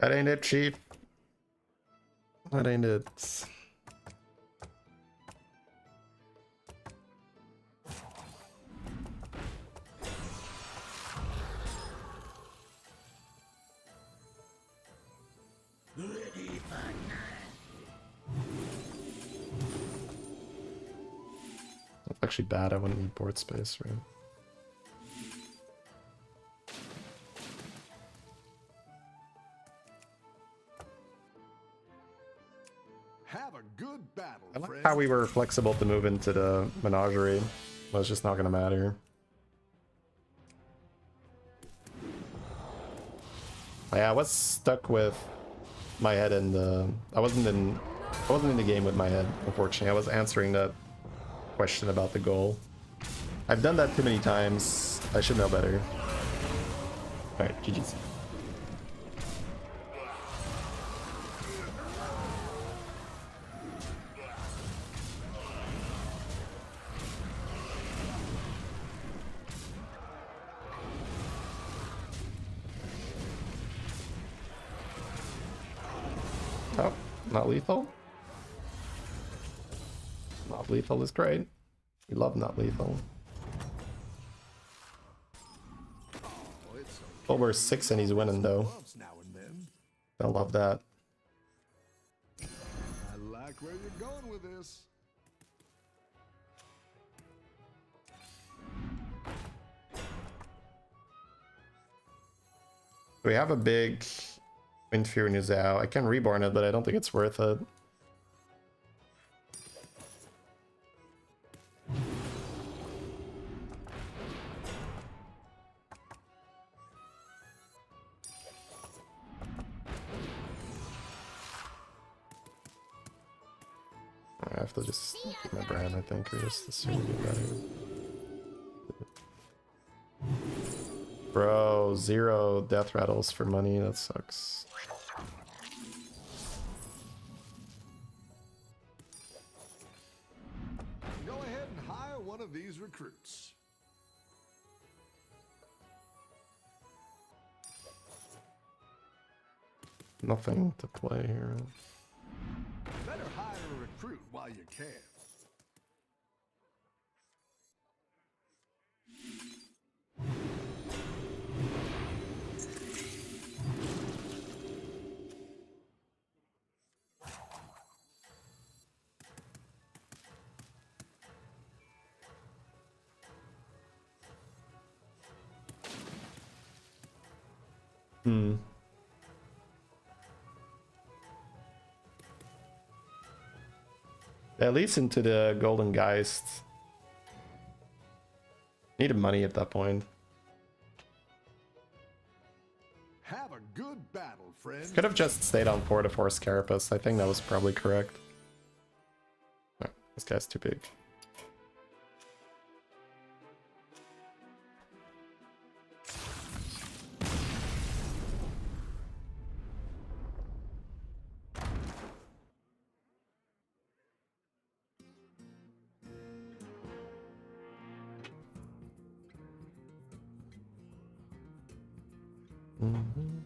That ain't it, chief. That ain't it. That's actually bad. I wouldn't need board space, right? Have a good battle, I like friend. how we were flexible to move into the menagerie, but it's just not gonna matter. Yeah, I was stuck with my head in the. I wasn't in the game with my head, unfortunately. I was answering that question about the goal. I've done that too many times. I should know better. Alright, GG's. Oh, not lethal? Not lethal is great. We love not lethal. Well, we're 6 and he's winning though. Bumps now and then. I love that. I like where you're going with this. We have a big Wind Fury New Zao. I can reborn it, but I don't think it's worth it. I have to just keep my brand, I think, or just assume it'll be better. Bro, 0 death rattles for money, that sucks. Go ahead and hire one of these recruits. Nothing to play here. Better hire a recruit while you can. At least into the Golden Geist. Needed money at that point. Have a good battle, friend. Could have just stayed on 4 to force Carapace. I think that was probably correct. This guy's too big. Mm-hmm.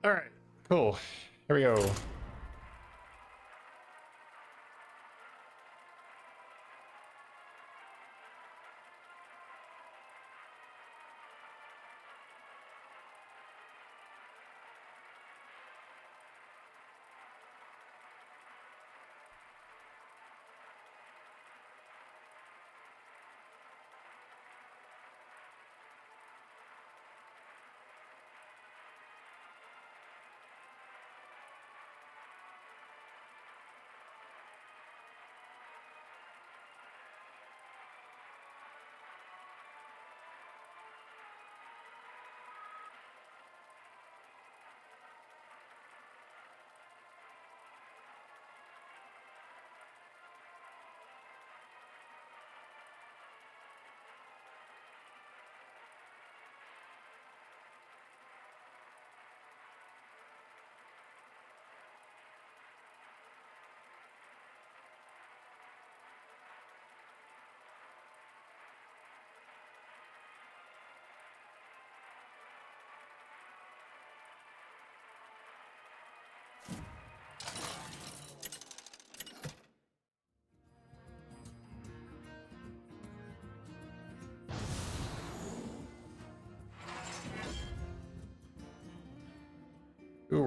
All right, cool. Here we go.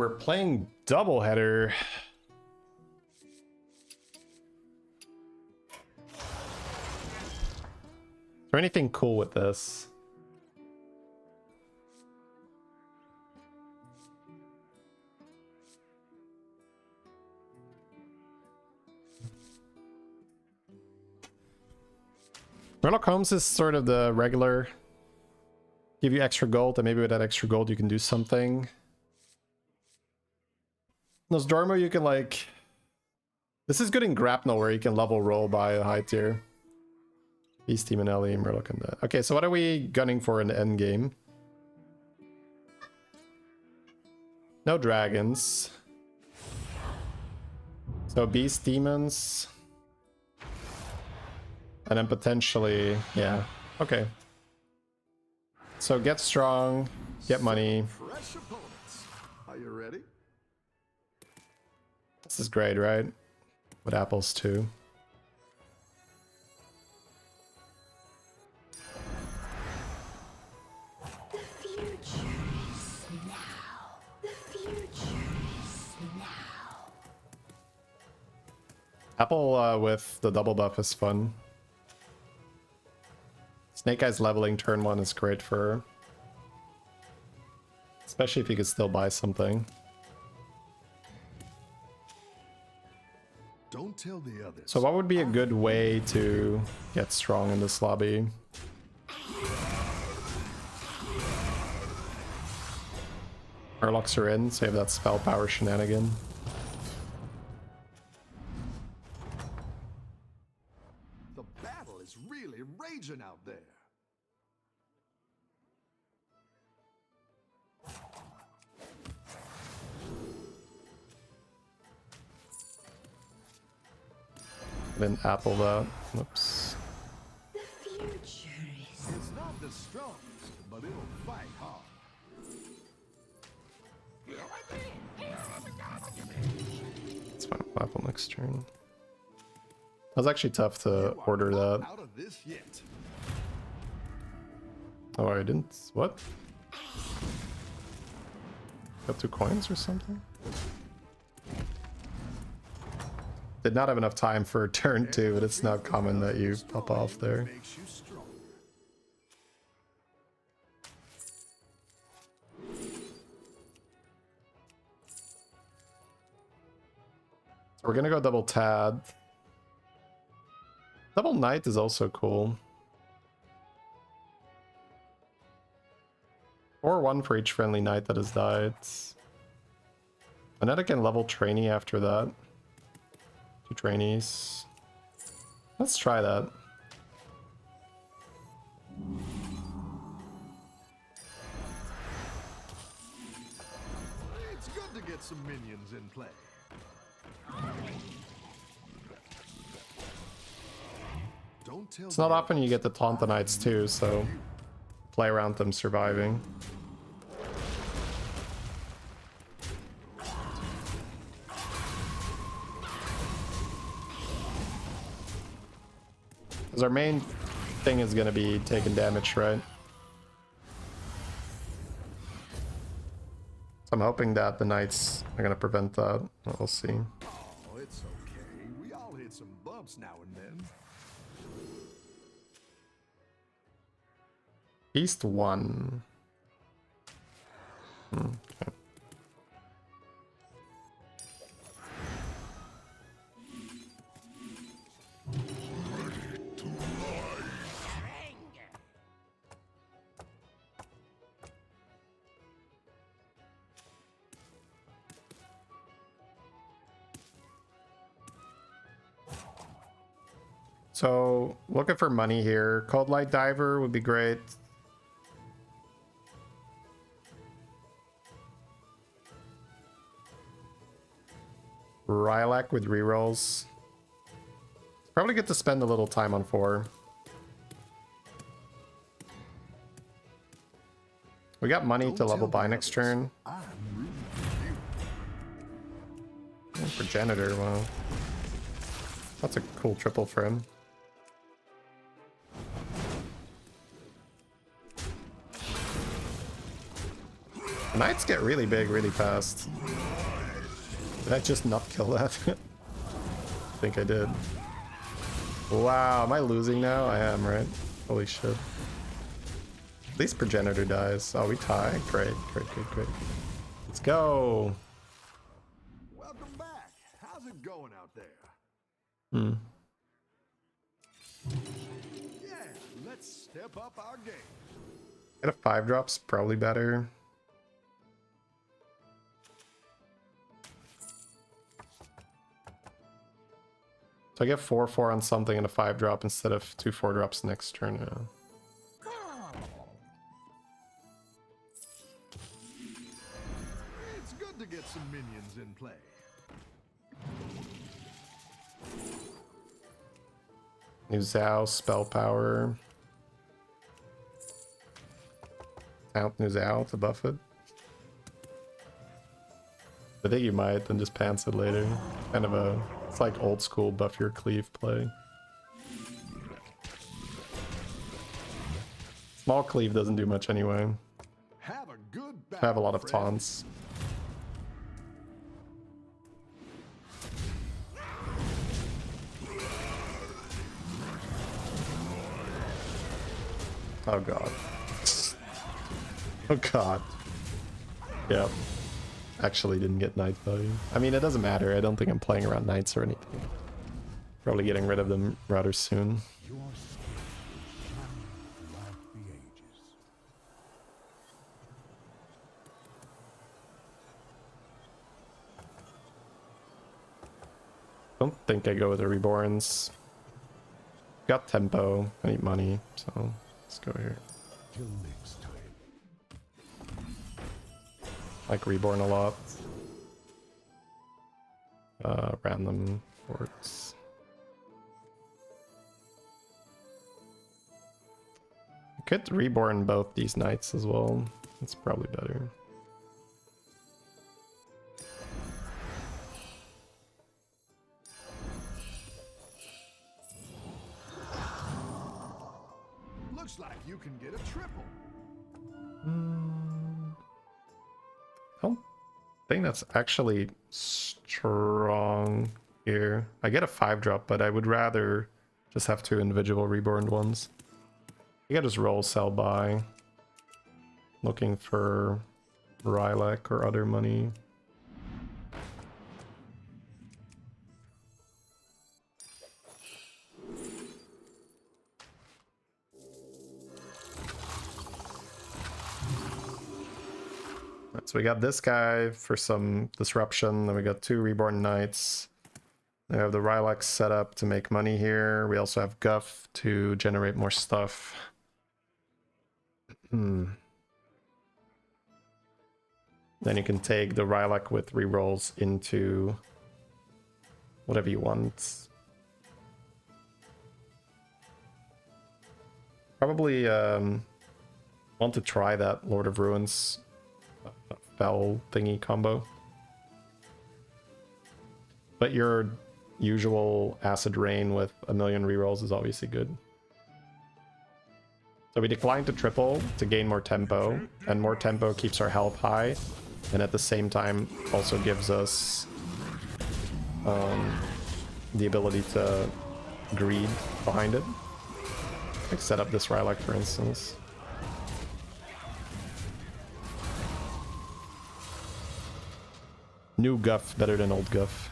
we're playing doubleheader. Is there anything cool with this? Sherlock Holmes is sort of the regular. Give you extra gold, and maybe with that extra gold you can do something. Nosdormu, you can like... This is good in Grapnel, where you can level roll by a high tier. Beast Team and Ellie, Murloc and that. Okay, so what are we gunning for in the end game? No dragons. So Beast Demons. And then potentially, yeah, okay. So get strong, get money. Fresh opponents. Are you ready? This is great, right? With apples too. The future is now. The future is now. Apple with the double buff is fun. Snake Eyes leveling turn 1 is great for her. Especially if you could still buy something. Don't tell the others. So what would be a good way to get strong in this lobby? Murlocs are in, save that spell power shenanigan. The battle is really raging out there. Then apple that. Oops. The future is It's not the strongest, but it'll fight hard. It's fine. Apple next turn. That was actually tough to order that. Out of this yet. Oh, I didn't. What? Got 2 coins or something? Did not have enough time for turn 2, but it's not common that you pop off there. Makes you strong. So we're gonna go double Tad. Double Knight is also cool. Or 1 for each friendly knight that has died. And then I can level trainee after that. 2 trainees. Let's try that. It's good to get some minions in play. Don't tell It's not the often you get the Tauntanites too, so play around them surviving. Because our main thing is going to be taking damage, right? So I'm hoping that the knights are going to prevent that. We'll see. Oh, it's okay. We all hit some bumps now and then. East 1. Okay. So, looking for money here. Cold Light Diver would be great. Rylak with rerolls. Probably get to spend a little time on 4. We got money to level by next turn. I'm rooting for you. And for Janitor, wow. That's a cool triple for him. Knights get really big really fast. Did I just not kill that? I think I did. Wow, am I losing now? I am, right? Holy shit. At least Progenitor dies. Oh, we tie. Great, great, great, great. Let's go. Welcome back. How's it going out there? Hmm. Yeah, let's step up our game. Get a 5-drop's probably better. So I get 4/4 on something and a 5-drop instead of 2 4-drops next turn. Yeah. It's good to get some minions in play. New Zhao, spell power. Out new Zhao to buff it. I think you might, then just pants it later. Kind of a, it's like old school buff your cleave play. Small cleave doesn't do much anyway. Have a good I have a lot of friend. taunts. Oh god. Oh god. Yep. Actually didn't get knight value. I mean, it doesn't matter. I don't think I'm playing around knights or anything. Probably getting rid of them rather soon. Your spirit shines throughout the ages. Don't think I go with the reborns. Got tempo. I need money, so let's go here. Till next time. Like reborn a lot. Random forts. I could reborn both these knights as well. That's probably better. Looks like you can get a triple. I don't think that's actually strong here. I get a 5-drop, but I would rather just have 2 individual reborn ones. You gotta just roll, sell, buy. Looking for Rylak or other money. So we got this guy for some disruption, then we got 2 reborn knights. We have the Rylak set up to make money here. We also have Guff to generate more stuff. Then you can take the Rylak with rerolls into whatever you want. Probably want to try that Lord of Ruins fell thingy combo. But your usual acid rain with a million rerolls is obviously good. So we decline to triple to gain more tempo, and more tempo keeps our health high, and at the same time also gives us the ability to greed behind it. Like set up this Rylak, for instance. New Guff better than old Guff.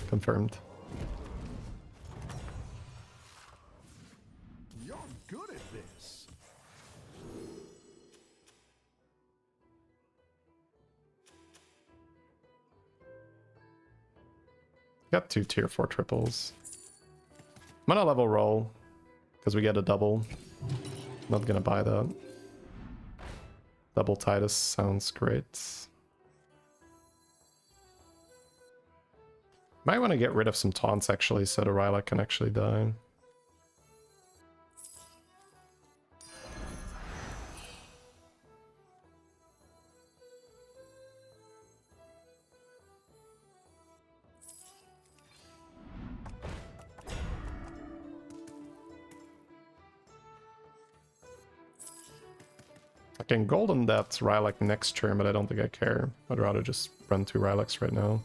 Confirmed. You're good at this. Got 2 tier 4 triples. I'm gonna level roll because we get a double. Not gonna buy that. Double Titus sounds great. Might want to get rid of some taunts actually, so the Rylak can actually die. can golden that Rylak next turn, but I don't think I care. I'd rather just run 2 Rylaks right now.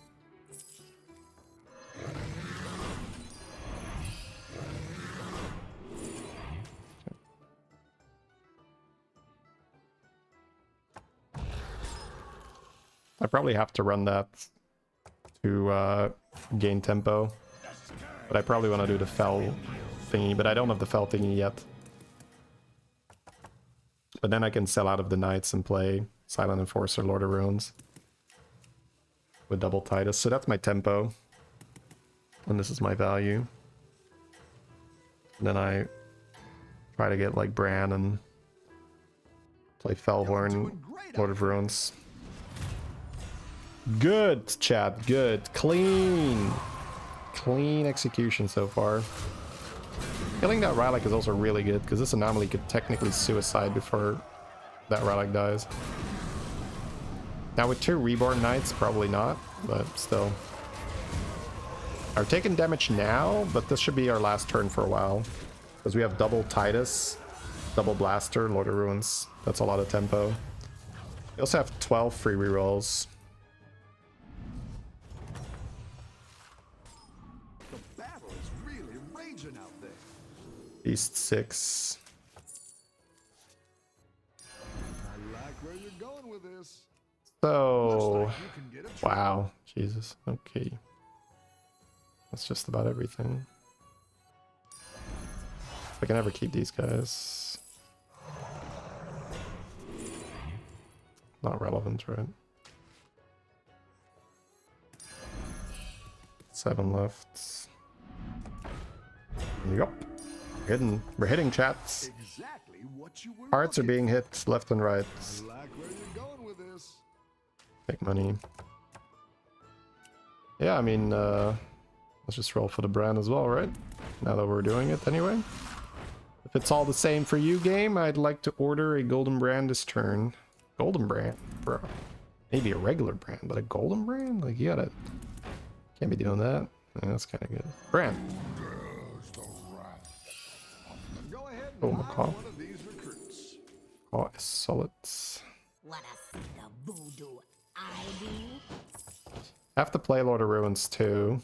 I probably have to run that to gain tempo. But I probably want to do the fell thingy, but I don't have the fell thingy yet. But then I can sell out of the Knights and play Silent Enforcer, Lord of Runes with double Titus. So that's my tempo. And this is my value. And then I try to get like Bran and play Fellhorn, Lord of Runes. Good, chat. Good. Clean. Clean execution so far. Killing that Rylak is also really good, because this anomaly could technically suicide before that Rylak dies. Now with 2 Reborn Knights, probably not, but still. Are taking damage now, but this should be our last turn for a while. Because we have double Titus, double Blaster, Lord of Runes. That's a lot of tempo. We also have 12 free rerolls. Beast 6. I like where you're going with this. So, Looks like you can get a wow, Jesus, okay. That's just about everything. I can never keep these guys. Not relevant, right? 7 left. Yup. We're hitting chats. exactly what you were Hearts are looking being hit left and right. for. I like where you're going with this. Make money. Yeah, I mean, let's just roll for the brand as well, right? Now that we're doing it anyway. If it's all the same for you, game, I'd like to order a golden brand this turn. Golden brand, bro. Maybe a regular brand, but a golden brand? Like, you gotta... Can't be doing that. Yeah, that's kind of good. Brand. Go ahead and Oh, hire McCall. one of these recruits. Oh, it's solid. Wanna see the voodoo I do? Have to play Lord of Ruins too.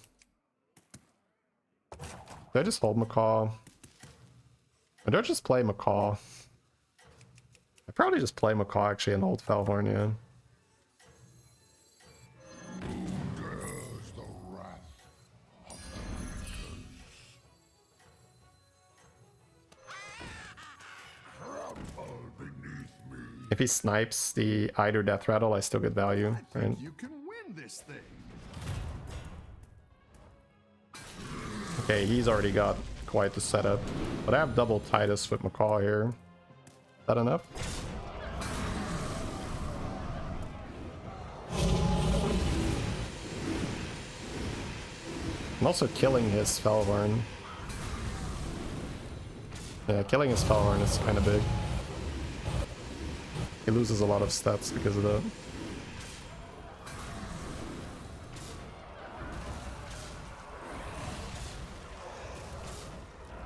Did I just hold McCall? Or do I just play McCall? I probably just play McCall actually and hold Fellhorn, yeah. If he snipes the Eider Death Rattle, I still get value, I right? think you can win this thing. Okay, he's already got quite the setup. But I have double Titus with McCall here. Is that enough? I'm also killing his Fellhorn. Yeah, killing his Fellhorn is kind of big. He loses a lot of stats because of that.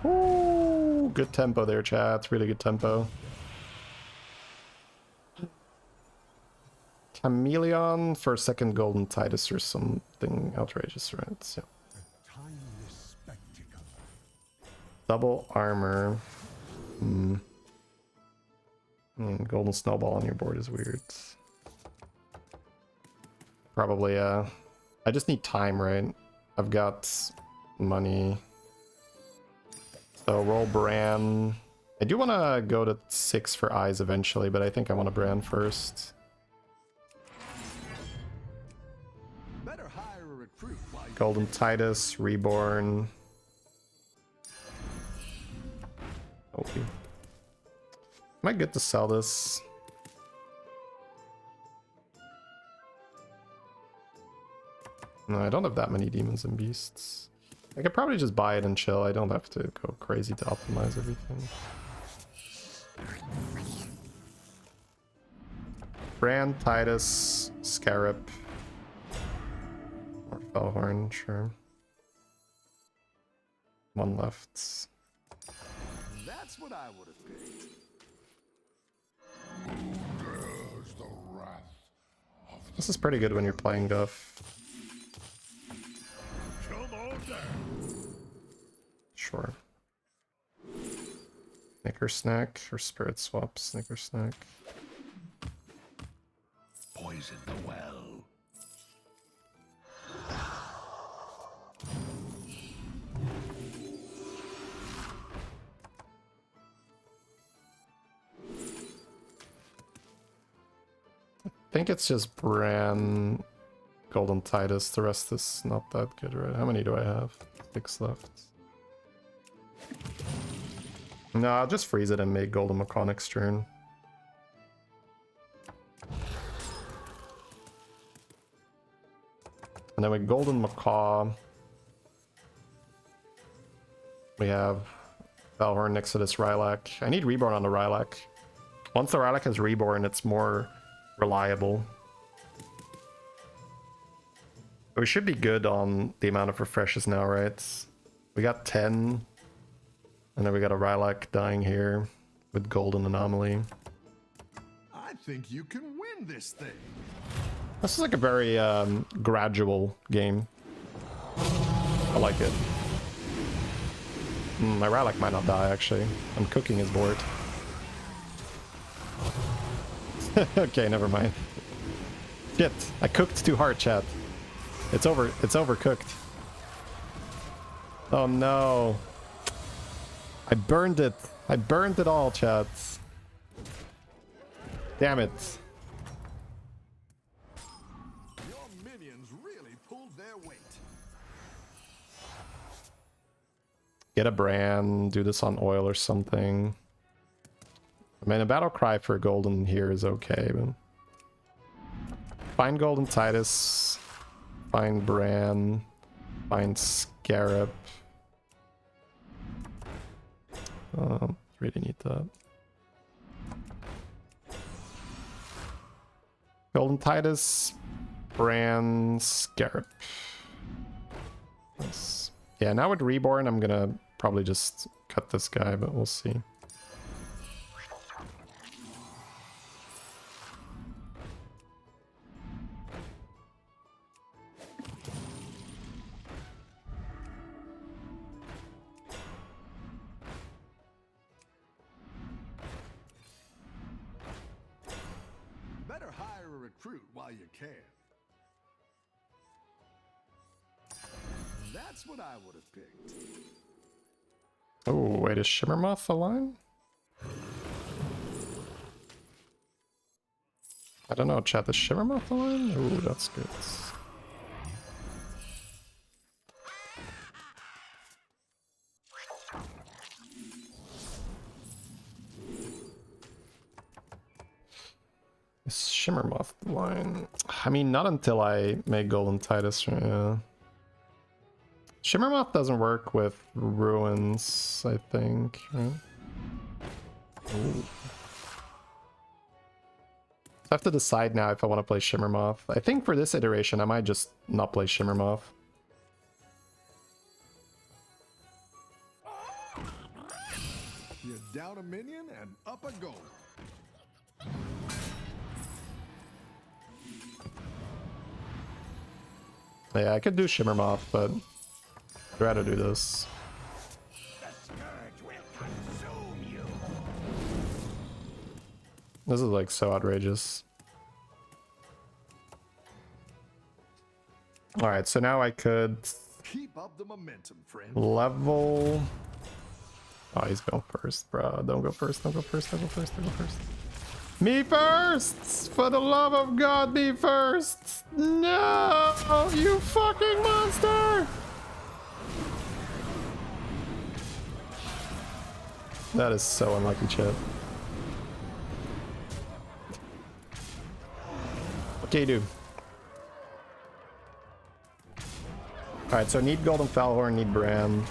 Ooh, good tempo there, chat. Really good tempo. Chameleon for a second golden Titus or something outrageous, right? Yeah. Timeless spectacle. Double armor. Golden snowball on your board is weird. Probably, I just need time, right? I've got money. So roll Bran. I do want to go to 6 for eyes eventually, but I think I want to Bran first. Better hire a recruit while you Golden Titus, Reborn. Okay. Am I good to sell this? No, I don't have that many demons and beasts. I could probably just buy it and chill. I don't have to go crazy to optimize everything. Bran, Titus, Scarab. Or Fellhorn, sure. 1 left. That's what I would have picked. This is pretty good when you're playing Duff. Come on down. Sure. Snicker snack or spirit swap? Snicker snack. Poison the well. I think it's just Bran, Golden Titus. The rest is not that good, right? How many do I have? 6 left. No, I'll just freeze it and make Golden Macaw next turn. And then with Golden Macaw, we have Valhorn next to this Rylak. I need Reborn on the Rylak. Once the Rylak has Reborn, it's more reliable. We should be good on the amount of refreshes now, right? We got 10. And then we got a Rylak dying here with Golden Anomaly. I think you can win this thing. This is like a very gradual game. I like it. My Rylak might not die, actually. I'm cooking his board. Okay, never mind. Shit, I cooked too hard, chat. It's overcooked. Oh no. I burned it. I burned it all, chat. Damn it. Your minions really pulled their weight. Get a brand, do this on oil or something. I mean, a battle cry for golden here is okay, but find Golden Titus, find Bran, find Scarab. Really need that. Golden Titus, Bran, Scarab. Nice. Yeah, now with Reborn, I'm gonna probably just cut this guy, but we'll see. Better hire a recruit while you can. That's what I would have picked. Oh, wait, is Shimmermoth a line? I don't know, chat, is Shimmermoth a line? Ooh, that's good. Is Shimmermoth the line? I mean, not until I make Golden Titus, yeah. Shimmermoth doesn't work with Ruins, I think, right? Ooh. I have to decide now if I want to play Shimmermoth. I think for this iteration, I might just not play Shimmermoth. You're down a minion and up a goal. Yeah, I could do Shimmermoth, but I'd rather do this. This is like so outrageous. Alright, so now I could Keep up the momentum, friend. level... Oh, he's going first, bro. Don't go first, don't go first, don't go first, don't go first. Me first! For the love of God, me first! No! You fucking monster! That is so unlucky, chat. What can you do? Alright, so need Golden Falhorn, need Bran.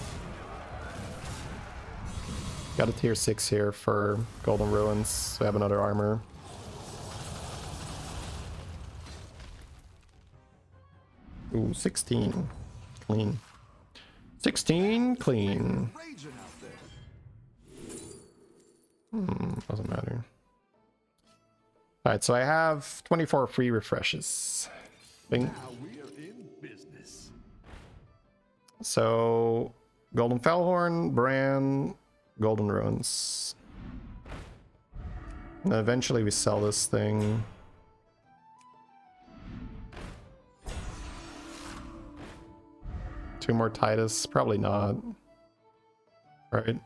Got a tier 6 here for Golden Ruins, so I have another armor. Ooh, 16. Clean. 16, clean. Raging out there. Doesn't matter. Alright, so I have 24 free refreshes. Bing. Now we're in business. So, Golden Fellhorn, Bran, Golden Ruins. And eventually we sell this thing. Two more Titus? Probably not. Right?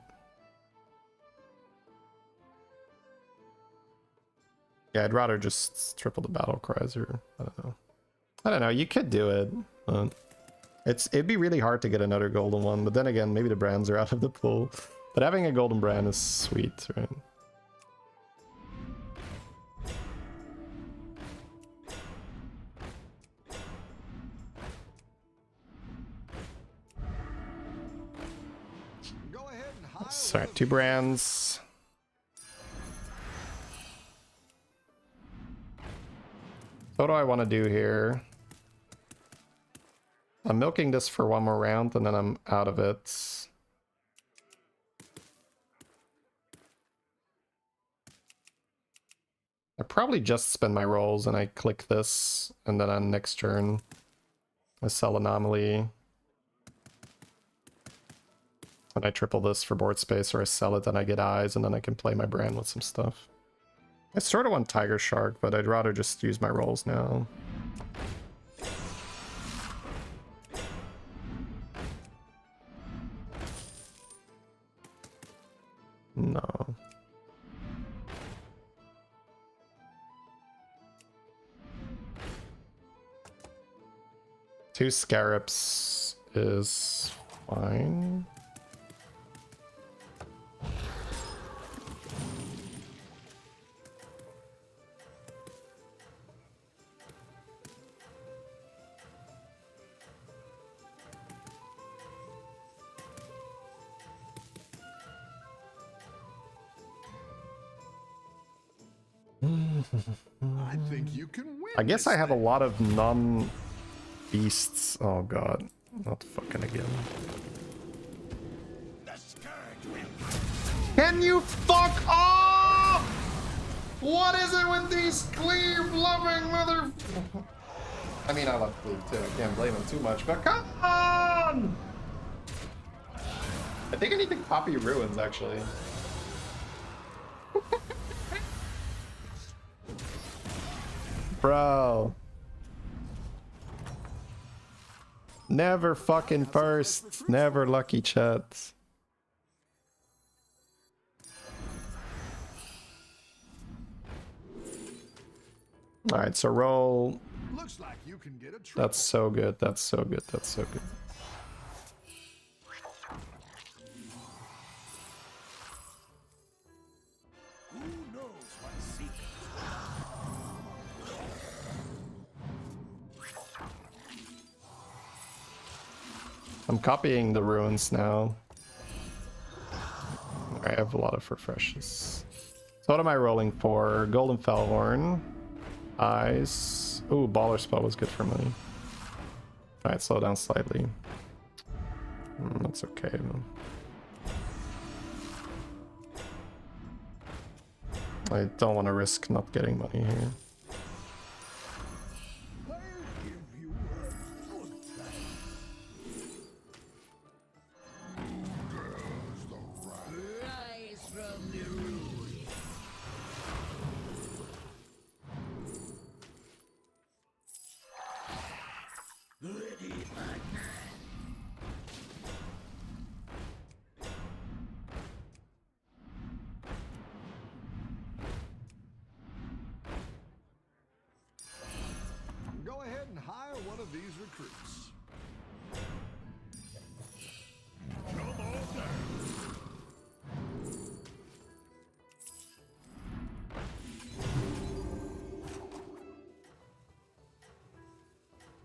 Yeah, I'd rather just triple the battle cries, or I don't know. I don't know, you could do it. But it'd be really hard to get another golden one, but then again, maybe the brands are out of the pool. But having a golden brand is sweet, right? Go ahead and hire Sorry, one of 2 brands. So what do I want to do here? I'm milking this for one more round and then I'm out of it. I probably just spend my rolls and I click this, and then on next turn I sell Anomaly. And I triple this for board space, or I sell it and I get eyes, and then I can play my brand with some stuff. I sort of want Tiger Shark, but I'd rather just use my rolls now. No. Two Scarabs is fine. I think you can win. I guess this I have a thing. lot of non-beasts. Oh god, not fucking again. Can you fuck off? What is it with these cleave-loving mother... I mean, I love cleave too. I can't blame him too much, but come on! I think I need to copy Ruins, actually. Bro. Never fucking first. Never lucky chats. Alright, so roll. Looks like you can get a triple. That's so good. That's so good. That's so good. Who knows what secret? I'm copying the ruins now. I have a lot of refreshes. So what am I rolling for? Golden Fellhorn. Eyes. Ooh, Baller Spell was good for money. Alright, slow down slightly. That's okay though. I don't want to risk not getting money here. I'll give you a good time. Rise from the ruin. Ready, man. Go ahead and hire one of these recruits.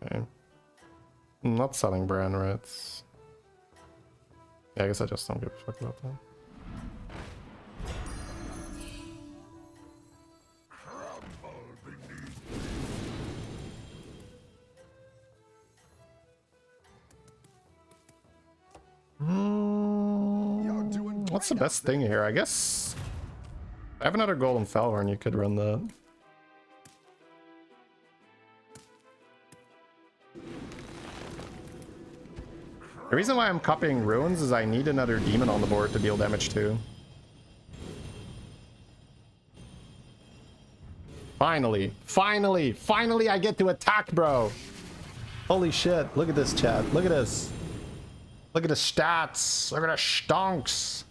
Okay. I'm not selling brand rats. Yeah, I guess I just don't give a fuck about that. You're doing What's the great best out there. thing here? I guess I have another golden Fellhorn. You could run that. The reason why I'm copying ruins is I need another demon on the board to deal damage too. Finally, finally, finally I get to attack, bro. Holy shit, look at this, chat. Look at this. Look at the stats. Look at the stonks.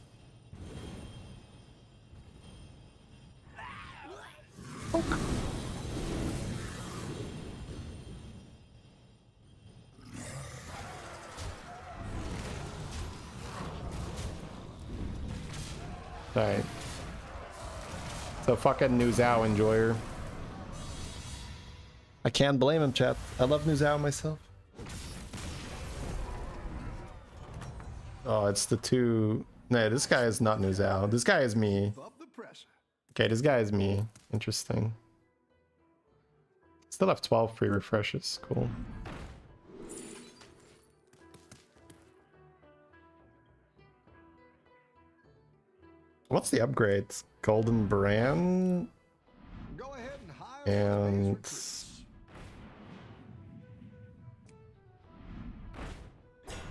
Oh. Alright. So fucking Nuzao enjoyer. I can't blame him, chat. I love Nuzao myself. Oh, it's the two... No, this guy is not Nuzao. This guy is me. Okay, this guy is me. Interesting. Still have 12 free refreshes. Cool. What's the upgrades? Golden Brand? Go ahead and hire And...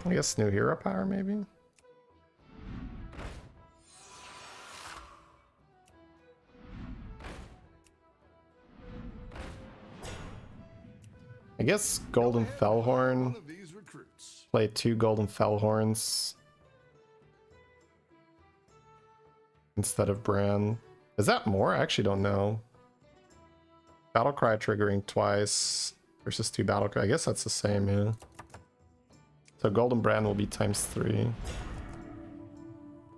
I guess new hero power, maybe? I guess Golden Fellhorn. Play 2 Golden Fellhorns instead of Bran. Is that more? I actually don't know. Battlecry triggering twice versus 2 Battlecry. I guess that's the same, yeah. So Golden Brand will be ×3.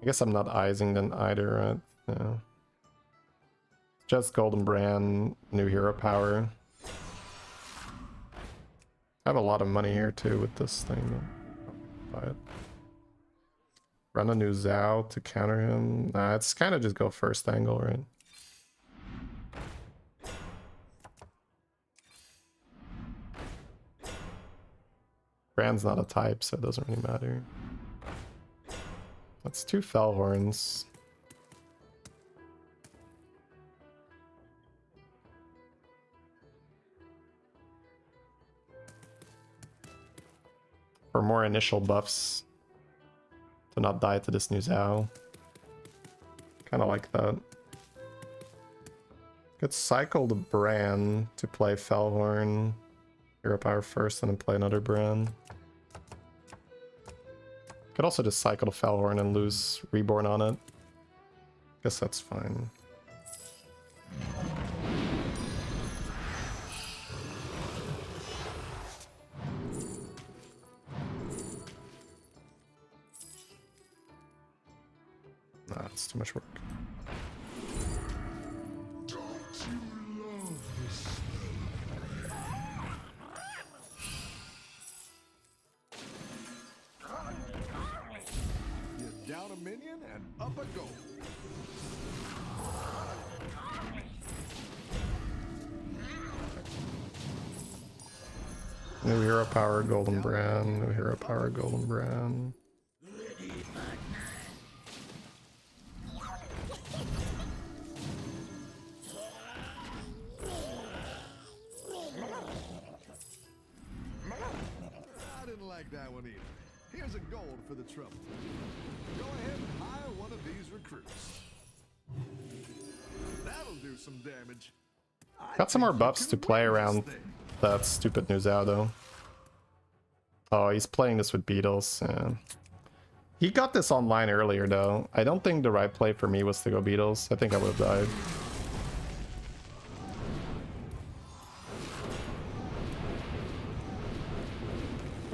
I guess I'm not eyeing then either, right? Yeah. Just Golden Brand, new hero power. I have a lot of money here too with this thing. Buy it. Run a new Zhao to counter him. Nah, it's kind of just go first angle, right? Brand's not a type, so it doesn't really matter. That's 2 Fellhorns. For more initial buffs to not die to this new Zhao. Kind of like that. Could cycle the Bran to play Fellhorn. Hero power first and then play another Bran. Could also just cycle the Fellhorn and lose Reborn on it. Guess that's fine. Nah, it's too much work. Down a minion and up a goal. New hero power, Golden Brand. New hero power, Golden Brand. I didn't like that one either. Here's a gold for the trouble. Go ahead and hire one of these recruits. That'll do some damage. Got some more buffs to play around that stupid new Zhao though. Oh, he's playing this with Beatles. Yeah. He got this online earlier though. I don't think the right play for me was to go Beatles. I think I would have died.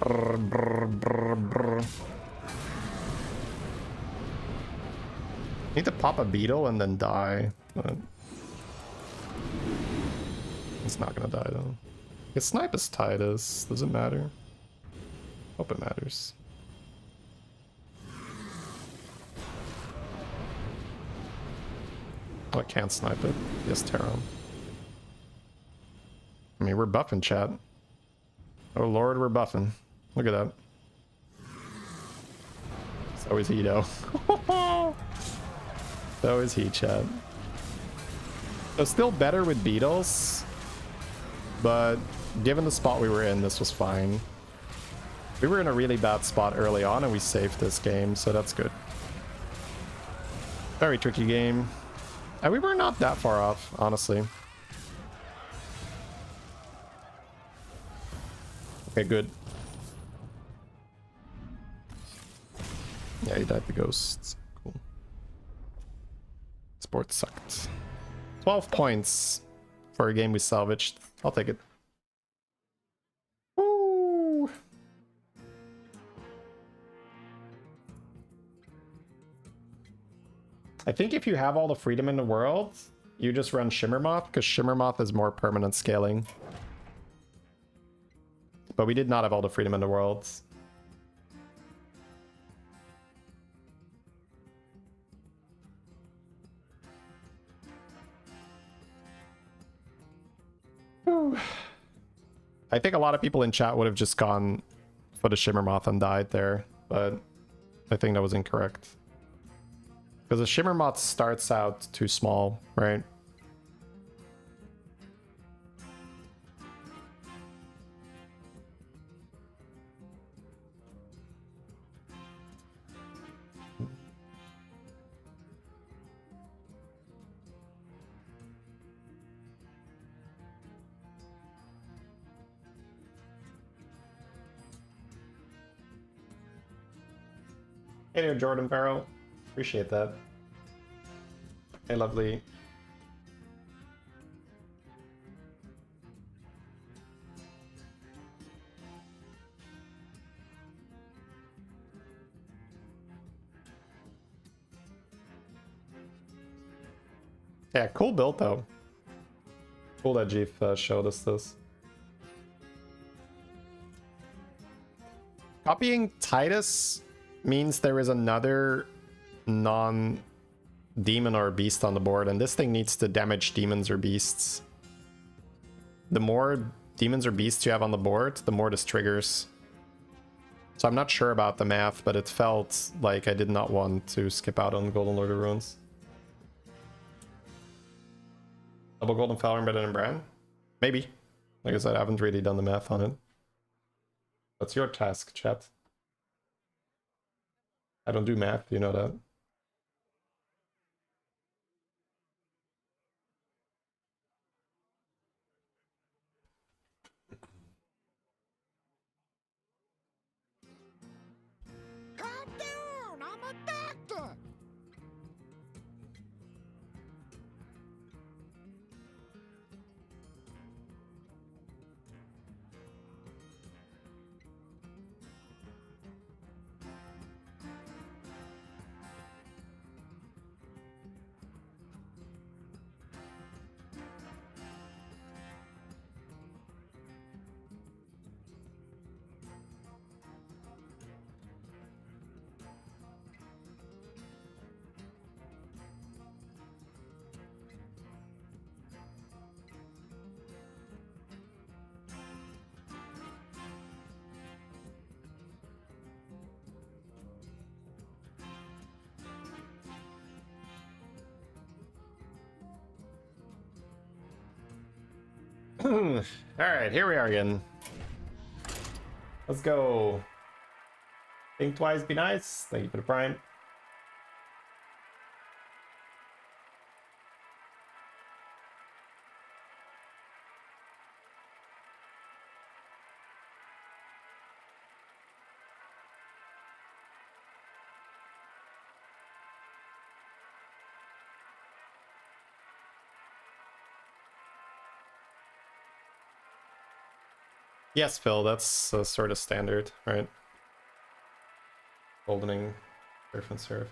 Brr, brr, brr, brr. Need to pop a beetle and then die. But it's not gonna die though. His snipe is tight as. Does it matter? Hope it matters. Oh, I can't snipe it. Yes, Terran. I mean, we're buffing, chat. Oh lord, we're buffing. Look at that. So is he though. So is he, chat. So still better with Beatles, but given the spot we were in, this was fine. We were in a really bad spot early on and we saved this game, so that's good. Very tricky game. And we were not that far off, honestly. Okay, good. Yeah, he died to ghosts. Cool. Sports sucked. 12 points for a game we salvaged. I'll take it. Woo! I think if you have all the freedom in the world, you just run Shimmermoth, because Shimmermoth is more permanent scaling. But we did not have all the freedom in the world. Whew. I think a lot of people in chat would have just gone for the Shimmermoth and died there, but I think that was incorrect. Because the Shimmermoth starts out too small, right? Hey there, Jordan Farrell. Appreciate that. Hey, lovely. Yeah, cool build though. Cool that Jeef showed us this. Copying Titus means there is another non-demon or beast on the board, and this thing needs to damage demons or beasts. The more demons or beasts you have on the board, the more this triggers. So I'm not sure about the math, but it felt like I did not want to skip out on Golden Lord of Ruins. Double Golden Fowler better than Bran? Maybe. Like I said, I haven't really done the math on it. That's your task, chat. I don't do math, you know that. Calm down, I'm a doctor. Alright, here we are again. Let's go. Think twice, be nice. Thank you for the prime. Yes, Phil, that's sort of standard, right? Goldening, surf and serve.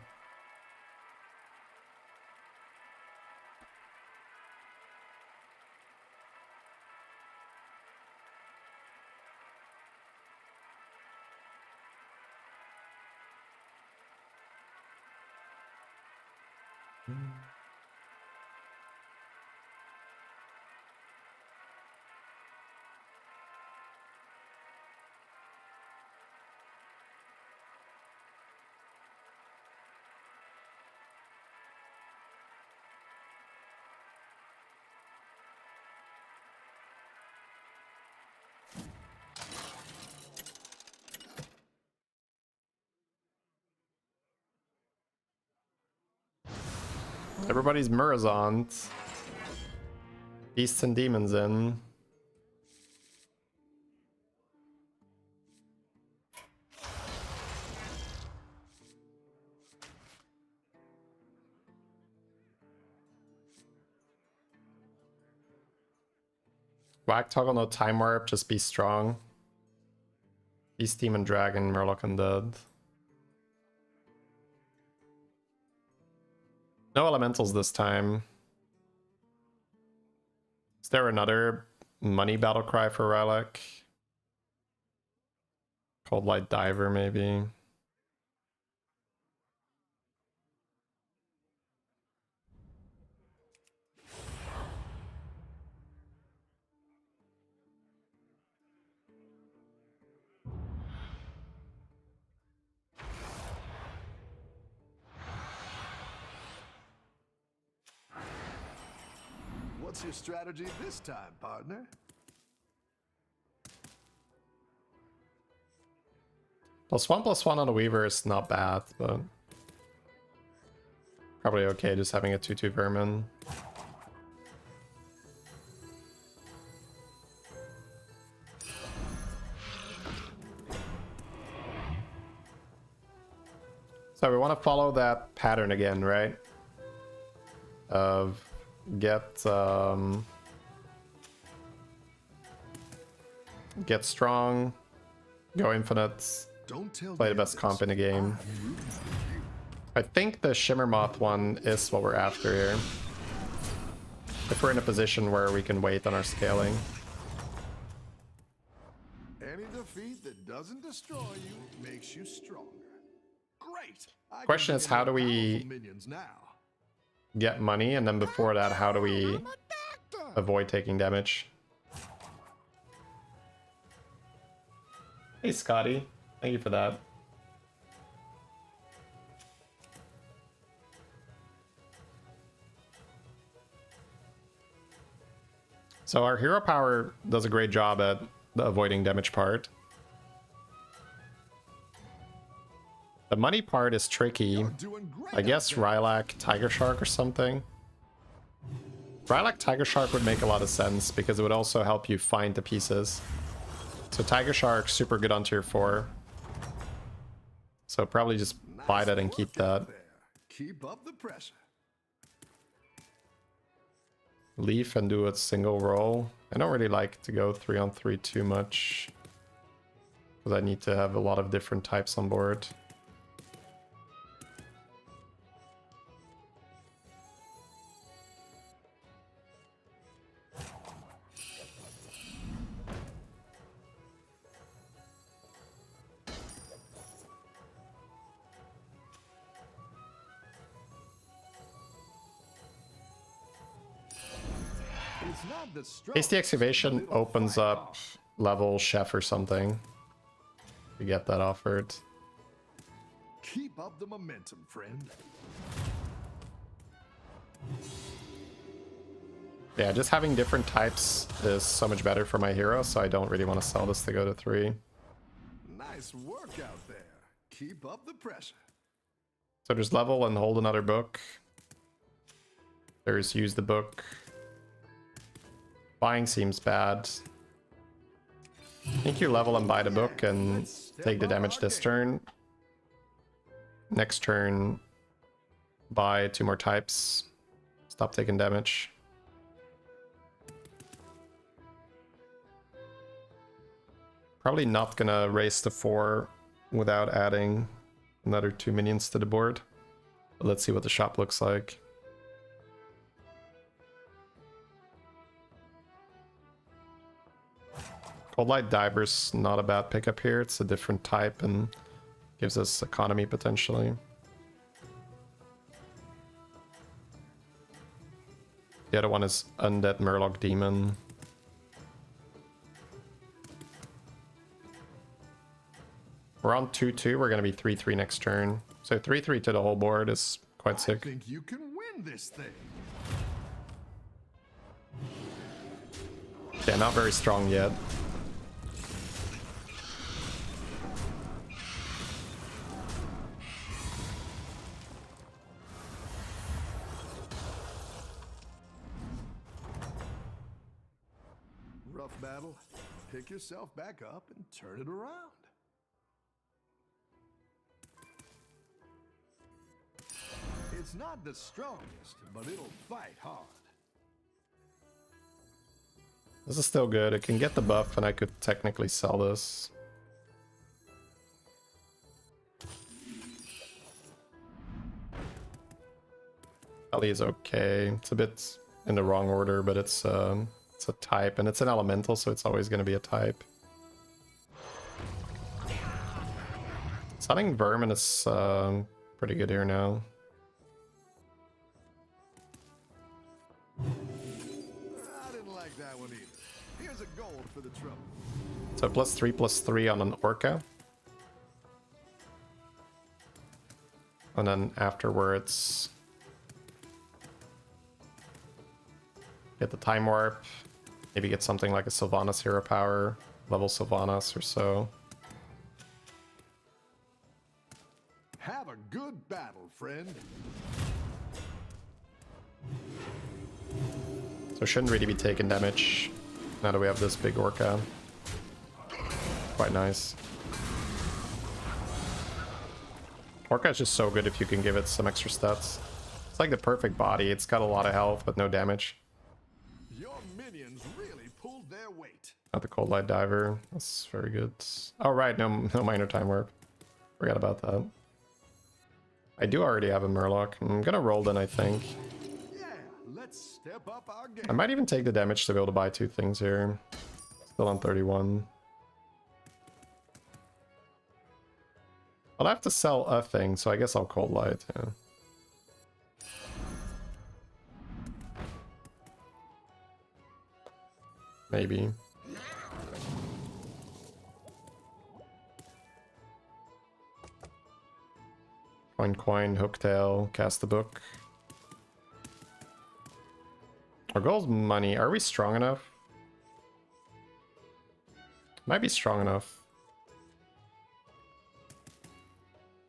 Everybody's Murazont. Beasts and demons in. Whack toggle, no time warp, just be strong. Beast, demon, dragon, Murloc, undead. No elementals this time. Is there another money battle cry for Relic? Cold Light Diver, maybe. What's your strategy this time, partner? +1/+1 on a Weaver is not bad, but probably okay just having a 2/2 Vermin. So we want to follow that pattern again, right? Of get strong, go infinite, play the best comp in the game. I think the Shimmer Moth one is what we're after here. If we're in a position where we can wait on our scaling. Any defeat that doesn't destroy you makes you stronger. Great. Question is, how do we minions now? get money, and then before that, how do we I'm a doctor. avoid taking damage? Hey Scotty, thank you for that. So our hero power does a great job at the avoiding damage part. The money part is tricky. You're doing great I guess out there. Rylak, Tiger Shark or something. Rylak, Tiger Shark would make a lot of sense because it would also help you find the pieces. So Tiger Shark, super good on tier 4. So probably just buy that and keep work out that. there. Keep up the pressure. Leaf and do a single roll. I don't really like to go 3-on-3 too much, because I need to have a lot of different types on board. It's not the strong, Hasty Excavation little opens fight up off. level Chef or something. To get that offered. Keep up the momentum, friend. Yeah, just having different types is so much better for my hero, so I don't really want to sell this to go to 3. Nice work out there. Keep up the pressure. So there's level and hold another book. There's use the book. Buying seems bad. I think you level and buy the book and take the damage this turn. Next turn, buy 2 more types. Stop taking damage. Probably not gonna race to 4 without adding another 2 minions to the board. But let's see what the shop looks like. Cold Light Diver's not a bad pickup here. It's a different type and gives us economy potentially. The other one is Undead Murloc Demon. We're on 2-2. We're going to be 3-3 next turn. So 3-3 to the whole board is quite I sick. think you can win this thing. Yeah, not very strong yet. rough battle, pick yourself back up and turn it around. It's not the strongest, but it'll fight hard. This is still good. It can get the buff, and I could technically sell this. Ellie is okay. It's a bit in the wrong order, but it's a type, and it's an elemental, so it's always going to be a type. Stunning Vermin is pretty good here now. I didn't like that one either. Here's a gold for the trouble. So +3/+3 on an Orca. And then afterwards, get the Time Warp. Maybe get something like a Sylvanas Hero Power, level Sylvanas or so. Have a good battle, friend. So shouldn't really be taking damage now that we have this big Orca. Quite nice. Orca is just so good if you can give it some extra stats. It's like the perfect body. It's got a lot of health but no damage. Your minions really pulled their weight. Not the Cold Light Diver. That's very good. Oh right, no minor Time Warp. Forgot about that. I do already have a Murloc. I'm gonna roll then, I think. Yeah, let's step up our game. I might even take the damage to be able to buy 2 things here. Still on 31. I'll have to sell a thing, so I guess I'll Cold Light, yeah. Maybe. Coin, Hooktail, cast the book. Our goal's money. Are we strong enough? Might be strong enough.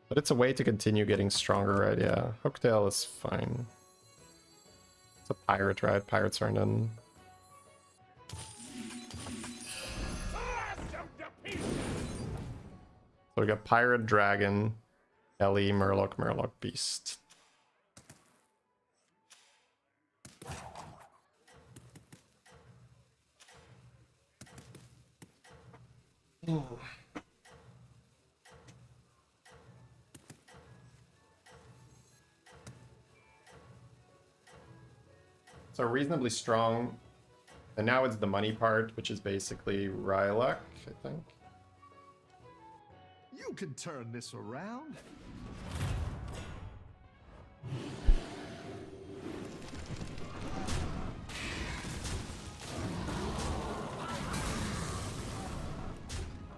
But it's a way to continue getting stronger, right? Yeah. Hooktail is fine. It's a pirate, right? Pirates aren't in. So we got Pirate, Dragon, Ellie, Murloc, Beast. So reasonably strong. And now it's the money part, which is basically Rylak, I think. You can turn this around.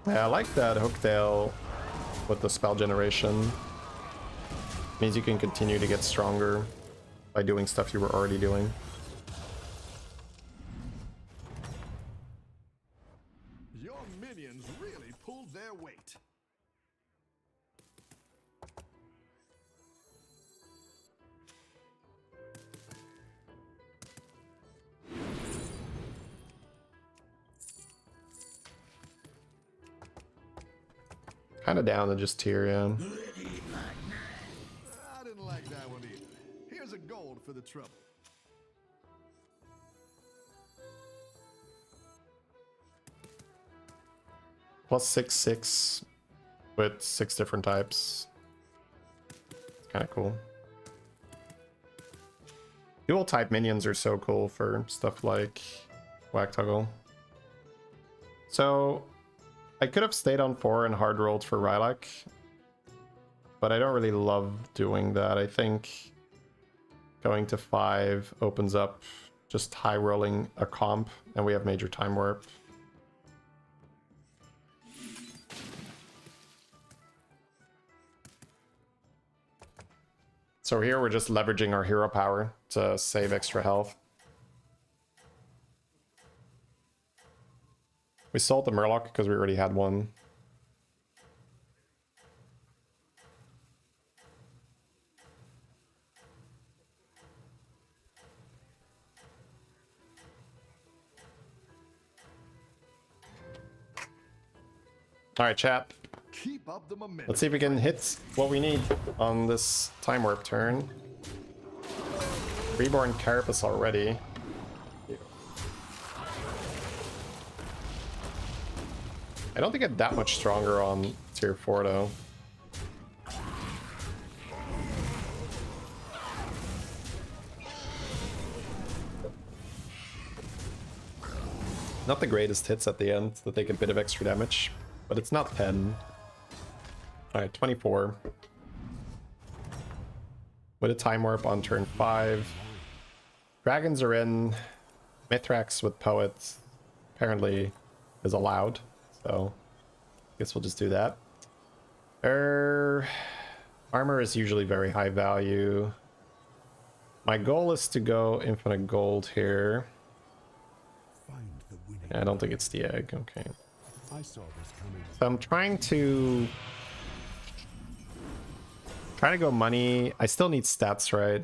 Yeah, I like that Hooktail with the spell generation. Means you can continue to get stronger by doing stuff you were already doing. Your minions really pulled their weight. Kind of down to just tier, yeah. I didn't like that one either. Here's a gold for the trouble. +6/6 with 6 different types. It's kind of cool. Dual type minions are so cool for stuff like Whack Toggle. So I could have stayed on 4 and hard rolled for Rylak, but I don't really love doing that. I think going to 5 opens up just high rolling a comp, and we have major Time Warp. So here we're just leveraging our hero power to save extra health. We sold the Murloc because we already had one. Alright, chat. Keep up the momentum. Let's see if we can hit what we need on this time warp turn. Reborn Carapace already. I don't think it's that much stronger on tier 4 though. Not the greatest hits at the end that take a bit of extra damage, but it's not 10. Alright, 24. With a time warp on turn 5. Dragons are in. Mithrax with Poet apparently is allowed, so I guess we'll just do that. Armor is usually very high value. My goal is to go infinite gold here. I don't think it's the egg, okay. I saw this coming. So I'm trying to go money. I still need stats, right?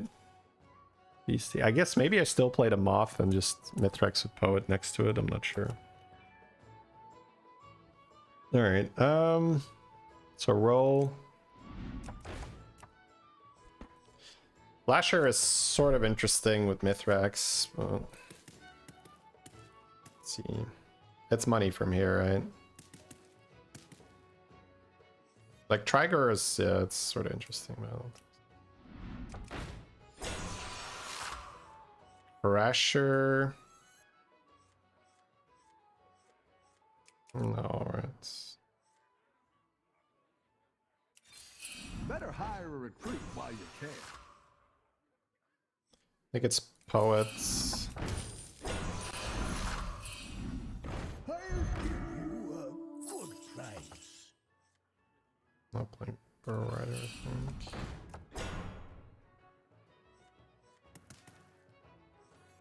Beastie. I guess maybe I still played a Moth and just Mithrax with Poet next to it. I'm not sure. Alright, so roll. Lasher is sort of interesting with Mithrax. Well, let's see. It's money from here, right? Like Trigger is, yeah, it's sort of interesting, man. Rasher. No, right. Better hire a recruit while you can. I think it's Poets. I'll give you a good price. Not playing Burrow Rider, I think.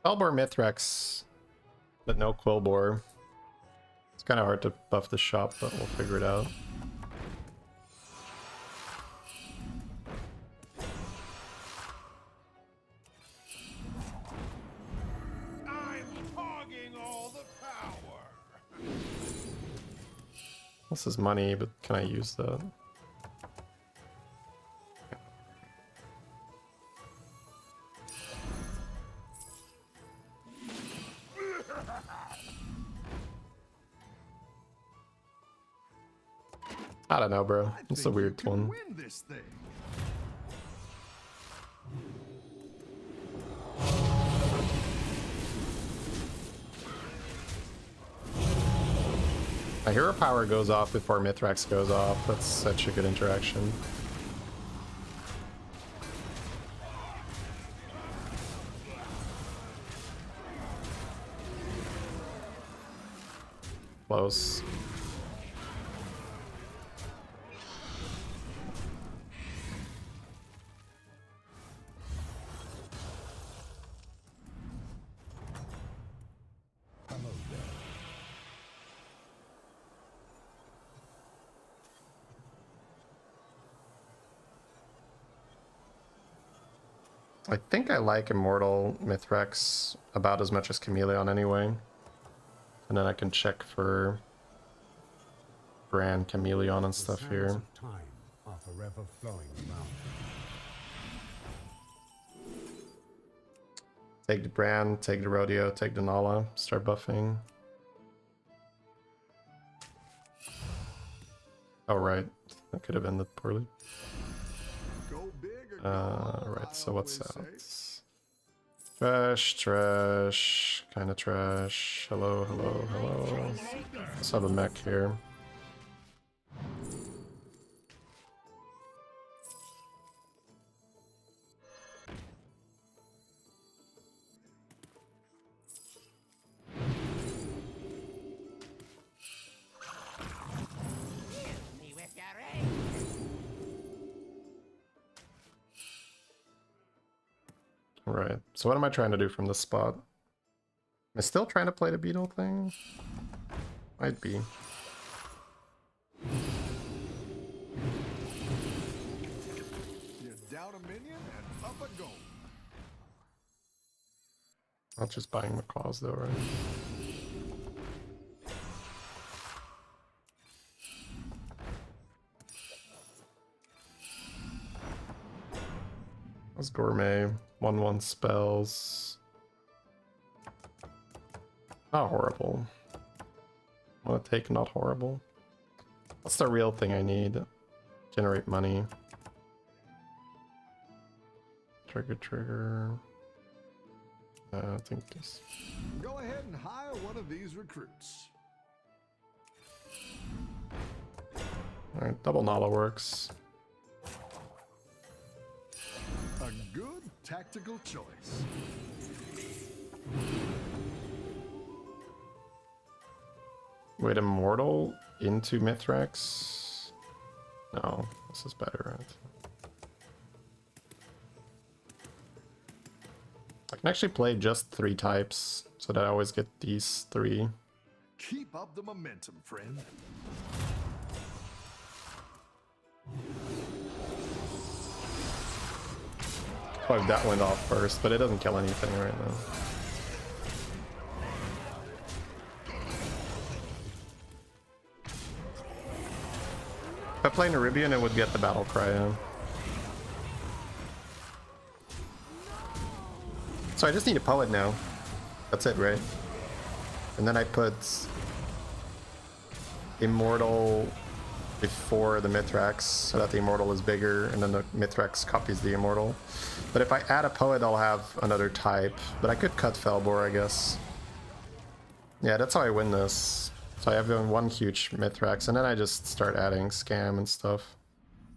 Spellbore Mithrax, but no Quillbore. It's kind of hard to buff the shop, but we'll figure it out. I'm hogging all the power. This is money, but can I use that? I don't know, bro. It's a weird one. Win this thing. My hero power goes off before Mithrax goes off. That's such a good interaction. Close. I think I like Immortal Mithrax about as much as Chameleon anyway. And then I can check for Brand, Chameleon and stuff here. Time are forever flowing around. Take the Brand, take the Rodeo, take the Nala, start buffing. Oh right, that could have ended poorly. Go big or go home, Right, I so what's always say. out? Trash, trash, kind of trash. Hello, hello, hello. Let's have a mech here. Me with your ring. Right, so what am I trying to do from this spot? Am I still trying to play the beetle thing? Might be. You're down a minion and up a goal. Not just buying Macaws though, right? That's gourmet. 1/1 spells. Not horrible. I want to take not horrible. What's the real thing I need? Generate money. Trigger. I think this. Go ahead and hire one of these recruits. Alright, double Nala works. A good tactical choice. Wait, Immortal into Mithrax? No, this is better, right? I can actually play just 3 types, so that I always get these 3. Keep up the momentum, friend. Oh, that went off first, but it doesn't kill anything right now. If I play Naribian, it would get the battle cry. Yeah. So I just need a poet now. That's it, right? And then I put Immortal before the Mithrax, so that the Immortal is bigger, and then the Mithrax copies the Immortal. But if I add a poet, I'll have another type. But I could cut Felbor, I guess. Yeah, that's how I win this. So I have one huge Mithrax, and then I just start adding Scam and stuff.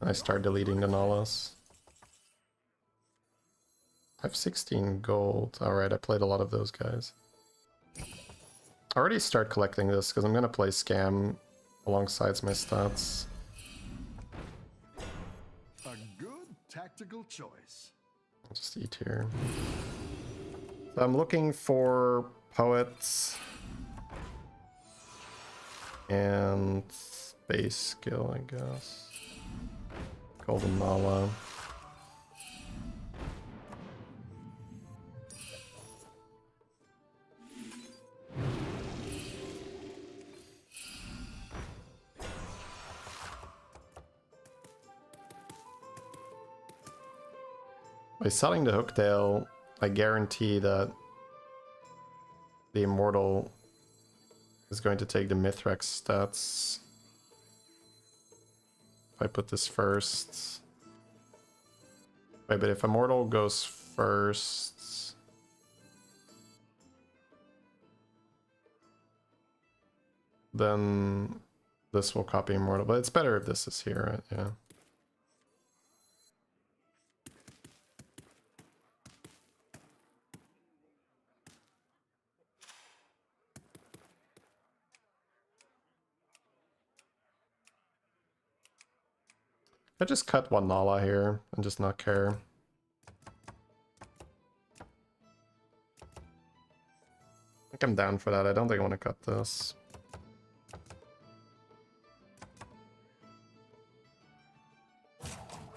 And I start deleting the Nalas. I have 16 gold. Alright, I played a lot of those guys. I already start collecting this, because I'm going to play Scam alongside my stats. A good tactical choice. I'll just eat here. So I'm looking for poets and base skill, I guess. Golden Nala. By selling the Hooktail, I guarantee that the Immortal is going to take the Mithrax stats. If I put this first. Wait, but if Immortal goes first... then this will copy Immortal. But it's better if this is here, right? Yeah. I just cut one Nala here and just not care. I think I'm down for that. I don't think I want to cut this.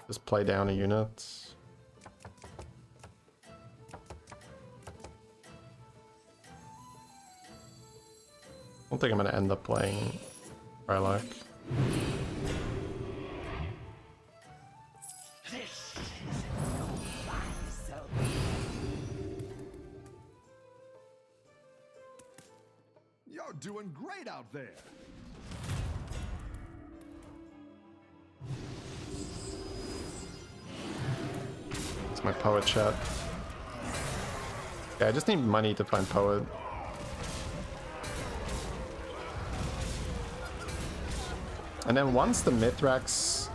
Just play down a unit. I don't think I'm going to end up playing Rarran. You're doing great out there. It's my poet chat. Yeah, I just need money to find poet. And then once the Mithrax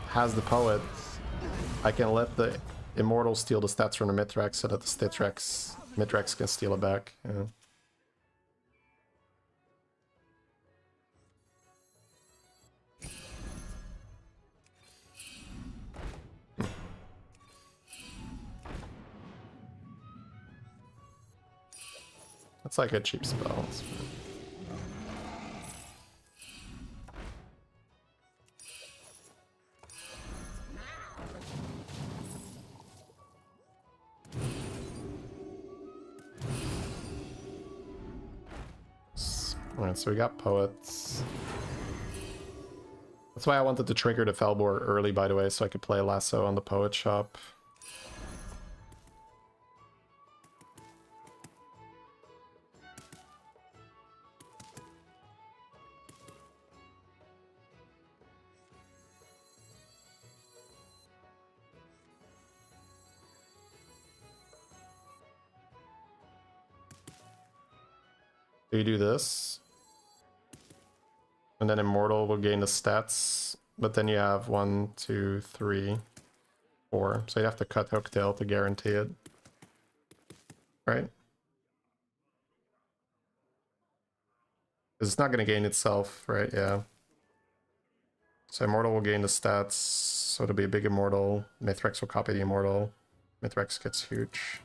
has the poet, I can let the Immortal steal the stats from the Mithrax so that the Mithrax can steal it back. Yeah. That's like a cheap spell. Alright, so we got poets. That's why I wanted to trigger the Felbor early, by the way, so I could play Lasso on the poet shop. you do this. And then Immortal will gain the stats. But then you have 1, 2, 3, 4. So you'd have to cut Hooktail to guarantee it. Right? Because it's not going to gain itself, right? Yeah. So Immortal will gain the stats. So it'll be a big Immortal. Mithrax will copy the Immortal. Mithrax gets huge.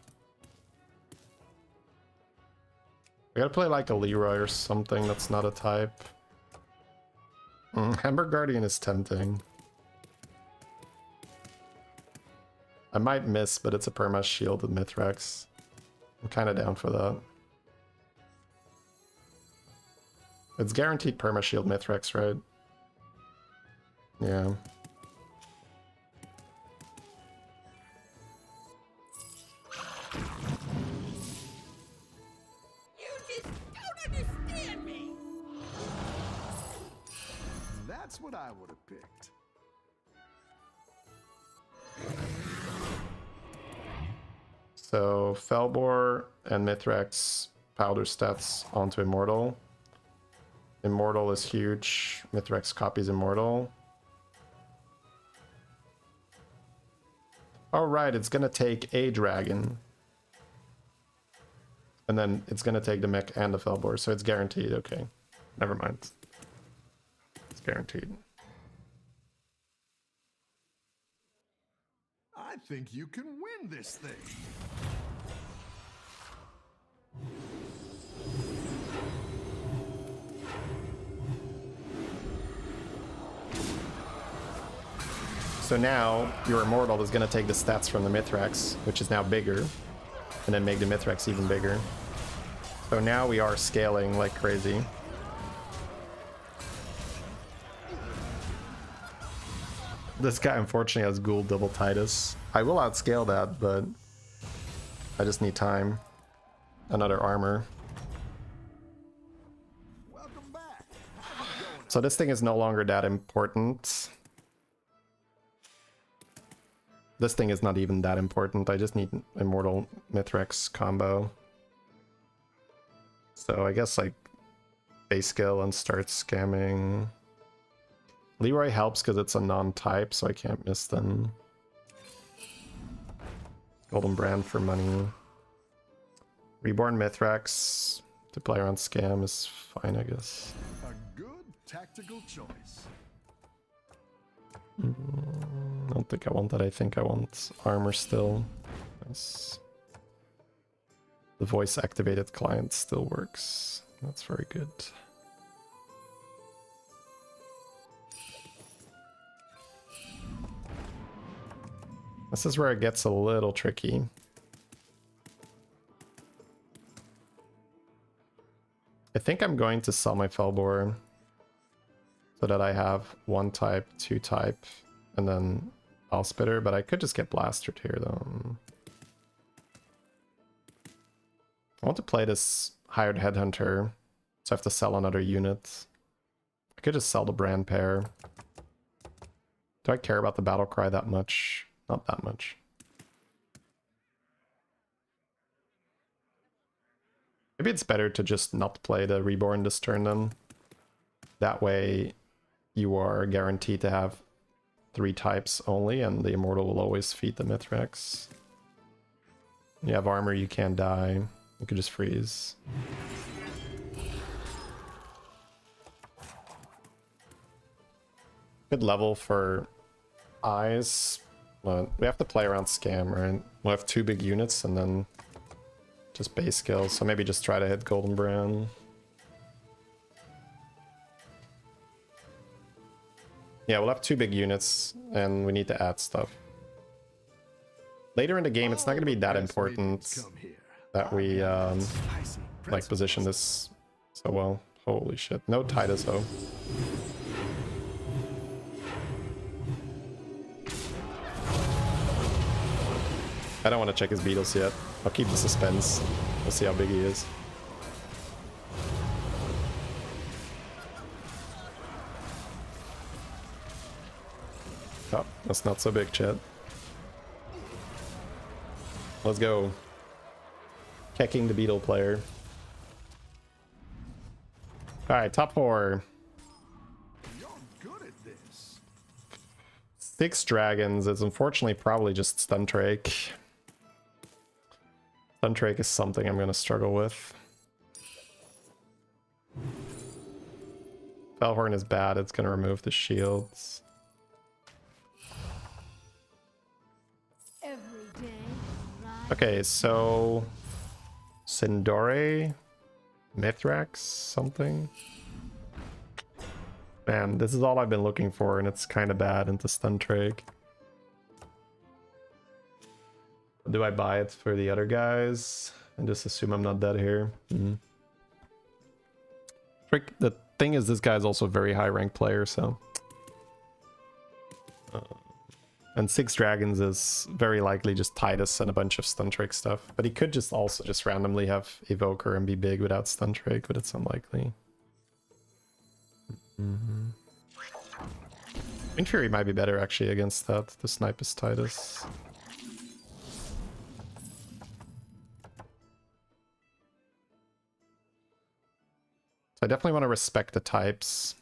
We gotta play like a Leroy or something that's not a type. Hamburg Guardian is tempting. I might miss, but it's a perma shield with Mithrax. I'm kind of down for that. It's guaranteed perma shield Mithrax, right? Yeah. That's what I would have picked. So Felbor and Mithrax powder stats onto Immortal. Immortal is huge. Mithrax copies Immortal. Alright, it's gonna take a dragon. And then it's gonna take the mech and the Felbor, so it's guaranteed. Okay. Never mind. It's guaranteed. I think you can win this thing. So now your Immortal is going to take the stats from the Mithrax, which is now bigger, and then make the Mithrax even bigger. So now we are scaling like crazy. This guy unfortunately has Ghoul double Titus. I will outscale that, but I just need time. Another armor. Welcome back. So this thing is no longer that important. This thing is not even that important. I just need Immortal Mithrax combo. So I guess like base skill and start scamming. Leroy helps because it's a non-type, so I can't miss them. Golden Brand for money. Reborn Mithrax to play around scam is fine, I guess. A good tactical choice. I don't think I want that. I think I want armor still. Nice. The voice activated client still works. That's very good. This is where it gets a little tricky. I think I'm going to sell my Felbor so that I have 1 type, 2 type, and then Allspitter, but I could just get Blastered here though. I want to play this Hired Headhunter, so I have to sell another unit. I could just sell the Brand Pair. Do I care about the Battle Cry that much? Not that much. Maybe it's better to just not play the Reborn this turn then. That way you are guaranteed to have 3 types only, and the Immortal will always feed the Mithrax. You have armor, you can't die. You could just freeze. Good level for eyes. But we have to play around scam, right? We'll have 2 big units and then just base skills. So maybe just try to hit Golden Brand. Yeah, we'll have 2 big units and we need to add stuff. Later in the game, it's not going to be that important that we like position this so well. Holy shit. No Titus though. I don't want to check his beetles yet. I'll keep the suspense. We'll see how big he is. Oh, that's not so big, chat. Let's go. Kecking the beetle player. Alright, top 4. You're good at this. 6 dragons is unfortunately probably just Stuntrake. Stuntrake is something I'm gonna struggle with. Felhorn is bad, it's gonna remove the shields. Okay, so Sindore, Mithrax, something. Man, this is all I've been looking for, and it's kind of bad into Stuntrake. Do I buy it for the other guys and just assume I'm not dead here? The thing is, this guy's also a very high ranked player, so. And 6 dragons is very likely just Titus and a bunch of Stuntrake stuff. But he could just also just randomly have Evoker and be big without Stuntrake, but it's unlikely. Wind Fury might be better actually against that, to snipe his Titus. I definitely want to respect the types.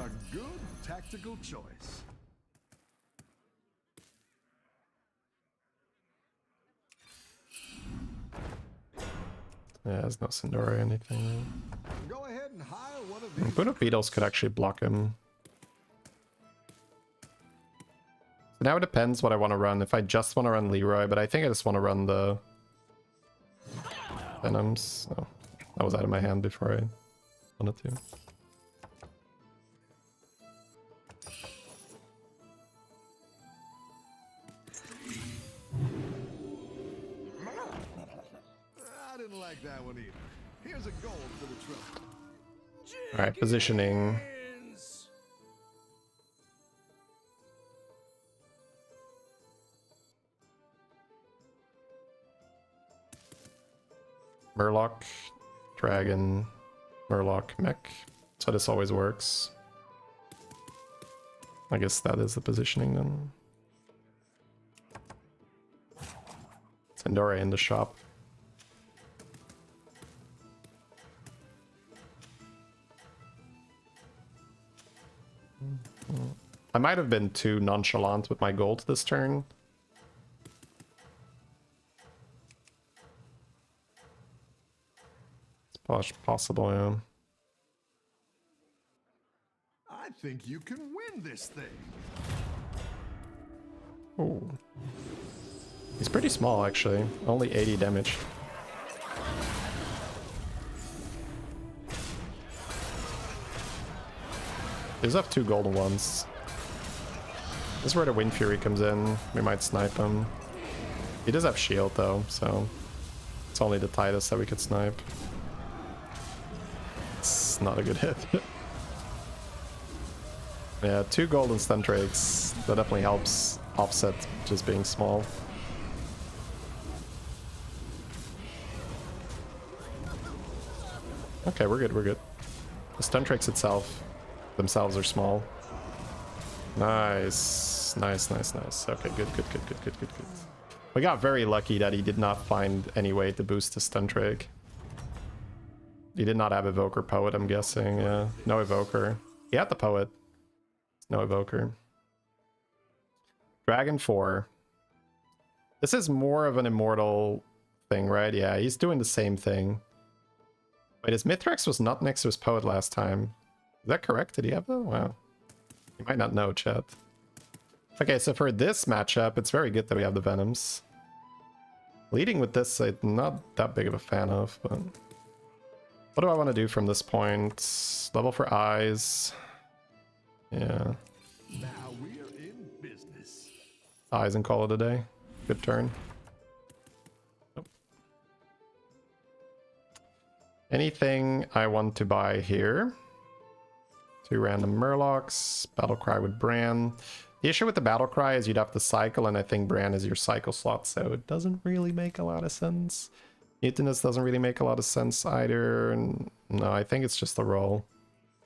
A good tactical choice. Yeah, there's no Sindor or anything. Go ahead and hire one of these. Boon Beetles could actually block him. So now it depends what I want to run. If I just want to run Leroy, but I think I just want to run the Venoms. Oh, that was out of my hand before I wanted to. I didn't like that one either. Here's a gold for the trouble. Alright, positioning. Murloc, Dragon, Murloc, Mech. So this always works. I guess that is the positioning then. Sindore in the shop. I might have been too nonchalant with my gold this turn. It's possible, yeah. I think you can win this thing. Oh. He's pretty small, actually. Only 80 damage. He does have 2 golden ones. This is where the Wind Fury comes in. We might snipe him. He does have shield, though, so it's only the Titus that we could snipe. It's not a good hit. Yeah, 2 golden Stundrakes. That definitely helps offset just being small. Okay, we're good, we're good. The Stundrakes themselves are small. Nice. Nice, nice, nice. Okay, good. We got very lucky that he did not find any way to boost his Stuntrake. He did not have Evoker Poet, I'm guessing. Yeah, no Evoker. He had the Poet. No Evoker. Dragon 4. This is more of an immortal thing, right? Yeah, he's doing the same thing. Wait, his Mithrax was not next to his Poet last time. Is that correct? Did he have that? Wow. You might not know, chat. Okay, so for this matchup, it's very good that we have the Venoms. Leading with this, I'm not that big of a fan of, but... What do I want to do from this point? Level for eyes. Yeah. Now we're in business. Eyes and call it a day. Good turn. Nope. Anything I want to buy here? 2 random Murlocs. Battlecry with Bran. The issue with the Battlecry is you'd have to cycle, and I think Bran is your cycle slot, so it doesn't really make a lot of sense. Mutinous doesn't really make a lot of sense either. No, I think it's just the roll.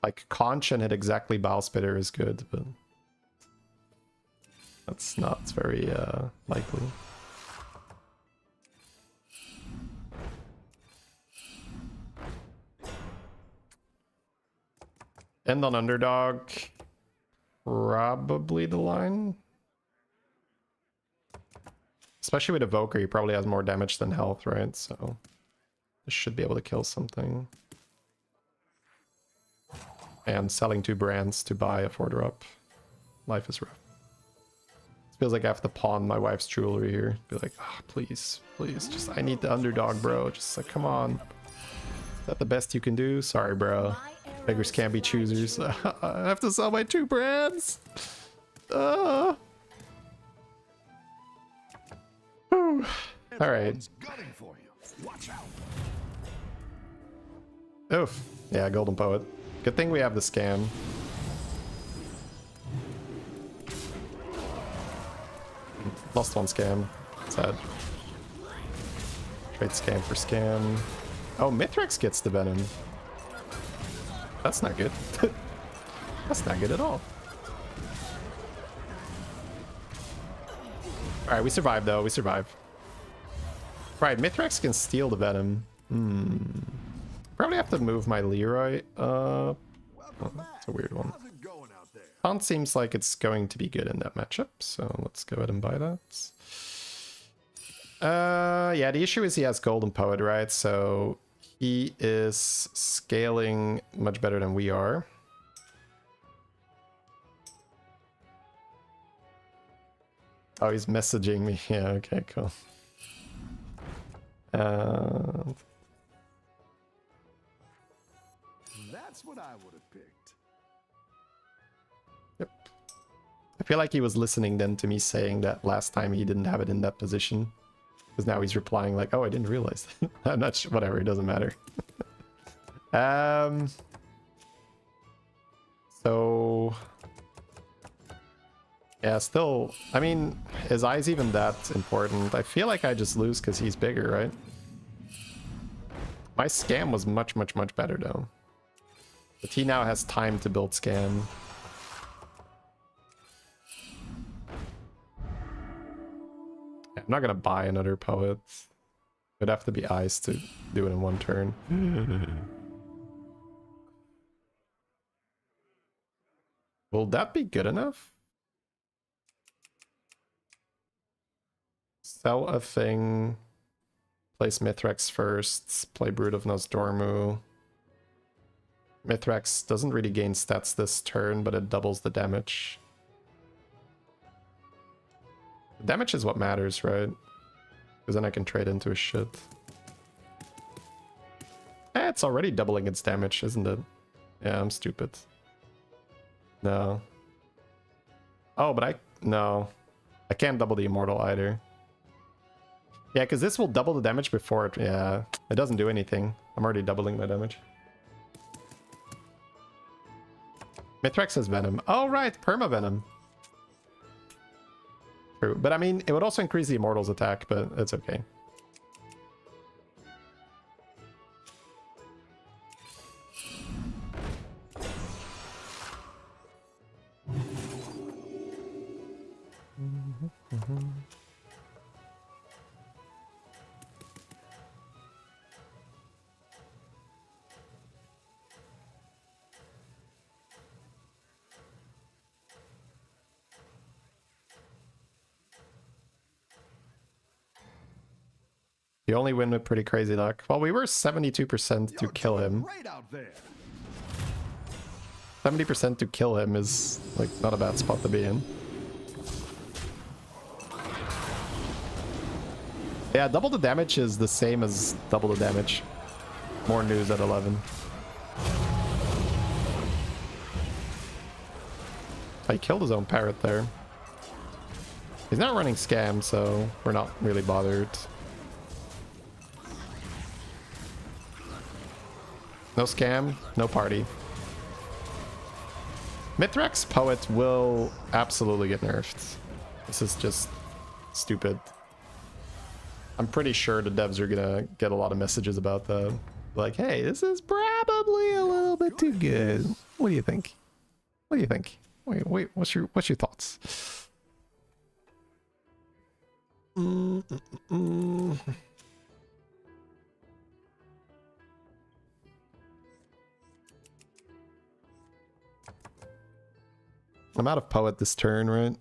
Like, Conch and hit exactly Bowspitter is good, but... That's not very likely. End on underdog. Probably the line. Especially with Evoker, he probably has more damage than health, right? So this should be able to kill something. And selling 2 brands to buy a 4-drop. Life is rough. It feels like I have to pawn my wife's jewelry here. Be like, oh, please, please, just I need the underdog, bro. Just like, come on. Is that the best you can do? Sorry, bro. Beggars can't be choosers. I have to sell my 2 brands. All right. Oof. Yeah, Golden Poet. Good thing we have the scam. Lost 1 scam. Sad. Trade scam for scam. Oh, Mithrax gets the venom. That's not good. That's not good at all. Alright, we survived though. We survived. Right, Mithrax can steal the venom. Probably have to move my Leroy. Oh, that's a weird one. Taunt seems like it's going to be good in that matchup, so let's go ahead and buy that. Yeah, the issue is he has Golden Poet, right? So he is scaling much better than we are. Oh, he's messaging me. Yeah, okay, cool. That's what I would have picked. Yep. I feel like he was listening then to me saying that last time he didn't have it in that position. Because now he's replying like, oh, I didn't realize that. I'm not sure, whatever, it doesn't matter. So... yeah, still, I mean, is eyes even that important? I feel like I just lose because he's bigger, right? My scam was much, much, much better though. But he now has time to build scam. Yeah, I'm not gonna buy another poet. It'd have to be eyes to do it in 1 turn. Will that be good enough? Sell a thing. Place Mithrax first. Play Brood of Nosdormu. Mithrax doesn't really gain stats this turn, but it doubles the damage. The damage is what matters, right? Because then I can trade into a shit. Eh, it's already doubling its damage, isn't it? Yeah, I'm stupid. No. Oh, but no. I can't double the Immortal either. Yeah, because this will double the damage before it... yeah, it doesn't do anything. I'm already doubling my damage. Mithrax has Venom. Oh, right, Perma-Venom. True, but I mean, it would also increase the Immortal's attack, but it's okay. You only win with pretty crazy luck. Well, we were 72% to kill him. 70% to kill him is like not a bad spot to be in. Yeah, double the damage is the same as double the damage. More news at 11. He killed his own parrot there. He's not running scam, so we're not really bothered. No scam, no party. Mithrax Poet will absolutely get nerfed. This is just stupid. I'm pretty sure the devs are gonna get a lot of messages about that. Like, hey, this is probably a little bit too good. What do you think? What do you think? Wait, what's your thoughts? I'm out of poet this turn, right?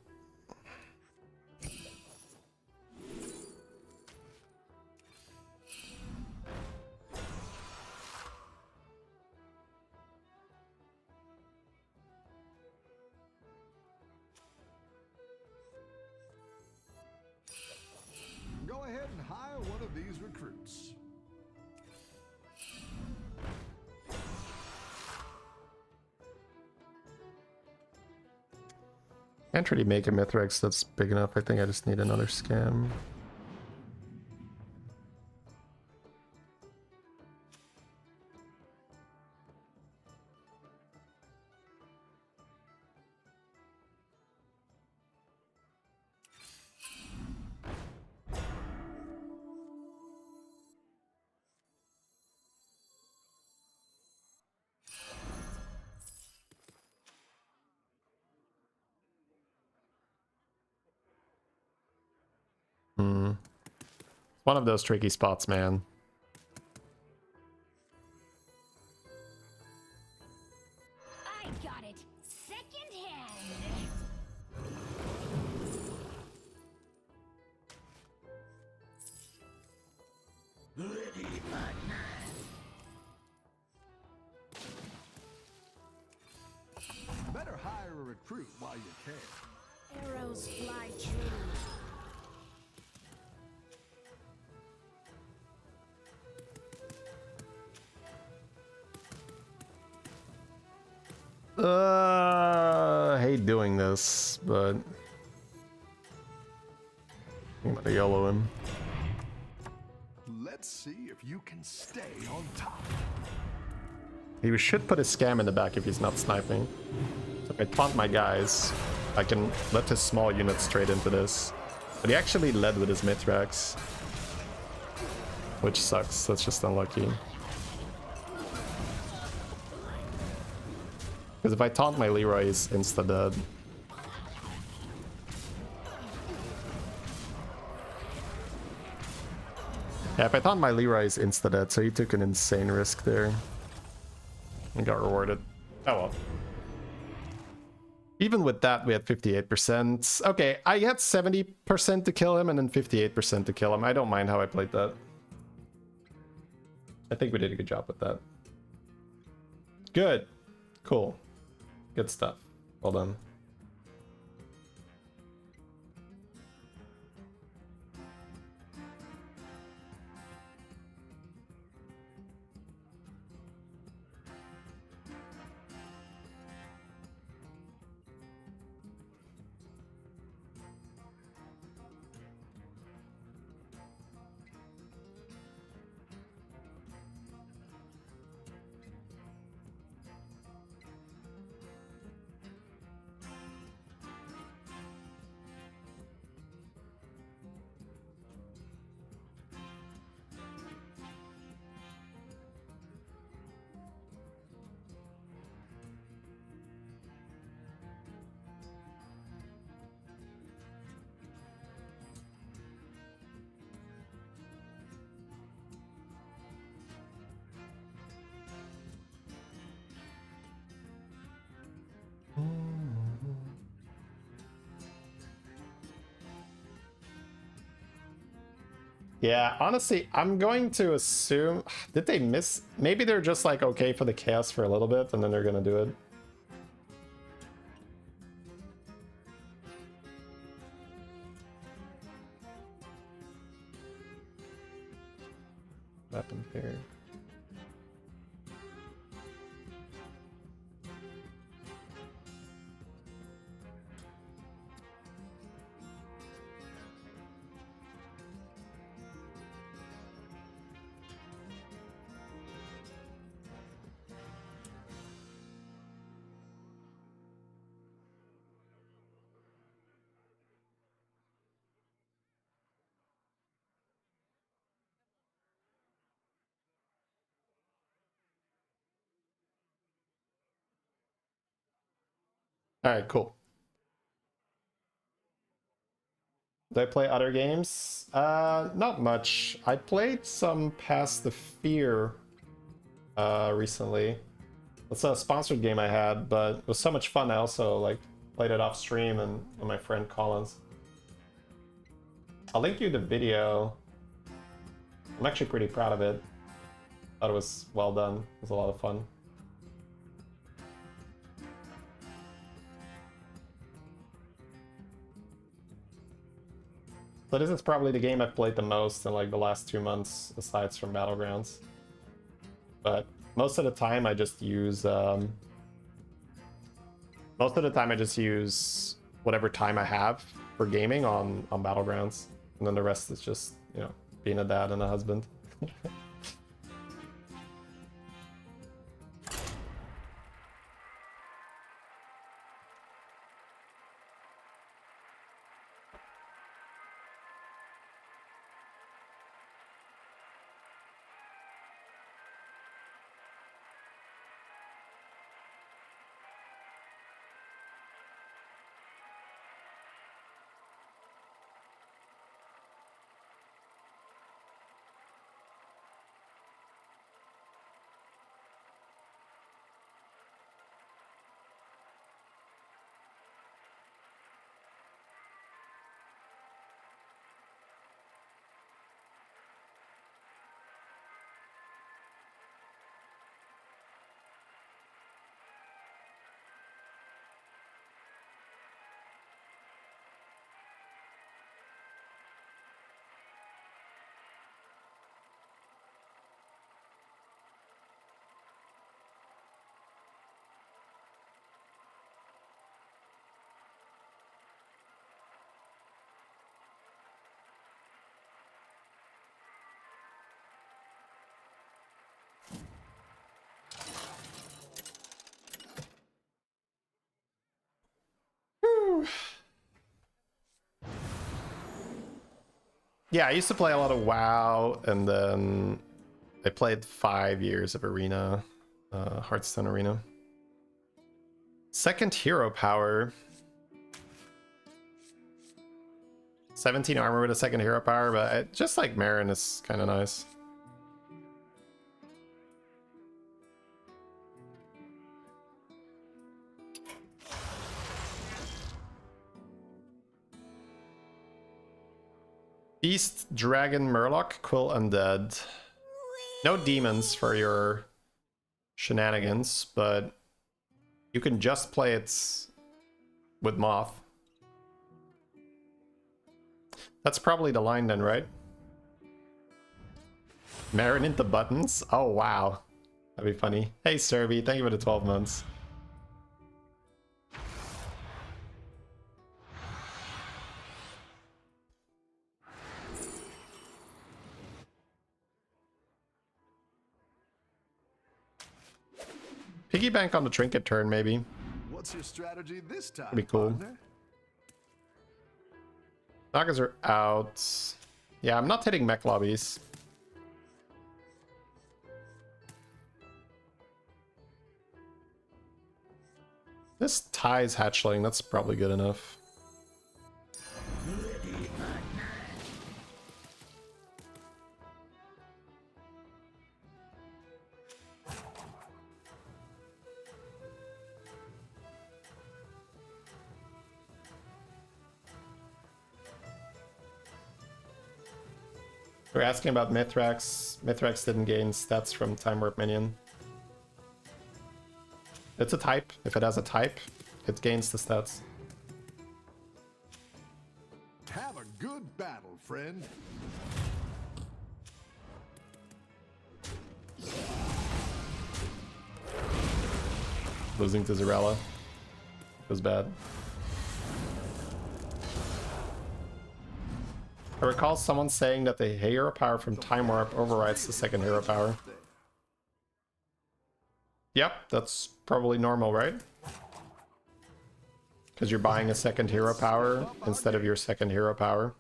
Go ahead and hire one of these recruits. Can't really make a Mithrax that's big enough. I think I just need another scam. One of those tricky spots, man. I got it second hand. Ready, partner. Better hire a recruit while you can. Arrows fly true. I hate doing this, but I'm gonna YOLO him. Let's see if you can stay on top. He should put a scam in the back if he's not sniping. So if I taunt my guys, I can let his small units straight into this. But he actually led with his Mithrax, which sucks. That's just unlucky. Because if I taunt my Leroy, he's insta-dead. Yeah, if I taunt my Leroy, he's insta-dead, so he took an insane risk there. And got rewarded. Oh well. Even with that, we had 58%. Okay, I had 70% to kill him and then 58% to kill him. I don't mind how I played that. I think we did a good job with that. Good. Cool. Good stuff. Well done. Yeah, honestly, I'm going to assume... Did they miss? Maybe they're just like, okay for the chaos for a little bit, and then they're gonna do it. What happened here? All right, cool. Did I play other games? Not much. I played some Past the Fear recently. It's a sponsored game I had, but it was so much fun. I also like Played it off stream and my friend Collins. I'll link you the video. I'm actually pretty proud of it. Thought it was well done. It was a lot of fun. So this is probably the game I've played the most in like the last 2 months, aside from Battlegrounds. But most of the time I just use whatever time I have for gaming on Battlegrounds, and then the rest is just, you know, being a dad and a husband. Yeah, I used to play a lot of WoW, and then I played 5 years of Arena, Hearthstone Arena. Second hero power. 17 armor with a second hero power, but just like Marin is kind of nice. Beast, Dragon, Murloc, Quill, Undead. No demons for your shenanigans, but you can just play it with Moth. That's probably the line then, right? Marin into buttons? Oh, wow. That'd be funny. Hey, Serby, thank you for the 12 months. Piggy bank on the trinket turn, maybe. What's your strategy this time? That'd be cool. Partner? Nagas are out. Yeah, I'm not hitting mech lobbies. This ties hatchling, that's probably good enough. We're asking about Mithrax. Mithrax didn't gain stats from Time Warp Minion. It's a type. If it has a type, it gains the stats. Have a good battle, friend. Losing to Zarella was bad. I recall someone saying that the hero power from Time Warp overrides the second hero power. Yep, that's probably normal, right? Because you're buying a second hero power instead of your second hero power.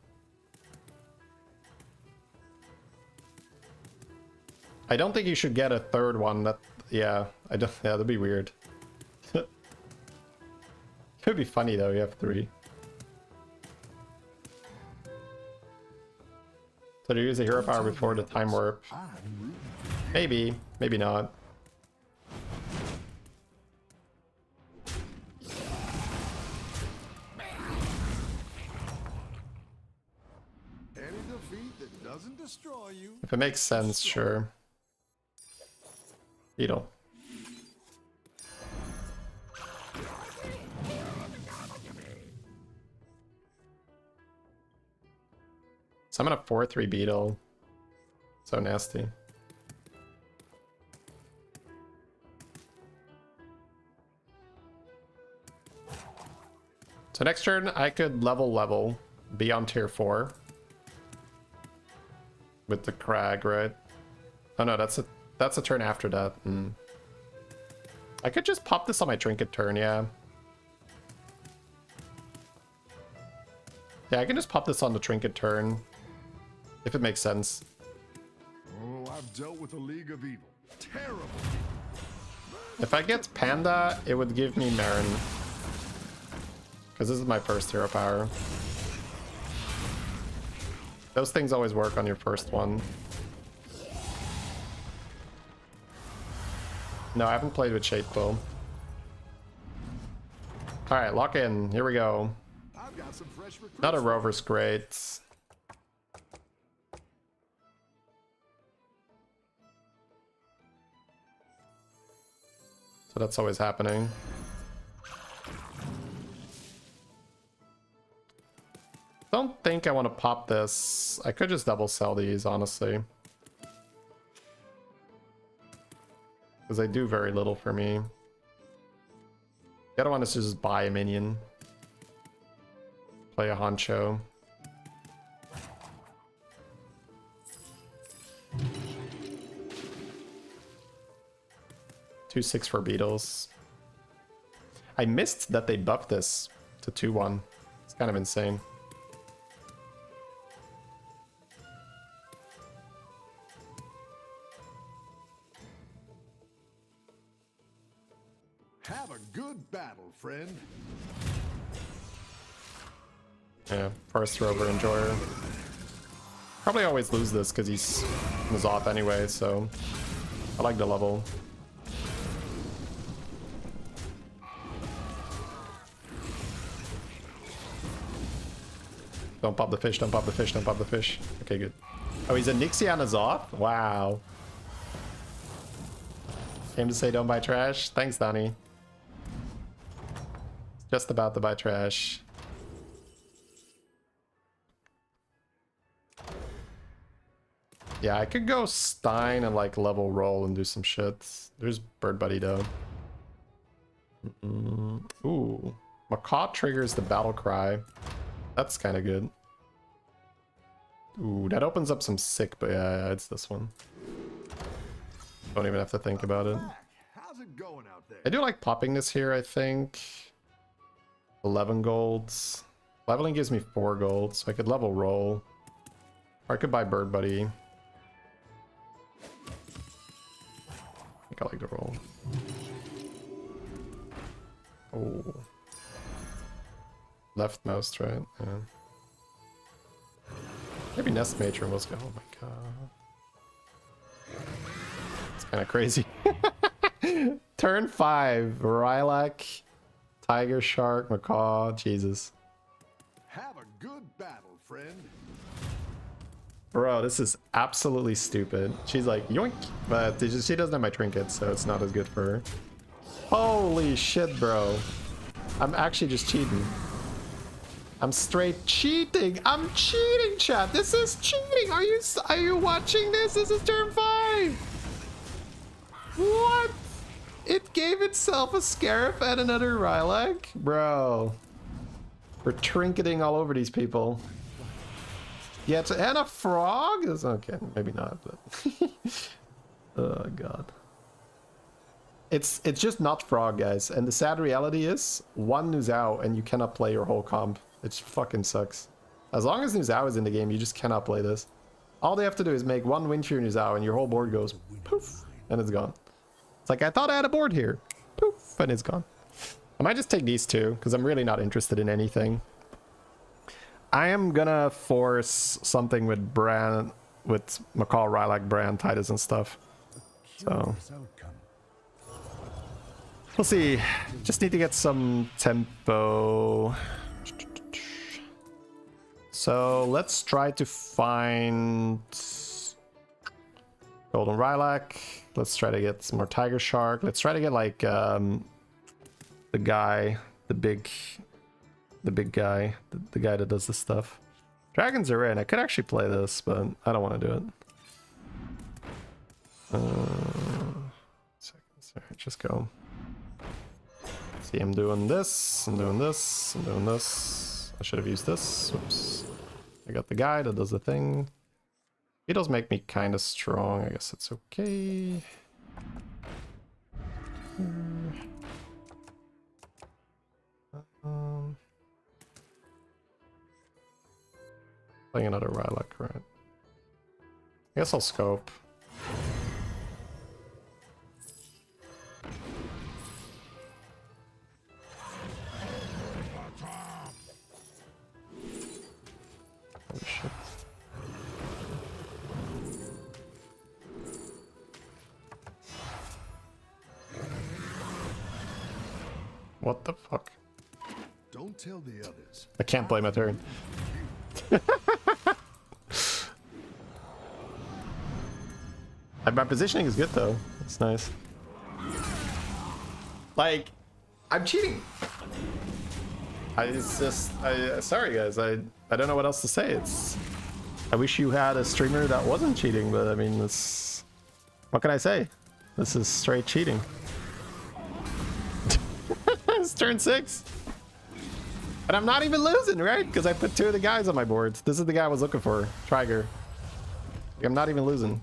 I don't think you should get a third one. That, yeah, I don't. Yeah, that'd be weird. Could be funny though. You have 3. So to use a hero power before the time warp. Maybe, maybe not. destroy you. If it makes sense, sure. Beetle. So I'm gonna 4/3 Beetle. So nasty. So next turn I could level, be on tier 4. With the crag, right? Oh no, that's a turn after that. I could just pop this on my trinket turn, yeah. Yeah, I can just pop this on the trinket turn. If it makes sense. Oh, I've dealt with a League of Evil. Terrible. If I get Panda, it would give me Marin. Because this is my first hero power. Those things always work on your first one. No, I haven't played with Shade Quill. Alright, lock in. Here we go. I've got some fresh recruits. Not a Rover's great. So that's always happening. Don't think I want to pop this. I could just double sell these, honestly. Because they do very little for me. The other one is to just buy a minion. Play a Honcho. Two 6 for Beetles. I missed that they buffed this to 2/1. It's kind of insane. Have a good battle, friend. Yeah, first Rover Enjoyer. Probably always lose this because he's off anyway, so I like the level. Don't pop the fish, don't pop the fish, don't pop the fish. Okay, good. Oh, he's a Nixie on his off? Wow. Came to say don't buy trash? Thanks, Donnie. Just about to buy trash. Yeah, I could go Stein and like level roll and do some shit. There's Bird Buddy though. Ooh. Macaw triggers the battle cry. That's kind of good. Ooh, that opens up some sick, but yeah, it's this one. Don't even have to think about it. How's it going out there? I do like popping this here, I think. 11 golds. Leveling gives me 4 gold, so I could level roll. Or I could buy Bird Buddy. I think I like to roll. Oh. Leftmost, right? Yeah. Maybe Nest Matron was go. Oh my god. It's kind of crazy. Turn 5. Rylak, Tiger, Shark, Macaw. Jesus. Have a good battle, friend. Bro, this is absolutely stupid. She's like, yoink. But she doesn't have my trinkets, so it's not as good for her. Holy shit, bro. I'm actually just cheating. I'm straight cheating. I'm cheating, chat. This is cheating. Are you watching this? This is turn 5. What? It gave itself a Scarif and another Rylak? Bro. We're trinketing all over these people. Yeah, and a frog? That's okay. Maybe not, but oh god. It's just not frog, guys. And the sad reality is, one Nuzao and you cannot play your whole comp. It fucking sucks. As long as Nuzao is in the game, you just cannot play this. All they have to do is make one win for your Nuzao and your whole board goes poof, and it's gone. It's like, I thought I had a board here. Poof, and it's gone. I might just take these two, because I'm really not interested in anything. I am gonna force something with Bran, with Macaw, Rylak, Bran, Titus, and stuff. So we'll see. Just need to get some tempo. So let's try to find Golden Lilac. Let's try to get some more Tiger Shark. Let's try to get like the guy, the big guy, the guy that does this stuff. Dragons are in. I could actually play this, but I don't want to do it. Seconds. All right, just go. See, I'm doing this. I'm doing this. I'm doing this. I should have used this. Whoops. I got the guy that does the thing. He does make me kind of strong. I guess it's okay. Playing another Lilac, right? I guess I'll scope. Holy shit. What the fuck? Don't tell the others. I can't play my turn. My positioning is good though. It's nice. Like, I'm cheating. Sorry guys. I don't know what else to say. I wish you had a streamer that wasn't cheating, but I mean, what can I say? This is straight cheating. It's turn 6. And I'm not even losing, right? Because I put 2 of the guys on my board. This is the guy I was looking for. Trigger. I'm not even losing.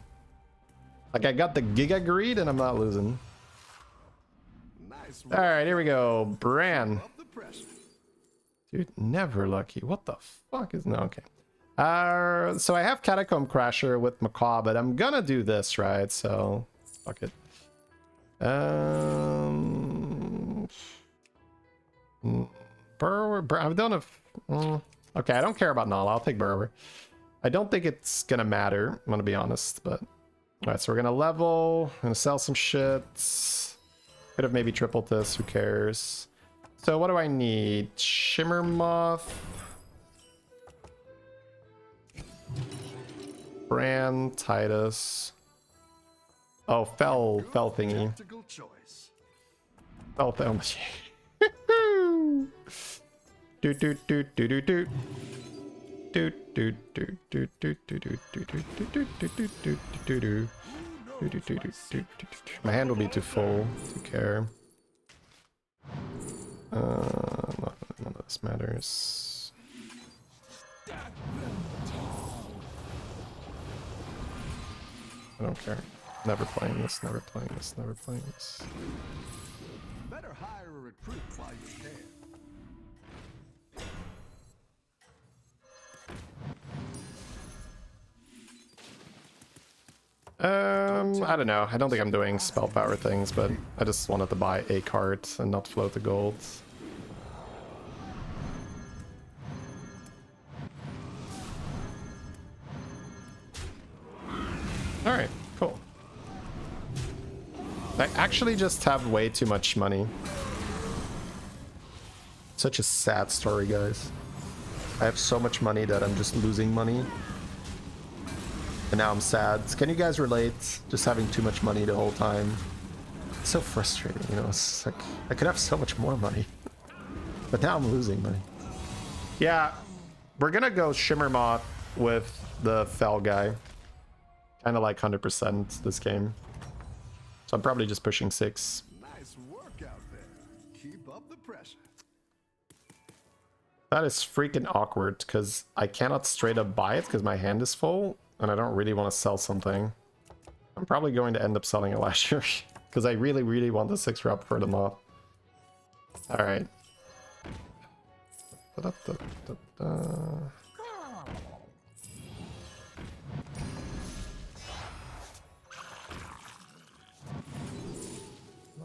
Like, I got the Giga Greed and I'm not losing. Nice. Alright, here we go. Bran. Up the pressure. Dude, never lucky. What the fuck is... No, okay. So I have Catacomb Crasher with Macaw, but I'm gonna do this, right? So, fuck it. Burrower. I don't know. Okay, I don't care about Nala. I'll take Burrower. I don't think it's gonna matter. I'm gonna be honest, but all right. So we're gonna level. I'm gonna sell some shit. Could have maybe tripled this. Who cares? So what do I need? Shimmer Moth. Bran, Titus. Oh, fell thingy. Tactical choice. Fell thingy. Do do do do do do. Do do do do do do do do do do do do do do. My hand will be too full to care. None of this matters. I don't care. Never playing this, never playing this, never playing this. Better hire a recruit while you can. I don't know. I don't think I'm doing spell power things, but I just wanted to buy a card and not float the gold. Alright, cool. I actually just have way too much money. Such a sad story, guys. I have so much money that I'm just losing money. And now I'm sad. Can you guys relate? Just having too much money the whole time. It's so frustrating, you know? It's like, I could have so much more money. But now I'm losing money. Yeah, we're gonna go Shimmer Moth with the Fell guy. Kind of like 100% this game. So I'm probably just pushing 6. Nice work out there. Keep up the pressure. That is freaking awkward because I cannot straight up buy it because my hand is full. And I don't really want to sell something. I'm probably going to end up selling a Lasher because I really, really want the 6-drop for the moth. All right.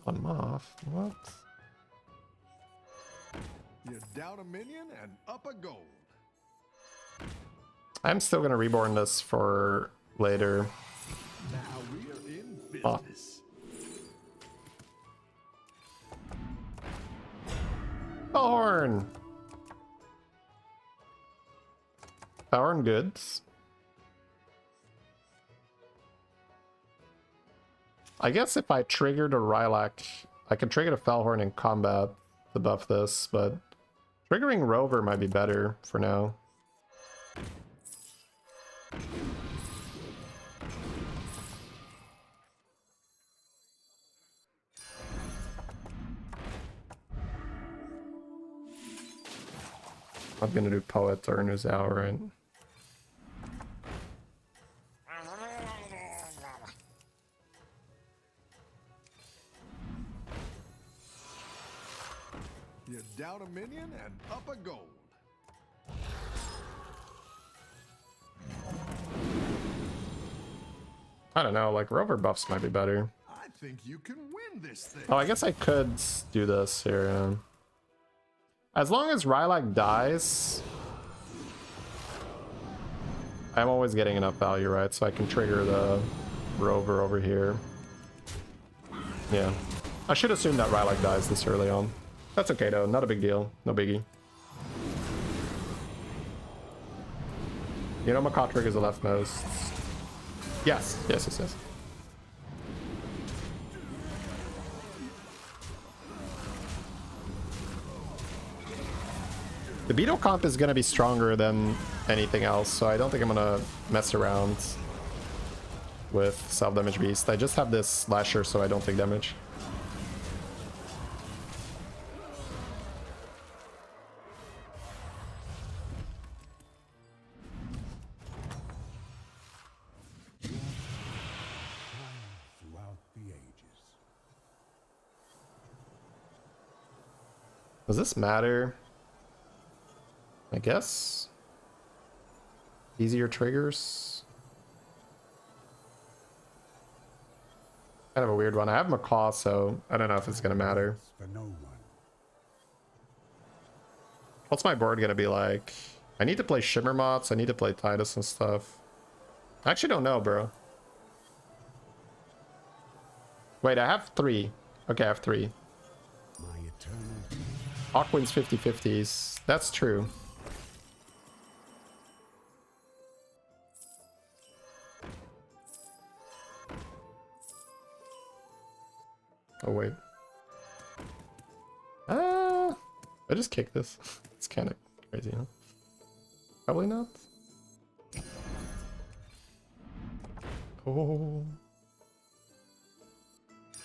On moth. What? You're down a minion and up a gold. I'm still gonna reborn this for later. Now we're in business. Horn. Power and goods. I guess if I triggered a Rylak, I could trigger a Felhorn in combat to buff this, but triggering Rover might be better for now. I'm gonna do Poet to earn his hour, right? You're down a minion and up a gold. I don't know, like Rover buffs might be better. I think you can win this thing. Oh, I guess I could do this here. Yeah. As long as Rylak dies, I'm always getting enough value, right? So I can trigger the Rover over here. Yeah. I should assume that Rylak dies this early on. That's okay though, not a big deal. No biggie. You know Macaw triggers the leftmost. Yes, yes, yes, yes. The Beetle comp is going to be stronger than anything else, so I don't think I'm going to mess around with self-damage beast. I just have this slasher, so I don't take damage. Does this matter? I guess. Easier triggers. Kind of a weird one. I have Macaw, so I don't know if it's gonna matter. What's my board gonna be like? I need to play Shimmer Mots, I need to play Titus and stuff. I actually don't know, bro. Wait, I have 3. Okay, I have 3. Aquin's 50-50s. That's true. Oh, wait. I just kicked this. It's kind of crazy, huh? Probably not. Oh.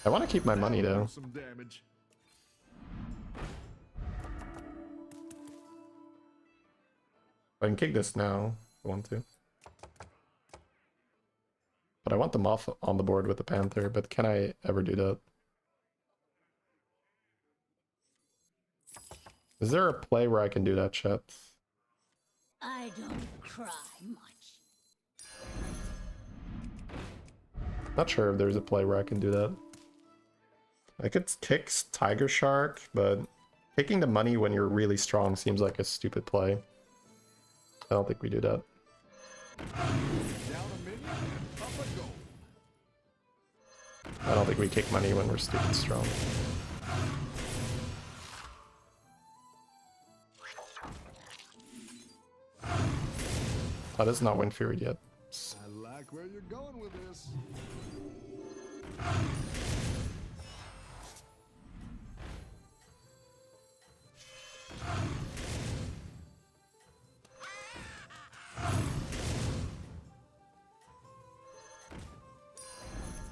I want to keep my money, though. Some damage. I can kick this now if I want to. But I want them off on the board with the Panther, but can I ever do that? Is there a play where I can do that, chat? I don't cry much. Not sure if there's a play where I can do that. I could kick Tiger Shark, but taking the money when you're really strong seems like a stupid play. I don't think we do that. I don't think we kick money when we're stupid strong. Oh, this is not Wind Fury yet. I like where you're going with this.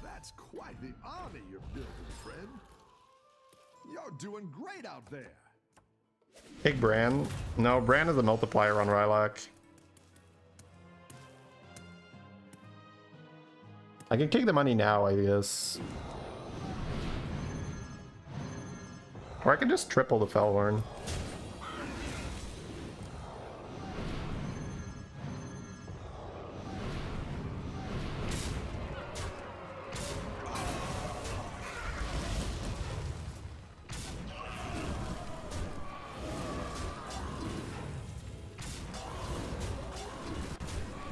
That's quite the army you're building, friend. You're doing great out there. Take Bran. No, Bran is a multiplier on Rylak. I can kick the money now, I guess. Or I can just triple the Felhorn.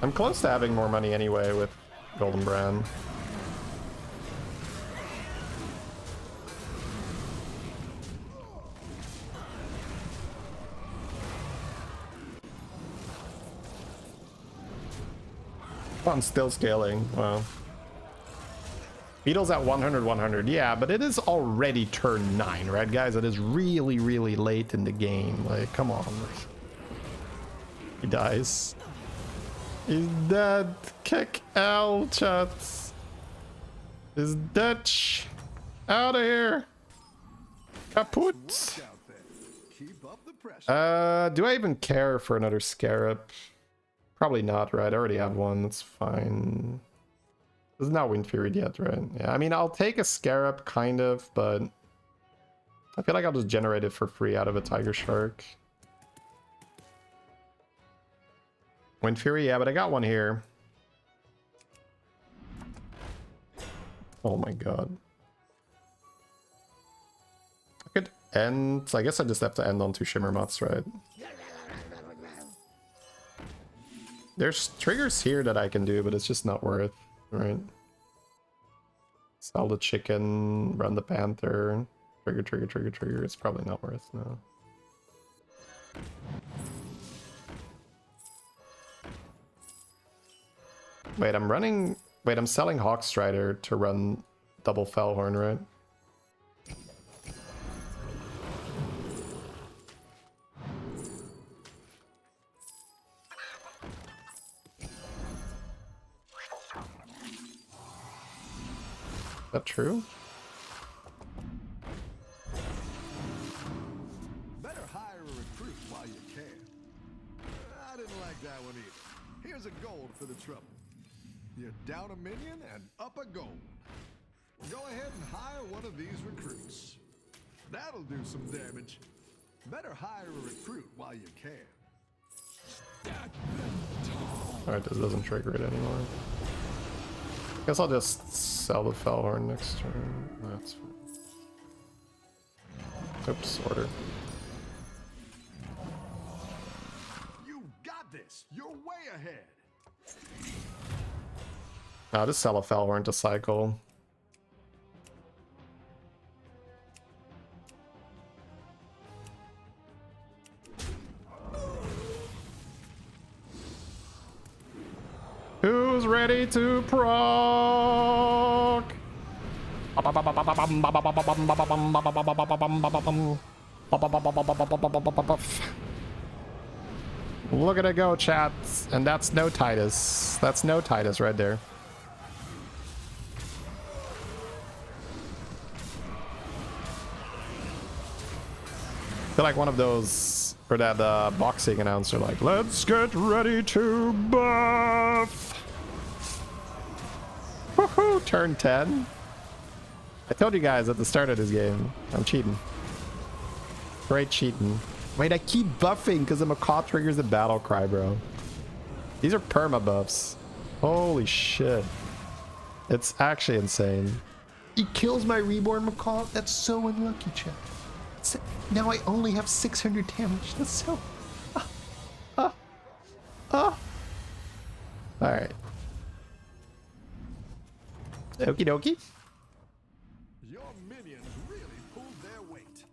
I'm close to having more money anyway with Golden Bran. Oh, I'm still scaling. Wow. Beetle's at 100, 100. Yeah, but it is already turn 9, right, guys? It is really, really late in the game. Like, come on. He dies. He's dead. Kick L, chats. He's Dutch. Out of here. Kaput. Keep up the pressure. Do I even care for another scarab? Probably not, right? I already have one. That's fine. This is not Wind Fury yet, right? Yeah, I mean, I'll take a scarab, kind of, but I feel like I'll just generate it for free out of a Tiger Shark. Wind Fury, yeah, but I got one here. Oh my god. I could end... I guess I just have to end on 2 Shimmer Moths, right? There's triggers here that I can do, but it's just not worth, right? Sell the chicken, run the panther, trigger, trigger, trigger, trigger. It's probably not worth, no. Wait, I'm selling Hawkstrider to run double Fellhorn, right? Is that true? Better hire a recruit while you can. I didn't like that one either. Here's a gold for the trouble. You're down a minion and up a gold. Go ahead and hire one of these recruits. That'll do some damage. Better hire a recruit while you can. Alright, this doesn't trigger it anymore. Guess I'll just sell the Fellhorn next turn. That's fine. Oops, order. You got this. You're way ahead. I'll just sell a Fellhorn to cycle. Who's ready to proc? Look at it go, chat. And that's no Titus. That's no Titus right there. I feel like one of those for that boxing announcer, like, let's get ready to buff. Woohoo! Turn 10. I told you guys at the start of this game, I'm cheating. Great cheating. Wait, I keep buffing because the macaw triggers the battle cry, bro. These are perma buffs. Holy shit. It's actually insane. He kills my reborn macaw. That's so unlucky, chat. Now I only have 600 damage. That's so... Alright. Okie dokie. Your minions really pulled their weight.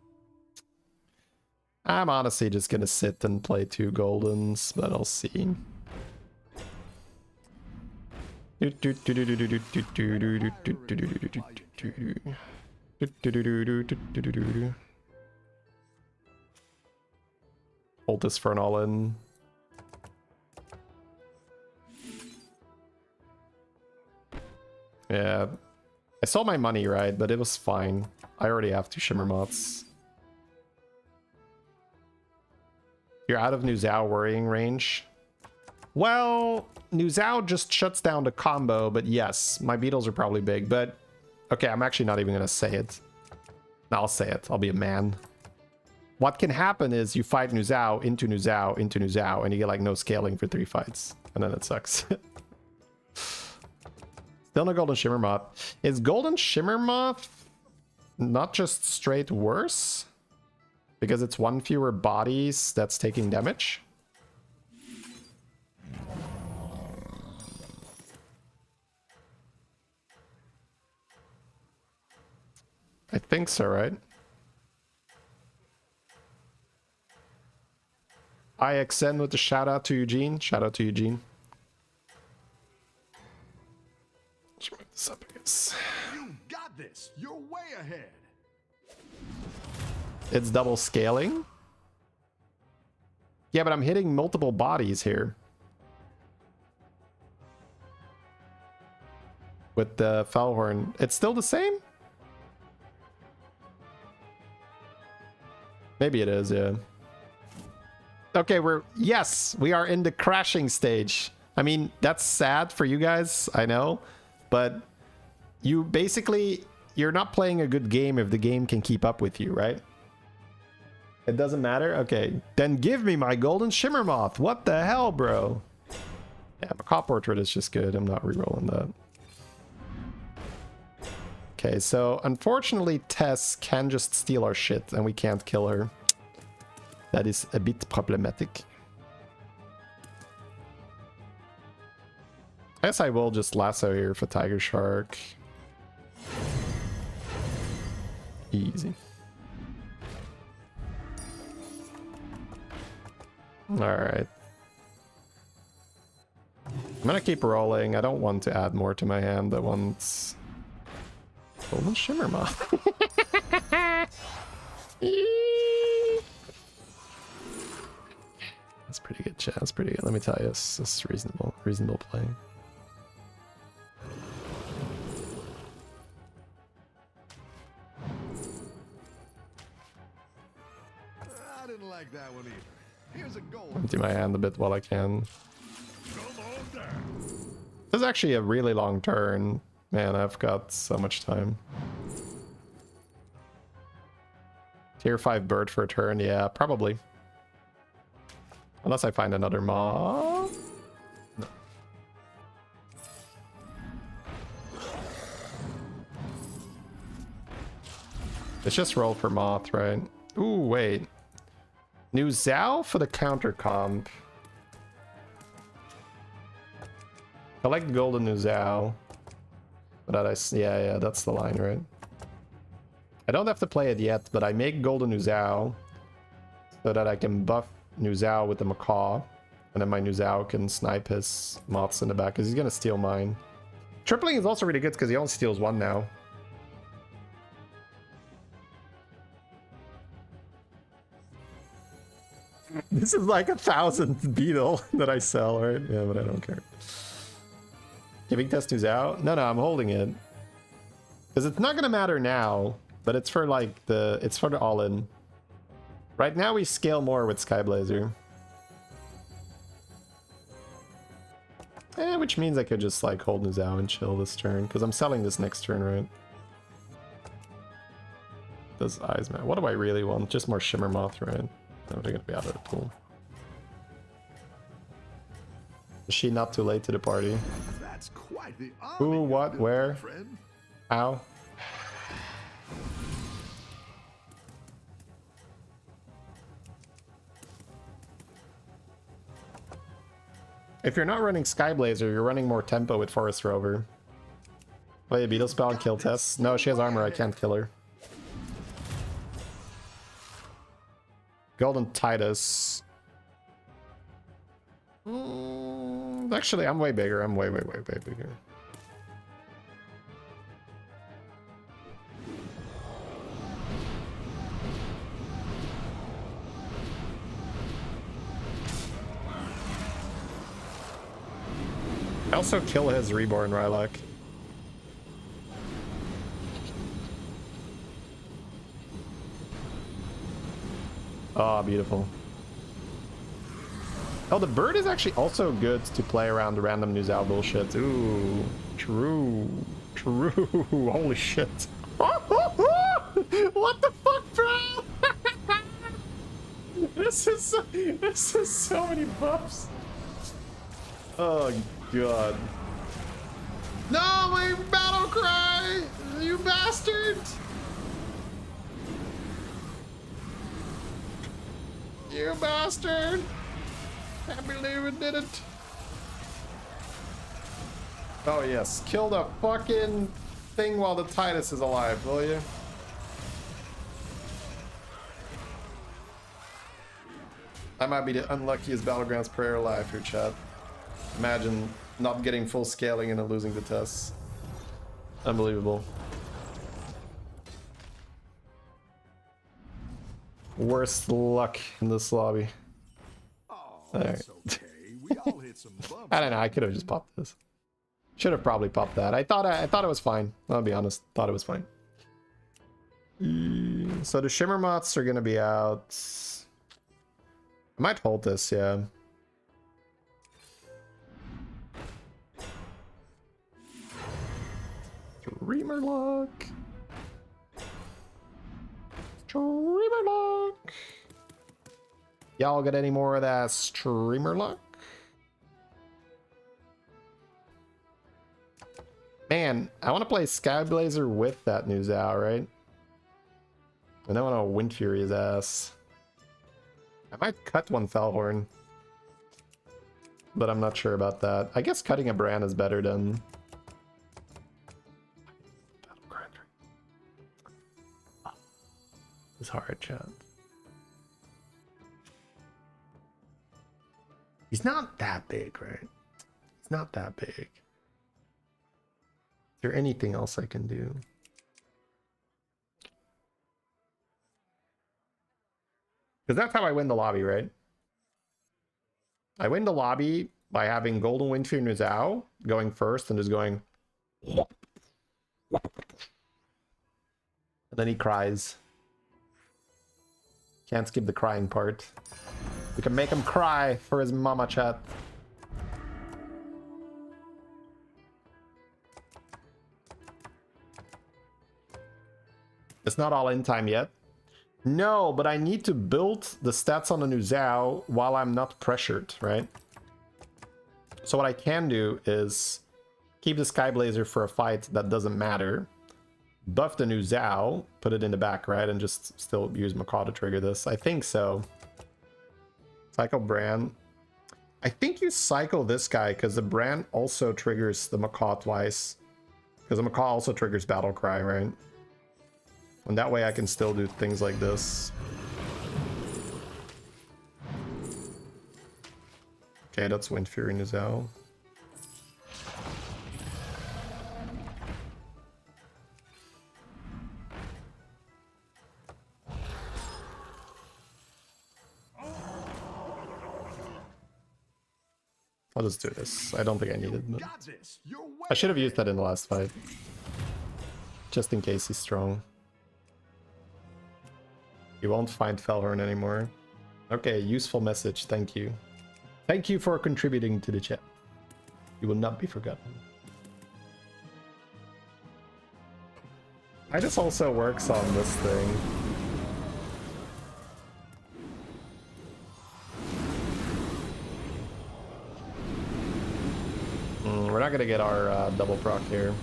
I'm honestly just gonna sit and play 2 Goldens, but I'll see. Hold this for an all-in. Yeah. I saw my money, right? But it was fine. I already have 2 Shimmer Moths. You're out of Nuzao worrying range. Well, Nuzao just shuts down the combo, but yes, my beetles are probably big, but... Okay, I'm actually not even gonna say it. No, I'll say it. I'll be a man. What can happen is you fight Nuzao into Nuzao into Nuzao, and you get like no scaling for 3 fights. And then it sucks. Still no Golden Shimmer Moth. Is Golden Shimmer Moth not just straight worse? Because it's 1 fewer bodies that's taking damage? I think so, right? IXN with the shout out to Eugene. Shout out to Eugene. ahead. It's double scaling? Yeah, but I'm hitting multiple bodies here. With the Foulhorn. It's still the same? Maybe it is, yeah. Okay, yes, we are in the crashing stage. I mean, that's sad for you guys, I know. But you basically, you're not playing a good game if the game can keep up with you, right? It doesn't matter? Okay. Then give me my golden shimmer moth. What the hell, bro? Yeah, Macaw Portrait is just good. I'm not rerolling that. Okay, so unfortunately Tess can just steal our shit and we can't kill her. That is a bit problematic. I guess I will just lasso here for Tiger Shark. Easy. Alright. I'm gonna keep rolling. I don't want to add more to my hand at once. Golden Shimmer Moth. That's pretty good, chat. That's pretty good. Let me tell you, this is reasonable. Reasonable play. I didn't like that one either. Here's a goal. Empty my hand a bit while I can. This is actually a really long turn. Man, I've got so much time. Tier 5 bird for a turn, yeah, probably. Unless I find another moth. No. Let's just roll for moth, right? Ooh, wait. New Zhao for the counter comp. Collect golden New Zhao. But yeah, that's the line, right? I don't have to play it yet, but I make golden New Zhao so that I can buff New Zhao with the Macaw, and then my New Zhao can snipe his moths in the back, because he's gonna steal mine. Tripling is also really good because he only steals one now. This is like 1,000 beetle that I sell, right? Yeah, but I don't care. Giving test New Zhao? No, I'm holding it. Because it's not gonna matter now, but it's for like it's for the all-in. Right now we scale more with Skyblazer. Which means I could just like hold New Zhao and chill this turn, because I'm selling this next turn, right? Does eyes man? What do I really want? Just more Shimmer Moth, right? No, they're gonna be out of the pool. Is she not too late to the party? That's quite the Who, what, where? Friend. How? If you're not running Skyblazer, you're running more tempo with Forest Rover. Play a Beetle Spell and kill Tess. No, she has armor, I can't kill her. Golden Titus. Actually, I'm way bigger. I'm way bigger. I also kill his Reborn Rylak. Oh, beautiful. Oh, the bird is actually also good to play around the random New Zhao bullshit. Ooh, true. Holy shit. What the fuck, bro? This is so many buffs. Oh god. No, my battle cry! You bastard! You bastard! Can't believe it did it. Oh yes, kill the fucking thing while the Titus is alive, will you? I might be the unluckiest Battlegrounds player alive here, chat. Imagine not getting full scaling and then losing the test. Unbelievable. Worst luck in this lobby. Oh, Alright. it's okay. We all hit some bumps. I don't know. I could have just popped this. Should have probably popped that. I thought it was fine. I'll be honest. Thought it was fine. So the shimmer moths are gonna be out. I might hold this. Yeah. Streamer lock. Streamer lock. Y'all get any more of that streamer luck? Man, I want to play Skyblazer with that new Zao, right? And I want to Wind Fury his ass. I might cut one Felhorn. But I'm not sure about that. I guess cutting a Bran is better than... It's hard, chat. He's not that big, right? He's not that big. Is there anything else I can do? Because that's how I win the lobby, right? I win the lobby by having Golden Windfury and Zao going first and just going... And then he cries. Can't skip the crying part. We can make him cry for his mama, chat. It's not all in time yet. No, but I need to build the stats on the new Zao while I'm not pressured, right? So what I can do is keep the Skyblazer for a fight that doesn't matter. Buff the new Zao, put it in the back, right? And just still use Macaw to trigger this. I think so. Cycle Bran. I think you cycle this guy because the Bran also triggers the Macaw twice. Because the Macaw also triggers Battle Cry, right? And that way I can still do things like this. Okay, that's Wind Fury and Zao. I'll just do this. I don't think I need it. But I should have used that in the last fight. Just in case he's strong. You won't find Felhorn anymore. Okay, useful message. Thank you. Thank you for contributing to the chat. You will not be forgotten. Titus also works on this thing. We're not gonna get our double proc here.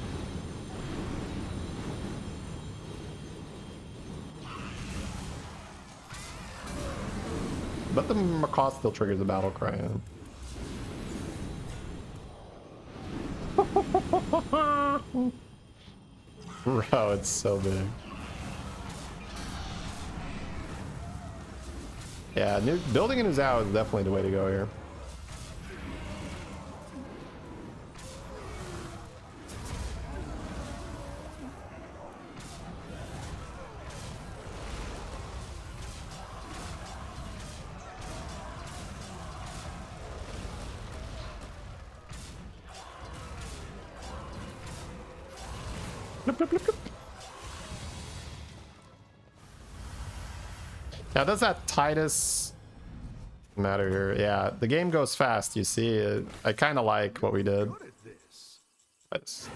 But the Macaw still triggers the Battle Cry. Bro, it's so big. Yeah, building a new Zao is definitely the way to go here. Now, does that Titus matter here? Yeah, the game goes fast, you see. I kind of like what we did. Titus.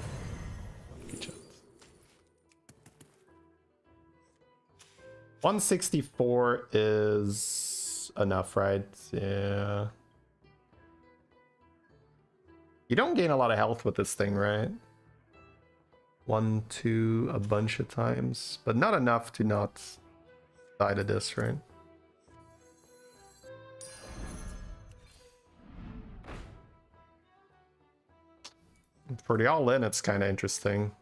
164 is enough, right? Yeah. You don't gain a lot of health with this thing, right? 1, 2, a bunch of times, but not enough to not die to this, right? For the all-in, it's kind of interesting.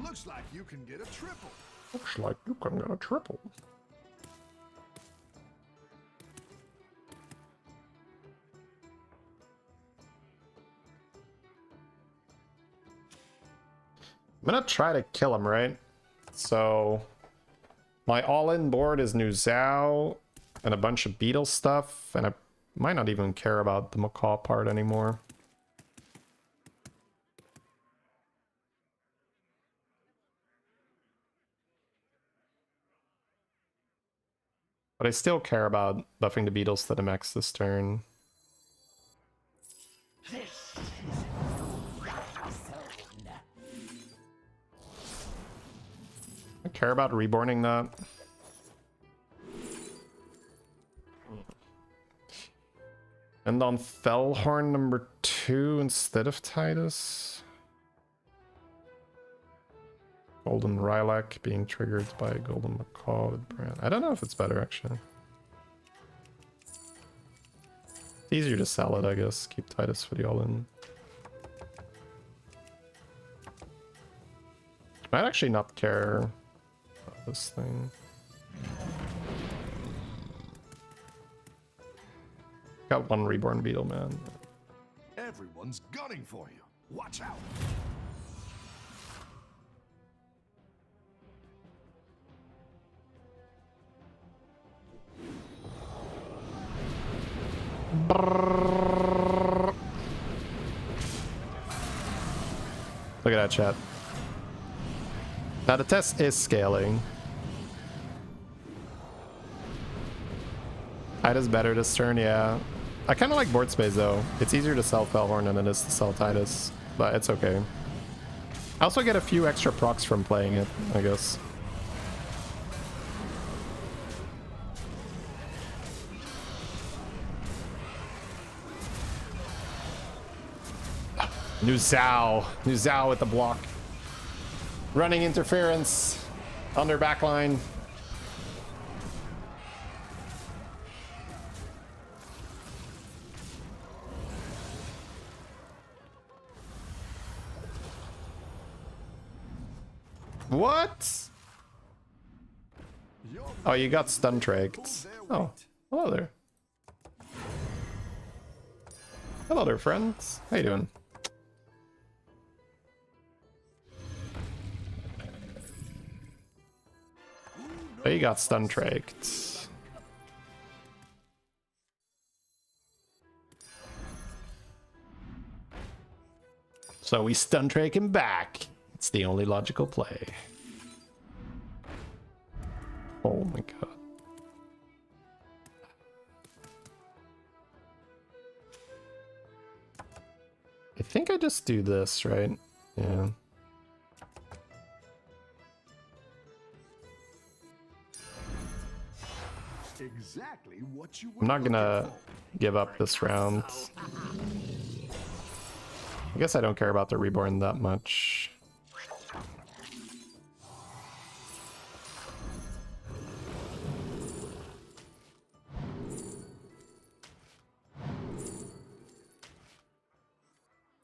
Looks like you can get a triple. Looks like you can get a triple. I'm gonna try to kill him, right? So my all-in board is New Zhao and a bunch of beetle stuff, and I might not even care about the macaw part anymore. But I still care about buffing the beetles to the max this turn. I care about reborning that. And on Fellhorn number 2 instead of Titus. Golden Lilac being triggered by Golden Macaw with Brand. I don't know if it's better actually. It's easier to sell it, I guess. Keep Titus for the all-in. Might actually not care about this thing. Got one reborn beetle, man. Everyone's gunning for you. Watch out. Brrrr. Look at that, chat. Now the test is scaling. Titus better this turn, yeah. I kind of like board space though. It's easier to sell Fellhorn than it is to sell Titus, but it's okay. I also get a few extra procs from playing it, I guess. New Zhao with the block. Running interference on their backline. What? Oh, you got stun tracked. Oh, hello there. Hello there, friends. How you doing? Oh, you got stun tracked. So we stun track him back. It's the only logical play. Oh my god. I think I just do this, right? Yeah. Exactly what you were I'm not gonna looking for. give up this round. I guess I don't care about the reborn that much.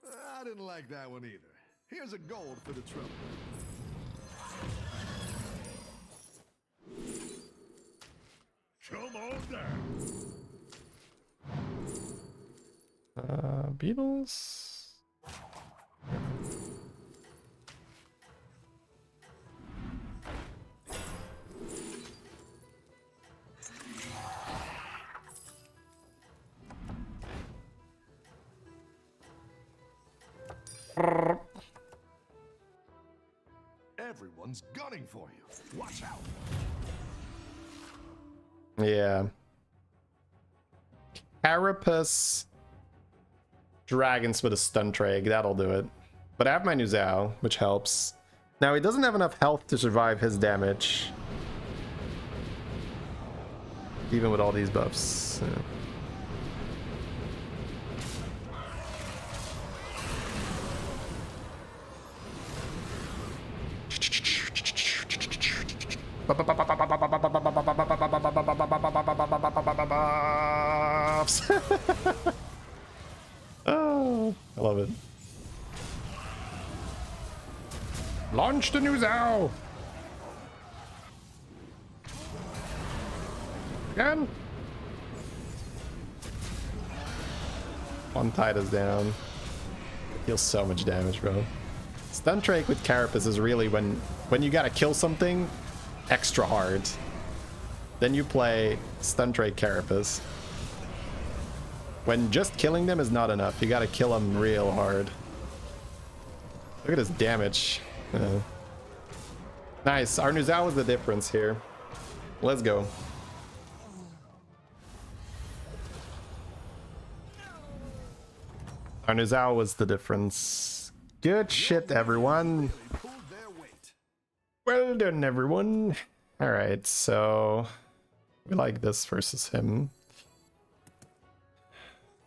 I didn't like that one either. Here's a gold for the trouble. Come on down. Beatles. Everyone's gunning for you. Watch out. Yeah. Carapace. Dragons with a stun trade. That'll do it. But I have my new Zhao, which helps. Now, he doesn't have enough health to survive his damage. Even with all these buffs. Yeah. Oh, I love it. Launch the new Zhao. Again. One Titus down. Deals so much damage, bro. Stun Drake with Carapace is really when you gotta kill something extra hard. Then you play Stun Drake Carapace. When just killing them is not enough, you gotta kill them real hard. Look at his damage. Nice, our Nuzao was the difference here. Let's go. Our Nuzao was the difference. Good shit, everyone. Well done, everyone. Alright, so we like this versus him.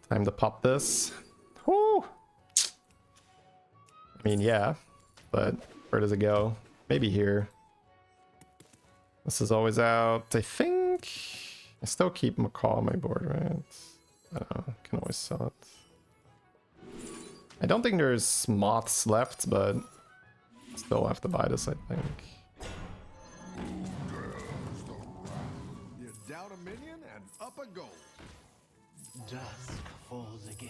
Time to pop this. Woo! I mean, yeah, but where does it go? Maybe here. This is always out. I think I still keep Macaw on my board, right? I don't know. I can always sell it. I don't think there's moths left, but still have to buy this, I think. You're down a minion and up a goal. Dusk falls again.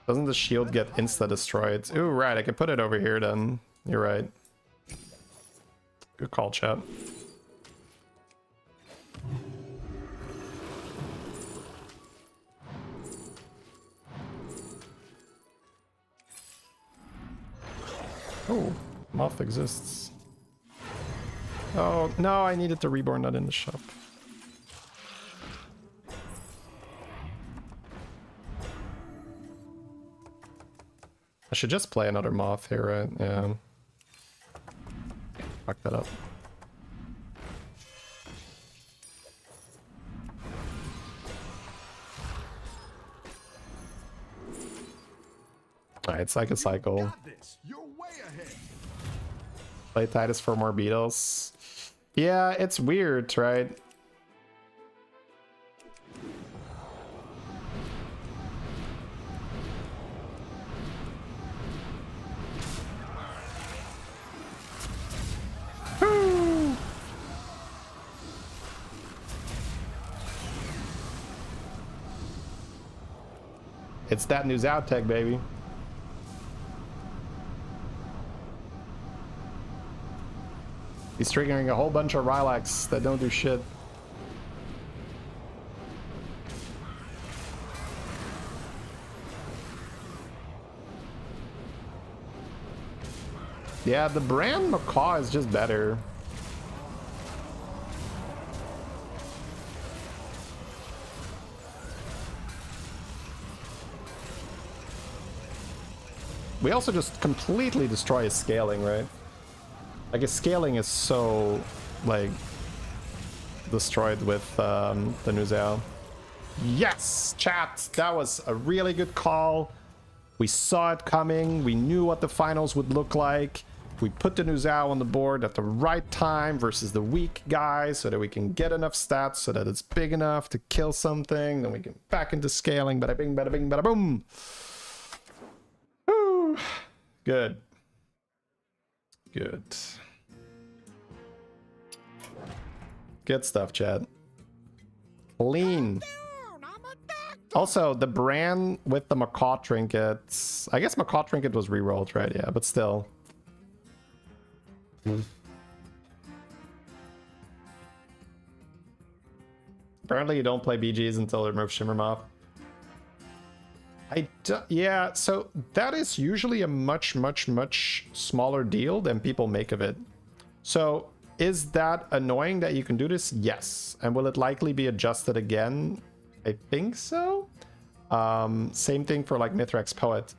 Doesn't the shield get insta-destroyed? Ooh, right, I can put it over here then. You're right. Good call, chat. Oh, moth exists. Oh, no, I needed to reborn that in the shop. I should just play another moth here, right? Yeah. Fuck that up. Alright, Psychic Cycle. Play Titus for more beetles. Yeah, it's weird, right? It's that new Zao tech, baby. He's triggering a whole bunch of Rylax that don't do shit. Yeah, the brand Macaw is just better. We also just completely destroy his scaling, right? Like his scaling is so, like, destroyed with the new Zao. Yes, chat, that was a really good call. We saw it coming. We knew what the finals would look like. We put the new Zao on the board at the right time versus the weak guy so that we can get enough stats so that it's big enough to kill something. Then we can back into scaling. Bada bing, bada bing, bada boom. Woo. Good. Good. Good stuff, Chad. Clean. Also, the brand with the Macaw trinkets. I guess Macaw trinket was rerolled, right? Yeah, but still. Apparently, you don't play BGs until they remove Shimmer Moth. Yeah, so that is usually a much smaller deal than people make of it. So is that annoying that you can do this? Yes. And will it likely be adjusted again? I think so. Same thing for like Mithrax Poet.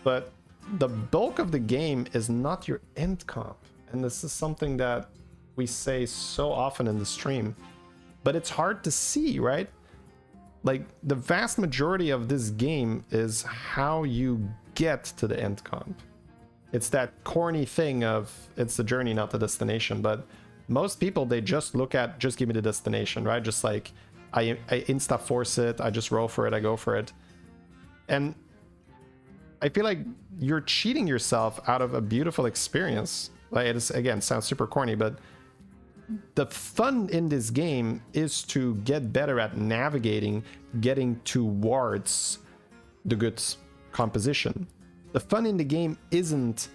But the bulk of the game is not your end comp. And this is something that we say so often in the stream. But it's hard to see, right? Like, the vast majority of this game is how you get to the end comp. It's that corny thing of it's the journey, not the destination. But most people, they just look at, just give me the destination, right? Just like, I insta force it, I just roll for it, I go for it. And I feel like you're cheating yourself out of a beautiful experience. Like, it is, again, sounds super corny, but the fun in this game is to get better at navigating, getting towards the good composition. The fun in the game isn't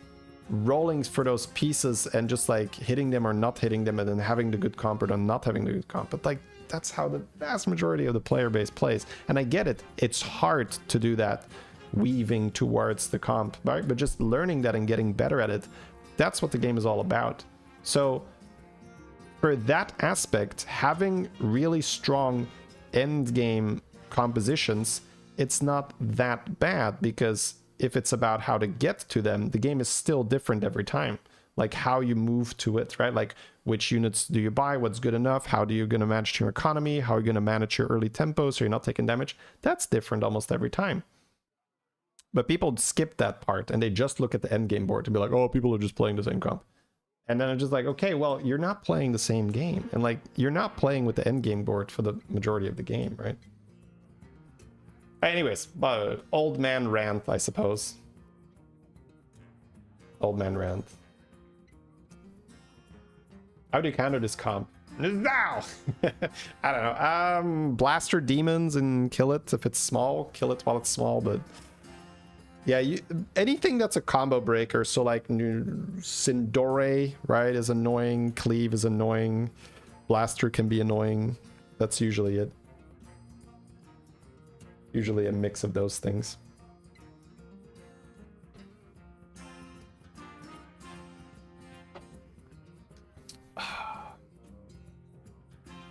rolling for those pieces and just like hitting them or not hitting them and then having the good comp or not having the good comp. But like, that's how the vast majority of the player base plays. And I get it. It's hard to do that, weaving towards the comp, right? But just learning that and getting better at it, that's what the game is all about. So for that aspect, having really strong end game compositions, it's not that bad, because if it's about how to get to them, the game is still different every time. Like how you move to it, right? Like which units do you buy? What's good enough? How do you going to manage your economy? How are you going to manage your early tempo so you're not taking damage? That's different almost every time. But people skip that part and they just look at the end game board to be like, oh, people are just playing the same comp. And then it's just like, okay, well, you're not playing the same game. And like, you're not playing with the end game board for the majority of the game, right? Anyways, old man rant, I suppose. Old man rant. How do you counter this comp? Now! I don't know. Blaster demons and kill it if it's small. Kill it while it's small, but... yeah, anything that's a combo breaker, so like Sindore, right, is annoying. Cleave is annoying. Blaster can be annoying. That's usually it. Usually a mix of those things.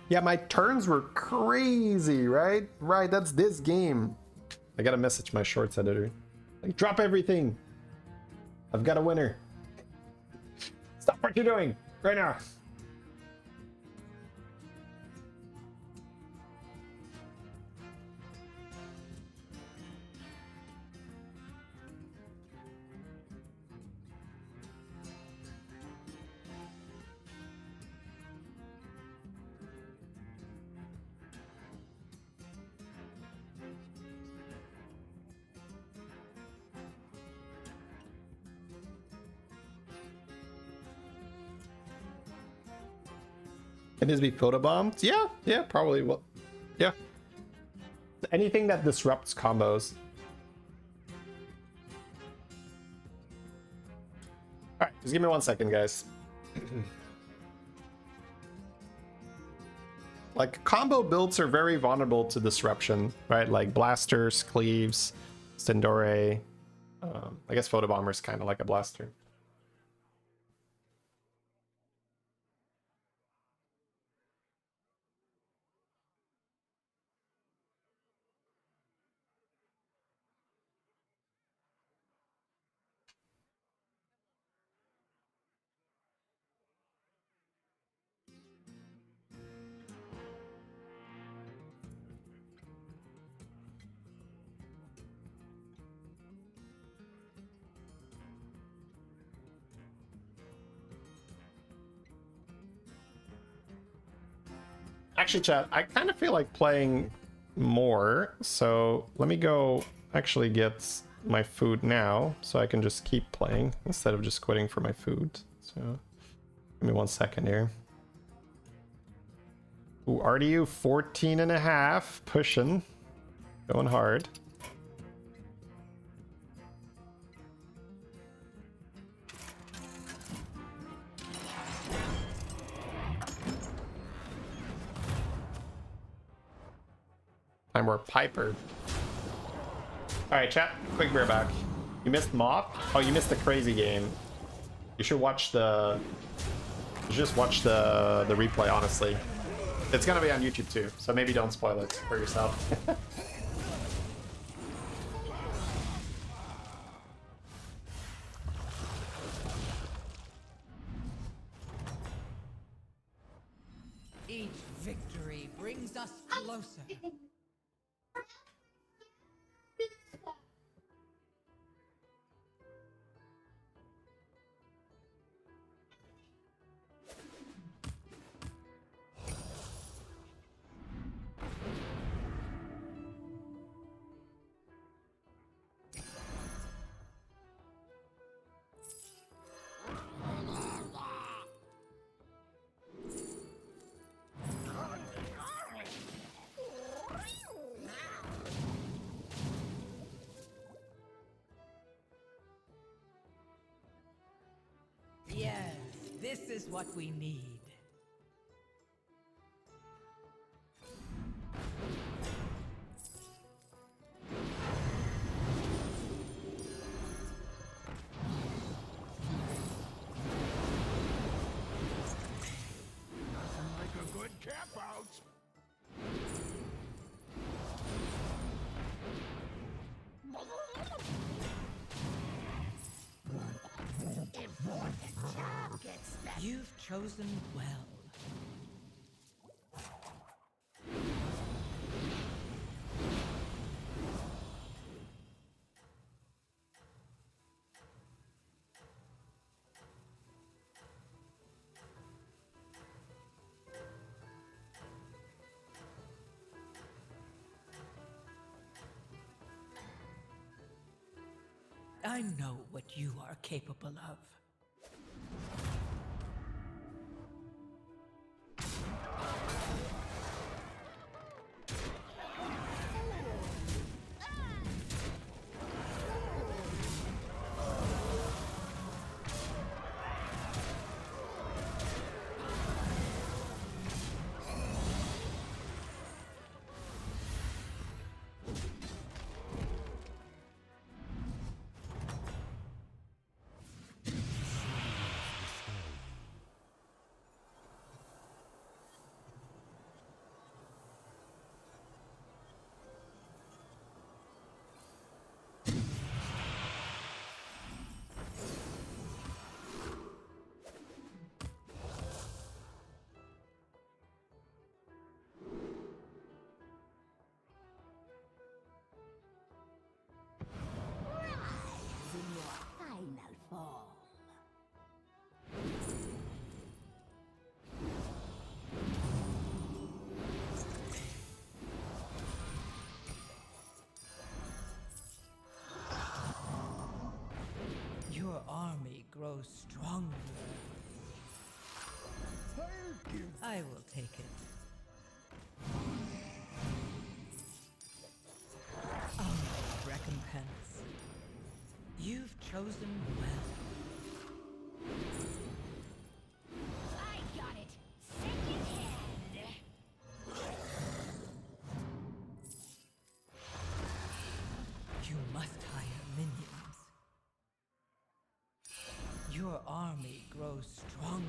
Yeah, my turns were crazy, right? Right, that's this game. I gotta message my shorts editor. Like, drop everything. I've got a winner. Stop what you're doing right now. Can this be photobombed? Yeah, probably. Well, yeah. Anything that disrupts combos. Alright, just give me 1 second, guys. Like, combo builds are very vulnerable to disruption, right? Like blasters, cleaves, Sindore. I guess photobomber is kind of like a blaster. Actually, chat, I kind of feel like playing more, so let me go actually get my food now so I can just keep playing instead of just quitting for my food. So give me 1 second here. Ooh, RDU 14.5, pushing, going hard. Time more Piper. Alright, chat, quick bear back. You missed Moth? Oh, you missed the crazy game. You should watch the... You should just watch the replay, honestly. It's gonna be on YouTube too, so maybe don't spoil it for yourself. Each victory brings us closer. This is what we need. Like a good camp out. You've chosen well. I know what you are capable of. In your final form. Your army grows stronger. Thank you. I will take it. Honorable recompense. You've chosen well. I got it. Second hand. You must hire minions. Your army grows stronger.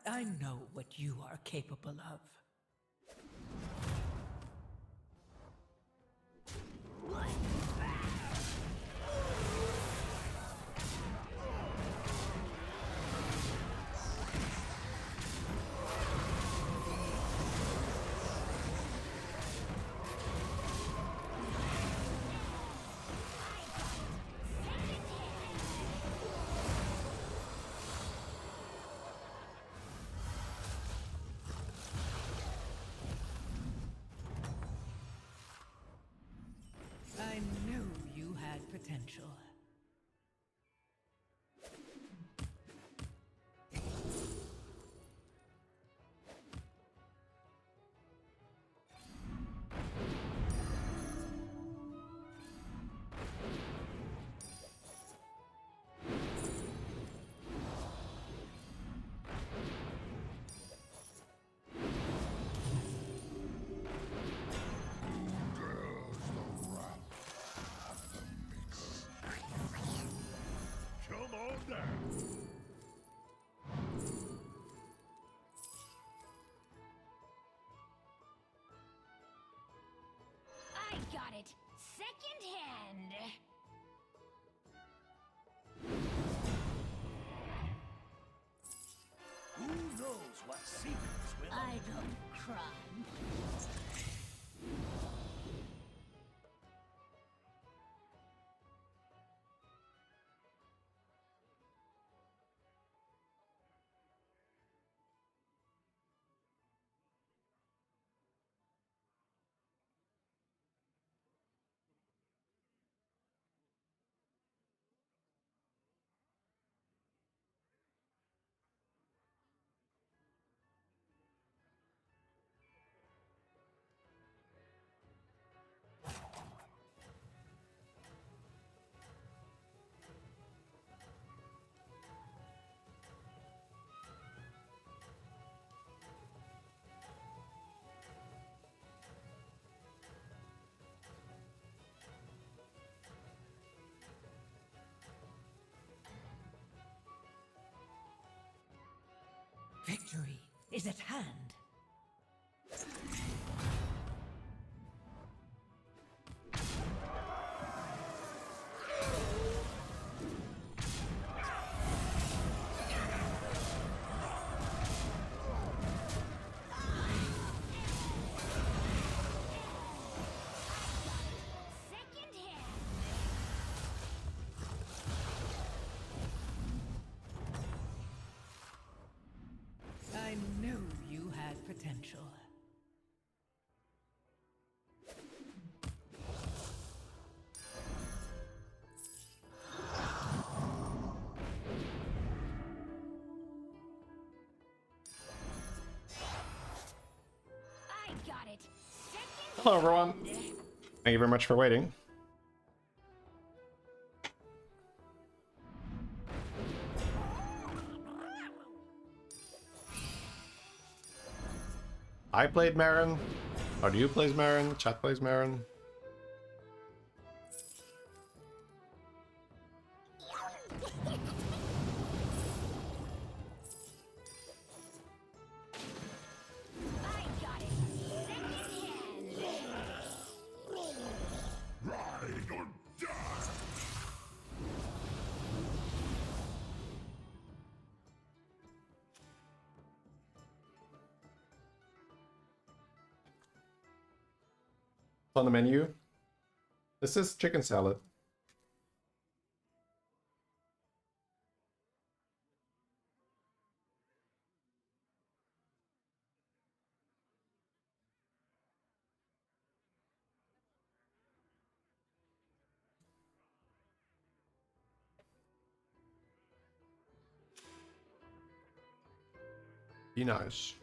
I know what you are capable of. I knew you had potential. it. Second hand. Who knows what secrets will I don't cry. Victory is at hand. Second hand. I knew you had potential. I got it. Second Hello, everyone. Thank you very much for waiting. I played Marin. Or do you play Marin? Chat plays Marin. I got it. Second hand. Ride or die! On the menu. This is chicken salad. Be nice.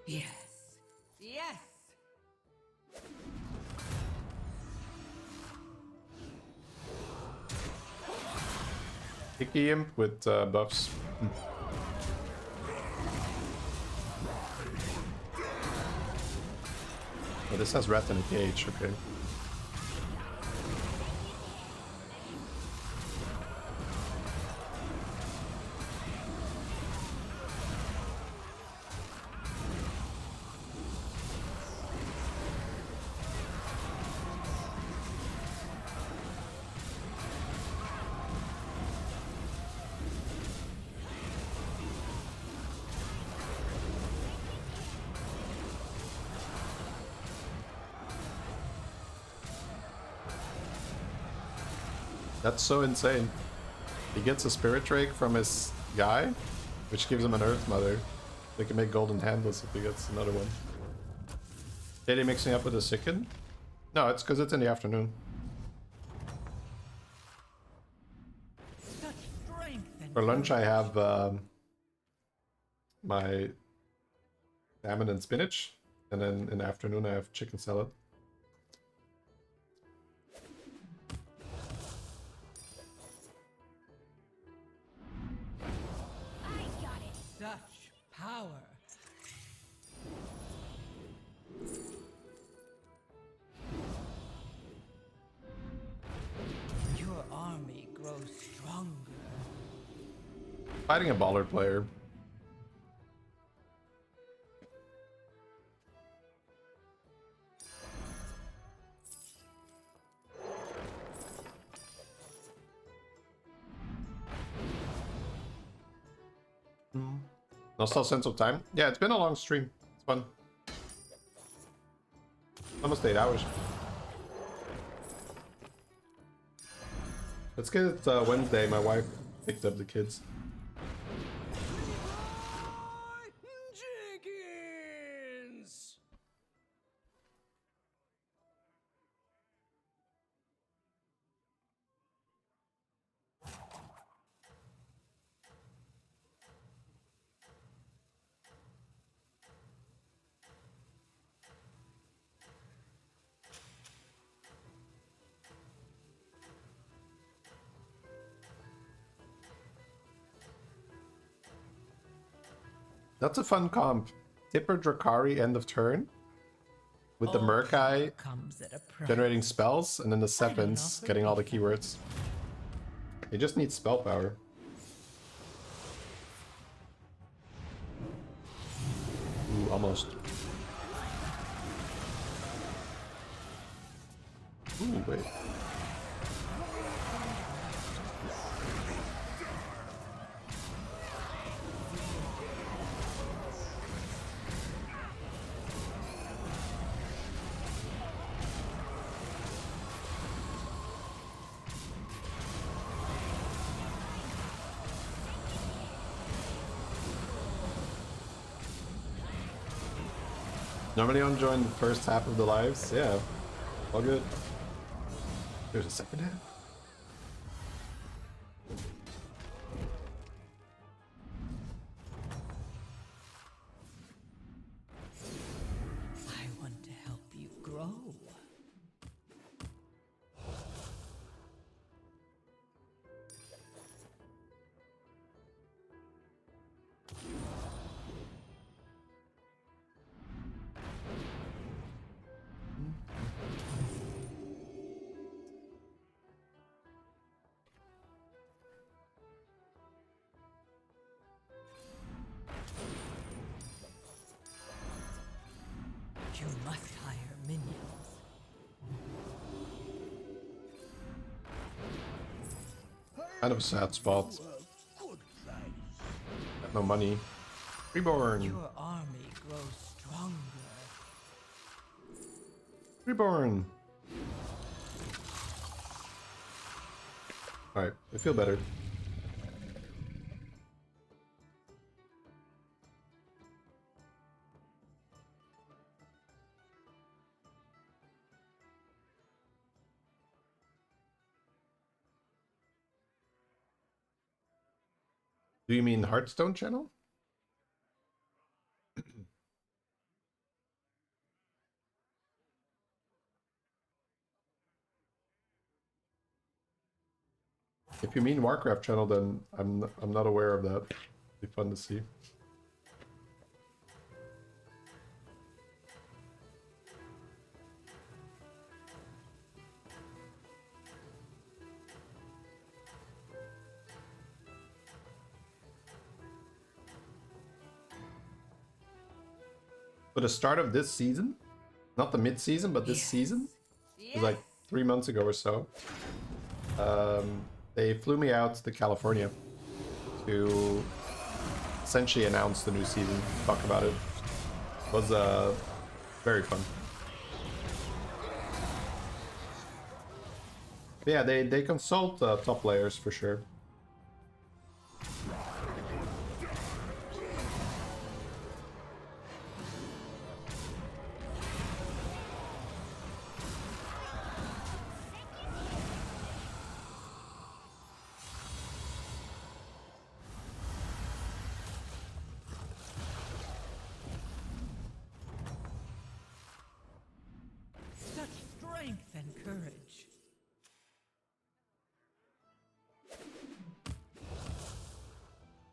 Yes. Yes. Icky imp with buffs. Oh, this has rat in a cage, okay. That's so insane. He gets a spirit drake from his guy, which gives him an earth mother. They can make golden handles if he gets another one. Did he mixing up with a Sicken? No, it's because it's in the afternoon. Such strength and For lunch I have my salmon and spinach, and then in the afternoon I have chicken salad. Fighting a baller player. No sense of time. Yeah, it's been a long stream. It's fun. Almost 8 hours. Let's get it Wednesday. My wife picked up the kids. Jenkins! That's a fun comp. Tipper Drakari end of turn. With the Murkai Comes at a price. generating spells, and then the Sevens getting all the keywords. They just need spell power. Ooh, almost. Ooh, wait. Normally don't join the first half of the lives. Yeah, all good. There's a second half. I want to help you grow. You must hire minions. Kind of a sad spot. Got no money. Reborn. Your army grows stronger. Reborn. Alright, I feel better. Do you mean Hearthstone channel? If you mean Warcraft channel, then I'm not aware of that. Be fun to see. For the start of this season, not the mid-season, but this season, it was like 3 months ago or so. They flew me out to California to essentially announce the new season, talk about it. It was very fun. But yeah, they consult top players for sure. Such strength and courage.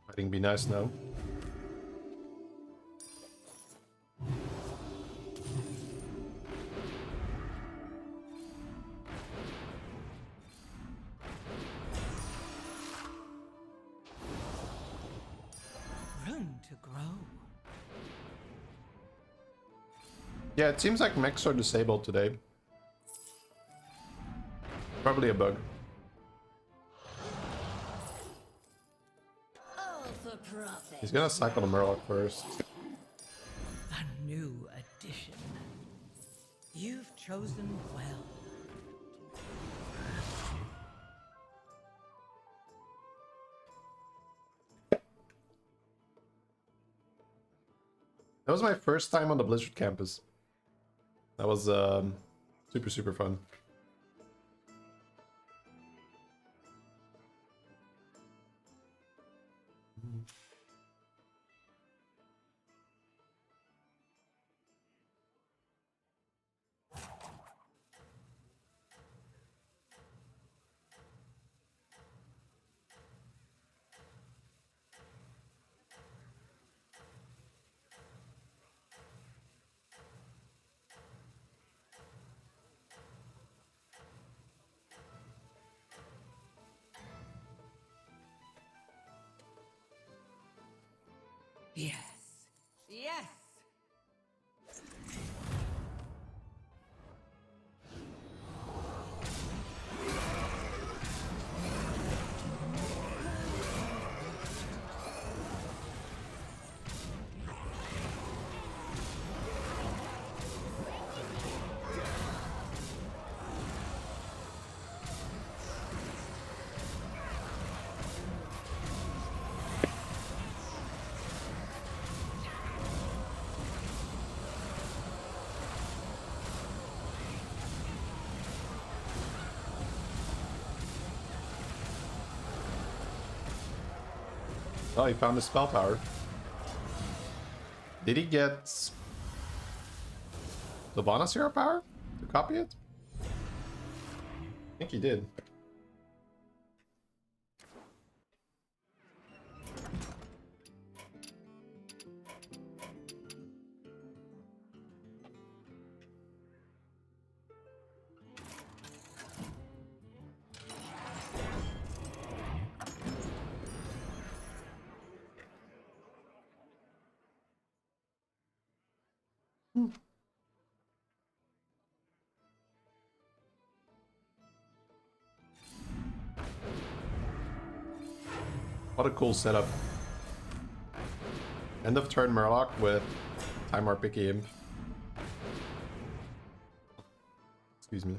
I think be nice now. begun to grow. Yeah, it seems like mechs are disabled today. Probably a bug. All for profit. He's gonna cycle the Murloc first. A new addition. You've chosen well. That was my first time on the Blizzard campus. That was super, super fun. Yes. Yes. Oh, he found his spell power. Did he get Sylvanas hero power to copy it? I think he did. What a cool setup. End of turn Murloc with Time Warp Picky Imp. Excuse me.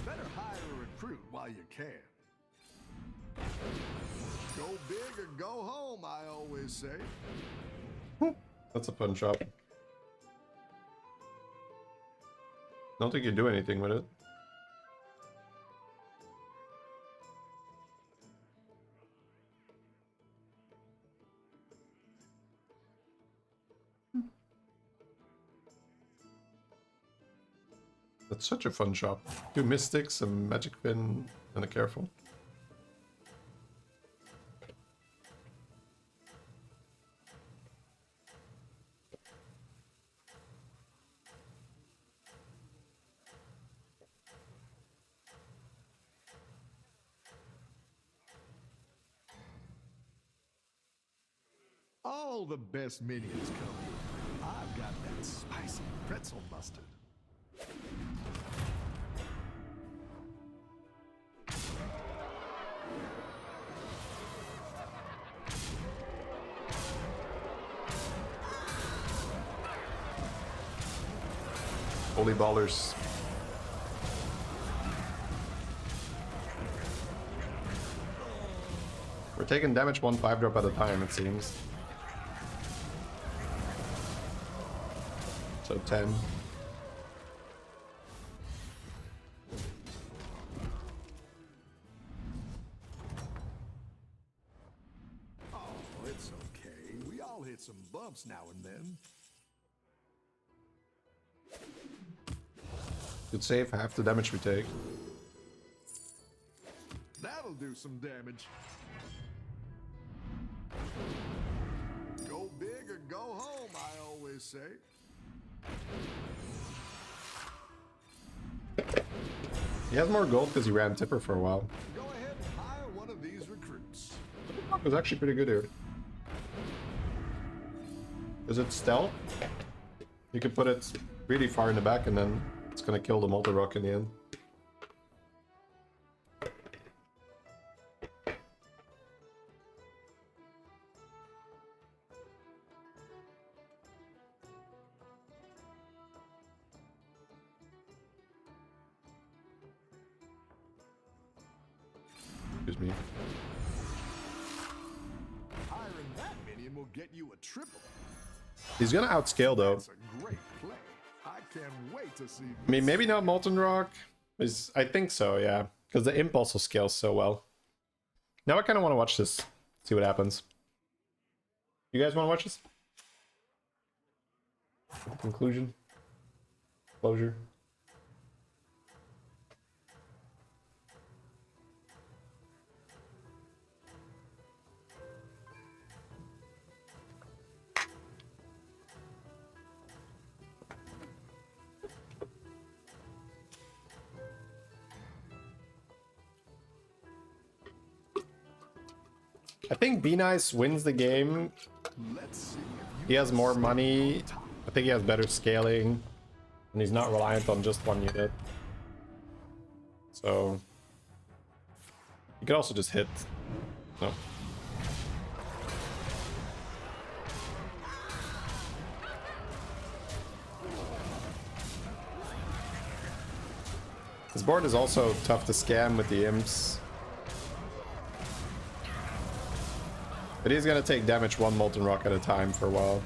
Better hire a recruit while you can. Go big or go home, I always say. That's a fun shop. Don't think you do anything with it. That's such a fun shop. 2 Mystics, a Magic Pin, and a Careful. All the best minions come here. I've got that spicy pretzel mustard. Holy ballers. We're taking damage 1 5-drop at a time, it seems. So 10. Oh, it's okay. We all hit some bumps now and then. Good save, half the damage we take. That'll do some damage. Go big or go home, I always say? He has more gold because he ran Tipper for a while. Go ahead and hire one of these recruits. It was actually pretty good here. Is it stealth? You can put it really far in the back and then it's gonna kill the multi-rock in the end. Excuse me. Hiring that minion will get you a triple. He's gonna outscale though. That's a great play. I can't wait to see. I mean, maybe not Molten Rock. I think so, yeah. Because the imp also scales so well. Now I kind of want to watch this. See what happens. You guys want to watch this? Conclusion? Closure? I think Be Nice wins the game. Let's see if He has more money. I think he has better scaling. And he's not reliant on just one unit. So... You could also just hit. No. This board is also tough to scam with the imps. But he's gonna take damage one Molten Rock at a time for a while.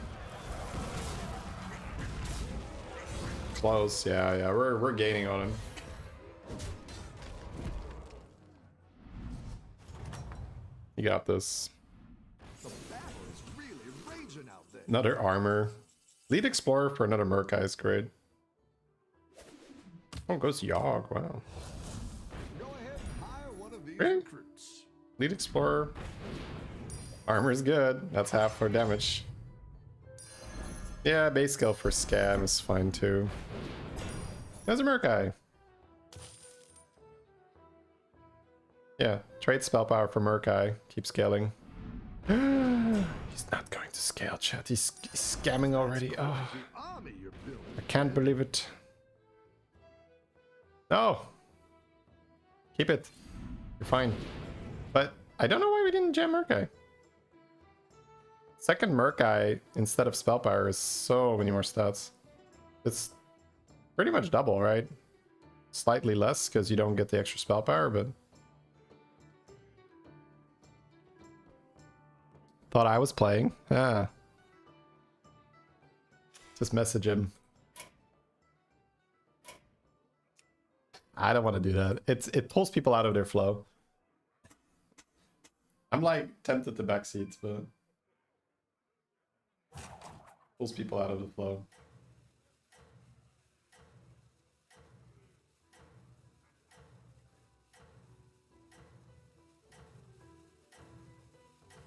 Close, yeah, we're gaining on him. You got this. the battle is really raging out there. Another armor. Lead Explorer for another Murkai is great. Oh, goes Yogg, wow. Go ahead and hire one of these Really? recruits. Lead Explorer. Armor is good. That's half for damage. Yeah, base skill for scam is fine too. There's a Murkai. Yeah, trade spell power for Murkai. Keep scaling. He's not going to scale, chat. He's scamming already. Oh, The army you're building. I can't believe it. No! Keep it. You're fine. But I don't know why we didn't jam Murkai. Second Murkai instead of spell power is so many more stats. It's pretty much double, right? Slightly less because you don't get the extra spell power, but... Thought I was playing. Ah. Just message him. I don't want to do that. It pulls people out of their flow. I'm like tempted to backseats, but... Pulls people out of the flow.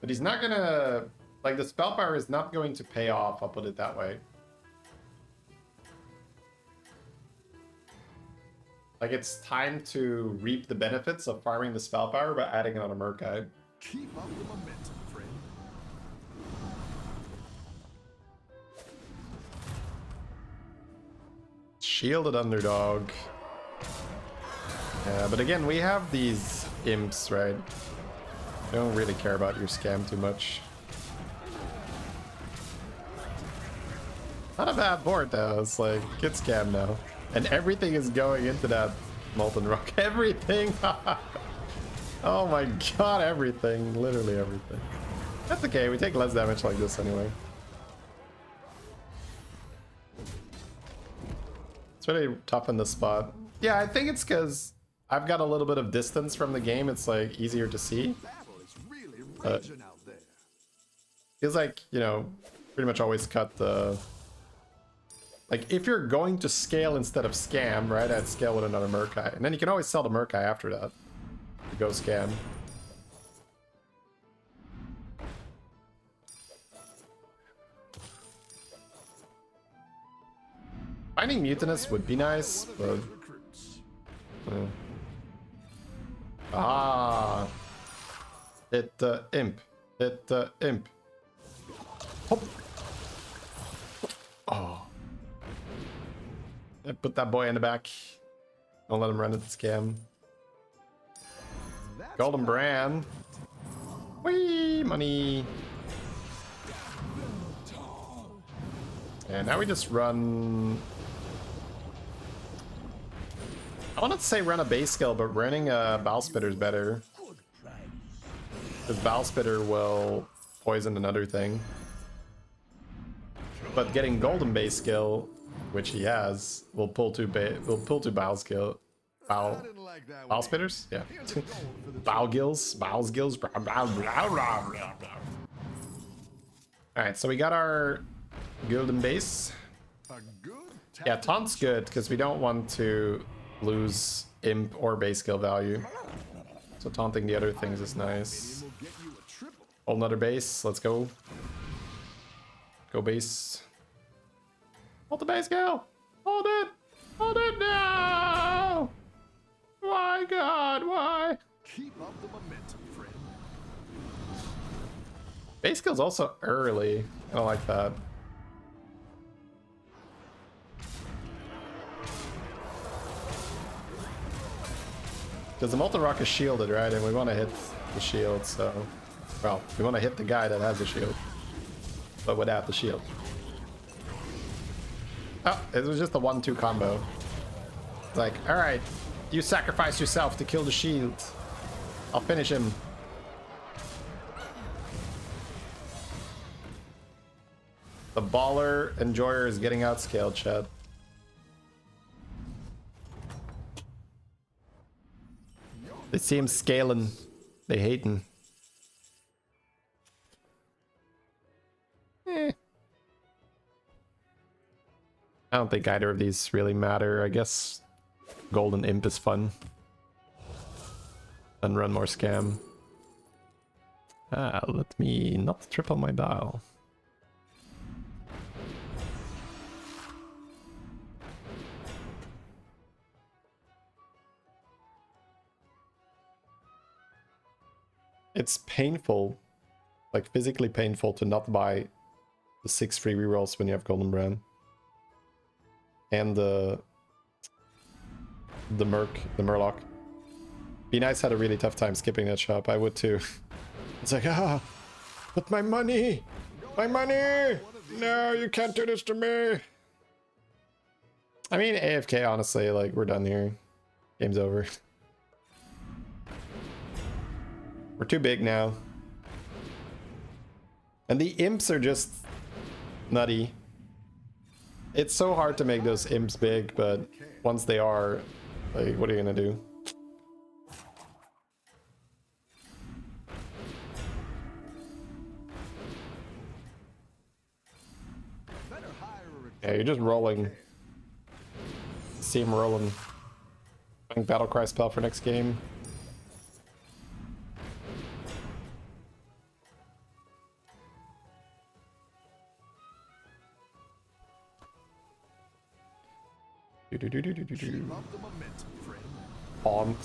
But he's not gonna... Like, the spell power is not going to pay off, I'll put it that way. Like, it's time to reap the benefits of farming the spell power by adding it on a Murkai. Keep up the momentum, friend. Shielded underdog. Yeah, but again, we have these imps, right? I don't really care about your scam too much. Not a bad board though, it's like, get scam now. And everything is going into that Molten Rock. Everything! Oh my god, everything. Literally everything. That's okay, we take less damage like this anyway. It's really tough in this spot. Yeah, I think it's because I've got a little bit of distance from the game. It's like easier to see. Battle is really raging out there. Feels like, you know, pretty much always cut the... Like, if you're going to scale instead of scam, right, I'd scale with another Murkai. And then you can always sell the Murkai after that. To go scam. Finding Mutinous would be nice, but... Ah! Hit the imp. Hit the imp. Hop. Oh. I put that boy in the back. Don't let him run into the scam. Golden Brand. Whee! Money. And now we just run... I wanted to say run a base skill, but running a Bow Spitter is better. Because Bow Spitter will poison another thing. But getting Golden base skill, which he has, will pull two Bow skill. Bow Spitters? Yeah. Bow Gills. Bows Gills. Alright, so we got our Golden base. Yeah, Taunt's good because we don't want to lose imp or base skill value. So taunting the other things is nice. Hold another base. Let's go. Go base. Hold the base skill. Hold it. Hold it now. Why, God? Why? Keep up the momentum, friend. Base skill's also early. I don't like that. Because the Molten Rock is shielded, right? And we want to hit the shield, so... Well, we want to hit the guy that has the shield. But without the shield. Oh, it was just a 1-2 combo. It's like, alright, you sacrifice yourself to kill the shield. I'll finish him. The baller enjoyer is getting outscaled, chat. They see him scaling. They hating. I don't think either of these really matter. I guess Golden Imp is fun. And run more scam. Ah, let me not triple my dial. It's painful, like physically painful, to not buy the 6 free rerolls when you have Golden Brand. And the Murloc. Be Nice had a really tough time skipping that shop. I would too. It's like, ah, but my money! My money! No, you can't do this to me! I mean, AFK, honestly, like, we're done here. Game's over. We're too big now. And the imps are just nutty. It's so hard to make those imps big, but once they are, like, what are you gonna do? Yeah, you're just rolling. See him rolling. Battle Cry spell for next game. Taunt.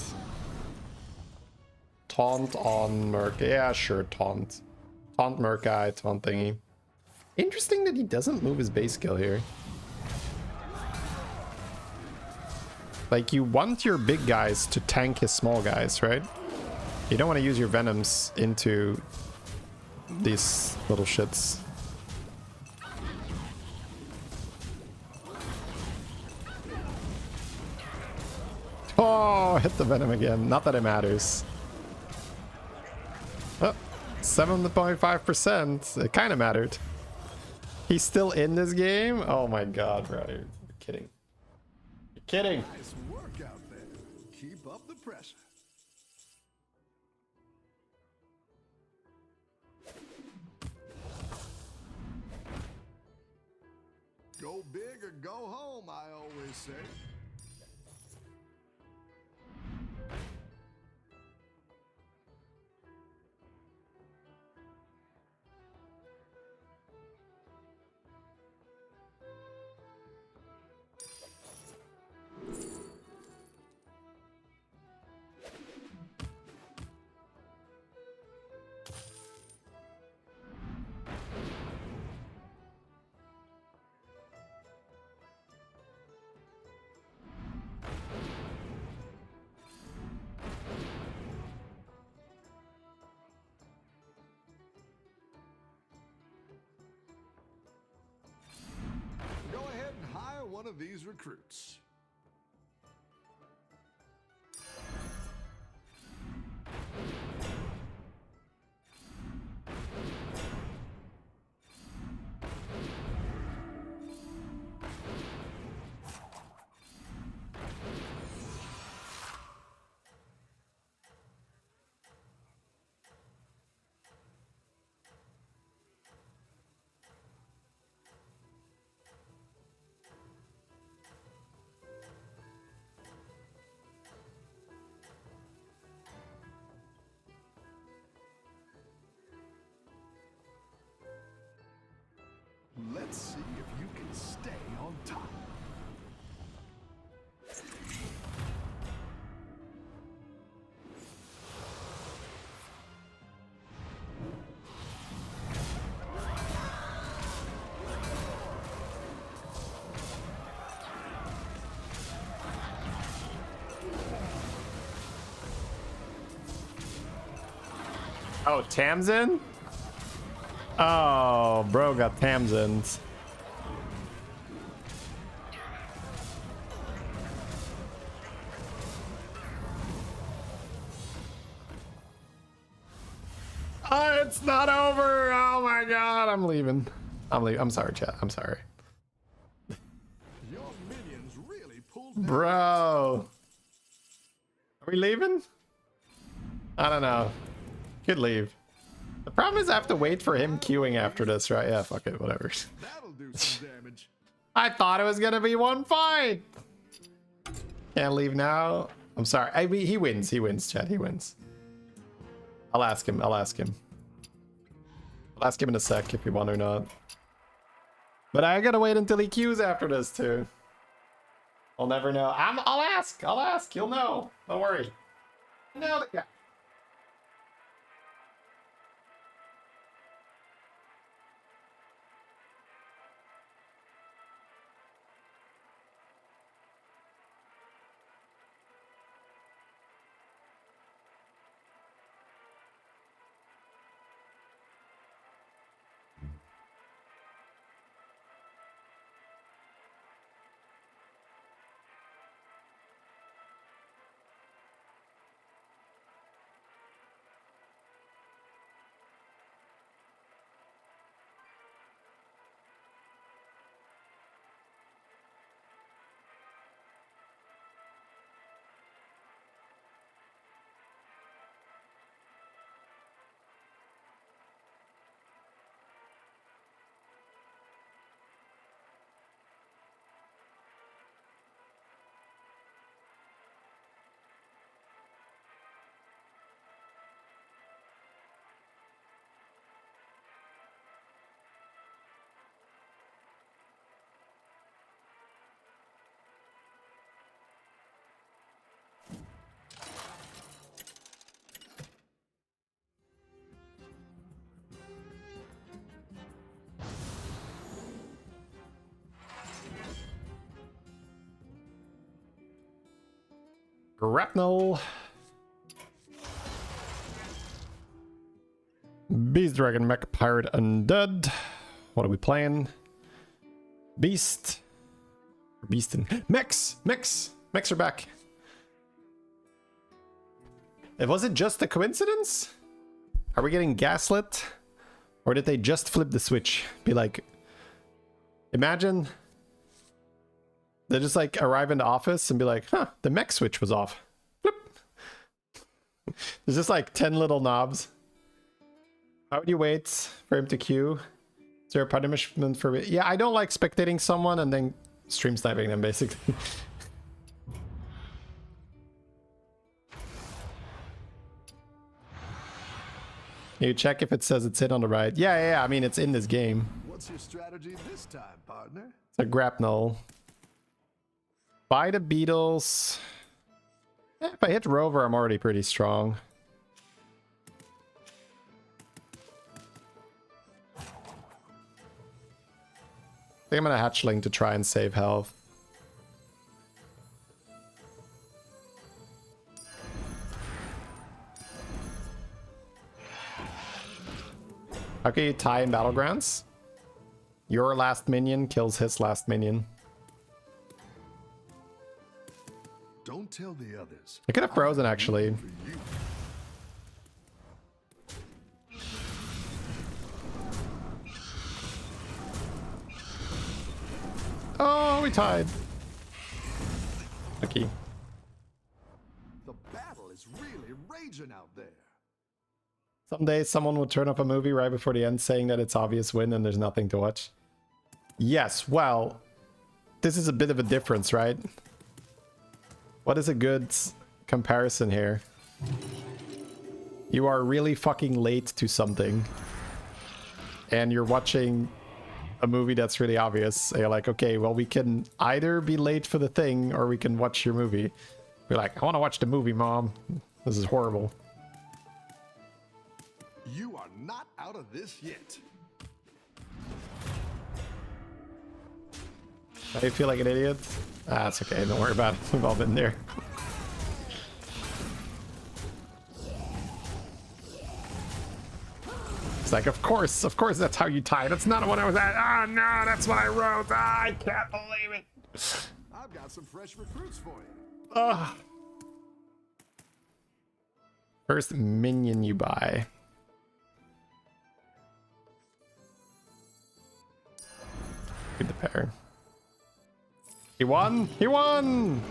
Taunt on Merc. Yeah, sure, taunt. Taunt Merc guy, taunt thingy. Interesting that he doesn't move his base skill here. Like, you want your big guys to tank his small guys, right? You don't want to use your Venoms into these little shits. Oh, hit the Venom again. Not that it matters. Oh, 7.5%. It kind of mattered. He's still in this game? Oh my god, bro. You're kidding. You're kidding. Nice work out there. Keep up the pressure. Go big or go home, I always say. one of these recruits. Let's see if you can stay on top. Oh, Tamsin? Oh, bro got Tamsins. Oh, it's not over. Oh my god, I'm leaving. I'm leaving. I'm sorry, chat. I'm sorry. Your minions really pulled Bro. Are we leaving? I don't know. Could leave. The problem is I have to wait for him queuing after this, right? Yeah, fuck it, whatever. That'll do some damage. I thought it was gonna be one fight. Can't leave now. I'm sorry. I mean, he wins. He wins, chat. He wins. I'll ask him. I'll ask him. I'll ask him in a sec if you want or not. But I gotta wait until he queues after this too. I'll never know. I'll ask. I'll ask. You'll know. Don't worry. No, the guy. Grapnel. Beast Dragon Mech Pirate Undead. What are we playing? Beast. Beastin. Mechs! Mechs! Mechs are back. Was it just a coincidence? Are we getting gaslit? Or did they just flip the switch? Be like, imagine they just like arrive in the office and be like, huh, the mech switch was off. Flip. There's just like 10 little knobs. How would you wait for him to queue? Is there a punishment for it? Yeah, I don't like spectating someone and then stream sniping them basically. You check if it says it's in on the right. Yeah, I mean, it's in this game. What's your strategy this time, partner? It's a grapnel. Buy the beetles. Yeah, if I hit Rover, I'm already pretty strong. I think I'm gonna hatchling to try and save health. How can you tie in Battlegrounds? Your last minion kills his last minion. Don't tell the others. I could have frozen actually. For you. Oh, we tied. Okay. The battle is really raging out there. Someday someone will turn up a movie right before the end saying that it's obvious win and there's nothing to watch. Yes, well, this is a bit of a difference, right? What is a good comparison here? You are really fucking late to something. And you're watching a movie that's really obvious. And you're like, okay, well, we can either be late for the thing or we can watch your movie. You're like, I want to watch the movie, Mom. This is horrible. You are not out of this yet. I feel like an idiot. Ah, it's okay. Don't worry about it. We've all been there. It's like, of course that's how you tie. That's not what I was at. Ah, no, that's what I wrote. Ah, I can't believe it. I've got some fresh recruits for you. Ah. First minion you buy. Good the pair. He won! He won!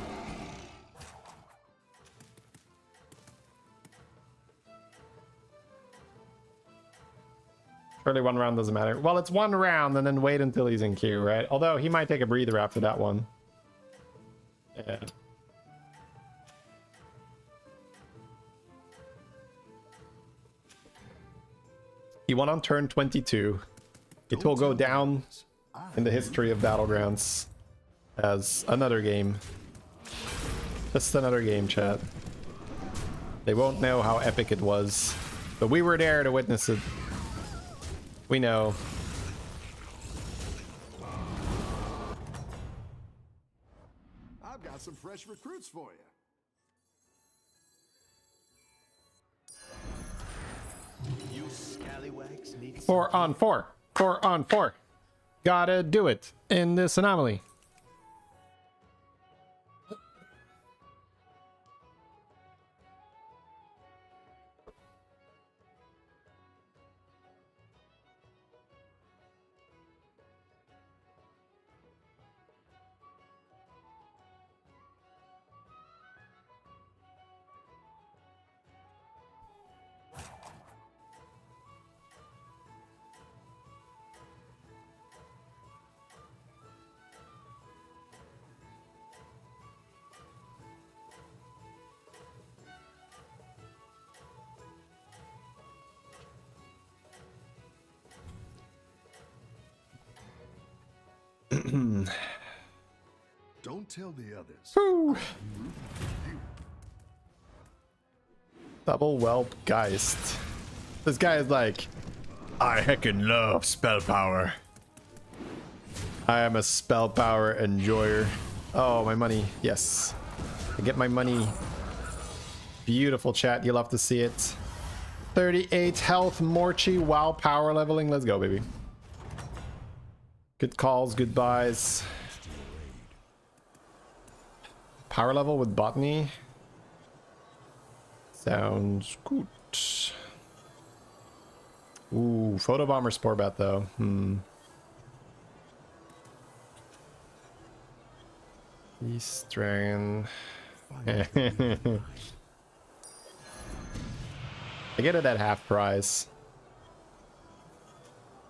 Surely one round doesn't matter. Well, it's one round and then wait until he's in queue, right? Although he might take a breather after that one. Yeah. He won on turn 22. It will go down in the history of Battlegrounds as another game. Just another game, chat. They won't know how epic it was, but we were there to witness it. We know. I've got some fresh recruits for you. You scallywags need 4 on 4. 4 on 4. Gotta do it in this anomaly. Don't tell the others. Woo. Double whelp Geist. This guy is like, I heckin' love spell power. I am a spell power enjoyer. Oh, my money. Yes. I get my money. Beautiful chat. You'll have to see it. 38 health, Morchi. Wow, power leveling. Let's go, baby. Good calls, good buys. Power level with botany. Sounds good. Ooh, photobomb or spore bat though. East Dragon. I get it at half price.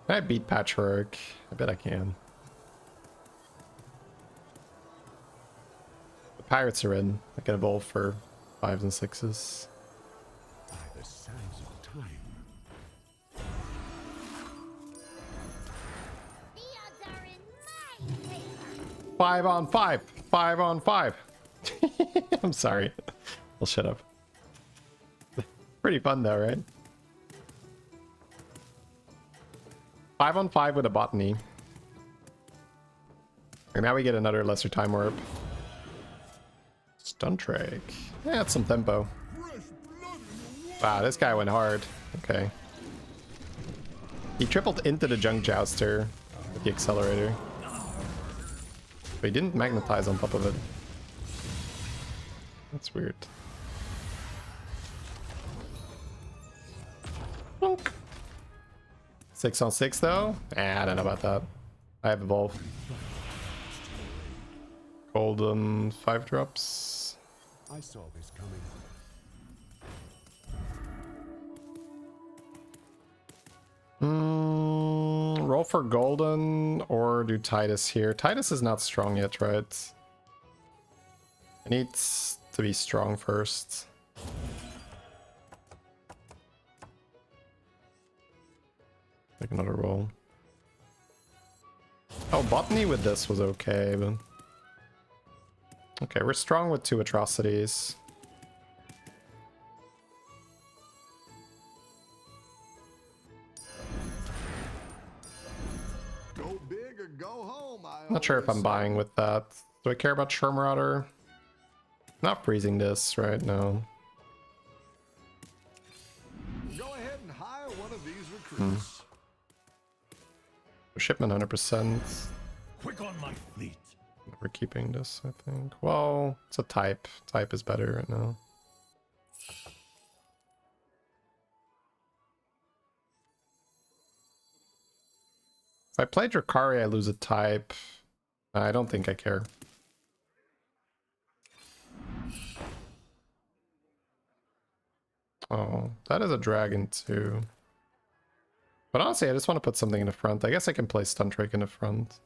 Can I beat Patchwork? I bet I can. The pirates are in. I can evolve for 5s and 6s. By the sands of time. The odds are in my favor. 5 on 5. 5 on 5. I'm sorry. Well, shut up. Pretty fun though, right? 5 on 5 with a botany. And now we get another lesser time warp. Stun Drake. Yeah, that's some tempo. Wow, this guy went hard. Okay. He tripled into the Junk Jouster with the accelerator. But he didn't magnetize on top of it. That's weird. Bonk. 6 on 6 though? I don't know about that. I have evolved. Golden 5 drops. I saw this coming. Roll for golden or do Titus here. Titus is not strong yet, right? It needs to be strong first. Take another roll. Oh, botany with this was okay, but... Okay, we're strong with 2 atrocities. Go big or go home. Not sure if I'm buying with that. Do I care about Shermarauder? Not freezing this right now. Go ahead and hire one of these recruits. Shipment 100%. Quick on my fleet. We're keeping this, I think. Well, it's a type. Type is better right now. If I play Drakari, I lose a type. I don't think I care. Oh, that is a dragon too. But honestly, I just want to put something in the front. I guess I can play Stuntrake in the front.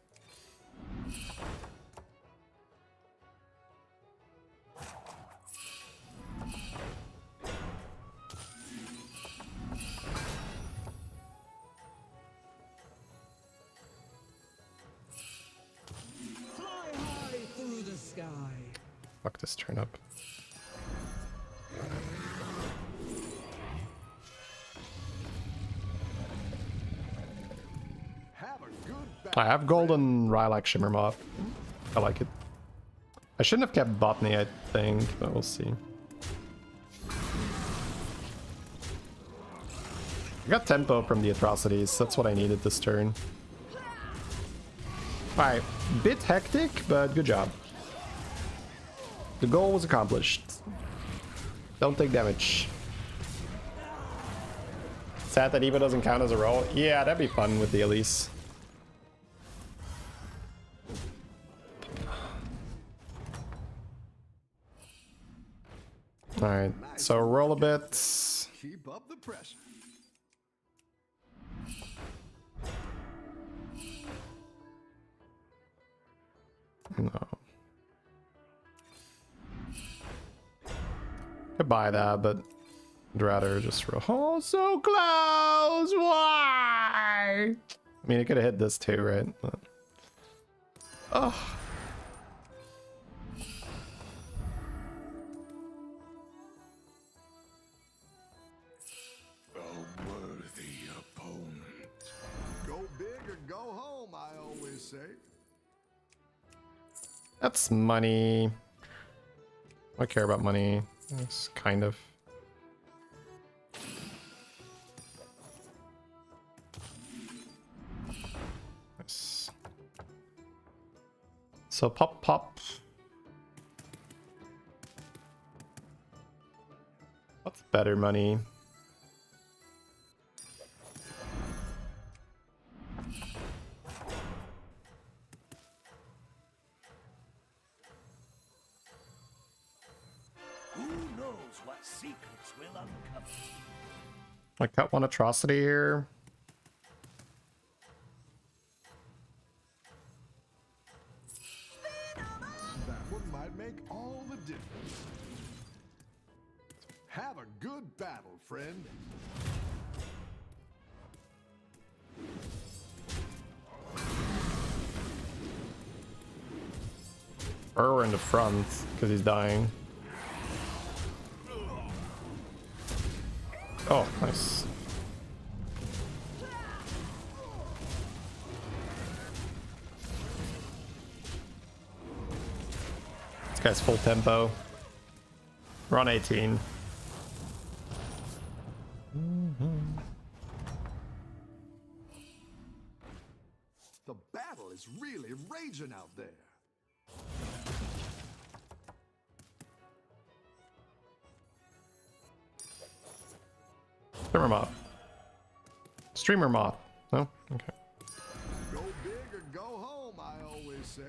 Fly high through the sky. Fuck this turn up. I have golden Rylak Shimmer Moth. I like it. I shouldn't have kept Botany, I think, but we'll see. I got tempo from the atrocities. That's what I needed this turn. Alright, bit hectic, but good job. The goal was accomplished. Don't take damage. Sad that Eva doesn't count as a roll. Yeah, that'd be fun with the Elise. Alright, so roll a bit. Keep up the pressure. No. Could buy that, but I'd rather just roll. Oh, so close! Why? I mean, it could have hit this too, right? But... Oh. That's money. I care about money. It's kind of. Nice. So pop pop. What's better money? I cut one atrocity here. That one might make all the difference. Have a good battle, friend. Or in the front because he's dying. Oh, nice. This guy's full tempo. We're on 18. The battle is really raging out there. Streamer moth. Streamer moth. No? Okay. Go big or go home, I always say.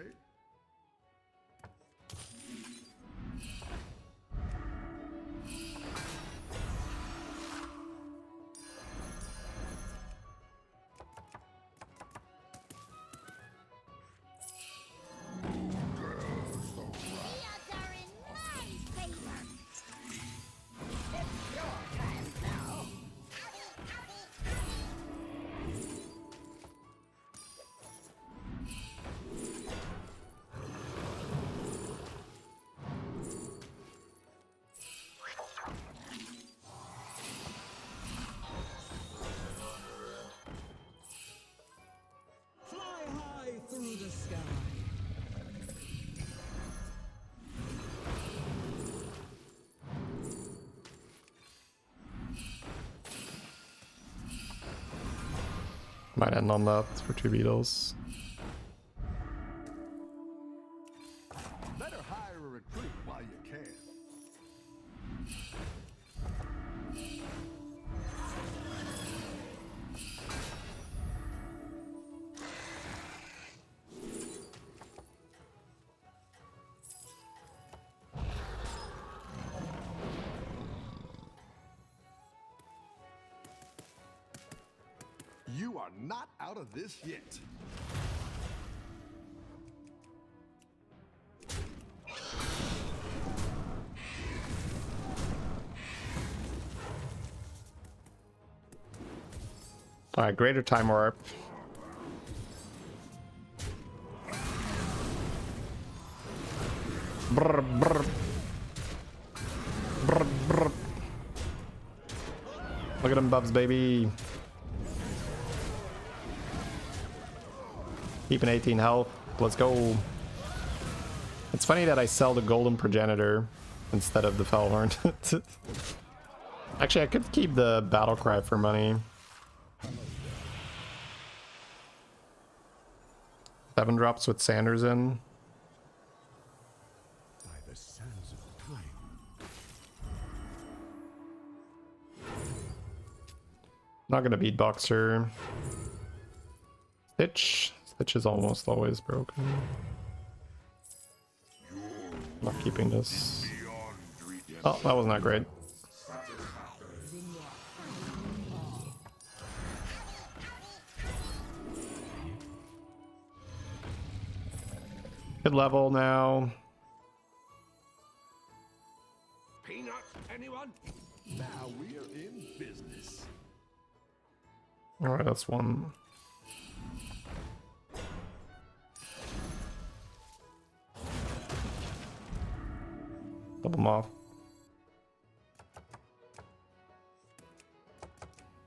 Through the sky. Might end on that for 2 beetles. Better hire a recruit while you can. You are not out of this yet. Alright, greater time warp. Brr, brr. Brr, brr. Look at them buffs, baby. Keeping 18 health. Let's go. It's funny that I sell the golden progenitor instead of the Fellhorn. Actually, I could keep the battle cry for money. 7 drops with Sanders in. By the sands of time. Not gonna beat Boxer. Stitch. Stitch is almost always broken. Not keeping this. Oh, that was not great. Good level now. Peanut, anyone? Now we're in business. Alright, that's one. Double them off.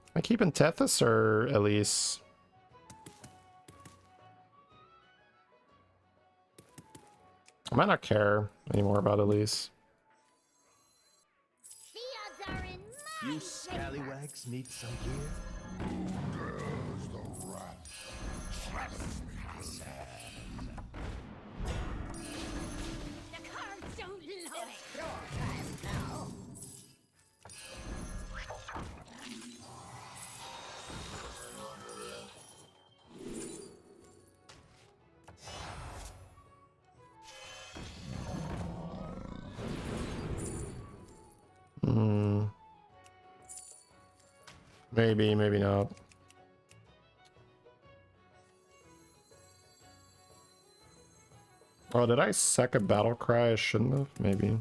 Am I keeping Tethys or Elise? I might not care anymore about Elise. The odds are in my You favor. scallywags need some gear? There's the rat. Trespassing. The cards don't lie. It's your time now. Maybe, maybe not. Oh, did I sack a battle cry? I shouldn't have, maybe.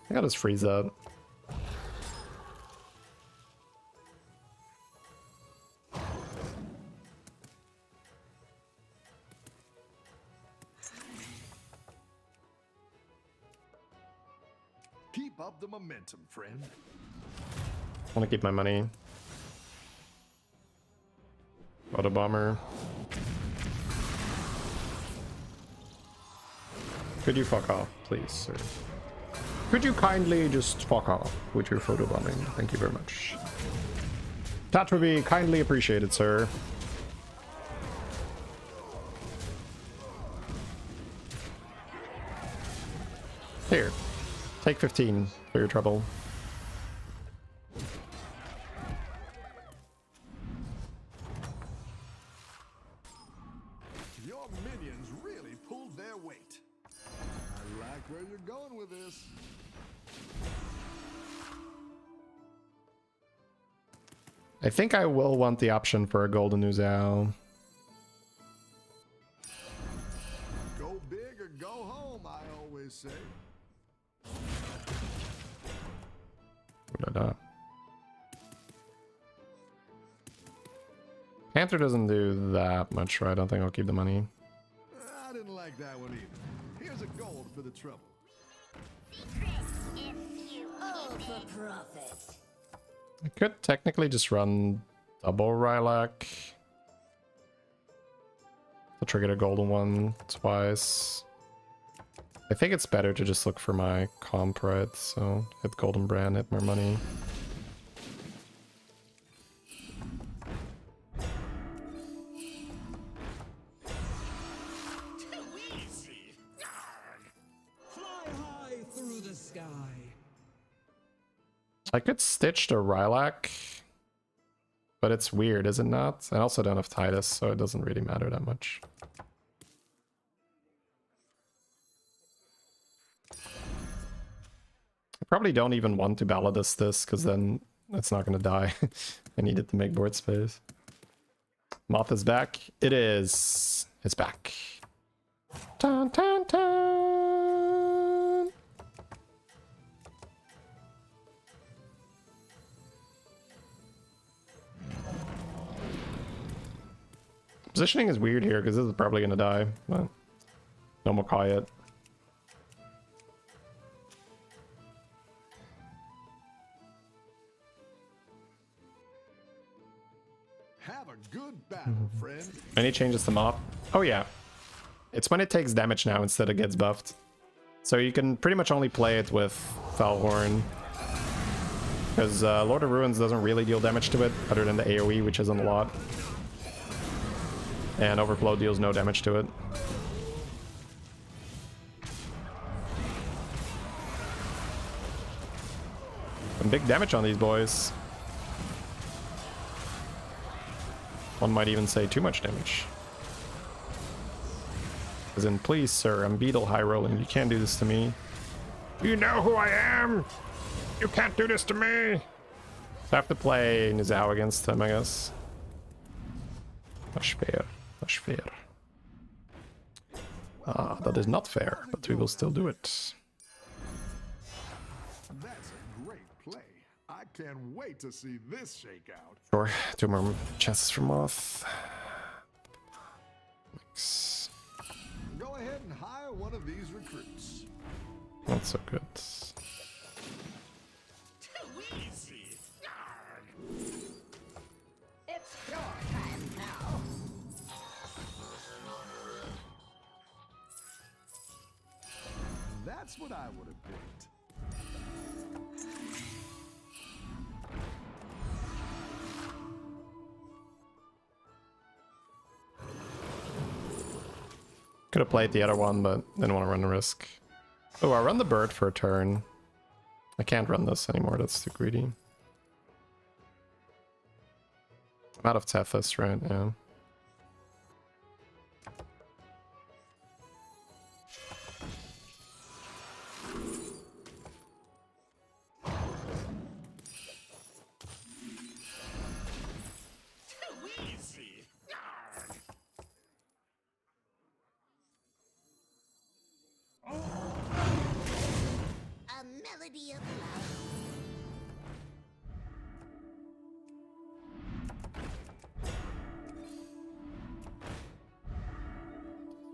I gotta just freeze that. Keep up the momentum, friend. I want to keep my money. Auto bomber. Could you fuck off, please, sir? Could you kindly just fuck off with your photo bombing? Thank you very much. That would be kindly appreciated, sir. Here, take 15 for your trouble. Your minions really pulled their weight. I like where you're going with this. I think I will want the option for a golden Uzao. Go big or go home, I always say. Panther doesn't do that much, right? I don't think I'll keep the money. I didn't like that one either. Here's a gold for the trouble. All for profit. I could technically just run double Rylak to trigger the golden one twice. I think it's better to just look for my comp, right? So hit golden brand, hit more money. I could stitch the Rylak, but it's weird, is it not? I also don't have Titus, so it doesn't really matter that much. I probably don't even want to Balladus this, because then it's not going to die. I need it to make board space. Moth is back. It is. It's back. Dun, dun, dun. Positioning is weird here because this is probably gonna die, but no more quiet. Have a good battle, friend. Any changes to Moth? Oh yeah. It's when it takes damage now instead of gets buffed. So you can pretty much only play it with Foulhorn. Because Lord of Ruins doesn't really deal damage to it, other than the AoE, which isn't a lot. And Overflow deals no damage to it. Some big damage on these boys. One might even say too much damage. As in, please sir, I'm Beetle high rolling, you can't do this to me. You know who I am! You can't do this to me! So I have to play Nizao against him, I guess. That's fair. That's fair. Ah, that is not fair, but we will still do it. That's a great play. I can't wait to see this shake out. Sure, 2 more chances for Moth. Mix. Go ahead and hire one of these recruits. Not so good. Too easy. It's your time now. That's what I would have picked. Could have played the other one, but didn't want to run the risk. Oh, I run the bird for a turn. I can't run this anymore, that's too greedy. I'm out of Tethys, right? Yeah. A melody of love.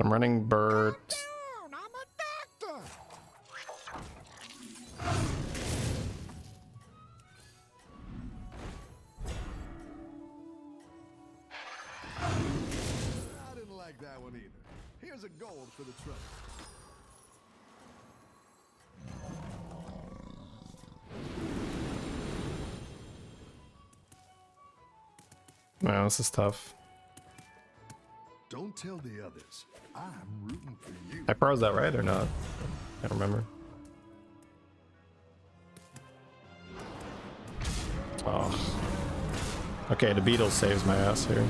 I'm running bird. Down, I'm a doctor. I didn't like that one either. Here's a gold for the trouble. No, this is tough. Don't tell the others. I'm rooting for you. I froze that right or not? I can't remember. Oh. Okay, the beetle saves my ass here.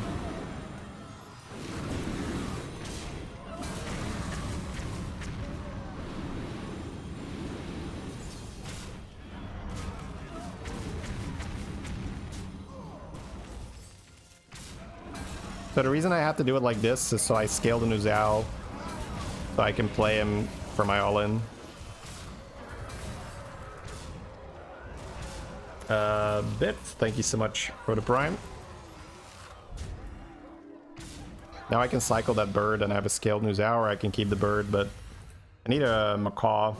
So the reason I have to do it like this is so I scale the new Zhao so I can play him for my all-in. Bit, thank you so much for the prime. Now I can cycle that bird and have a scaled new Zhao, or I can keep the bird, but I need a macaw.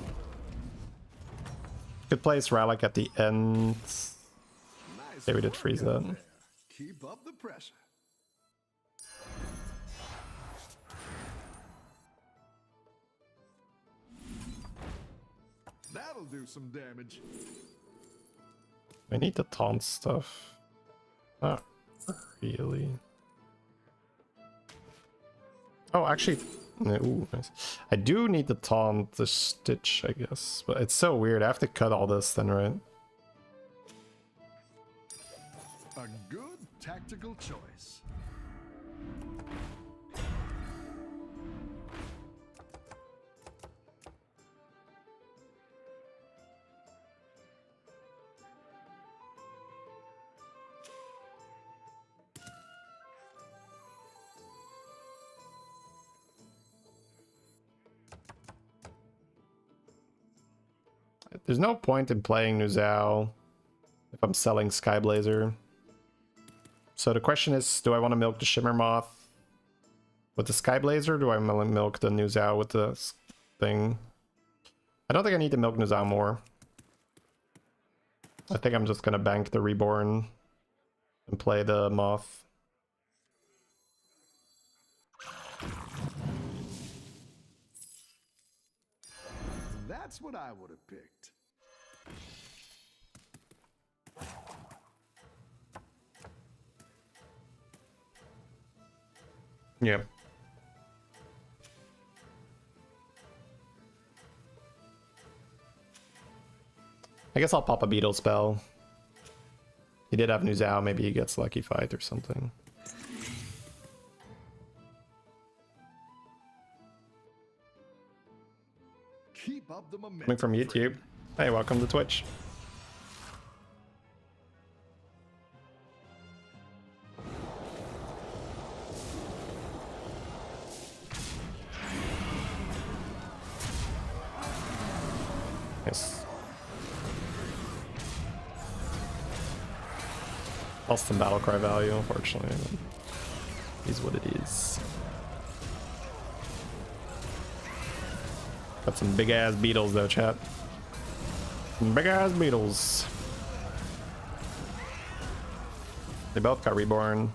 Could place Rallic at the end. Okay, we did freeze that. Keep up the pressure. That'll do some damage. I need the taunt stuff. Not really. Oh, actually, ooh, nice. I do need the taunt, the stitch, I guess. But it's so weird. I have to cut all this then, right? A good tactical choice. There's no point in playing new Zhao if I'm selling Skyblazer. So the question is, do I want to milk the Shimmer Moth with the Skyblazer, or do I milk the new Zhao with the thing? I don't think I need to milk new Zhao more. I think I'm just gonna bank the Reborn and play the Moth. That's what I would have picked. Yep. I guess I'll pop a Beetle spell. He did have new Zhao, maybe he gets Lucky Fight or something. Keep up the momentum. Coming from YouTube. Hey, welcome to Twitch. Yes. Lost some battlecry value, unfortunately. But it is what it is. Got some big ass beetles though, chat. Some big ass beetles. They both got reborn.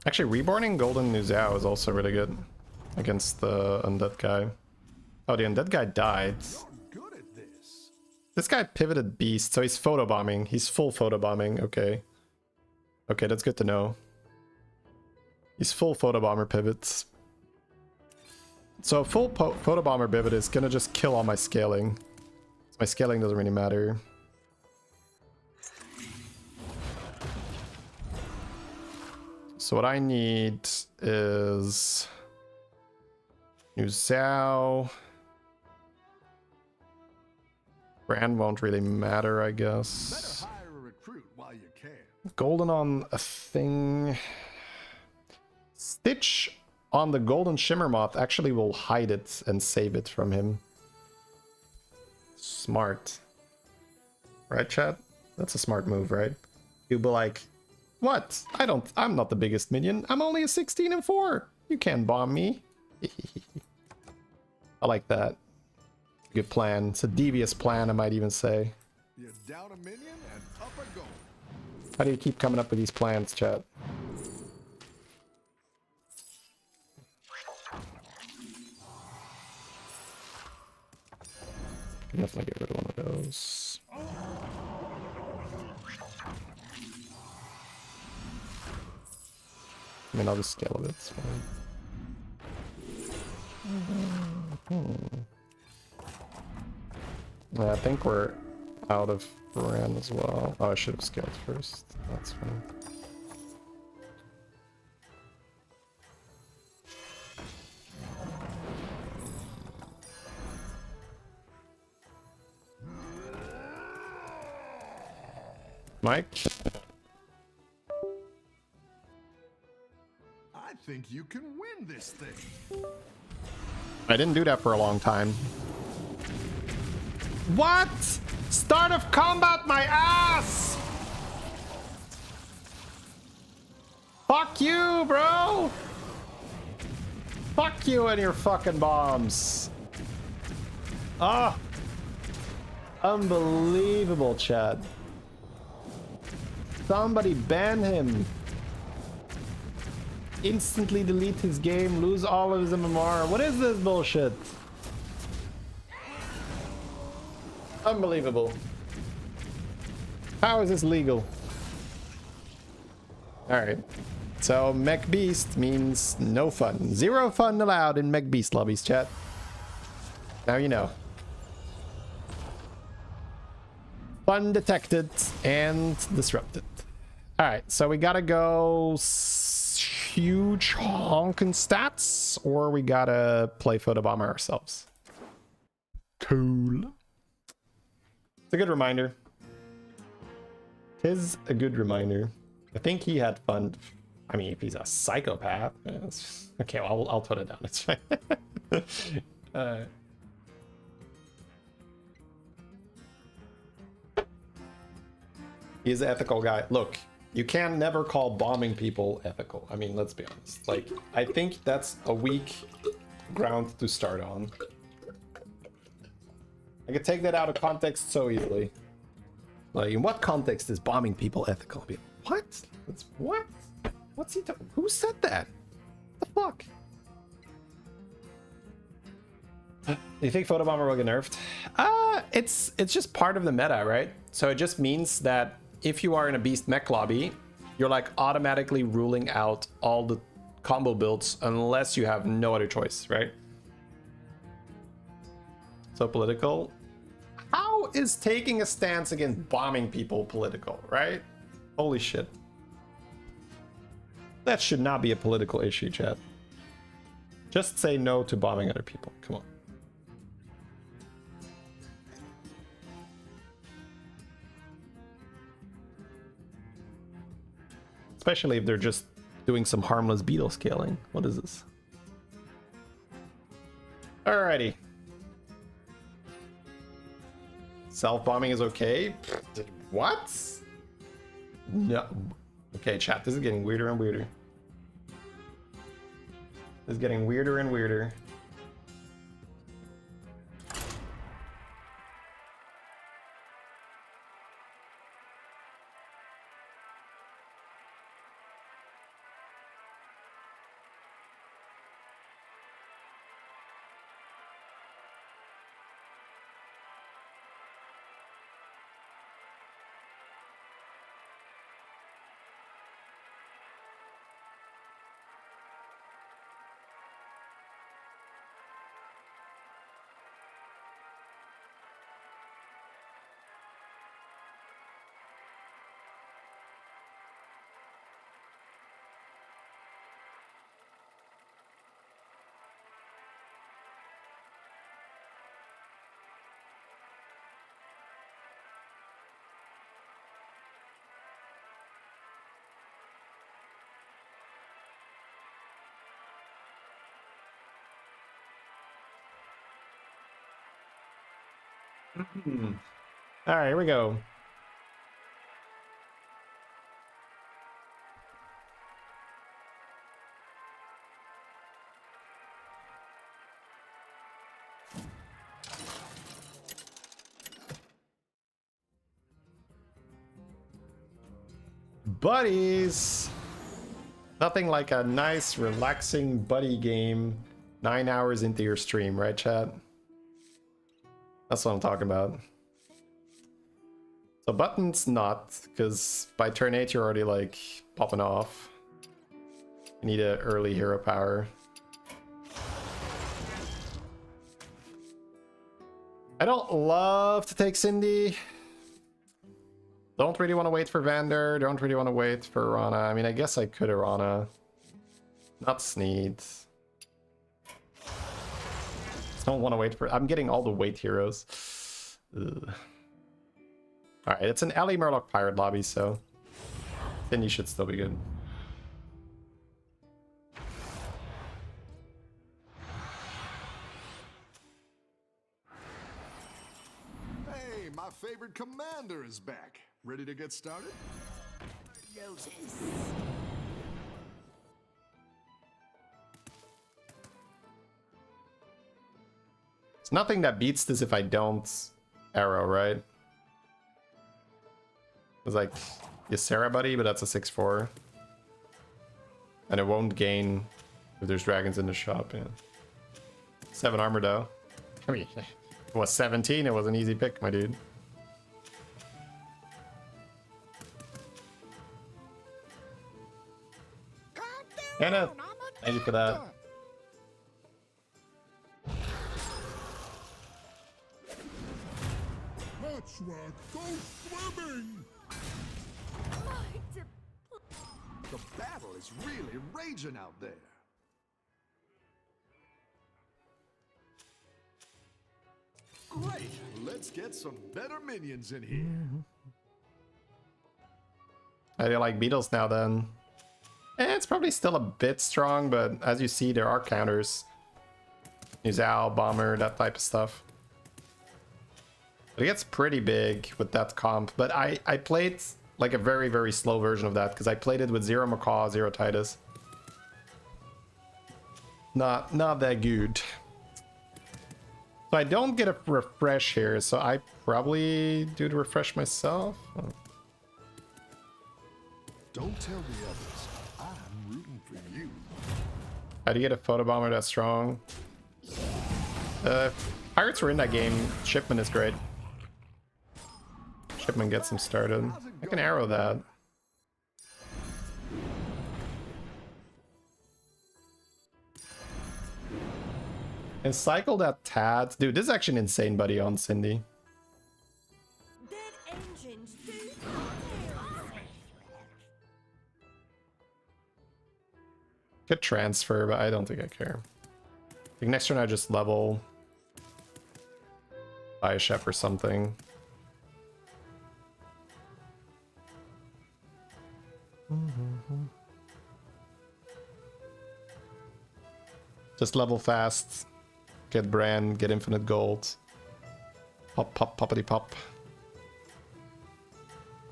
Actually, reborning Golden New Zhao is also really good against the undead guy. Oh, the undead guy died. You're good at this. This guy pivoted beast, so he's photobombing. He's full photobombing. Okay. Okay, that's good to know. He's full photobomber pivots. So full photobomber pivot is gonna just kill all my scaling. My scaling doesn't really matter. So what I need is new Zhao. Brand won't really matter, I guess. Better hire a recruit while you can. Golden on a thing. Stitch on the Golden Shimmer Moth actually will hide it and save it from him. Smart. Right, chat? That's a smart move, right? You'll be like, what? I'm not the biggest minion. I'm only a 16 and 4. You can't bomb me. I like that. Good plan. It's a devious plan, I might even say. You're down a minion and up a goal. How do you keep coming up with these plans, chat? Definitely get rid of one of those. mean, I'll just scale a bit. It's fine. Yeah, I think we're out of Rarran as well. Oh, I should have scaled first. That's fine. Mike? I think you can win this thing. I didn't do that for a long time. What? Start of combat, my ass! Fuck you, bro! Fuck you and your fucking bombs. Ah! Unbelievable, Chad. Somebody ban him. Instantly delete his game, lose all of his MMR. What is this bullshit? Unbelievable. How is this legal? Alright. So Mech Beast means no fun. 0 fun allowed in Mech Beast lobbies, chat. Now you know. Fun detected and disrupted. Alright, so we gotta go huge honkin' stats, or we gotta play photobomber ourselves. Cool. It's a good reminder. Tis a good reminder. I think he had fun. I mean, if he's a psychopath. Okay, well, I'll put it down. It's fine. He's an ethical guy. Look, you can never call bombing people ethical. I mean, let's be honest. Like, I think that's a weak ground to start on. I could take that out of context so easily. Like, in what context is bombing people ethical? What? That's what? What's he talking? Who said that? What the fuck? Do you think photobomber will get nerfed? It's just part of the meta, right? So it just means that if you are in a beast mech lobby, you're like automatically ruling out all the combo builds unless you have no other choice, right? So political. How is taking a stance against bombing people political, right? Holy shit. That should not be a political issue, chat. Just say no to bombing other people. Come on. Especially if they're just doing some harmless beetle scaling. What is this? Alrighty. Self-bombing is okay? What? No. Okay, chat, this is getting weirder and weirder. This is getting weirder and weirder. All right, here we go. Buddies! Nothing like a nice, relaxing buddy game 9 hours into your stream, right, chat? That's what I'm talking about. So buttons not, because by turn 8 you're already like popping off. You need an early hero power. I don't love to take Cindy. Don't really want to wait for Vander. Don't really want to wait for Rana. I mean, I guess I could Rana. Not Sneed. Don't want to wait for... I'm getting all the wait heroes. Ugh. Alright, it's an Ellie Murloc Pirate lobby, so... Cindy should still be good. Hey, my favorite commander is back. Ready to get started? Notice. It's nothing that beats this if I don't arrow, right? It's like Ysera Buddy, but that's a 6-4. And it won't gain if there's dragons in the shop, yeah. 7 armor though. I mean, it was 17, it was an easy pick, my dude. Anna, thank you for that. That's right. Go swimming! The battle is really raging out there. Great! Let's get some better minions in here. I do like beetles now then. It's probably still a bit strong, but as you see, there are counters. Use Owl, Bomber, that type of stuff. It gets pretty big with that comp, but I played like a very, very slow version of that because I played it with 0 Macaw, 0 Titus. Not that good. So I don't get a refresh here, so I probably do the refresh myself. Oh. Don't tell the others. I'm rooting for you. How do you get a photo bomber that strong? Pirates were in that game. Shipment is great. Shipment gets them started. I can arrow that. And cycle that Tad. Dude, this is actually an insane buddy on Cindy. Dead engines do Could transfer, but I don't think I care. I think next turn I just level. Buy a chef or something. Just level fast. Get brand, get infinite gold. Pop, pop, poppity pop.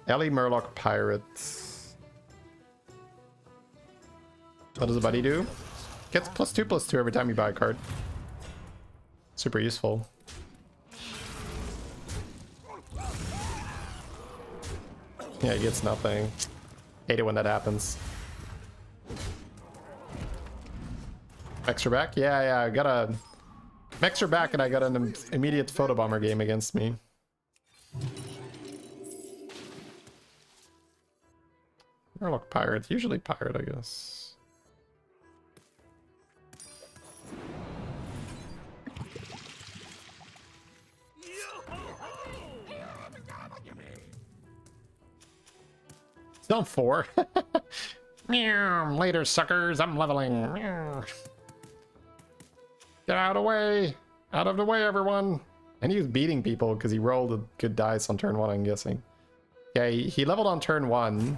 Ellie Murloc Pirate. What does the buddy do? Gets +2/+2 every time you buy a card. Super useful. Yeah, he gets nothing. Hate it when that happens. Mechs are back? Yeah, I got a... Mechs are back and I got an immediate photobomber game against me. Murloc Pirate. Usually Pirate, I guess. Still 4. Meow, later, suckers. I'm leveling. Meow. Get out of the way. Out of the way, everyone. And he was beating people because he rolled a good dice on turn 1, I'm guessing. Yeah, he leveled on turn 1.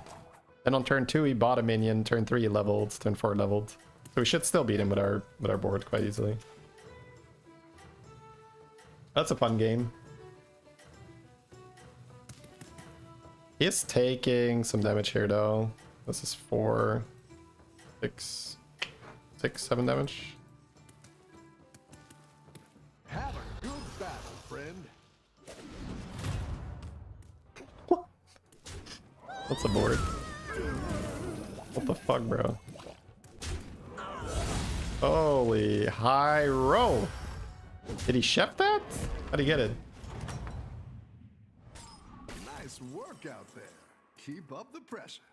Then on turn 2, he bought a minion. Turn 3, he leveled. Turn 4, leveled. So we should still beat him with our board quite easily. That's a fun game. He is taking some damage here though. This is 4, 6, 7 damage. Have a good battle, friend. What's a board? What the fuck, bro? Holy high roll! Did he chef that? How'd he get it? Nice work out there. Keep up the pressure.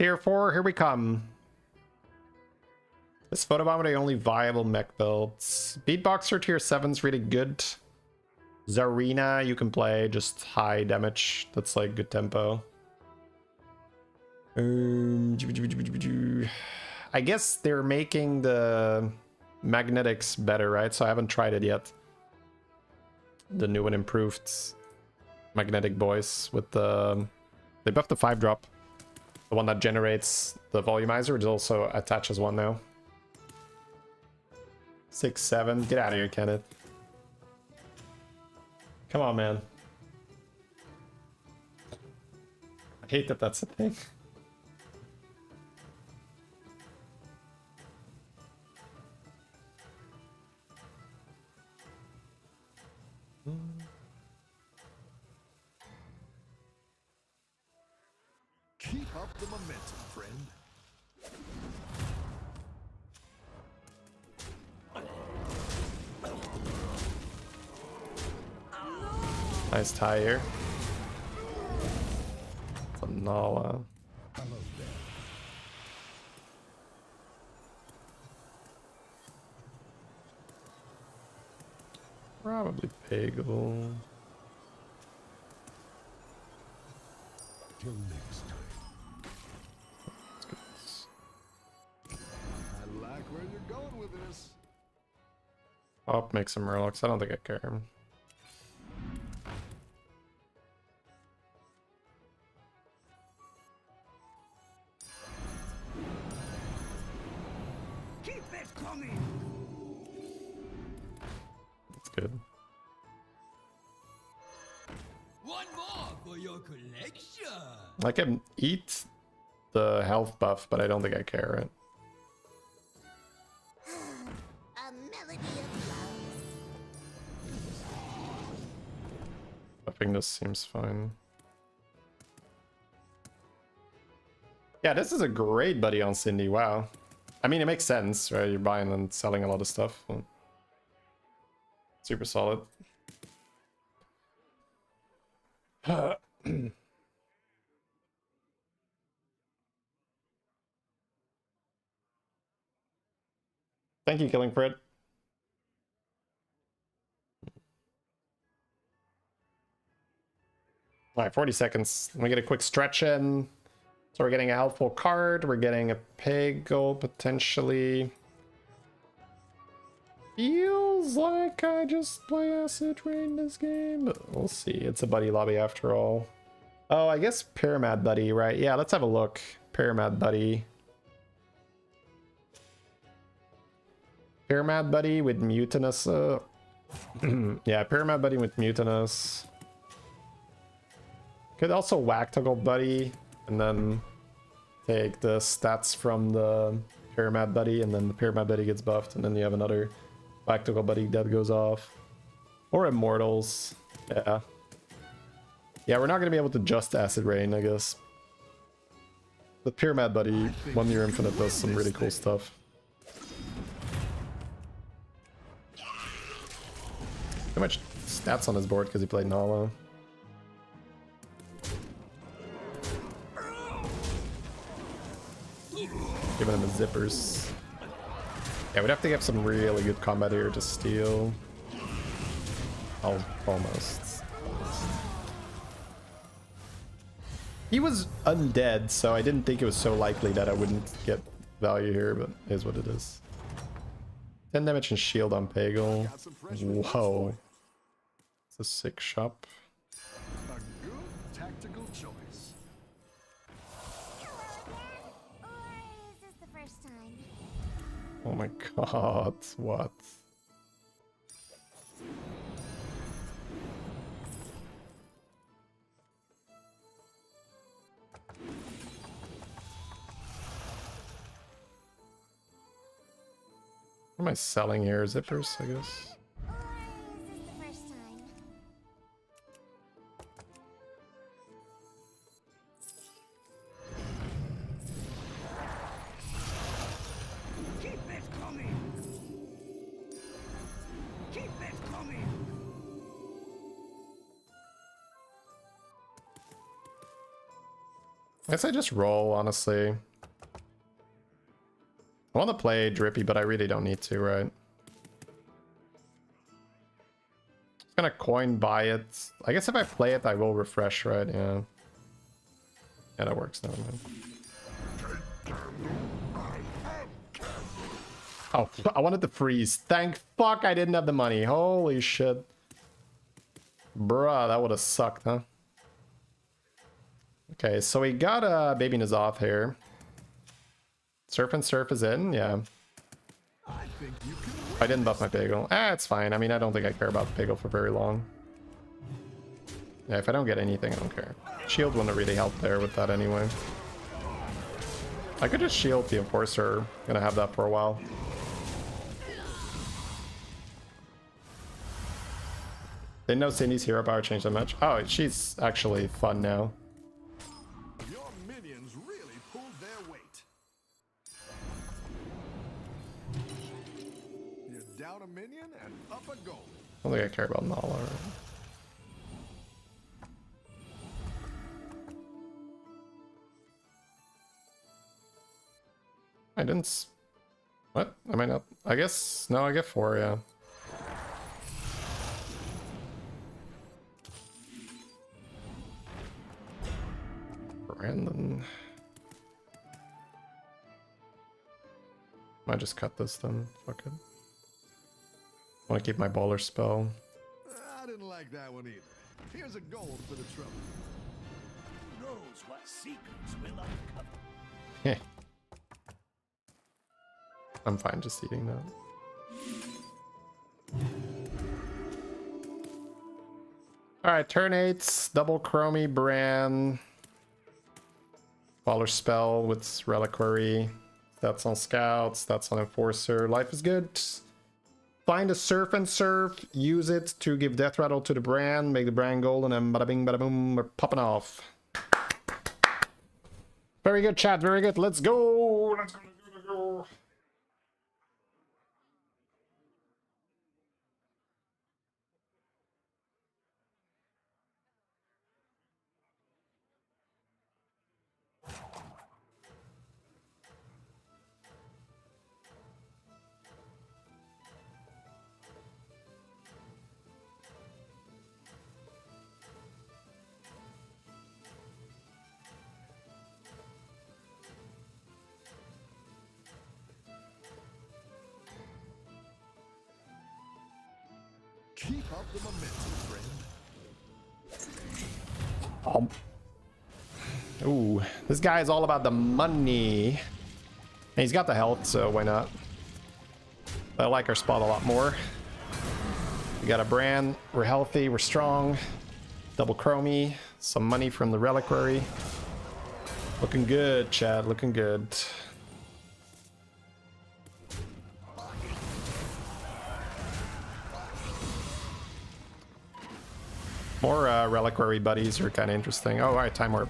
Tier 4, here we come. This photo bomb are the only viable mech builds. Beatboxer tier 7's really good. Zarina, you can play just high damage. That's like good tempo. I guess they're making the magnetics better, right? So I haven't tried it yet. The new and improved magnetic boys with the... They buffed the 5-drop. The one that generates the volumizer, it also attaches one now. 6, 7. Get out of here, Kenneth. Come on, man. I hate that that's a thing. Keep up the momentum, friend. Nice tie here. It's a Nala. Probably Pagel. Till next time. I like where you're going with this. I'll make some Murlocs. I don't think I care. Keep it coming. That's good. One more for your collection. I can eat the health buff, but I don't think I care, right? A melody of love. Buffing this seems fine. Yeah, this is a great buddy on Cindy. Wow. I mean, it makes sense, right? You're buying and selling a lot of stuff. Super solid. Thank you, Killing Fred. All right, 40 seconds. Let me get a quick stretch in. So we're getting a helpful card. We're getting a Pagel potentially. Feels like I just play Acid Rain this game, but we'll see. It's a buddy lobby after all. Oh, I guess Pyramid Buddy, right? Yeah, let's have a look. Pyramid Buddy. Pyramid Buddy with Mutinous. Yeah, Pyramid Buddy with Mutinous. Could also whack Toggle Buddy and then take the stats from the Pyramid Buddy, and then the Pyramid Buddy gets buffed, and then you have another whack Toggle Buddy that goes off. Or Immortals. Yeah. Yeah, we're not going to be able to just Acid Rain, I guess. The Pyramid Buddy, 1 year infinite, does some really cool stuff. Too much stats on his board because he played Nala. Giving him the zippers. Yeah, we'd have to get some really good combat here to steal. Almost. He was undead, so I didn't think it was so likely that I wouldn't get value here, but it is what it is. 10 damage and shield on Pagel. Whoa. It's a sick shop. A good tactical choice. Or is this the first time? Oh my god, what? What am I selling here? Zippers, I guess. Or is this the first time? Keep it coming. Keep it coming. I guess I just roll, honestly. I want to play Drippy, but I really don't need to, right? Just gonna coin buy it. I guess if I play it, I will refresh, right? Yeah. Yeah, that works. Never mind. Oh, I wanted to freeze. Thank fuck I didn't have the money. Holy shit. Bruh, that would have sucked, huh? Okay, so we got a Baby Nazoth here. Surf and Surf is in, yeah. I didn't buff my Piggle. It's fine. I mean, I don't think I care about Piggle for very long. Yeah, if I don't get anything, I don't care. Shield wouldn't really help there with that anyway. I could just shield the Enforcer. Gonna have that for a while. Didn't know Cindy's hero power changed that much. Oh, she's actually fun now. Your minions really pulled their weight. You're down a minion and up a goal. I don't think I care about Nala. I didn't. What? I might not. I guess. No, I get 4, yeah. Brandon. Might just cut this then. Fuck it. Want to keep my baller spell. I didn't like that one either. Here's a gold for the trouble. Who knows what secrets will uncover? Heh. I'm fine just eating that. Alright, turn 8, double Chromie Bran. Baller spell with Reliquary. That's on Scouts, that's on Enforcer. Life is good. Find a Surf and Surf, use it to give Death Rattle to the Bran, make the Bran golden, and bada bing, bada boom, we're popping off. Very good, chat, very good. Let's go! Let's go. Keep up the momentum, friend. Ooh, this guy is all about the money. And he's got the health, so why not? But I like our spot a lot more. We got a Bran, we're healthy, we're strong. Double Chromie, some money from the Reliquary. Looking good, Chad, looking good. More Reliquary buddies are kind of interesting. Oh, alright, Time Warp.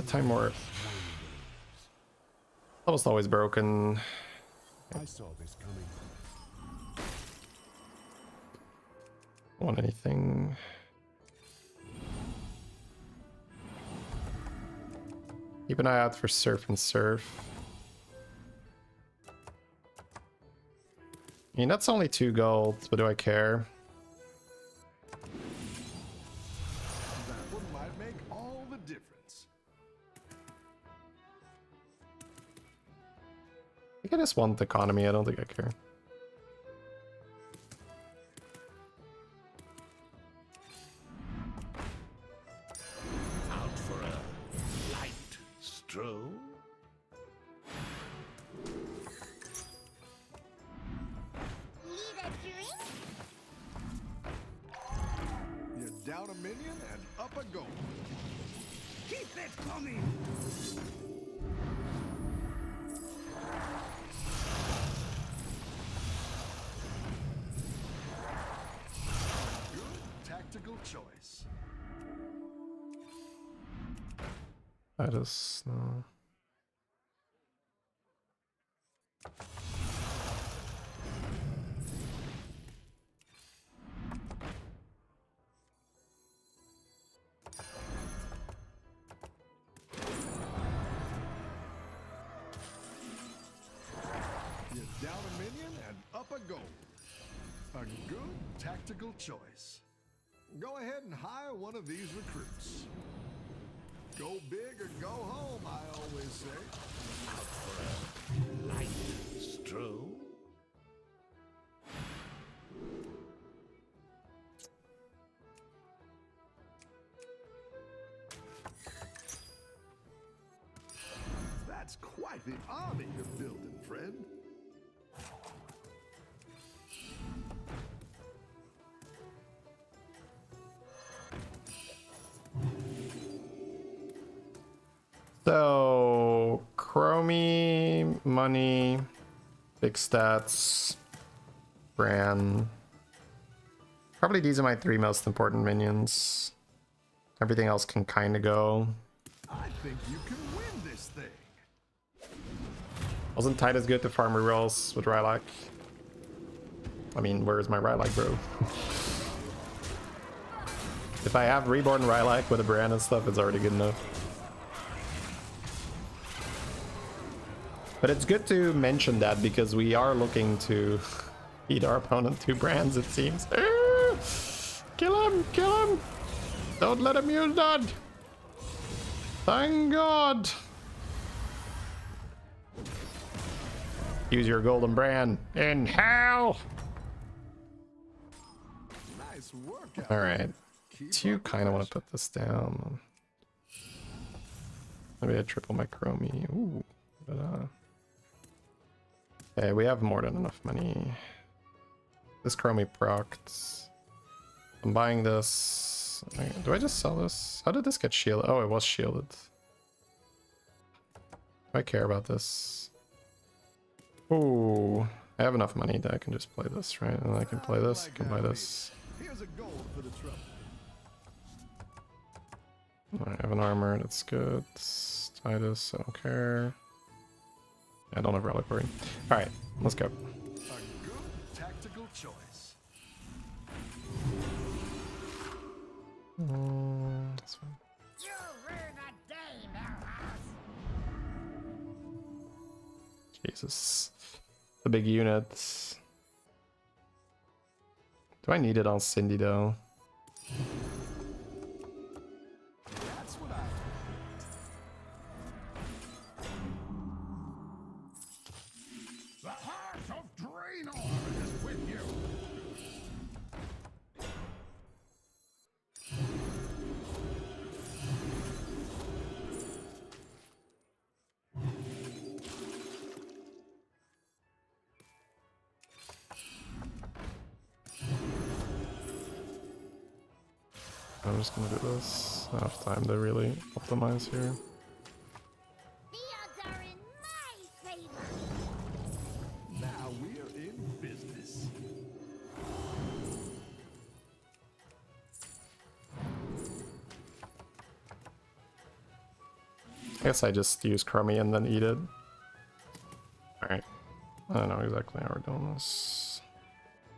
Time Warp. Almost always broken. I saw this coming. Want anything? Keep an eye out for Surf and Surf. I mean, that's only 2 gold, but do I care? That one might make all the difference. I think I just want the economy, I don't think I care. Out for a light stroll? Need a drink? You're down a minion and up a goal. Keep it coming! Good tactical choice. I just no. a gold. A good tactical choice. Go ahead and hire one of these recruits. Go big or go home, I always say. Light stroll. That's quite the army you're building, friend. So, Chromie, money, big stats, Bran. Probably these are my 3 most important minions. Everything else can kind of go. I think you can win this thing. Wasn't Titus good to farm rerolls with Rylak? I mean, where's my Rylak, bro? If I have Reborn Rylak with a Bran and stuff, it's already good enough. But it's good to mention that because we are looking to beat our opponent 2 Brands, it seems. Kill him! Kill him! Don't let him use that! Thank God! Use your golden brand in hell! Nice work. Alright. Do you kind of want to put this down? Maybe I triple my Chromie. Ooh. But, okay, we have more than enough money. This Chromie procced. I'm buying this. Do I just sell this? How did this get shielded? Oh, it was shielded. Do I care about this? Ooh. I have enough money that I can just play this, right? And I can play this, I can buy this. Here's a gold for the trouble. I have an armor, that's good. Titus, I don't care. I don't have reliquary. Alright, let's go. A good tactical choice. That's fine. You ruin a day, Melhouse. Jesus. The big units. Do I need it on Cindy though? That's what I... The heart of Draenor is with you. I'm just gonna do this. I don't have time to really optimize here. The odds are in my favor. Now we're in business. I guess I just use Chromie and then eat it. Alright. I don't know exactly how we're doing this.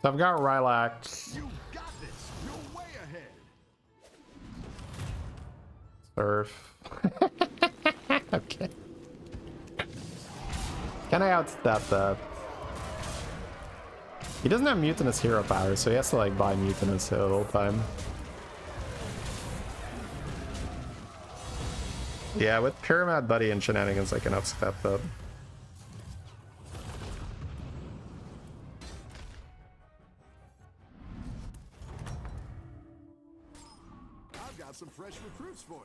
So I've got Rylak. You got this. You're way ahead. Surf. Okay. Can I outstep that? He doesn't have Mutinous hero power, so he has to like buy Mutinous the whole time. Yeah, with Pyramid Buddy and Shenanigans, I can outstep that. I've got some fresh recruits for you.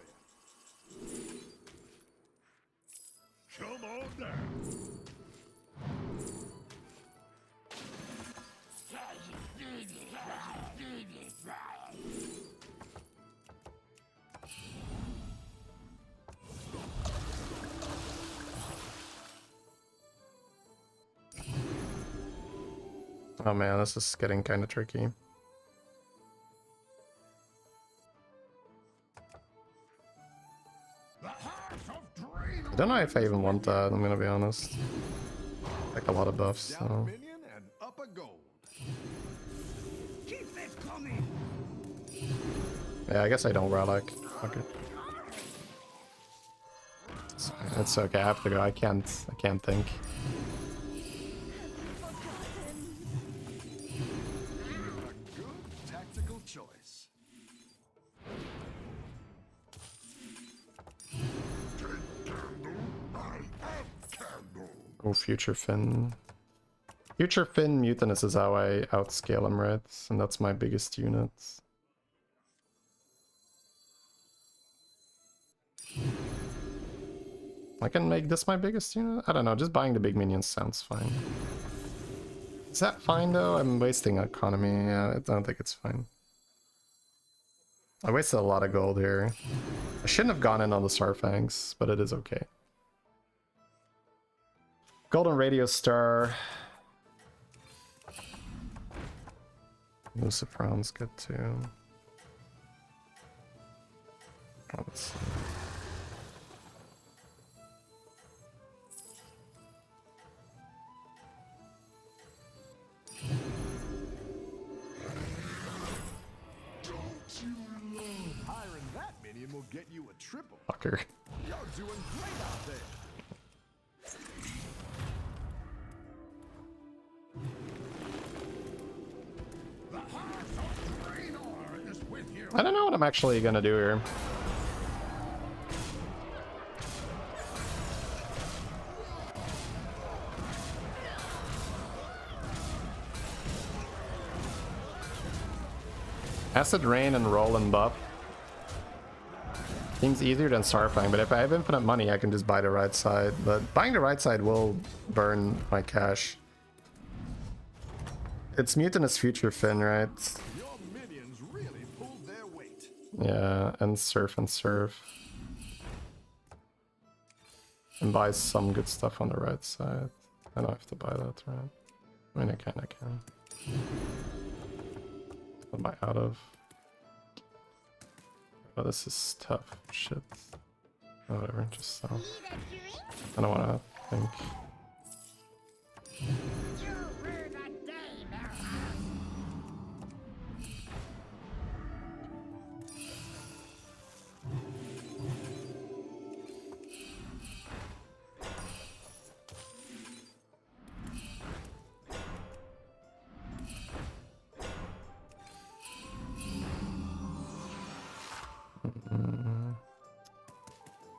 Come on down. Oh man, this is getting kind of tricky. I don't know if I even want that, I'm gonna be honest. Like a lot of buffs, Down a so. minion and up a gold. Keep it coming. Yeah, I guess I don't Rylak. Fuck it. It's okay, I have to go. I can't think. Oh, Future Fin. Future Fin Mutinous is how I outscale him, right? And that's my biggest unit. I can make this my biggest unit? I don't know, just buying the big minions sounds fine. Is that fine though? I'm wasting economy. Yeah, I don't think it's fine. I wasted a lot of gold here. I shouldn't have gone in on the Sarfangs, but it is okay. Golden Radio Star. Lucifron's good too. Oh, let's see. Hiring that minion will get you a triple. Fucker. You're doing great out there. The heart of Draenor is with you. I don't know what I'm actually gonna do here. Acid Rain and Roll and Buff seems easier than Starfang, but if I have infinite money, I can just buy the right side. But buying the right side will burn my cash. It's Mutinous Future Fin, right? Your minions really pulled their weight. Yeah, and Surf. And buy some good stuff on the right side. I don't have to buy that, right? I mean, I kinda can. What am I out of? Oh, this is tough. Shit. Oh, whatever, just sell. I don't wanna think.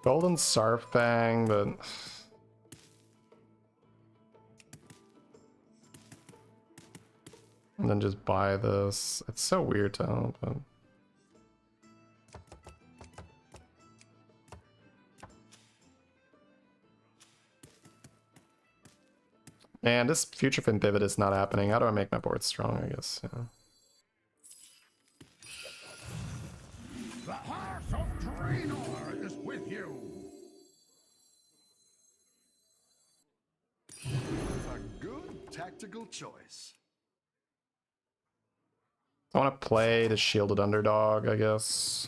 Golden Sarfang, but and then just buy this. It's so weird to open. Man, this Future Fin pivot is not happening. How do I make my board strong, I guess? Yeah. The heart of Draenor is with you. A good tactical choice. I want to play the Shielded Underdog, I guess.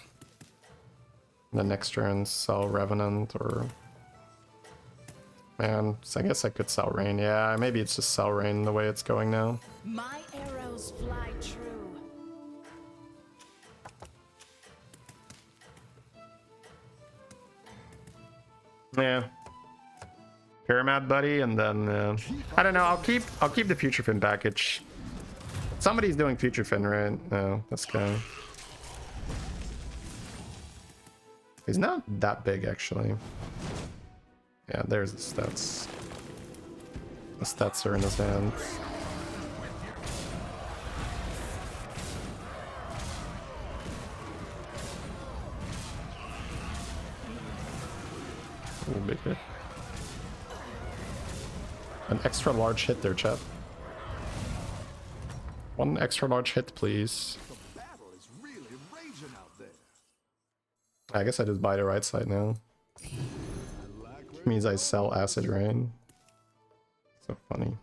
And then next turn sell Revenant or... Man, so I guess I could sell Rain. Yeah, maybe it's just sell Rain the way it's going now. My arrows fly true. Yeah. Pyramid Buddy, and then I don't know. I'll keep the Future Fin package. Somebody's doing Future Fin, right? No, this guy. He's not that big, actually. Yeah, there's the stats. The stats are in his hands. Ooh, big hit. An extra large hit there, chat. One extra large hit, please. The battle is really raging out there. I guess I just buy the right side now. Means I sell Acid Rain. So funny.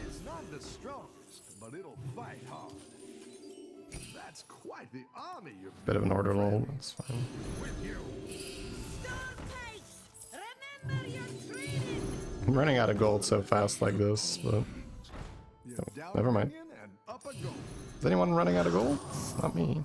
It's not the strongest, but it'll fight hard. That's quite the army you're Bit of an order lull, that's fine. Remember your training. I'm running out of gold so fast like this, but down never mind. minion and up a goal. Is anyone running out of gold? Not me.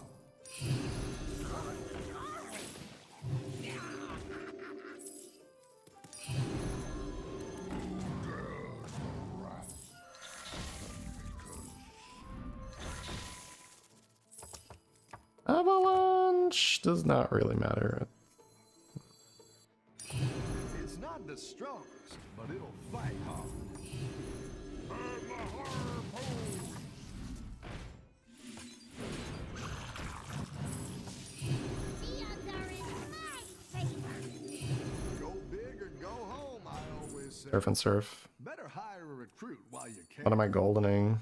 does not really matter. It's not the strongest, but it'll fight hard. And the harpoon! The odds are in my favor. Go big or go home, I always say. Surf and surf. Better hire a recruit while you can. What am I goldening?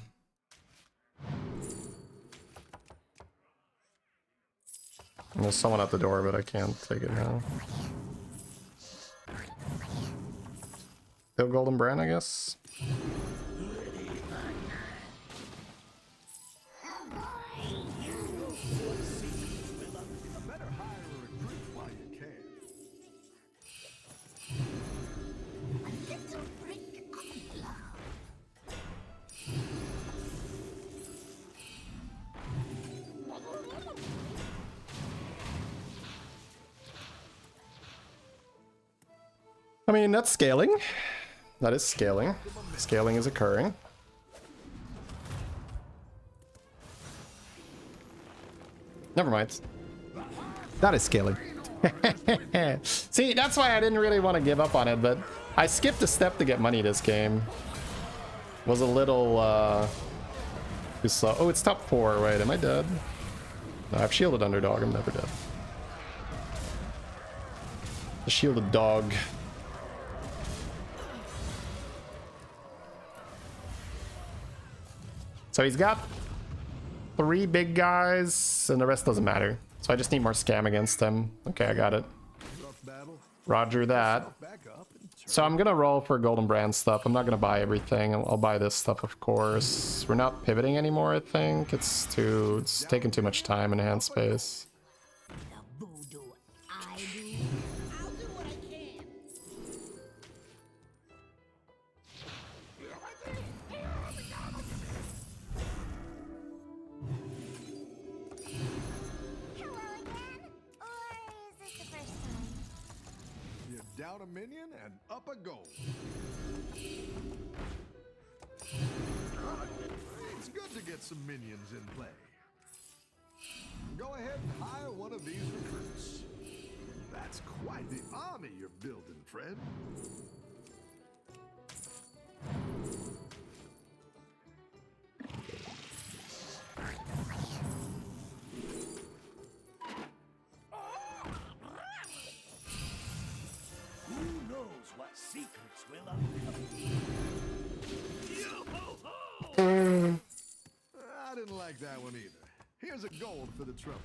There's someone at the door, but I can't take it now. Still golden brand, I guess. Better hire a recruit while you can. A little brick of love. I mean, that's scaling. That is scaling. Scaling is occurring. Never mind. That is scaling. See, that's why I didn't really want to give up on it, but I skipped a step to get money this game. Was a little too slow. Oh, it's top 4. Wait, am I dead? No, I've shielded underdog. I'm never dead. The shielded dog. So he's got 3 big guys, and the rest doesn't matter. So I just need more scam against him. Okay, I got it. Rough battle. Roger that. Back up and So I'm gonna roll for golden brand stuff. I'm not gonna buy everything. I'll buy this stuff, of course. We're not pivoting anymore, I think. It's taking too much time and hand space. The voodoo I do. I'll do what I can. Hello again? Or is this the first time? you're down a minion and up a goal. It's good to get some minions in play. Go ahead and hire one of these recruits. That's quite the army you're building, friend. Who knows what secrets will uncover? Yo-ho-ho! I didn't like that one either. Here's a gold for the trouble.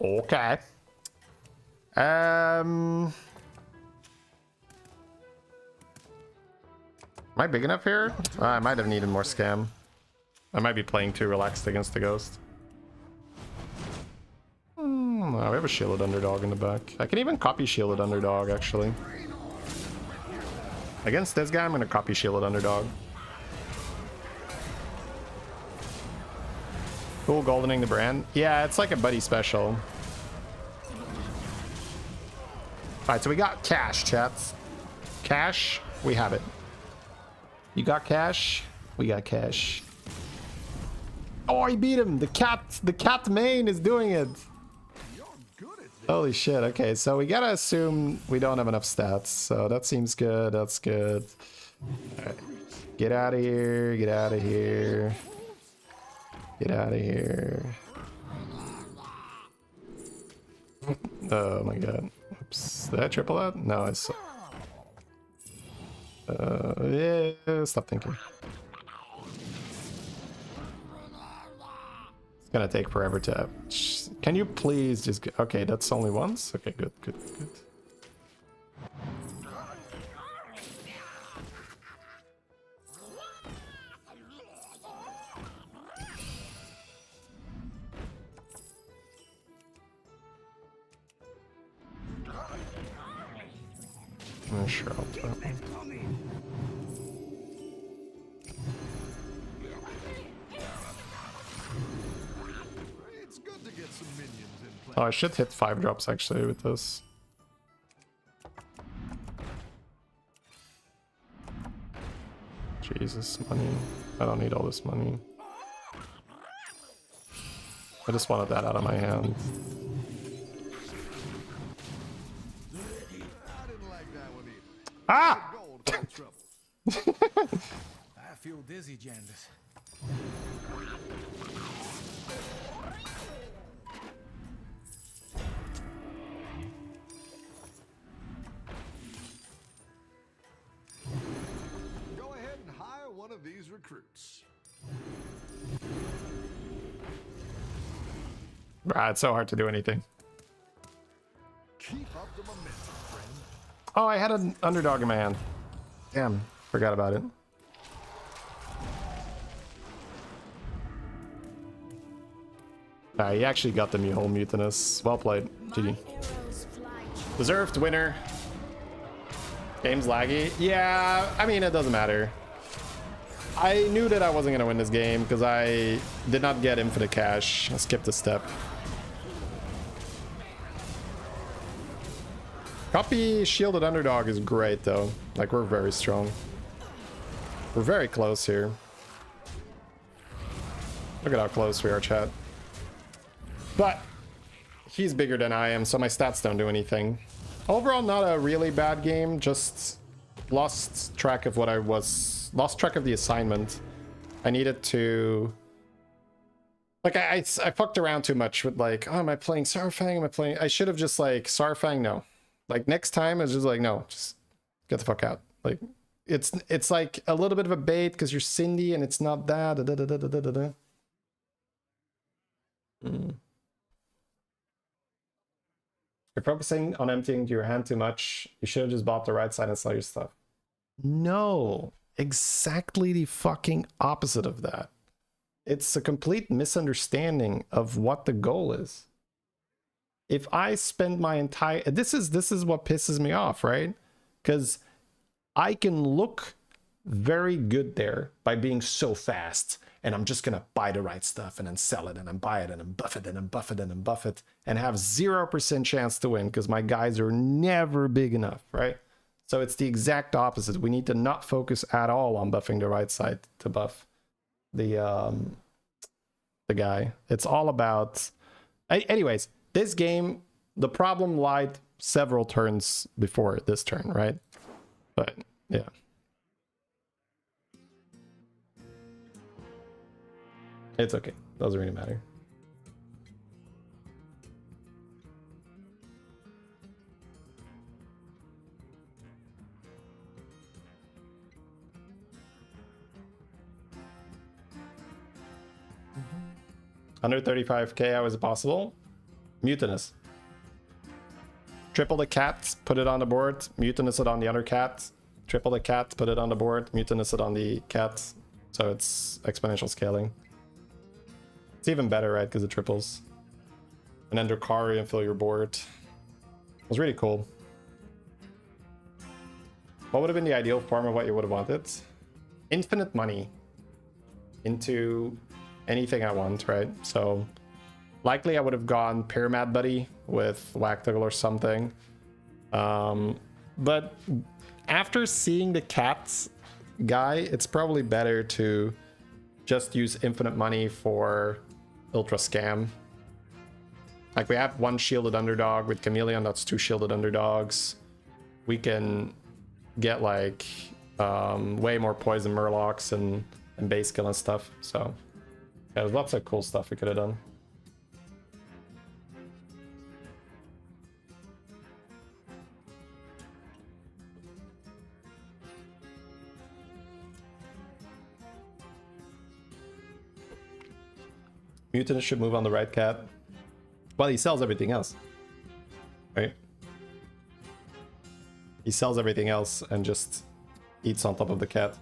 Okay. Am I big enough here? I might have needed more scam. I might be playing too relaxed against the ghost. No, we have a shielded underdog in the back. I can even copy shielded underdog, actually. Against this guy, I'm gonna copy shielded underdog. Cool, goldening the brand. Yeah, it's like a buddy special. Alright, so we got cash, chats. Cash, we have it. You got cash? We got cash. Oh, I beat him! The cat main is doing it! Holy shit, okay, so we gotta assume we don't have enough stats, so that seems good, that's good. Alright. Get out of here, get out of here. Get out of here. Oh my god. Oops. Did I triple that? No, I saw. Yeah, stop thinking. It's gonna take forever to... Can you please just... Okay, that's only once? Okay, good, good, good. sure, I'll throw it. It's good to get some minions in play. Oh, I should hit 5 drops actually with this. Jesus, money. I don't need all this money. I just wanted that out of my hand. I didn't like that one either. Ah! Gold for the trouble. I feel dizzy, Jandis. Go ahead and hire one of these recruits. Ah, it's so hard to do anything. Keep up the momentum, friend. Oh, I had an underdog in my hand. Damn, forgot about it. He actually got the whole mutinous. Well played, GG. Deserved winner. Game's laggy. Yeah, I mean, it doesn't matter. I knew that I wasn't gonna win this game because I did not get infinite cash. I skipped a step. Copy shielded underdog is great though. Like, we're very strong. We're very close here. Look at how close we are, chat. But he's bigger than I am, so my stats don't do anything. Overall, not a really bad game, just lost track of what I was... Lost track of the assignment. I needed to... Like, I fucked around too much with like, oh, am I playing Sarfang? Am I playing... I should have just like, Sarfang, no. Like, next time, it's just like, no, just get the fuck out. Like, it's like a little bit of a bait because you're Cindy and it's not that. You're focusing on emptying your hand too much. You should have just bought the right side and sell your stuff. No, exactly the fucking opposite of that. It's a complete misunderstanding of what the goal is. If I spend my entire... This is what pisses me off, right? Because I can look very good there by being so fast. And I'm just going to buy the right stuff and then sell it and then buy it and then buff it and then buff it and then buff it and have 0% chance to win because my guys are never big enough, right? So it's the exact opposite. We need to not focus at all on buffing the right side to buff the guy. It's all about... Anyways, this game, the problem lied several turns before this turn, right? But, yeah. It's okay. Doesn't really matter. Under 35k, how is it possible? Mutinous. Triple the cat, put it on the board, mutinous it on the other cat. Triple the cat, put it on the board, mutinous it on the cat. So it's exponential scaling. It's even better, right? Because it triples. And then Dracari and fill your board. It was really cool. What would have been the ideal form of what you would have wanted? Infinite money into anything I want, right? So likely I would have gone Pyramid Buddy with Wactoggle or something. But after seeing the cats guy, it's probably better to just use infinite money for Ultra Scam. Like, we have one shielded underdog with Chameleon, that's 2 shielded underdogs. We can get like way more poison murlocs and base kill and stuff. So yeah, there's lots of cool stuff we could have done. Mutant should move on the right cat. Well, he sells everything else, right? He sells everything else and just eats on top of the cat.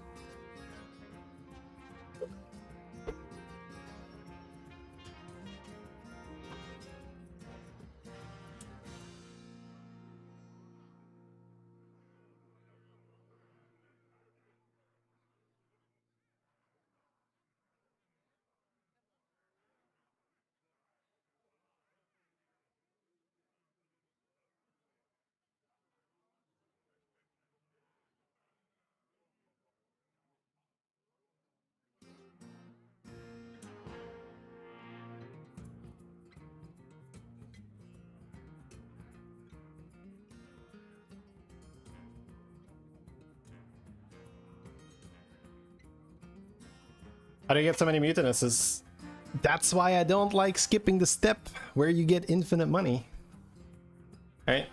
How do you get so many mutinuses? That's why I don't like skipping the step where you get infinite money. Right?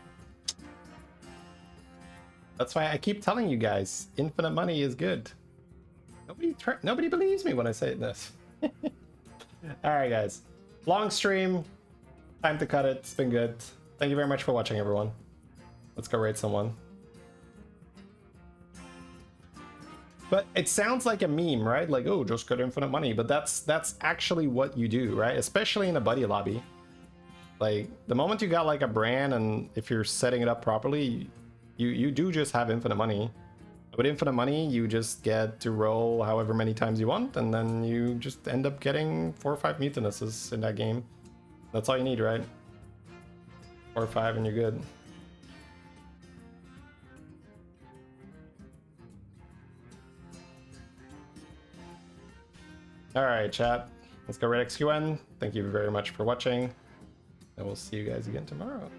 That's why I keep telling you guys, infinite money is good. Nobody believes me when I say this. Alright guys, long stream, time to cut it, it's been good. Thank you very much for watching everyone. Let's go raid someone. But it sounds like a meme, right? Like, oh, just get infinite money, but that's actually what you do, right? Especially in a buddy lobby. Like, the moment you got like a brand and if you're setting it up properly, you do just have infinite money. With infinite money, you just get to roll however many times you want, and then you just end up getting 4 or 5 mutinuses in that game. That's all you need, right? 4 or 5 and you're good. Alright, chat. Let's go raid XQN. Thank you very much for watching. And we'll see you guys again tomorrow.